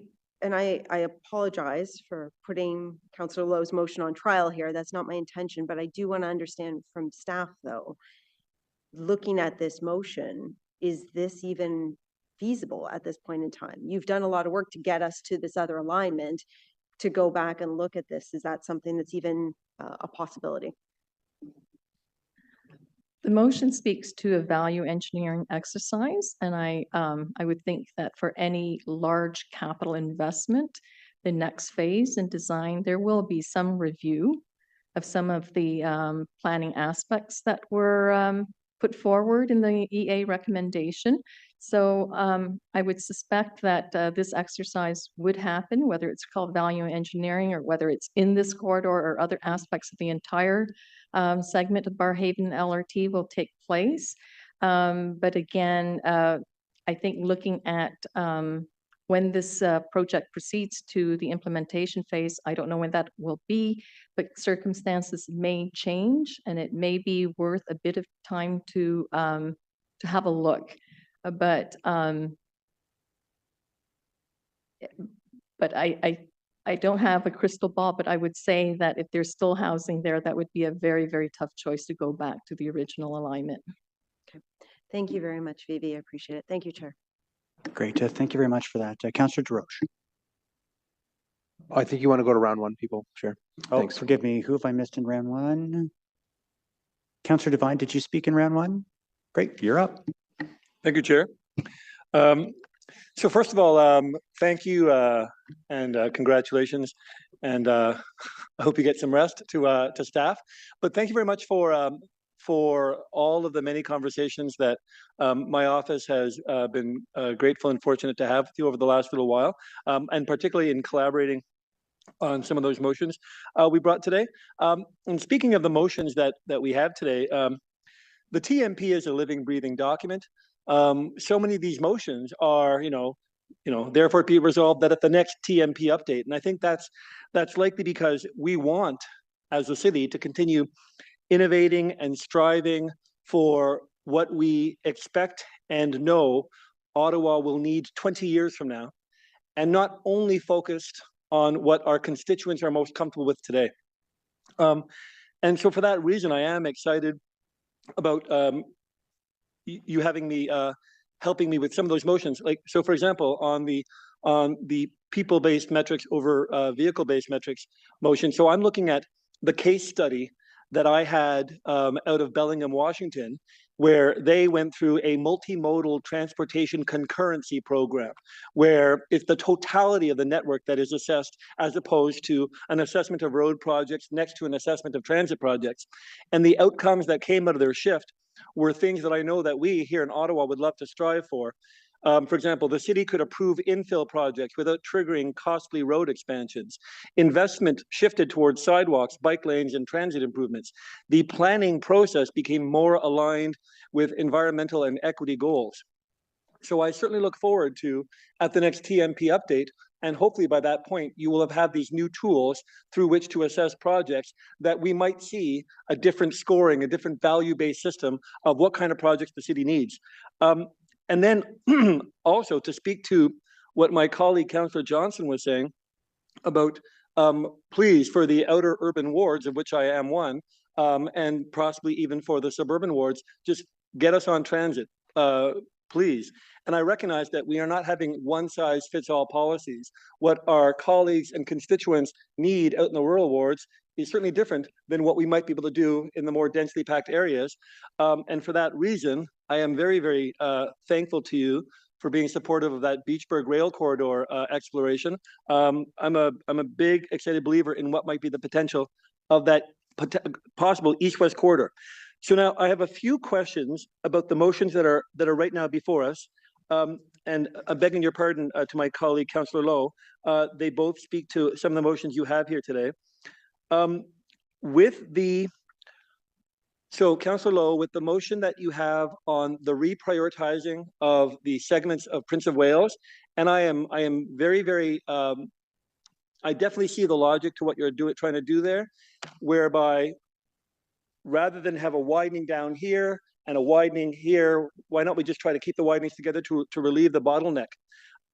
apologize for putting Councillor Lowe's motion on trial here. That's not my intention, but I do want to understand from staff, though, looking at this motion, is this even feasible at this point in time? You've done a lot of work to get us to this other alignment. To go back and look at this, is that something that's even a possibility? The motion speaks to a value engineering exercise, and I would think that for any large capital investment, the next phase in design, there will be some review of some of the planning aspects that were put forward in the EA recommendation. So I would suspect that this exercise would happen, whether it's called value engineering or whether it's in this corridor or other aspects of the entire segment of Barrhaven LRT will take place. But again, I think looking at when this project proceeds to the implementation phase, I don't know when that will be, but circumstances may change, and it may be worth a bit of time to have a look. But I don't have a crystal ball, but I would say that if there's still housing there, that would be a very, very tough choice to go back to the original alignment. Okay. Thank you very much, Vivi. I appreciate it. Thank you, Chair. Great. Thank you very much for that. Councillor DeRoche. I think you want to go to round one, people. Sure. Oh, Thanks. forgive me. Who have I missed in round one? Councillor Devine, did you speak in round one? Great. You're up. Thank you, Chair. So first of all, thank you and congratulations, and I hope you get some rest to staff. But thank you very much for all of the many conversations that my office has been grateful and fortunate to have with you over the last little while, and particularly in collaborating on some of those motions we brought today. And speaking of the motions that we have today, the TMP is a living, breathing document. So many of these motions are, therefore be resolved that at the next TMP update. And I think that's likely because we want, as a city, to continue innovating and striving for what we expect and know Ottawa will need 20 years from now, and not only focused on what our constituents are most comfortable with today. And so for that reason, I am excited about you having me helping me with some of those motions. Like, so for example, on the people-based metrics over vehicle-based metrics motion. So I'm looking at the case study that I had out of Bellingham, Washington, where they went through a multimodal transportation concurrency program, where it's the totality of the network that is assessed as opposed to an assessment of road projects next to an assessment of transit projects. And the outcomes that came out of their shift were things that I know that we here in Ottawa would love to strive for. For example, the city could approve infill projects without triggering costly road expansions. Investment shifted towards sidewalks, bike lanes, and transit improvements. The planning process became more aligned with environmental and equity goals. So I certainly look forward to, at the next TMP update, and hopefully by that point, you will have had these new tools through which to assess projects that we might see a different scoring, a different value-based system of what kind of projects the city needs. And then also to speak to what my colleague, Councillor Johnson, was saying about, please, for the outer urban wards, of which I am one, and possibly even for the suburban wards, just get us on transit, please. And I recognize that we are not having one-size-fits-all policies. What our colleagues and constituents need out in the rural wards is certainly different than what we might be able to do in the more densely packed areas. And for that reason, I am very, very thankful to you for being supportive of that Beachburg Rail Corridor exploration. I'm a big, excited believer in what might be the potential of that possible east-west corridor. So now I have a few questions about the motions that are right now before us. And I'm begging your pardon to my colleague, Councillor Lowe. They both speak to some of the motions you have here today. With the So Councillor Lowe, with the motion that you have on the reprioritizing of the segments of Prince of Wales, and I am very, very, I definitely see the logic to what you're trying to do there, whereby rather than have a widening down here and a widening here, why not we just try to keep the widenings together to relieve the bottleneck?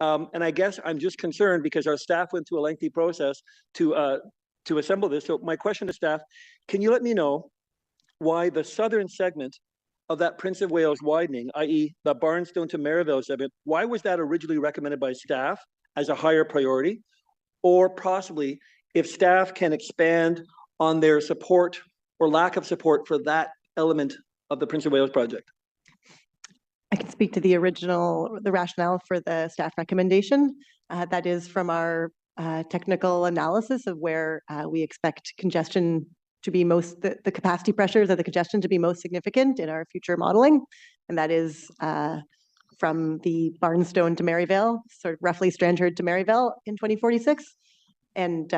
And I guess I'm just concerned because our staff went through a lengthy process to assemble this. So my question to staff, can you let me know why the southern segment of that Prince of Wales widening, i.e. the Barnstone to Maryvale segment, why was that originally recommended by staff as a higher priority? Or possibly if staff can expand on their support or lack of support for that element of the Prince of Wales project? I can speak to the rationale for the staff recommendation. That is from our technical analysis of where we expect congestion to be the capacity pressures of the congestion to be most significant in our future modeling. And that is from the Barnstone to Maryvale, sort of roughly Strandherd to Maryvale in 2046. And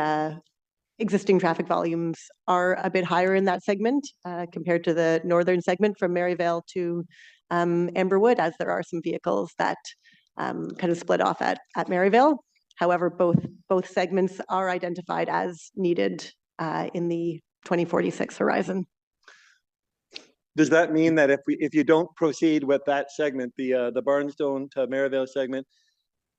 existing traffic volumes are a bit higher in that segment compared to the northern segment from Maryvale to Amberwood, as there are some vehicles that kind of split off at Maryvale. However, both segments are identified as needed in the 2046 horizon. Does that mean that if you don't proceed with that segment, the Barnstone to Maryvale segment,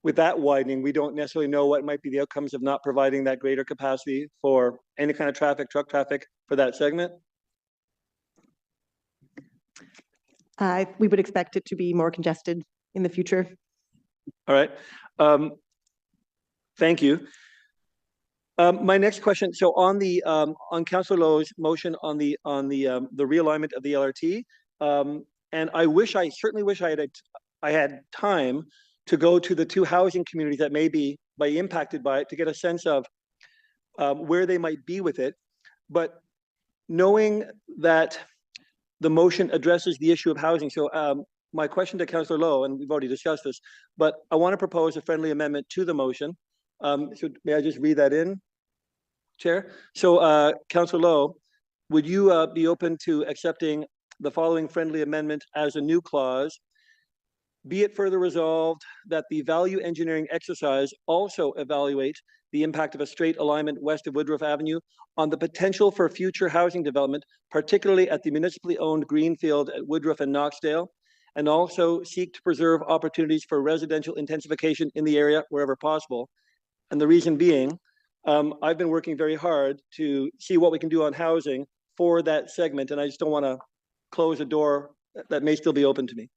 with that widening, we don't necessarily know what might be the outcomes of not providing that greater capacity for any kind of traffic, truck traffic for that segment? We would expect it to be more congested in the future. All right. Thank you. My next question. So on Councillor Lowe's motion on the realignment of the LRT, and I certainly wish I had time to go to the two housing communities that may be impacted by it to get a sense of where they might be with it. But knowing that the motion addresses the issue of housing, so my question to Councillor Lowe, and we've already discussed this, but I want to propose a friendly amendment to the motion. So may I just read that in, Chair? So Councillor Lowe, would you be open to accepting the following friendly amendment as a new clause? Be it further resolved that the value engineering exercise also evaluate the impact of a straight alignment west of Woodruff Avenue on the potential for future housing development, particularly at the municipally owned greenfield at Woodruff and Knoxdale, and also seek to preserve opportunities for residential intensification in the area wherever possible. And the reason being, I've been working very hard to see what we can do on housing for that segment, and I just don't want to close a door that may still be open to me.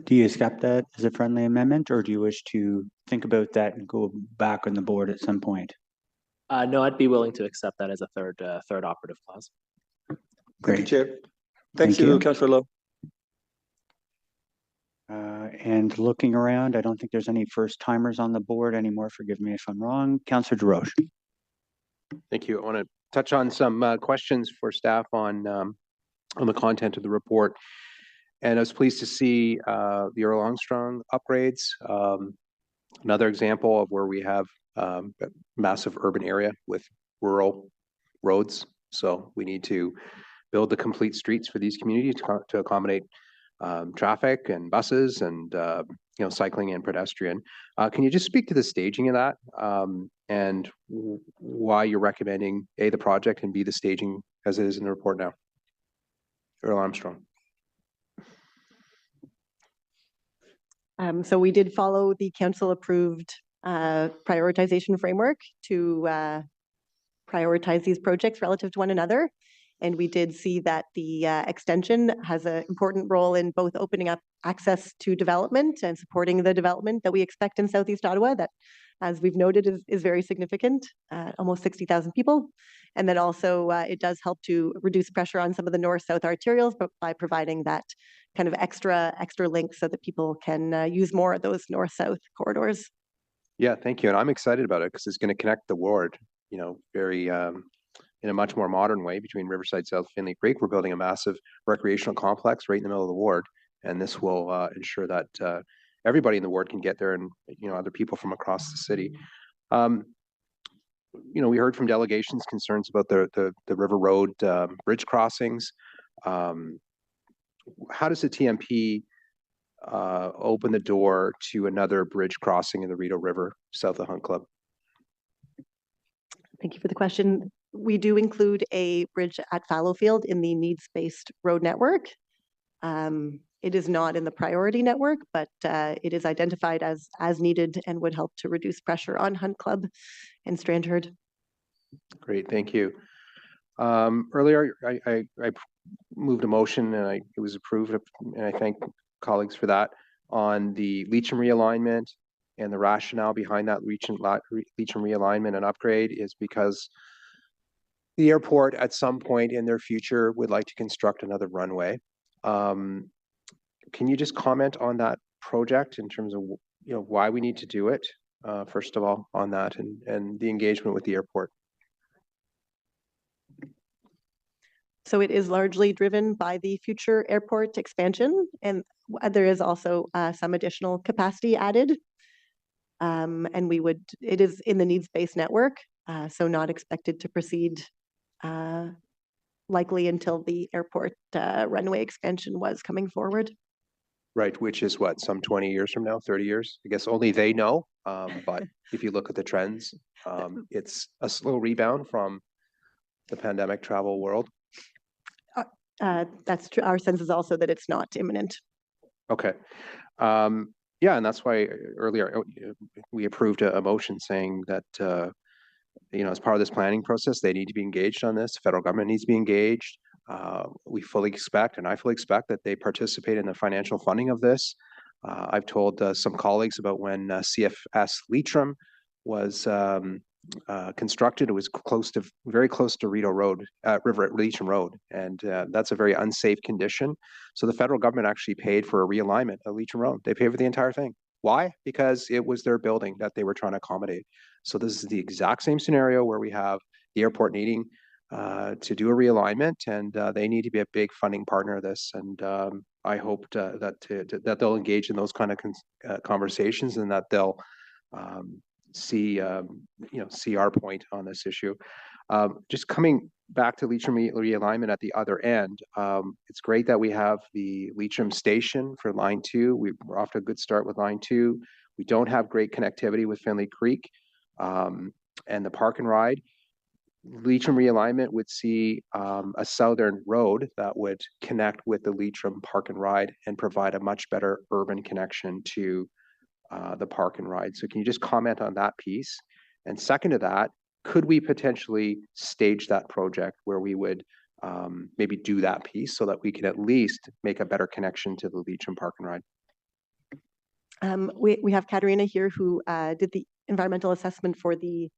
Do you accept that as a friendly amendment, or do you wish to think about that and go back on the board at some point? No, I'd be willing to accept that as a third operative clause. Great. Thank you, Chair. Thanks to Councillor Lowe. And looking around, I don't think there's any first timers on the board anymore. Forgive me if I'm wrong. Councillor DeRoche. Thank you. I want to touch on some questions for staff on the content of the report. And I was pleased to see the Earl Armstrong upgrades. Another example of where we have a massive urban area with rural roads. So we need to build the complete streets for these communities to accommodate traffic and buses and cycling and pedestrian. Can you just speak to the staging of that and why you're recommending A, the project, and B, the staging as it is in the report now? Earl Armstrong. So we did follow the council-approved prioritization framework to prioritize these projects relative to one another. And we did see that the extension has an important role in both opening up access to development and supporting the development that we expect in Southeast Ottawa that, as we've noted, is very significant, almost 60,000 people. And then also it does help to reduce pressure on some of the north-south arterials by providing that kind of extra link so that people can use more of those north-south corridors. Yeah, thank you. And I'm excited about it because it's going to connect the ward, very in a much more modern way between Riverside, South Finley Creek. We're building a massive recreational complex right in the middle of the ward. And this will ensure that everybody in the ward can get there and, other people from across the city. we heard from delegations concerns about the River Road bridge crossings. How does the TMP open the door to another bridge crossing in the Rideau River south of Hunt Club? Thank you for the question. We do include a bridge at Fallowfield in the needs-based road network. It is not in the priority network, but it is identified as needed and would help to reduce pressure on Hunt Club and Strandherd. Great, thank you. Earlier, I moved a motion and it was approved, and I thank colleagues for that, on the Leacham realignment, and the rationale behind that Leacham realignment and upgrade is because the airport at some point in their future would like to construct another runway. Can you just comment on that project in terms of why we need to do it, first of all, on that and the engagement with the airport? So it is largely driven by the future airport expansion, and there is also some additional capacity added. And it is in the needs-based network, so not expected to proceed likely until the airport runway expansion was coming forward. Right, which is what, some 20 years from now, 30 years? I guess only they know, but if you look at the trends, it's a slow rebound from the pandemic travel world. That's true. Our sense is also that it's not imminent. Okay. Yeah, and that's why earlier we approved a motion saying that, as part of this planning process, they need to be engaged on this. The federal government needs to be engaged. We fully expect, and I fully expect, that they participate in the financial funding of this. I've told some colleagues about when CFS Leitrim was constructed. It was very close to Rideau Road, Leitrim Road, and that's a very unsafe condition. So the federal government actually paid for a realignment of Leitrim Road. They paid for the entire thing. Why? Because it was their building that they were trying to accommodate. So this is the exact same scenario where we have the airport needing to do a realignment, and they need to be a big funding partner of this. And I hope that they'll engage in those kind of conversations, and that they'll see our point on this issue. Just coming back to Leitrim realignment at the other end, it's great that we have the Leitrim station for Line 2. We're off to a good start with Line 2. We don't have great connectivity with Finley Creek and the park and ride. Leitrim realignment would see a southern road that would connect with the Leitrim park and ride and provide a much better urban connection to the park and ride. So can you just comment on that piece? And second to that, could we potentially stage that project where we would maybe do that piece so that we can at least make a better connection to the Leitrim park and ride? We have Katerina here who did the environmental assessment for the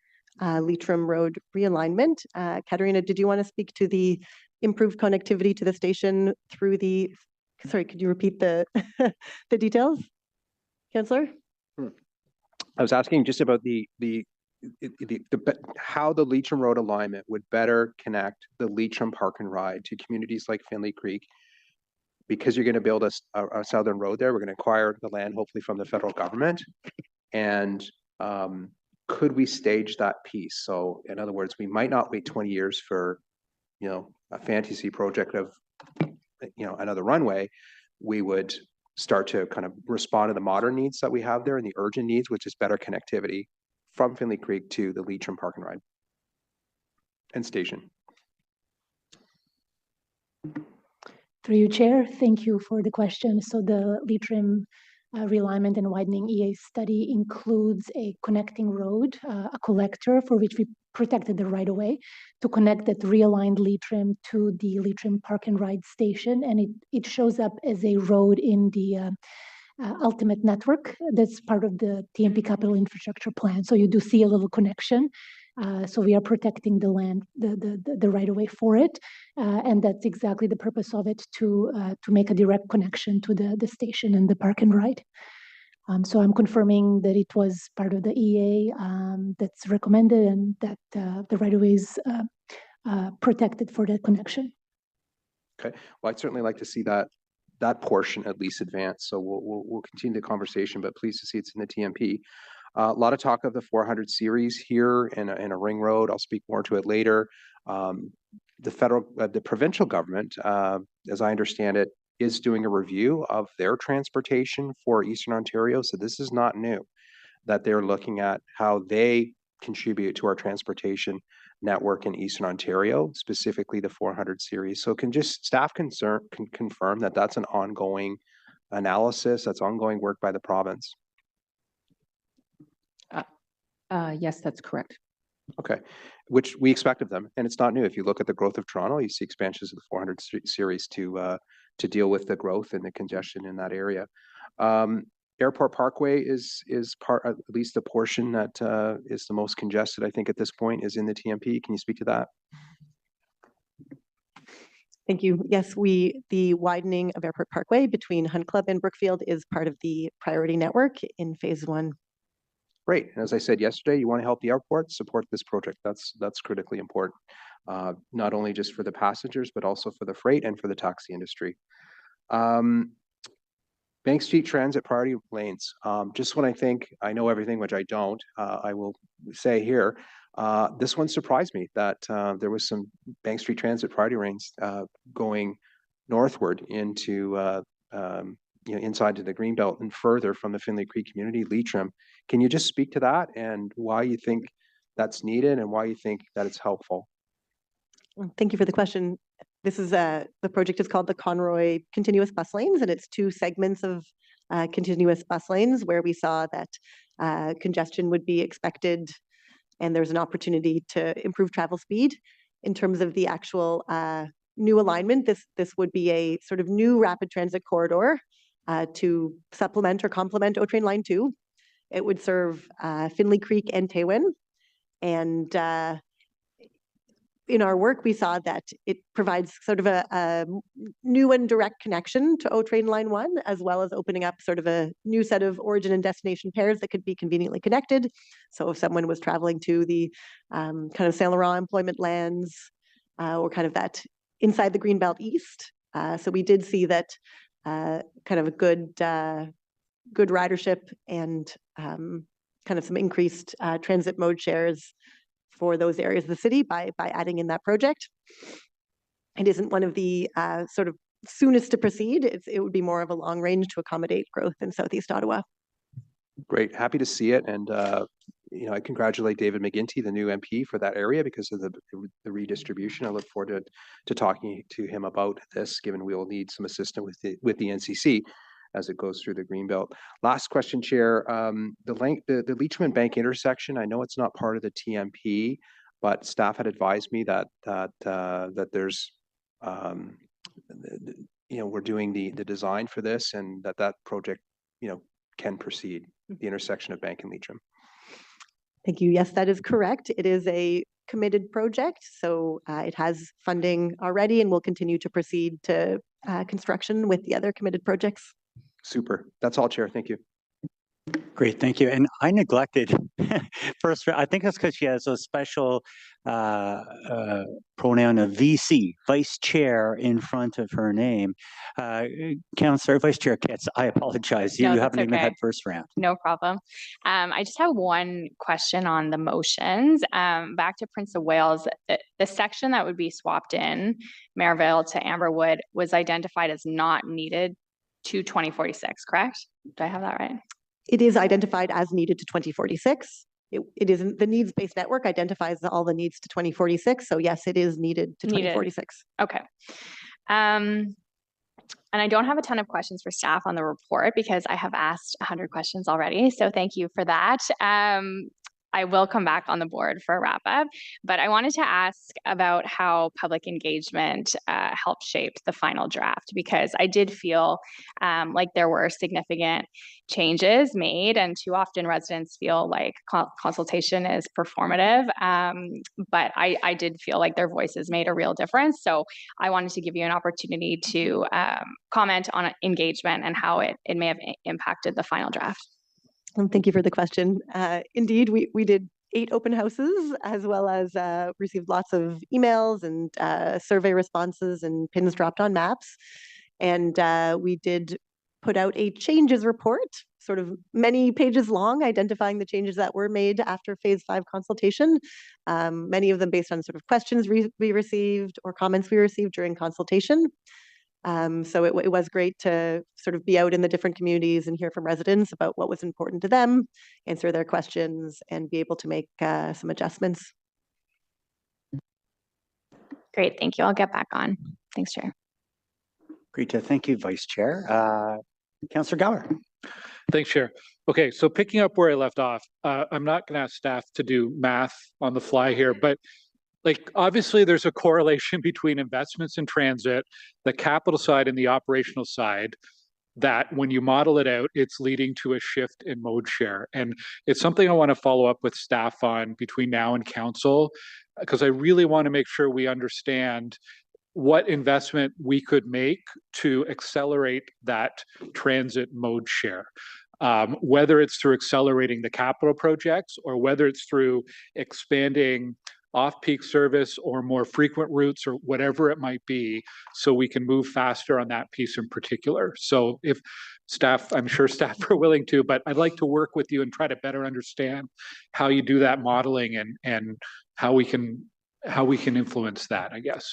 Leitrim Road realignment. Katerina, did you want to speak to the improved connectivity to the station through the, sorry, could you repeat the the details, Councillor? I was asking just about how the Leitrim Road alignment would better connect the Leitrim Park and Ride to communities like Finley Creek. Because you're going to build a southern road there, we're going to acquire the land hopefully from the federal government. And could we stage that piece? So in other words, we might not wait 20 years for, a fantasy project of, another runway. We would start to kind of respond to the modern needs that we have there and the urgent needs, which is better connectivity from Finley Creek to the Leitrim Park and Ride and station. Through you, Chair, thank you for the question. So the Leitrim realignment and widening EA study includes a connecting road, a collector for which we protected the right of way to connect that realigned Leitrim to the Leitrim Park and Ride station. And it shows up as a road in the ultimate network that's part of the TMP capital infrastructure plan. So you do see a little connection. So we are protecting the land, the right of way for it. And that's exactly the purpose of it, to make a direct connection to the station and the park and ride. So I'm confirming that it was part of the EA that's recommended, and that the right of way is protected for that connection. Okay, well, I'd certainly like to see that portion at least advance. So we'll continue the conversation, but pleased to see it's in the TMP. A lot of talk of the 400 series here in a ring road. I'll speak more to it later. The provincial government, as I understand it, is doing a review of their transportation for Eastern Ontario. So this is not new, that they're looking at how they contribute to our transportation network in Eastern Ontario, specifically the 400 series. So can staff confirm that that's an ongoing analysis, that's ongoing work by the province? Yes, that's correct. Okay, which we expect of them, and it's not new. If you look at the growth of Toronto, you see expansions of the 400 series to deal with the growth and the congestion in that area. Airport Parkway is part, at least the portion that is the most congested, I think, at this point, is in the TMP. Can you speak to that? Thank you. Yes, the widening of Airport Parkway between Hunt Club and Brookfield is part of the priority network in phase 1. Great. And as I said yesterday, you want to help the airport, support this project. That's critically important, not only just for the passengers, but also for the freight and for the taxi industry. Bank Street Transit priority lanes. Just when I think I know everything, which I don't, I will say here, this one surprised me that there was some Bank Street Transit priority lanes going northward into inside to the Greenbelt and further from the Finley Creek community, Leitrim. Can you just speak to that and why you think that's needed and why you think that it's helpful? Thank you for the question. This is the project is called the Conroy Continuous Bus Lanes, and it's 2 segments of continuous bus lanes where we saw that congestion would be expected and there's an opportunity to improve travel speed. In terms of the actual new alignment, this would be a sort of new rapid transit corridor to supplement or complement O-Train Line 2. It would serve Finley Creek and Taywin. And in our work, we saw that it provides sort of a new and direct connection to O-Train Line 1, as well as opening up sort of a new set of origin and destination pairs that could be conveniently connected. So if someone was traveling to the kind of Saint Laurent employment lands or kind of that inside the Greenbelt East. So we did see that kind of a good ridership and kind of some increased transit mode shares for those areas of the city by adding in that project. It isn't one of the sort of soonest to proceed. It would be more of a long range to accommodate growth in Southeast Ottawa. Great, happy to see it. And I congratulate David McGuinty, the new MP for that area, because of the redistribution. I look forward to talking to him about this, given we will need some assistance with the NCC as it goes through the Greenbelt. Last question, Chair. The Leitrim and Bank intersection, I know it's not part of the TMP, but staff had advised me that there's, we're doing the design for this and that project, can proceed, the intersection of Bank and Leitrim. Thank you. Yes, that is correct. It is a committed project, so it has funding already and will continue to proceed to construction with the other committed projects. Super. That's all, Chair. Thank you. Great, thank you. And I neglected first. I think that's because she has a special pronoun of VC, Vice Chair, in front of her name. Councillor Vice Chair Kitts, I apologize. You haven't even had first round. No problem. I just have one question on the motions. Back to Prince of Wales, the section that would be swapped in, Maryvale to Amberwood, was identified as not needed to 2046, correct? Do I have that right? It is identified as needed to 2046. It isn't, the needs-based network identifies all the needs to 2046. So yes, it is needed to 2046. Okay. And I don't have a ton of questions for staff on the report because I have asked 100 questions already. So thank you for that. I will come back on the board for a wrap up, but I wanted to ask about how public engagement helped shape the final draft, because I did feel like there were significant changes made, and too often residents feel like consultation is performative, but I did feel like their voices made a real difference. So I wanted to give you an opportunity to comment on engagement and how it may have impacted the final draft. Thank you for the question. Indeed, we did 8 open houses, as well as received lots of emails and survey responses and pins dropped on maps. And we did put out a changes report. sort of many pages long, identifying the changes that were made after phase 5 consultation. Many of them based on sort of questions we received or comments we received during consultation. So it was great to sort of be out in the different communities and hear from residents about what was important to them, answer their questions, and be able to make some adjustments. Great, thank you. I'll get back on. Thanks, Chair. Great, thank you, Vice Chair. Councillor Gower. Thanks, Chair. Okay, so picking up where I left off, I'm not going to ask staff to do math on the fly here, but like obviously there's a correlation between investments in transit, the capital side and the operational side, that when you model it out, it's leading to a shift in mode share. And it's something I want to follow up with staff on between now and council, because I really want to make sure we understand what investment we could make to accelerate that transit mode share. Whether it's through accelerating the capital projects or whether it's through expanding off-peak service or more frequent routes or whatever it might be, so we can move faster on that piece in particular. So if staff, I'm sure staff are willing to, but I'd like to work with you and try to better understand how you do that modeling and how we can influence that, I guess.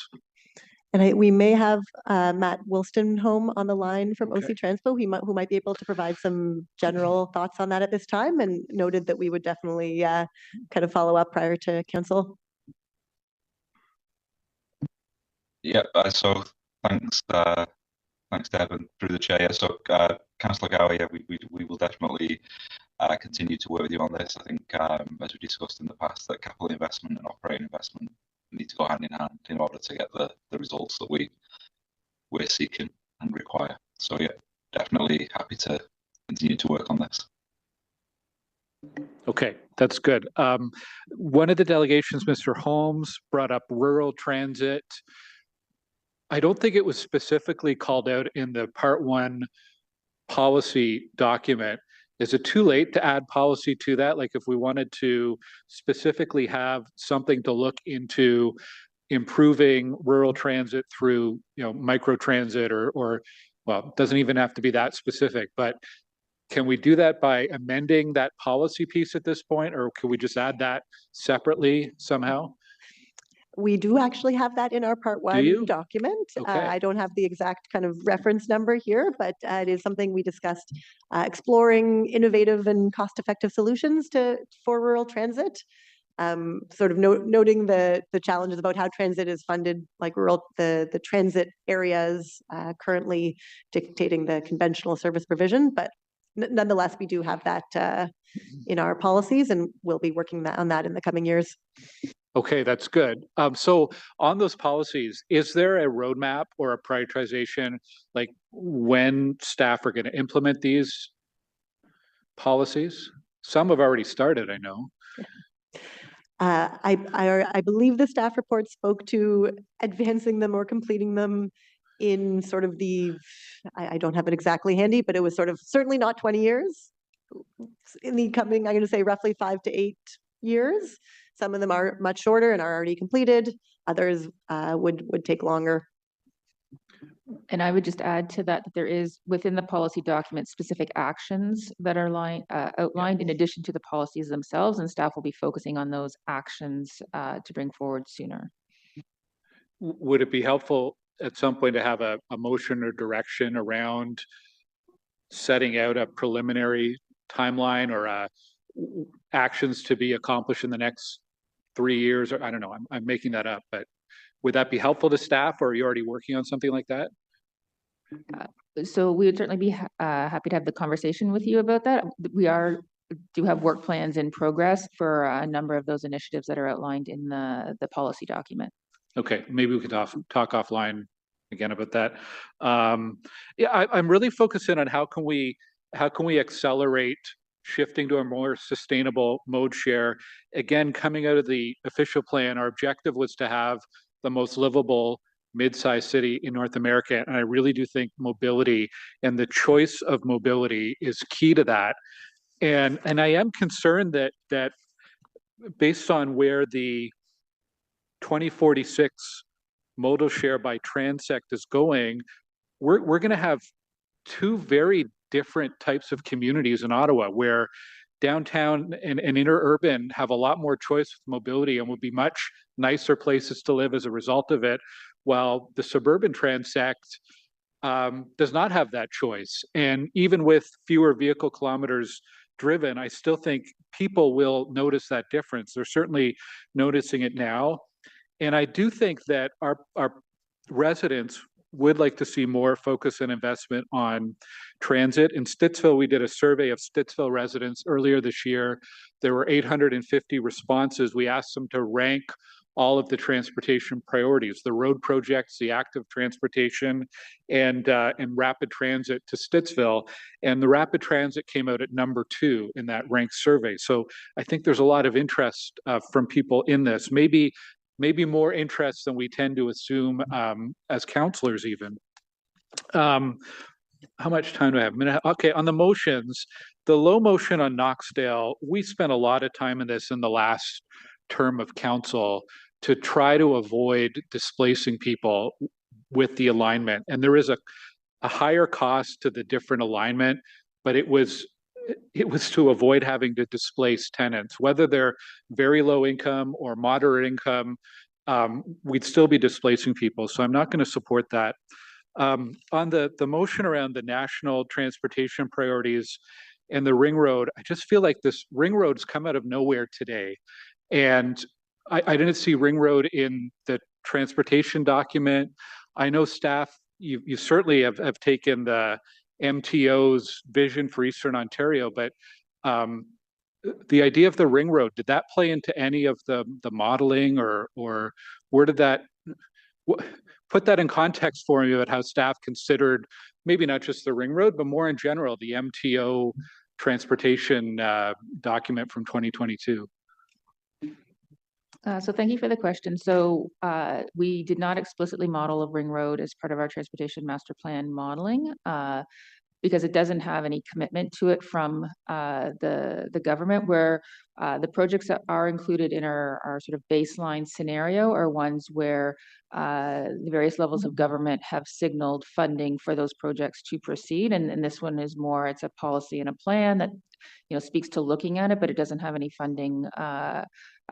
And we may have Matt Wolfson home on the line from OC Transpo, who might be able to provide some general thoughts on that at this time, and noted that we would definitely kind of follow up prior to council. Yeah, so thanks, Deb, and through the chair. So, Councillor Gower, yeah, we will definitely continue to work with you on this. I think, as we discussed in the past, that capital investment and operating investment need to go hand in hand in order to get the results that we're seeking and require. So, yeah, definitely happy to continue to work on this. Okay, that's good. One of the delegations, Mr. Holmes, brought up rural transit. I don't think it was specifically called out in the Part 1 policy document. Is it too late to add policy to that? Like if we wanted to specifically have something to look into improving rural transit through, micro transit or well, it doesn't even have to be that specific, but can we do that by amending that policy piece at this point, or can we just add that separately somehow? We do actually have that in our Part 1 document. Okay. I don't have the exact kind of reference number here, but it is something we discussed, exploring innovative and cost-effective solutions for rural transit. Sort of noting the challenges about how transit is funded, like the transit areas currently dictating the conventional service provision, but nonetheless, we do have that in our policies, and we'll be working on that in the coming years. Okay, that's good. So on those policies, is there a roadmap or a prioritization, like when staff are going to implement these policies? Some have already started, I know. I believe the staff report spoke to advancing them or completing them in sort of I don't have it exactly handy, but it was sort of certainly not 20 years. In the coming, I'm going to say roughly 5 to 8 years. Some of them are much shorter and are already completed. Others would take longer. And I would just add to that there is within the policy document specific actions that are outlined in addition to the policies themselves, and staff will be focusing on those actions to bring forward sooner. Would it be helpful at some point to have a motion or direction around setting out a preliminary timeline or actions to be accomplished in the next 3 years? Or I don't know, I'm making that up, but would that be helpful to staff, or are you already working on something like that? So we would certainly be happy to have the conversation with you about that. We do have work plans in progress for a number of those initiatives that are outlined in the policy document. Okay, maybe we could talk offline again about that. Yeah, I'm really focusing on how can we accelerate shifting to a more sustainable mode share. Again, coming out of the official plan, our objective was to have the most livable mid-sized city in North America. And I really do think mobility and the choice of mobility is key to that. And I am concerned that based on where the 2046 modal share by transect is going, we're going to have two very different types of communities in Ottawa where downtown and interurban have a lot more choice with mobility and will be much nicer places to live as a result of it, while the suburban transect does not have that choice. And even with fewer vehicle kilometers driven, I still think people will notice that difference. They're certainly noticing it now. And I do think that our residents would like to see more focus and investment on transit. In Stittsville, we did a survey of Stittsville residents earlier this year. There were 850 responses. We asked them to rank all of the transportation priorities, the road projects, the active transportation, and rapid transit to Stittsville. And the rapid transit came out at number 2 in that ranked survey. So I think there's a lot of interest from people in this. Maybe more interest than we tend to assume as counselors even. How much time do I have? A minute? Okay, on the motions, the low motion on Knoxdale, we spent a lot of time in this in the last term of council to try to avoid displacing people with the alignment. And there is a higher cost to the different alignment, but it was to avoid having to displace tenants, whether they're very low income or moderate income. We'd still be displacing people, so I'm not going to support that. On the motion around the national transportation priorities and the ring road, I just feel like this ring road's come out of nowhere today, and I didn't see ring road in the transportation document. I know staff, you certainly have taken the MTO's vision for Eastern Ontario, but the idea of the ring road, did that play into any of the modeling, or where did that, put that in context for me about how staff considered maybe not just the ring road, but more in general, the MTO transportation document from 2022? So thank you for the question. So we did not explicitly model a ring road as part of our transportation master plan modeling because it doesn't have any commitment to it from the government, where the projects that are included in our sort of baseline scenario are ones where the various levels of government have signaled funding for those projects to proceed. And this one is more, it's a policy and a plan that speaks to looking at it, but it doesn't have any funding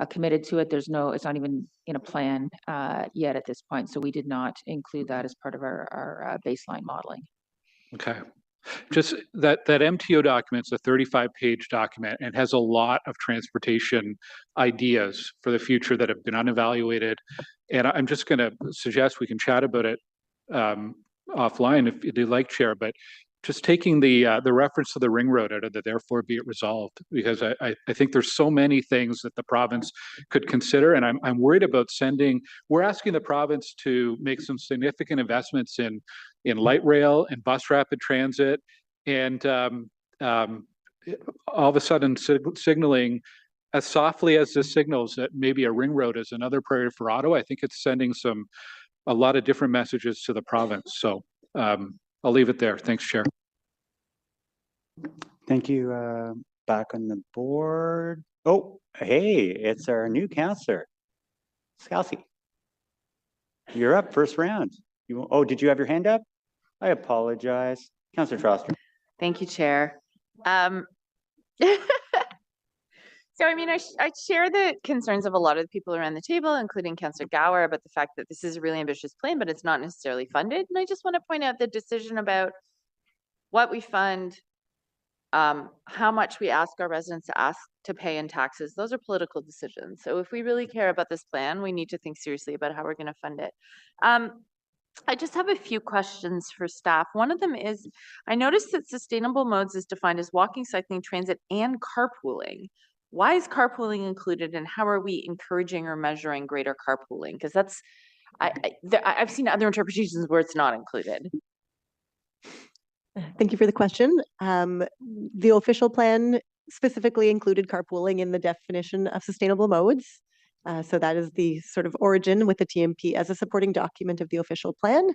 committed to it. It's not even in a plan yet at this point. So we did not include that as part of our baseline modeling. Okay. Just that MTO document is a 35-page document and has a lot of transportation ideas for the future that have been unevaluated. And I'm just going to suggest we can chat about it offline if you'd like, Chair, but just taking the reference to the ring road out of the therefore be it resolved, because I think there's so many things that the province could consider, and I'm worried about we're asking the province to make some significant investments in light rail and bus rapid transit, and all of a sudden signaling as softly as this signals that maybe a ring road is another priority for Ottawa. I think it's sending a lot of different messages to the province. So I'll leave it there. Thanks, Chair. Thank you. Back on the board. Oh, hey, it's our new councillor, Cassie. You're up, first round. Did you have your hand up? I apologize. Councillor Troster. Thank you, Chair. So, I mean, I share the concerns of a lot of the people around the table, including Councillor Gower, about the fact that this is a really ambitious plan, but it's not necessarily funded. And I just want to point out the decision about what we fund, how much we ask our residents to pay in taxes. Those are political decisions. So if we really care about this plan, we need to think seriously about how we're going to fund it. I just have a few questions for staff. One of them is, I noticed that sustainable modes is defined as walking, cycling, transit, and carpooling. Why is carpooling included, and how are we encouraging or measuring greater carpooling? Because I've seen other interpretations where it's not included. Thank you for the question. The official plan specifically included carpooling in the definition of sustainable modes. So that is the sort of origin with the TMP as a supporting document of the official plan.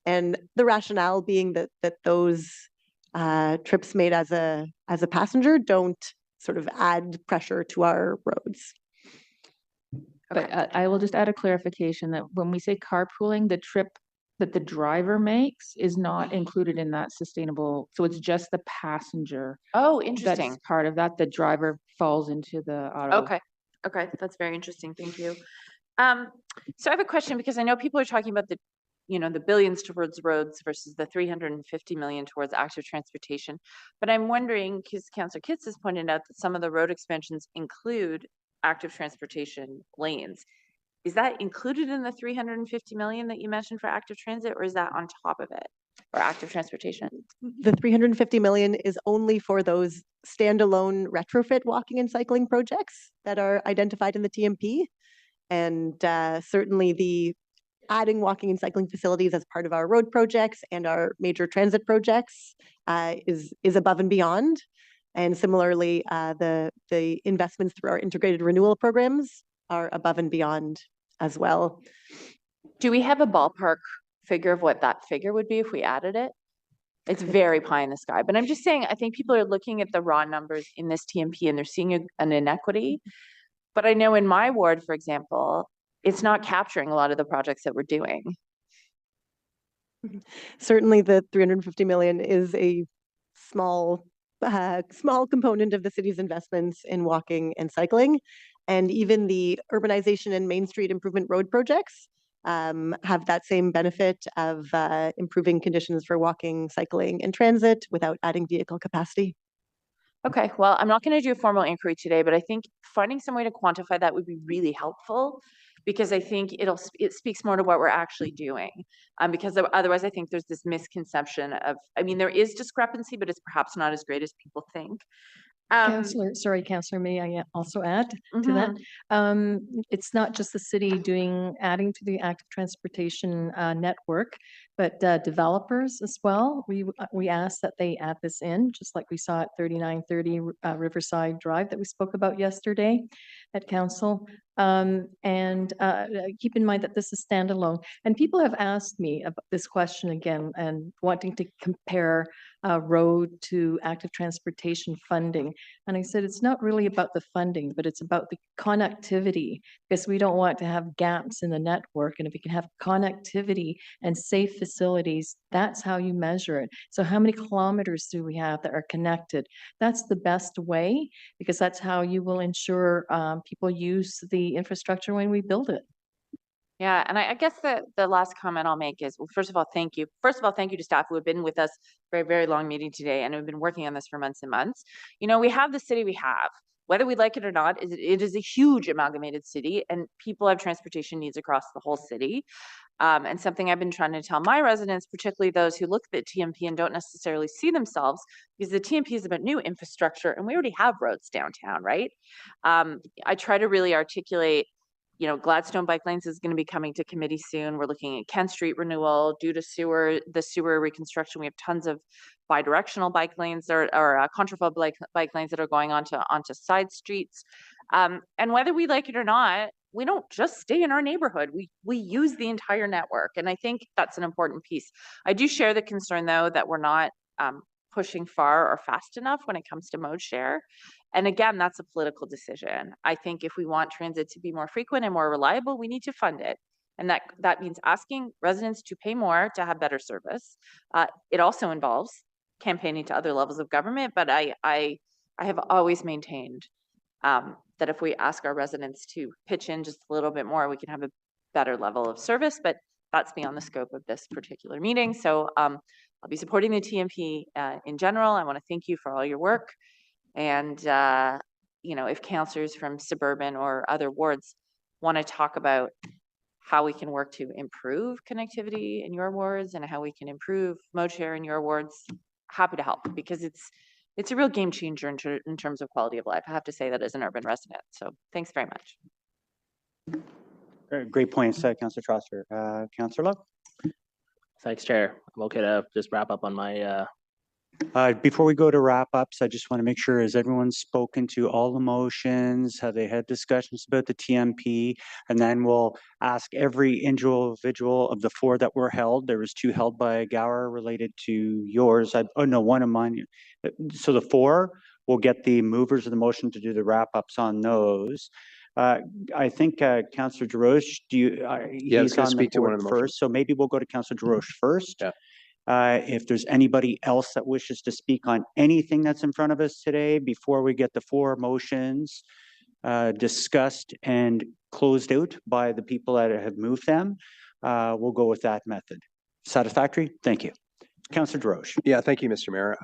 And the rationale being that those trips made as a passenger don't sort of add pressure to our roads. But I will just add a clarification that when we say carpooling, the trip that the driver makes is not included in that sustainable, so it's just the passenger. Oh, That's interesting. part of that. The driver falls into the auto. Okay, okay, that's very interesting. Thank you. So I have a question because I know people are talking about the, the billions towards roads versus the 350 million towards active transportation. But I'm wondering, because Councillor Kitts has pointed out that some of the road expansions include active transportation lanes. Is that included in the 350 million that you mentioned for active transit, or is that on top of it for active transportation? The 350 million is only for those standalone retrofit walking and cycling projects that are identified in the TMP. And certainly the adding walking and cycling facilities as part of our road projects and our major transit projects is above and beyond. And similarly, the investments through our integrated renewal programs are above and beyond as well. Do we have a ballpark figure of what that figure would be if we added it? It's very pie in the sky, but I'm just saying, I think people are looking at the raw numbers in this TMP and they're seeing an inequity. But I know in my ward, for example, it's not capturing a lot of the projects that we're doing. Certainly the 350 million is a small component of the city's investments in walking and cycling. And even the urbanization and Main Street improvement road projects have that same benefit of improving conditions for walking, cycling, and transit without adding vehicle capacity. Okay, well, I'm not going to do a formal inquiry today, but I think finding some way to quantify that would be really helpful, because I think it speaks more to what we're actually doing. Because otherwise, I think there's this misconception of, I mean, there is discrepancy, but it's perhaps not as great as people think. Councillor, may I also add to that? It's not just the city adding to the active transportation network, but developers as well. We ask that they add this in, just like we saw at 3930 Riverside Drive that we spoke about yesterday at council. And keep in mind that this is standalone. And people have asked me about this question again and wanting to compare road to active transportation funding. And I said, it's not really about the funding, but it's about the connectivity, because we don't want to have gaps in the network. And if we can have connectivity and safe facilities, that's how you measure it. So how many kilometers do we have that are connected? That's the best way, because that's how you will ensure people use the infrastructure when we build it. Yeah, and I guess the last comment I'll make is, well, first of all, thank you. First of all, thank you to staff who have been with us for a very long meeting today and have been working on this for months and months. We have the city we have. Whether we like it or not, it is a huge amalgamated city, and people have transportation needs across the whole city. And something I've been trying to tell my residents, particularly those who look at TMP and don't necessarily see themselves, because the TMP is about new infrastructure, and we already have roads downtown, right? I try to really articulate, Gladstone bike lanes is going to be coming to committee soon. We're looking at Kent Street renewal due to the sewer reconstruction. We have tons of bidirectional bike lanes or contraflow bike lanes that are going onto side streets. And whether we like it or not, we don't just stay in our neighborhood. We use the entire network. And I think that's an important piece. I do share the concern, though, that we're not pushing far or fast enough when it comes to mode share. And again, that's a political decision. I think if we want transit to be more frequent and more reliable, we need to fund it. And that means asking residents to pay more to have better service. It also involves campaigning to other levels of government, but I have always maintained that if we ask our residents to pitch in just a little bit more, we can have a better level of service, but that's beyond the scope of this particular meeting. So I'll be supporting the TMP in general. I want to thank you for all your work. And, if councillors from suburban or other wards want to talk about how we can work to improve connectivity in your wards and how we can improve mode share in your wards, happy to help, because it's a real game changer in terms of quality of life. I have to say that as an urban resident. So thanks very much. Great points, Councillor Trosser. Councillor Lowe? Thanks, Chair. I'm okay to just wrap up on my before we go to wrap ups, I just want to make sure, has everyone spoken to all the motions? Have they had discussions about the TMP? And then we'll ask every individual of the 4 that were held. There was 2 held by Gower related to yours. One of mine. So the 4, we'll get the movers of the motion to do the wrap ups on those. I think Councillor DeRoche, Yeah, I was he's gonna on the speak to one board of the motions. first, so maybe we'll go to Councillor DeRoche first. Yeah. If there's anybody else that wishes to speak on anything that's in front of us today, before we get the four motions discussed and closed out by the people that have moved them, we'll go with that method. Satisfactory? Thank you. Councillor DeRoche. Yeah, thank you, Mr. Mayor.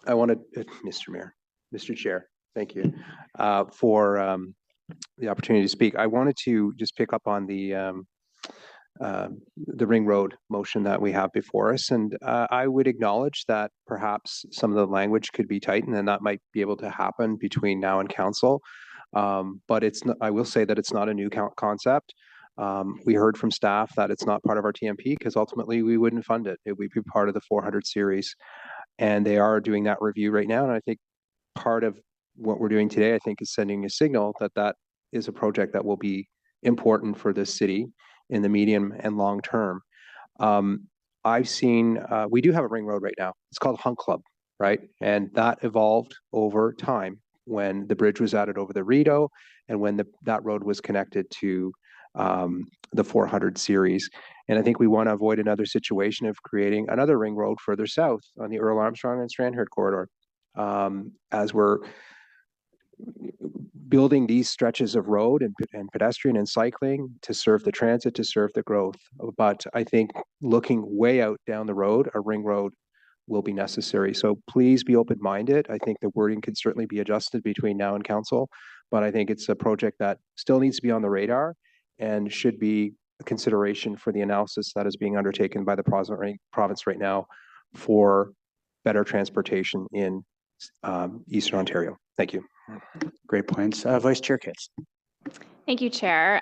I wanted, Mr. Chair, thank you for the opportunity to speak. I wanted to just pick up on the Ring Road motion that we have before us, and I would acknowledge that perhaps some of the language could be tightened, and that might be able to happen between now and council. But it's not, I will say that it's not a new concept. We heard from staff that it's not part of our TMP because ultimately we wouldn't fund it. It would be part of the 400 series, and they are doing that review right now. And I think part of what we're doing today, I think, is sending a signal that that is a project that will be important for this city in the medium and long term. I've seen, we do have a ring road right now. It's called Hunt Club, right? And that evolved over time when the bridge was added over the Rideau and when that road was connected to the 400 series. And I think we want to avoid another situation of creating another ring road further south on the Earl Armstrong and Strandherd corridor. As we're building these stretches of road and pedestrian and cycling to serve the transit, to serve the growth. But I think looking way out down the road, a ring road will be necessary. So please be open-minded. I think the wording can certainly be adjusted between now and council, but I think it's a project that still needs to be on the radar and should be a consideration for the analysis that is being undertaken by the province right now for better transportation in Eastern Ontario. Thank you. Great points. Vice Chair Kitts. Thank you, Chair.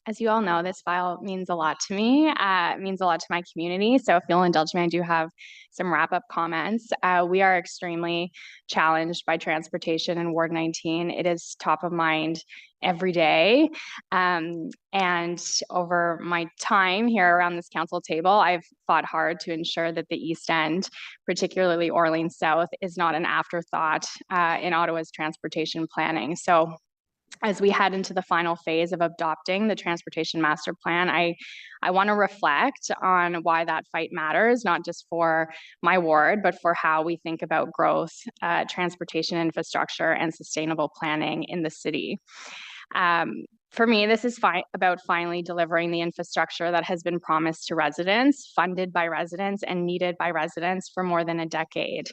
As you all know, this file means a lot to me. It means a lot to my community. So if you'll indulge me, I do have some wrap-up comments. We are extremely challenged by transportation in Ward 19. It is top of mind every day. And over my time here around this council table, I've fought hard to ensure that the East End, particularly Orleans South, is not an afterthought in Ottawa's transportation planning. So as we head into the final phase of adopting the transportation master plan, I want to reflect on why that fight matters, not just for my ward, but for how we think about growth, transportation infrastructure, and sustainable planning in the city. For me, this is about finally delivering the infrastructure that has been promised to residents, funded by residents, and needed by residents for more than a decade.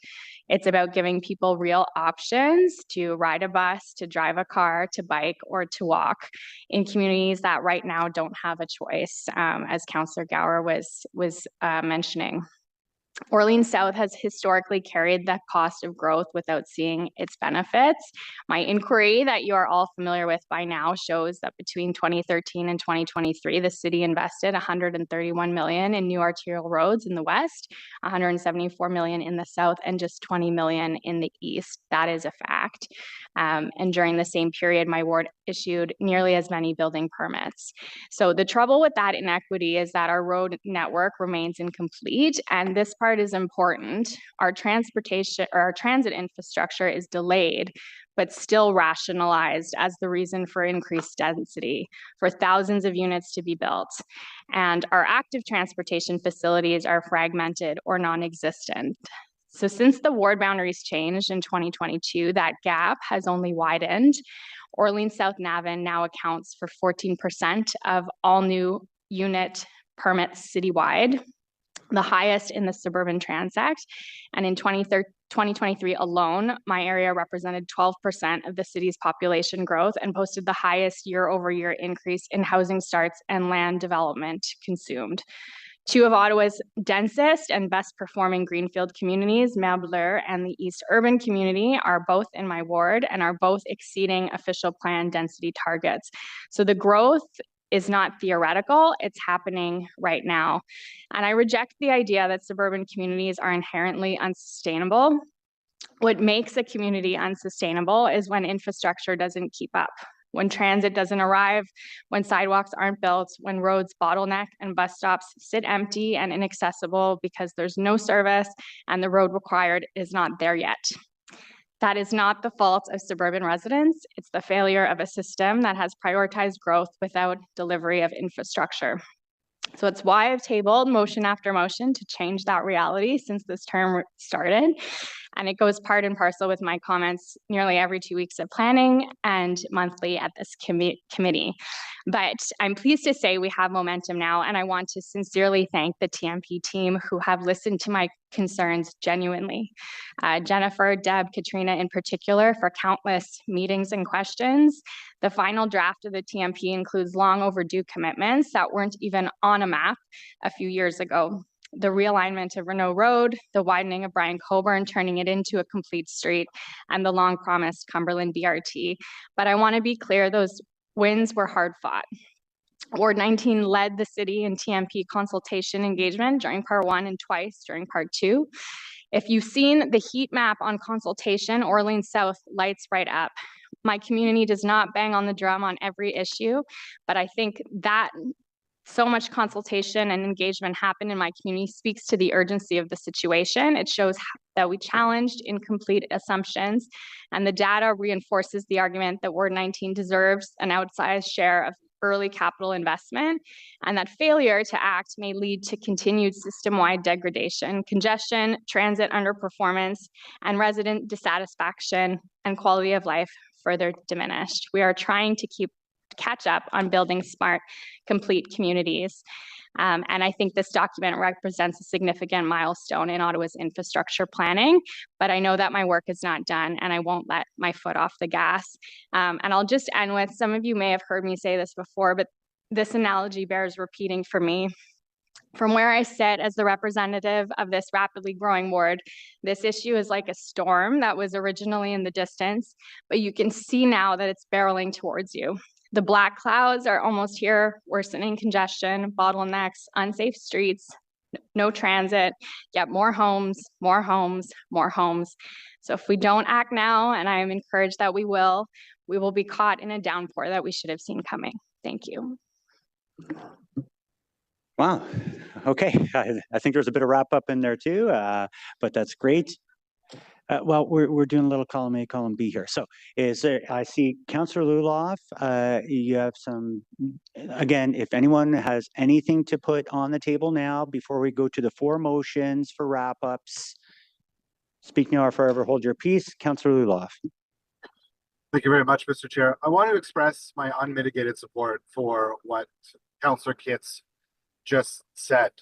It's about giving people real options to ride a bus, to drive a car, to bike, or to walk in communities that right now don't have a choice, as Councillor Gower was mentioning. Orleans South has historically carried the cost of growth without seeing its benefits. My inquiry that you are all familiar with by now shows that between 2013 and 2023, the city invested $131 million in new arterial roads in the west, $174 million in the south, and just $20 million in the east. That is a fact. And during the same period, my ward issued nearly as many building permits. So the trouble with that inequity is that our road network remains incomplete, and this part is important. Our transportation or our transit infrastructure is delayed, but still rationalized as the reason for increased density, for thousands of units to be built. And our active transportation facilities are fragmented or non-existent. So since the ward boundaries changed in 2022, that gap has only widened. Orleans South Navan now accounts for 14% of all new unit permits citywide, the highest in the suburban transect. And in 2023 alone, my area represented 12% of the city's population growth and posted the highest year-over-year increase in housing starts and land development consumed. Two of Ottawa's densest and best performing greenfield communities, Mabler and the East Urban community, are both in my ward and are both exceeding official plan density targets. So the growth is not theoretical, it's happening right now. And I reject the idea that suburban communities are inherently unsustainable. What makes a community unsustainable is when infrastructure doesn't keep up, when transit doesn't arrive, when sidewalks aren't built, when roads bottleneck and bus stops sit empty and inaccessible because there's no service and the road required is not there yet. That is not the fault of suburban residents. It's the failure of a system that has prioritized growth without delivery of infrastructure. So it's why I've tabled motion after motion to change that reality since this term started. And it goes part and parcel with my comments nearly every 2 weeks of planning and monthly at this committee. But I'm pleased to say we have momentum now, and I want to sincerely thank the TMP team who have listened to my concerns genuinely. Jennifer, Deb, Katrina in particular for countless meetings and questions. The final draft of the TMP includes long overdue commitments that weren't even on a map a few years ago. The realignment of Renault Road, the widening of Brian Coburn, turning it into a complete street, and the long promised Cumberland BRT. But I want to be clear, those wins were hard fought. Ward 19 led the city in TMP consultation engagement during part 1 and twice during part 2. If you've seen the heat map on consultation, Orleans South lights right up. My community does not bang on the drum on every issue, but I think that so much consultation and engagement happened in my community speaks to the urgency of the situation. It shows that we challenged incomplete assumptions, and the data reinforces the argument that Ward 19 deserves an outsized share of early capital investment, and that failure to act may lead to continued system-wide degradation, congestion, transit underperformance, and resident dissatisfaction and quality of life further diminished. We are trying to catch up on building smart, complete communities. And I think this document represents a significant milestone in Ottawa's infrastructure planning, but I know that my work is not done and I won't let my foot off the gas. And I'll just end with, some of you may have heard me say this before, but this analogy bears repeating for me. From where I sit as the representative of this rapidly growing ward, this issue is like a storm that was originally in the distance, but you can see now that it's barreling towards you. The black clouds are almost here, worsening congestion, bottlenecks, unsafe streets, no transit, yet more homes, more homes, more homes. So if we don't act now, and I am encouraged that we will be caught in a downpour that we should have seen coming. Thank you. Wow. Okay. I think there's a bit of wrap up in there too, but that's great. Well, we're doing a little column A, column B here. So is there, I see Councillor Luloff, you have some, again, if anyone has anything to put on the table now before we go to the 4 motions for wrap ups, speak now or forever hold your peace. Councillor Luloff. Thank you very much, Mr. Chair. I want to express my unmitigated support for what Councillor Kitts just said.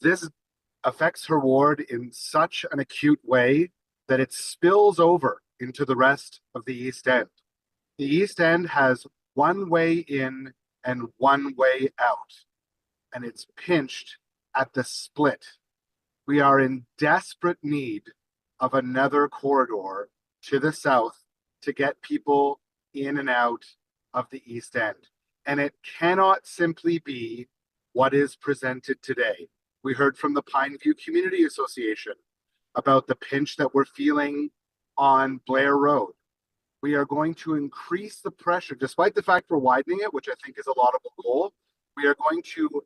This affects her ward in such an acute way that it spills over into the rest of the East End. The East End has one way in and one way out, and it's pinched at the split. We are in desperate need of another corridor to the south to get people in and out of the East End. And it cannot simply be what is presented today. We heard from the Pineview Community Association about the pinch that we're feeling on Blair Road. We are going to increase the pressure, despite the fact we're widening it, which I think is a laudable goal. We are going to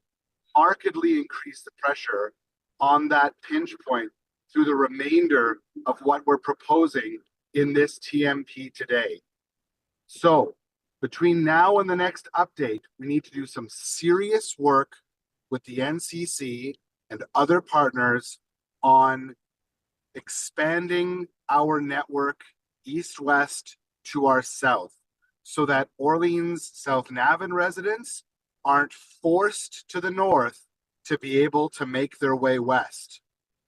markedly increase the pressure on that pinch point through the remainder of what we're proposing in this TMP today. So between now and the next update, we need to do some serious work with the NCC and other partners on expanding our network east-west to our south so that Orleans South Navan residents aren't forced to the north to be able to make their way west.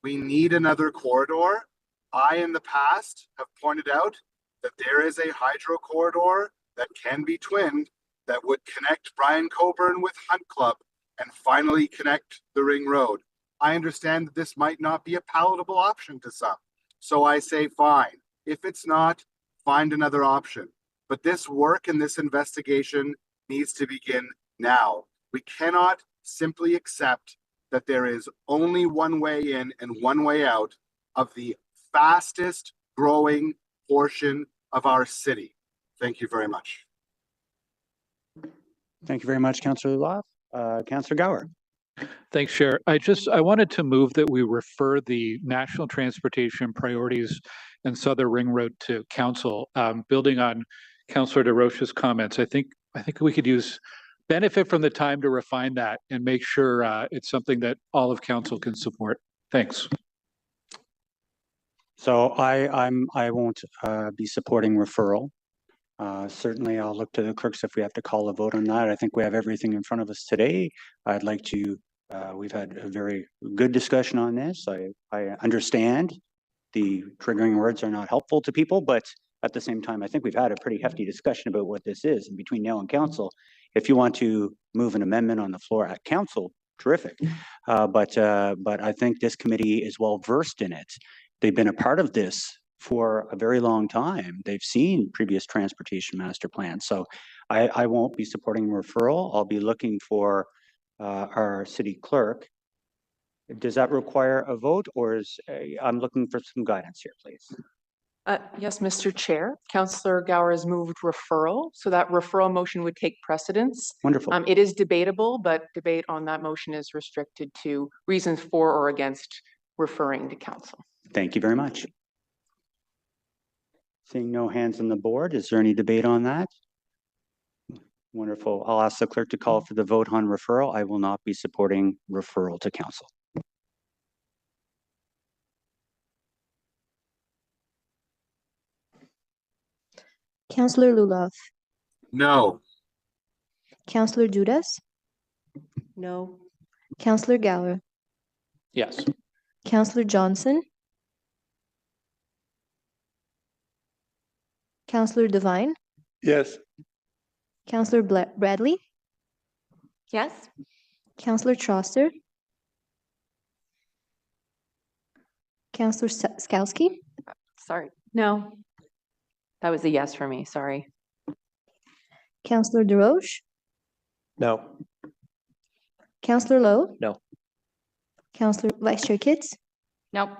We need another corridor. I, in the past, have pointed out that there is a hydro corridor that can be twinned that would connect Brian Coburn with Hunt Club and finally connect the Ring Road. I understand that this might not be a palatable option to some. So I say, fine. If it's not, find another option. But this work and this investigation needs to begin now. We cannot simply accept that there is only one way in and one way out of the fastest growing portion of our city. Thank you very much. Thank you very much, Councillor Luloff. Councillor Gower. Thanks, Chair. I wanted to move that we refer the National Transportation Priorities and Southern Ring Road to Council. Building on Councillor DeRoche's comments, I think we could benefit from the time to refine that and make sure it's something that all of Council can support. Thanks. So I won't be supporting referral. Certainly, I'll look to the clerks if we have to call a vote on that. I think we have everything in front of us today. I'd like to, we've had a very good discussion on this. I understand the triggering words are not helpful to people, but at the same time, I think we've had a pretty hefty discussion about what this is. And between now and council, if you want to move an amendment on the floor at council, terrific. But I think this committee is well versed in it. They've been a part of this for a very long time. They've seen previous transportation master plans. So I won't be supporting referral. I'll be looking for our city clerk. Does that require a vote, or I'm looking for some guidance here, please? Yes, Mr. Chair. Councillor Gower has moved referral, so that referral motion would take precedence. Wonderful. It is debatable, but debate on that motion is restricted to reasons for or against referring to council. Thank you very much. Seeing no hands on the board, is there any debate on that? Wonderful. I'll ask the clerk to call for the vote on referral. I will not be supporting referral to council. Councillor Luloff. No. Councillor Judas. No. Councillor Gower. Yes. Councillor Johnson. Councillor Devine. Yes. Councillor Bradley. Yes. Councillor Trosser. Councillor Skowski. Sorry. No. That was a yes for me. Sorry. Councillor DeRoche. No. Councillor Lowe. No. Councillor Vice Chair Kitts. Nope.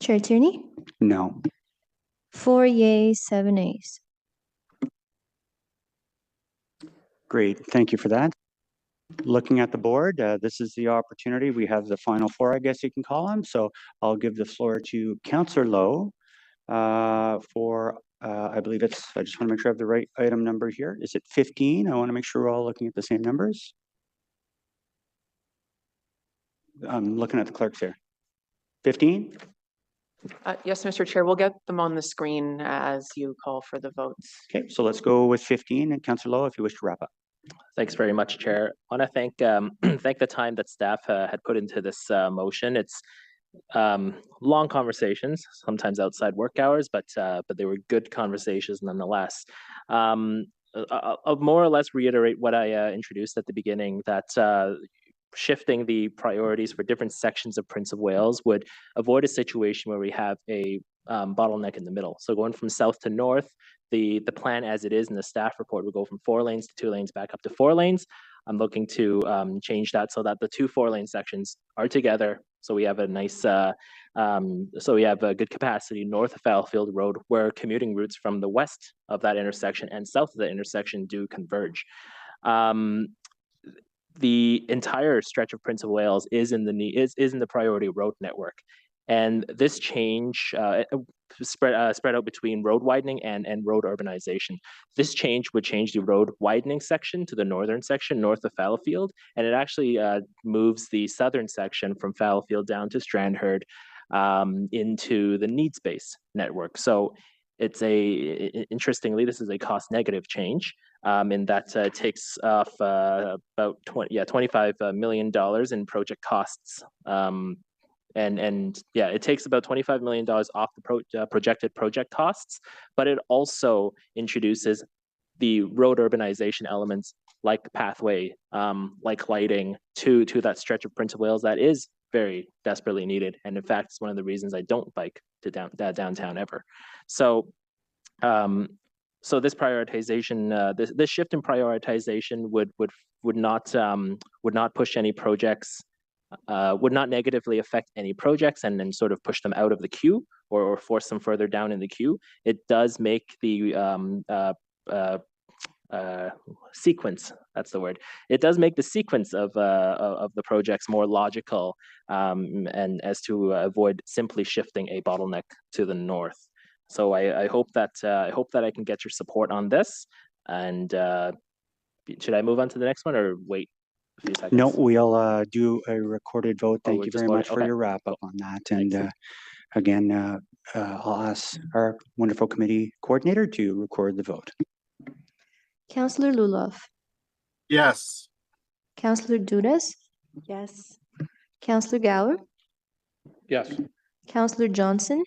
Chair Tierney. No. 4 yeas, 7 nays. Great. Thank you for that. Looking at the board, this is the opportunity. We have the final four, I guess you can call them. So I'll give the floor to Councillor Lowe for, I believe it's, I just want to make sure I have the right item number here. Is it 15? I want to make sure we're all looking at the same numbers. I'm looking at the clerks here. 15? Yes, Mr. Chair, we'll get them on the screen as you call for the votes. Okay, so let's go with 15. And Councillor Lowe, if you wish to wrap up. Thanks very much, Chair. I want to thank thank the time that staff had put into this motion. It's long conversations, sometimes outside work hours, but they were good conversations nonetheless. I'll more or less reiterate what I introduced at the beginning, that shifting the priorities for different sections of Prince of Wales would avoid a situation where we have a bottleneck in the middle. So going from south to north, the plan as it is in the staff report would go from 4 lanes to 2 lanes back up to 4 lanes. I'm looking to change that so that the 2 4-lane sections are together. So we have a nice, so we have a good capacity north of Fallowfield Road, where commuting routes from the west of that intersection and south of the intersection do converge. The entire stretch of Prince of Wales is in the priority road network, and this change spread out between road widening and road urbanization. This change would change the road widening section to the northern section north of Fallowfield, and it actually moves the southern section from Fallowfield down to Strandherd into the needs-based network. So it's interestingly, this is a cost negative change. In that it takes off about $25 million in project costs. It takes about $25 million off the projected project costs, but it also introduces the road urbanization elements like pathway, like lighting to that stretch of Prince of Wales that is very desperately needed. And in fact, it's one of the reasons I don't bike to downtown ever. So this prioritization, this shift in prioritization would not push any projects, would not negatively affect any projects and then sort of push them out of the queue or force them further down in the queue. It does make the sequence. That's the word. It does make the sequence of the projects more logical, and as to avoid simply shifting a bottleneck to the north. So I hope that I can get your support on this. And should I move on to the next one or wait a few seconds? No, we'll do a recorded vote. Thank we're you just very much voting? for Okay. your wrap up on that. And again, I'll ask our wonderful committee coordinator to record the vote. Councillor Luloff, Yes. Councillor Dudas, Yes. Councillor Gower, Yes. Councillor Johnson,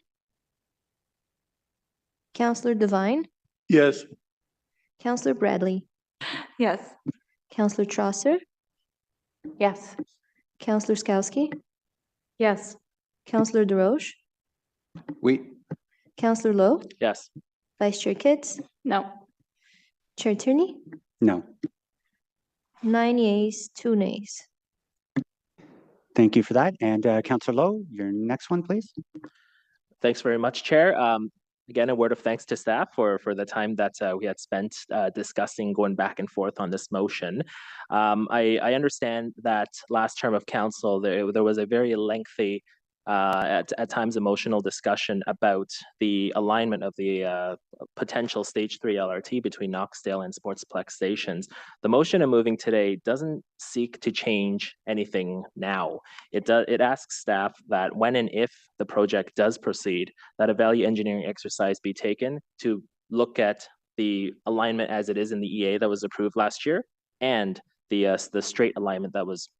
Councillor Devine, Yes. Councillor Bradley, Yes. Councillor Trosser, Yes. Councillor Skowski, Yes. Councillor DeRoche, Wait. Councillor Lowe, Yes. Vice Chair Kitts, No. Chair Tierney, No. 9 yeas, 2 nays. Thank you for that. And Councillor Lowe, your next one, please. Thanks very much, Chair. Again, a word of thanks to staff for the time that we had spent discussing, going back and forth on this motion. I understand that last term of council, there was a very lengthy, at times emotional discussion about the alignment of the potential stage 3 LRT between Knoxdale and Sportsplex stations. The motion I'm moving today doesn't seek to change anything now. It asks staff that when and if the project does proceed, that a value engineering exercise be taken to look at the alignment as it is in the EA that was approved last year, and the straight alignment that was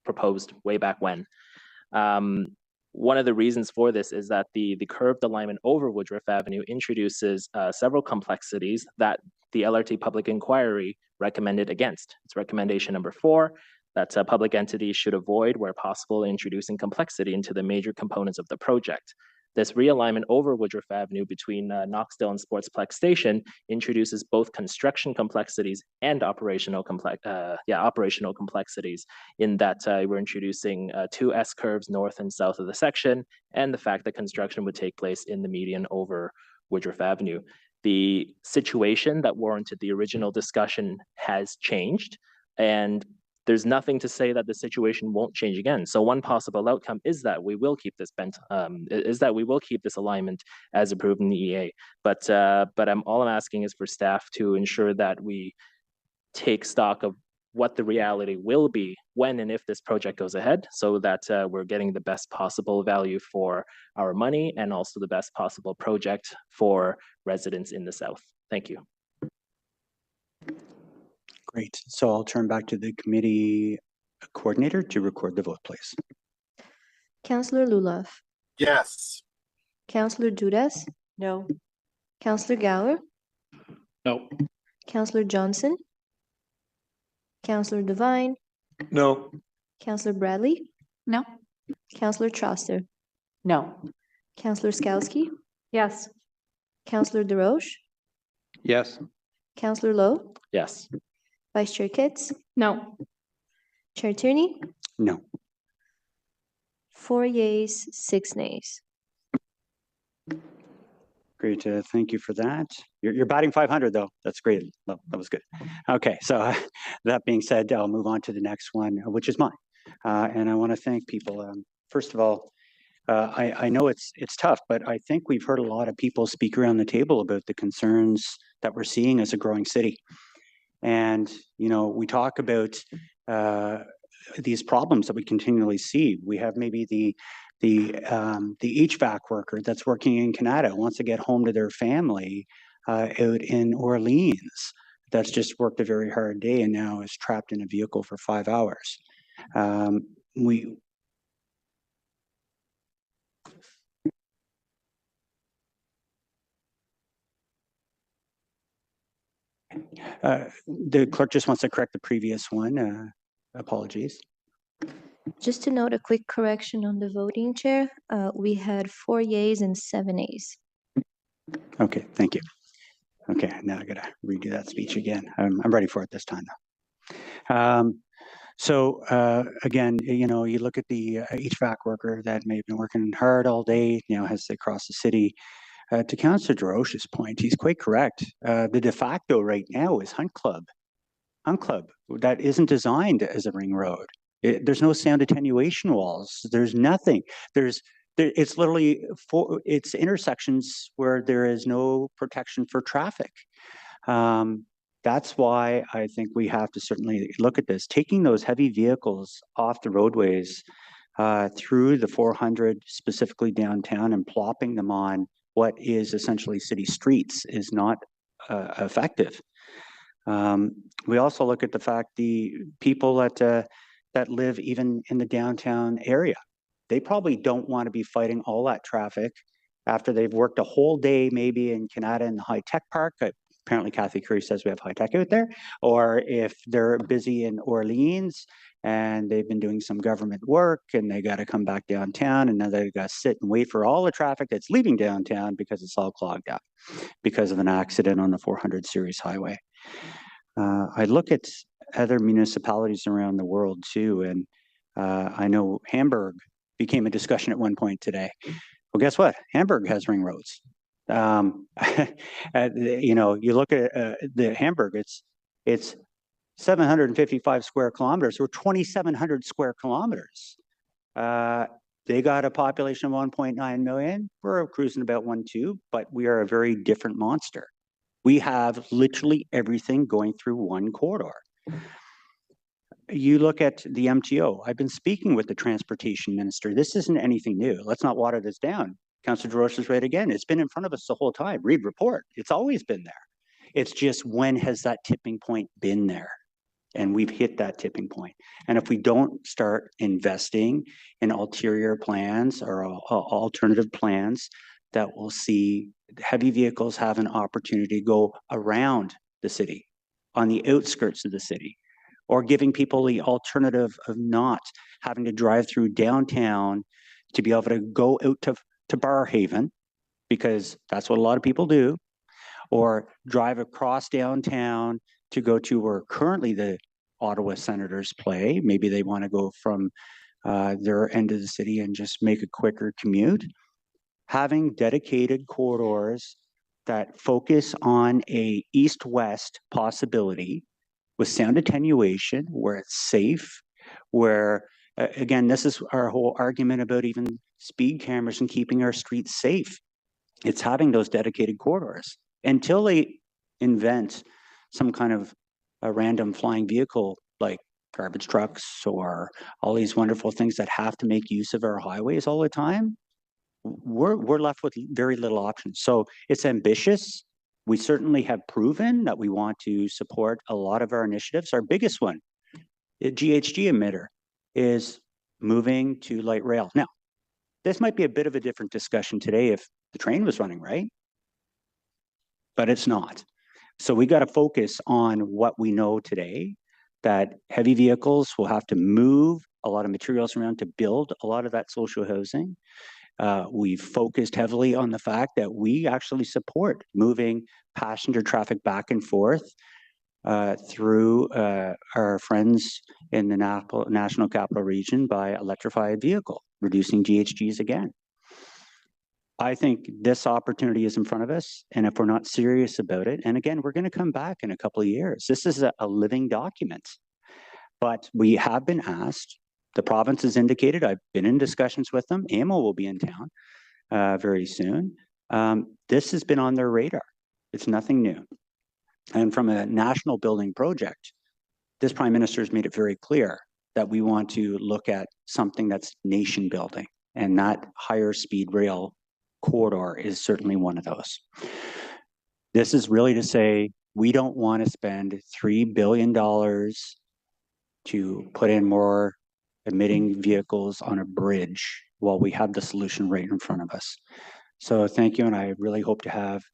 proposed way back when. One of the reasons for this is that the curved alignment over Woodruff Avenue introduces several complexities that the LRT public inquiry recommended against. It's recommendation number 4, that public entities should avoid, where possible, introducing complexity into the major components of the project. This realignment over Woodruff Avenue between Knoxdale and Sportsplex Station introduces both construction complexities and operational complexities, in that we're introducing 2 S-curves north and south of the section, and the fact that construction would take place in the median over Woodruff Avenue. The situation that warranted the original discussion has changed, and there's nothing to say that the situation won't change again. So one possible outcome is that we will keep this alignment as approved in the EA. But all I'm asking is for staff to ensure that we take stock of what the reality will be when and if this project goes ahead, so that we're getting the best possible value for our money, and also the best possible project for residents in the South. Thank you. Great. So I'll turn back to the committee coordinator to record the vote, please. Councillor Luloff, Yes. Councillor Dudas, No. Councillor Gower, No. Councillor Johnson, Councillor Devine, No. Councillor Bradley, No. Councillor Trosser, No. Councillor Skowski, Yes. Councillor DeRoche, Yes. Councillor Lowe, Yes. Vice Chair Kitts, No. Chair Tierney, No. 4 yeas, 6 nays. Great. Thank you for that. You're batting 500 though. That's great. That was good. Okay. So that being said, I'll move on to the next one, which is mine. And I want to thank people. First of all, I know it's tough, but I think we've heard a lot of people speak around the table about the concerns that we're seeing as a growing city. And, you know, we talk about these problems that we continually see. We have maybe the HVAC worker that's working in Canada wants to get home to their family out in Orleans. That's just worked a very hard day and now is trapped in a vehicle for 5 hours. The clerk just wants to correct the previous one. Apologies. Just to note a quick correction on the voting, Chair, we had 4 yeas and 7 nays. Okay, thank you. Okay, now I gotta redo that speech again. I'm ready for it this time though. Again, you know, you look at the HVAC worker that may have been working hard all day, you know, has to cross the city To Councillor DeRoche's point, he's quite correct. The de facto right now is Hunt Club. Hunt Club, that isn't designed as a ring road. There's no sound attenuation walls. There's nothing. It's literally it's intersections where there is no protection for traffic. That's why I think we have to certainly look at this. Taking those heavy vehicles off the roadways through the 400, specifically downtown, and plopping them on what is essentially city streets is not effective. We also look at the fact the people that live even in the downtown area, they probably don't want to be fighting all that traffic after they've worked a whole day maybe in Canada in the high-tech park. Apparently Kathy Curry says we have high-tech out there. Or if they're busy in Orleans and they've been doing some government work and they got to come back downtown, and now they got to sit and wait for all the traffic that's leaving downtown because it's all clogged up because of an accident on the 400 series highway. I look at other municipalities around the world too, and I know Hamburg became a discussion at one point today. Well, guess what? Hamburg has ring roads. You know, you look at the Hamburg, it's 755 square kilometers, or 2,700 square kilometers. They got a population of 1.9 million. We're cruising about 1.2, but we are a very different monster. We have literally everything going through one corridor. You look at the MTO. I've been speaking with the transportation minister. This isn't anything new. Let's not water this down. Councillor DeRoche is right again. It's been in front of us the whole time. Read report. It's always been there. It's just, when has that tipping point been there? And we've hit that tipping point. And if we don't start investing in ulterior plans or alternative plans that will see heavy vehicles have an opportunity to go around the city, on the outskirts of the city, or giving people the alternative of not having to drive through downtown to be able to go out to Barrhaven, because that's what a lot of people do, or drive across downtown to go to where currently the Ottawa Senators play. Maybe they want to go from their end of the city and just make a quicker commute. Having dedicated corridors that focus on a east-west possibility with sound attenuation, where it's safe, where, again, this is our whole argument about even speed cameras and keeping our streets safe. It's having those dedicated corridors. Until they invent some kind of a random flying vehicle like garbage trucks or all these wonderful things that have to make use of our highways all the time, we're left with very little options. So it's ambitious. We certainly have proven that we want to support a lot of our initiatives. Our biggest one, the GHG emitter, is moving to light rail. Now, this might be a bit of a different discussion today if the train was running, right? But it's not. So we got to focus on what we know today, that heavy vehicles will have to move a lot of materials around to build a lot of that social housing. We've focused heavily on the fact that we actually support moving passenger traffic back and forth through our friends in the National Capital Region by electrified vehicle, reducing GHGs again. I think this opportunity is in front of us, and if we're not serious about it, and again, we're going to come back in a couple of years. This is a living document, but we have been asked. The province has indicated, I've been in discussions with them, AMO will be in town very soon. This has been on their radar. It's nothing new. And from a national building project, this Prime Minister has made it very clear that we want to look at something that's nation building, and that higher speed rail corridor is certainly one of those. This is really to say, we don't want to spend $3 billion to put in more emitting vehicles on a bridge while we have the solution right in front of us. So thank you, and I really hope to have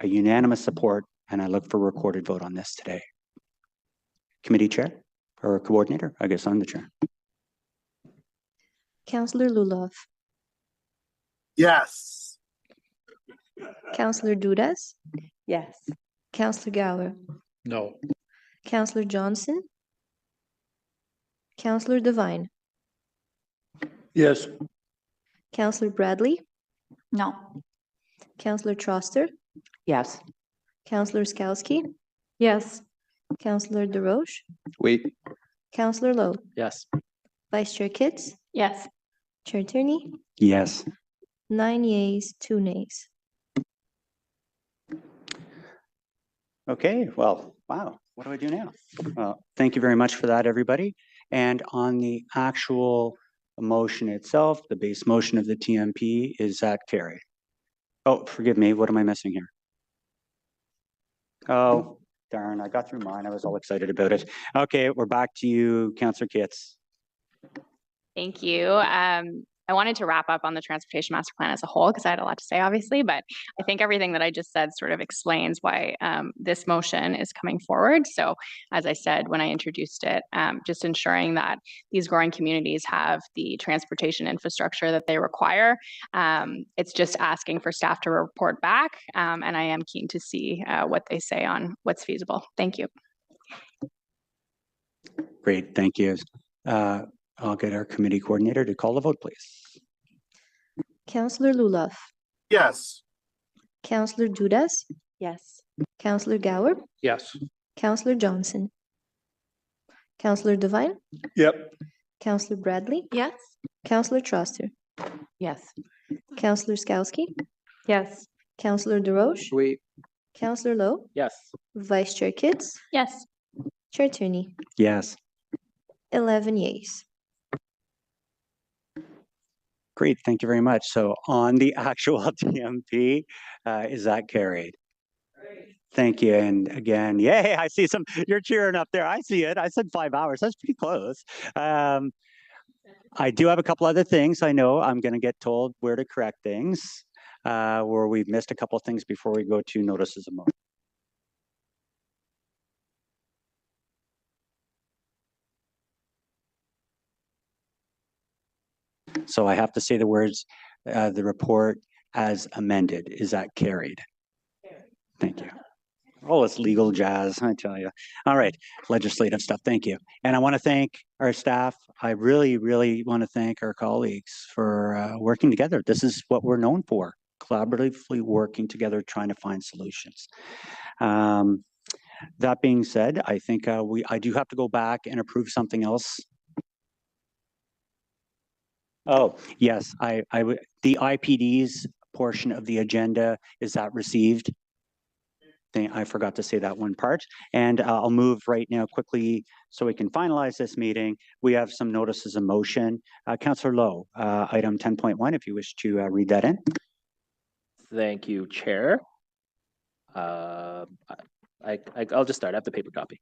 a unanimous support, and I look for a recorded vote on this today. Committee chair or coordinator? I guess I'm the chair. Councillor Luloff. Yes. Councillor Dudas. Yes. Councillor Gower. No. Councillor Johnson. Councillor Devine. Yes. Councillor Bradley. No. Councillor Troster, Yes. Councillor Skowski, Yes. Councillor DeRoche, Wait. Councillor Lowe, Yes. Vice Chair Kitts, Yes. Chair Tierney, Yes. 9 yeas, 2 nays. Okay, well, wow, what do I do now? Well, thank you very much for that, everybody. And on the actual motion itself, the base motion of the TMP, is that carried? Oh, forgive me, what am I missing here? Oh, darn, I got through mine. I was all excited about it. Okay, we're back to you, Councillor Kitts. Thank you. I wanted to wrap up on the transportation master plan as a whole because I had a lot to say, obviously, but I think everything that I just said sort of explains why this motion is coming forward. So as I said, when I introduced it, just ensuring that these growing communities have the transportation infrastructure that they require. It's just asking for staff to report back, and I am keen to see what they say on what's feasible. Thank you. Great, thank you. I'll get our committee coordinator to call the vote, please. Councillor Luloff, Yes. Councillor Dudas, Yes. Councillor Gower, Yes. Councillor Johnson, Councillor Devine, Yep. Councillor Bradley, Yes. Councillor Troster, Yes. Councillor Skowski, Yes. Councillor DeRoche, Wait. Councillor Lowe, Yes. Vice Chair Kitts, Yes. Chair Tierney, Yes. 11 yeas. Great, thank you very much. So on the actual TMP, is that carried? Thank you. And again, yay, I see some, you're cheering up there. I see it. I said 5 hours. That's pretty close. I do have a couple other things. I know I'm going to get told where to correct things, where we've missed a couple of things before we go to notices of motion. So I have to say the words, the report as amended. Is that carried? Thank you. Oh, it's legal jazz, I tell you. All right, legislative stuff. Thank you. And I want to thank our staff. I really, really want to thank our colleagues for working together. This is what we're known for, collaboratively working together, trying to find solutions. That being said, I think I do have to go back and approve something else. Oh, yes, the IPD's portion of the agenda, is that received? I forgot to say that one part. And I'll move right now quickly so we can finalize this meeting. We have some notices of motion. Councillor Lowe, item 10.1, if you wish to read that in. Thank you, Chair. I'll just start. I have the paper copy.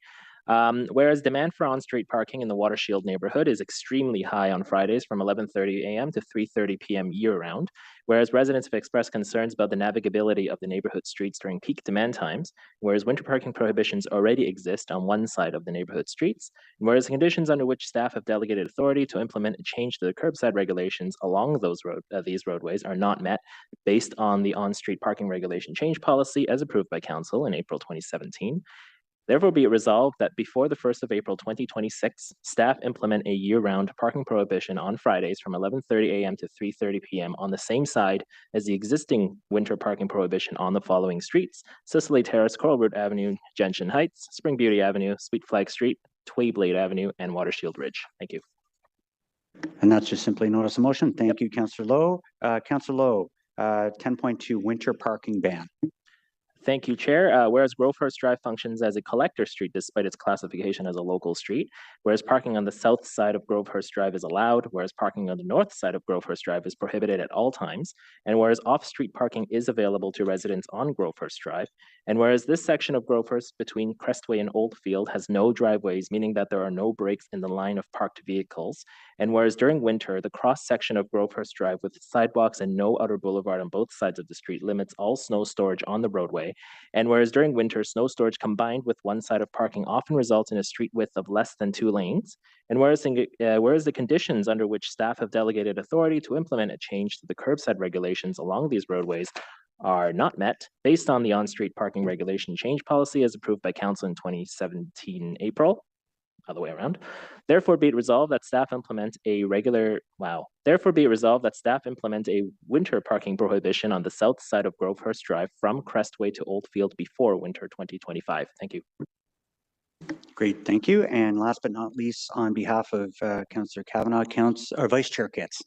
Whereas demand for on-street parking in the Watershield neighborhood is extremely high on Fridays from 11:30 a.m. to 3:30 p.m. year-round, whereas residents have expressed concerns about the navigability of the neighborhood streets during peak demand times, whereas winter parking prohibitions already exist on one side of the neighborhood streets, and whereas the conditions under which staff have delegated authority to implement a change to the curbside regulations along these roadways are not met based on the on-street parking regulation change policy as approved by Council in April 2017. Therefore, be it resolved that before the 1st of April 2026, staff implement a year-round parking prohibition on Fridays from 11:30 a.m. to 3:30 p.m. on the same side as the existing winter parking prohibition on the following streets: Cicely Terrace, Coralwood Avenue, Gentian Heights, Spring Beauty Avenue, Sweet Flag Street, Twayblade Avenue, and Watershield Ridge. Thank you. And that's just simply notice of motion. Thank you, Councillor Lowe. Councillor Lowe, 10.2 winter parking ban. Thank you, Chair. Whereas Grovehurst Drive functions as a collector street despite its classification as a local street, whereas parking on the south side of Grovehurst Drive is allowed, whereas parking on the north side of Grovehurst Drive is prohibited at all times, and whereas off-street parking is available to residents on Grovehurst Drive, and whereas this section of Grovehurst between Crestway and Oldfield has no driveways, meaning that there are no breaks in the line of parked vehicles, and whereas during winter, the cross-section of Grovehurst Drive with sidewalks and no outer boulevard on both sides of the street limits all snow storage on the roadway, and whereas during winter, snow storage combined with one side of parking often results in a street width of less than 2 lanes, and whereas the conditions under which staff have delegated authority to implement a change to the curbside regulations along these roadways are not met based on the on-street parking regulation change policy as approved by Council in 2017 April. other way around. Therefore be it resolved that staff implement a Therefore be it resolved that staff implement a winter parking prohibition on the south side of Grovehurst Drive from Crestway to Oldfield before winter 2025. Thank you. Great, thank you. And last but not least, on behalf of Councillor Kavanagh, Vice Chair Kitts.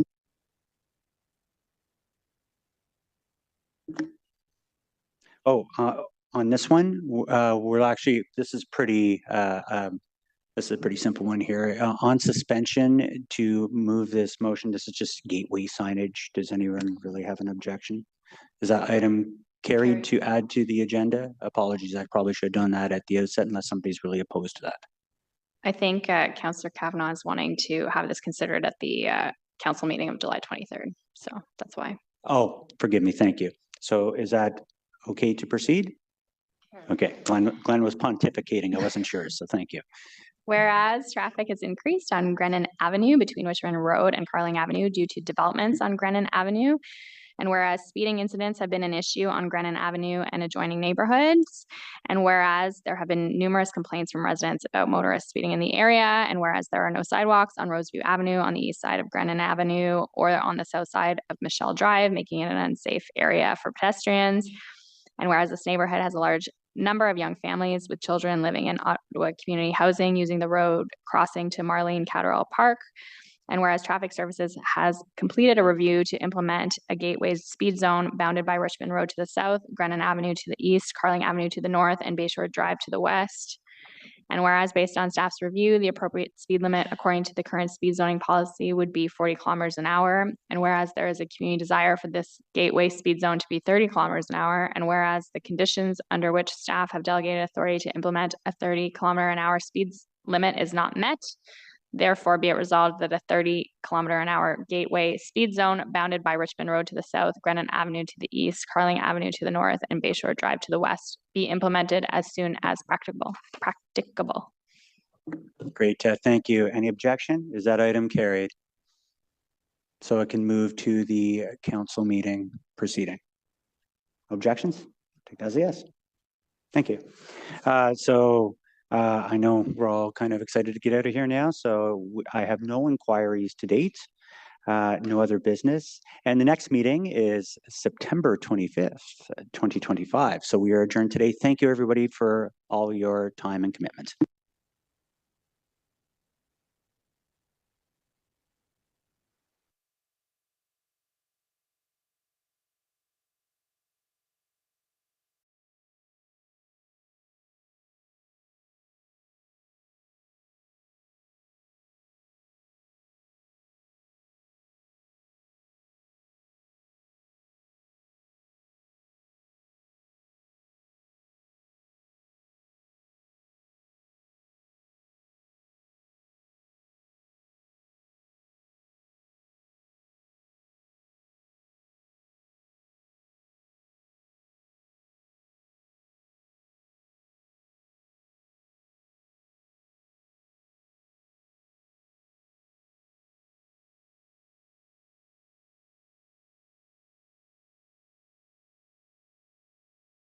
Oh, on this one, we're actually, this is a pretty simple one here. On suspension to move this motion, this is just gateway signage. Does anyone really have an objection? Is that item carried to add to the agenda? Apologies, I probably should have done that at the outset unless somebody's really opposed to that. I think Councillor Kavanagh is wanting to have this considered at the council meeting of July 23rd. So that's why. Oh, forgive me. Thank you. So is that okay to proceed? Okay, Glenn was pontificating. I wasn't sure, so thank you. Whereas traffic has increased on Grennan Avenue between Richmond Road and Carling Avenue due to developments on Grennan Avenue, and whereas speeding incidents have been an issue on Grennan Avenue and adjoining neighborhoods, and whereas there have been numerous complaints from residents about motorists speeding in the area, and whereas there are no sidewalks on Roseview Avenue on the east side of Grennan Avenue or on the south side of Michelle Drive, making it an unsafe area for pedestrians, and whereas this neighborhood has a large number of young families with children living in Ottawa community housing using the road crossing to Marlene Catterall Park. And whereas Traffic Services has completed a review to implement a gateway speed zone bounded by Richmond Road to the south, Grennan Avenue to the east, Carling Avenue to the north, and Bayshore Drive to the west. And whereas based on staff's review, the appropriate speed limit according to the current speed zoning policy would be 40 kilometers an hour. And whereas there is a community desire for this gateway speed zone to be 30 kilometers an hour. And whereas the conditions under which staff have delegated authority to implement a 30 kilometer an hour speed limit is not met. Therefore, be it resolved that a 30 kilometer an hour gateway speed zone bounded by Richmond Road to the south, Grennan Avenue to the east, Carling Avenue to the north, and Bayshore Drive to the west be implemented as soon as practicable. Great, thank you. Any objection? Is that item carried? So it can move to the council meeting proceeding. Objections? Take that as a yes. Thank you. I know we're all kind of excited to get out of here now, so I have no inquiries to date, no other business. And the next meeting is September 25th, 2025. So we are adjourned today. Thank you, everybody, for all your time and commitment.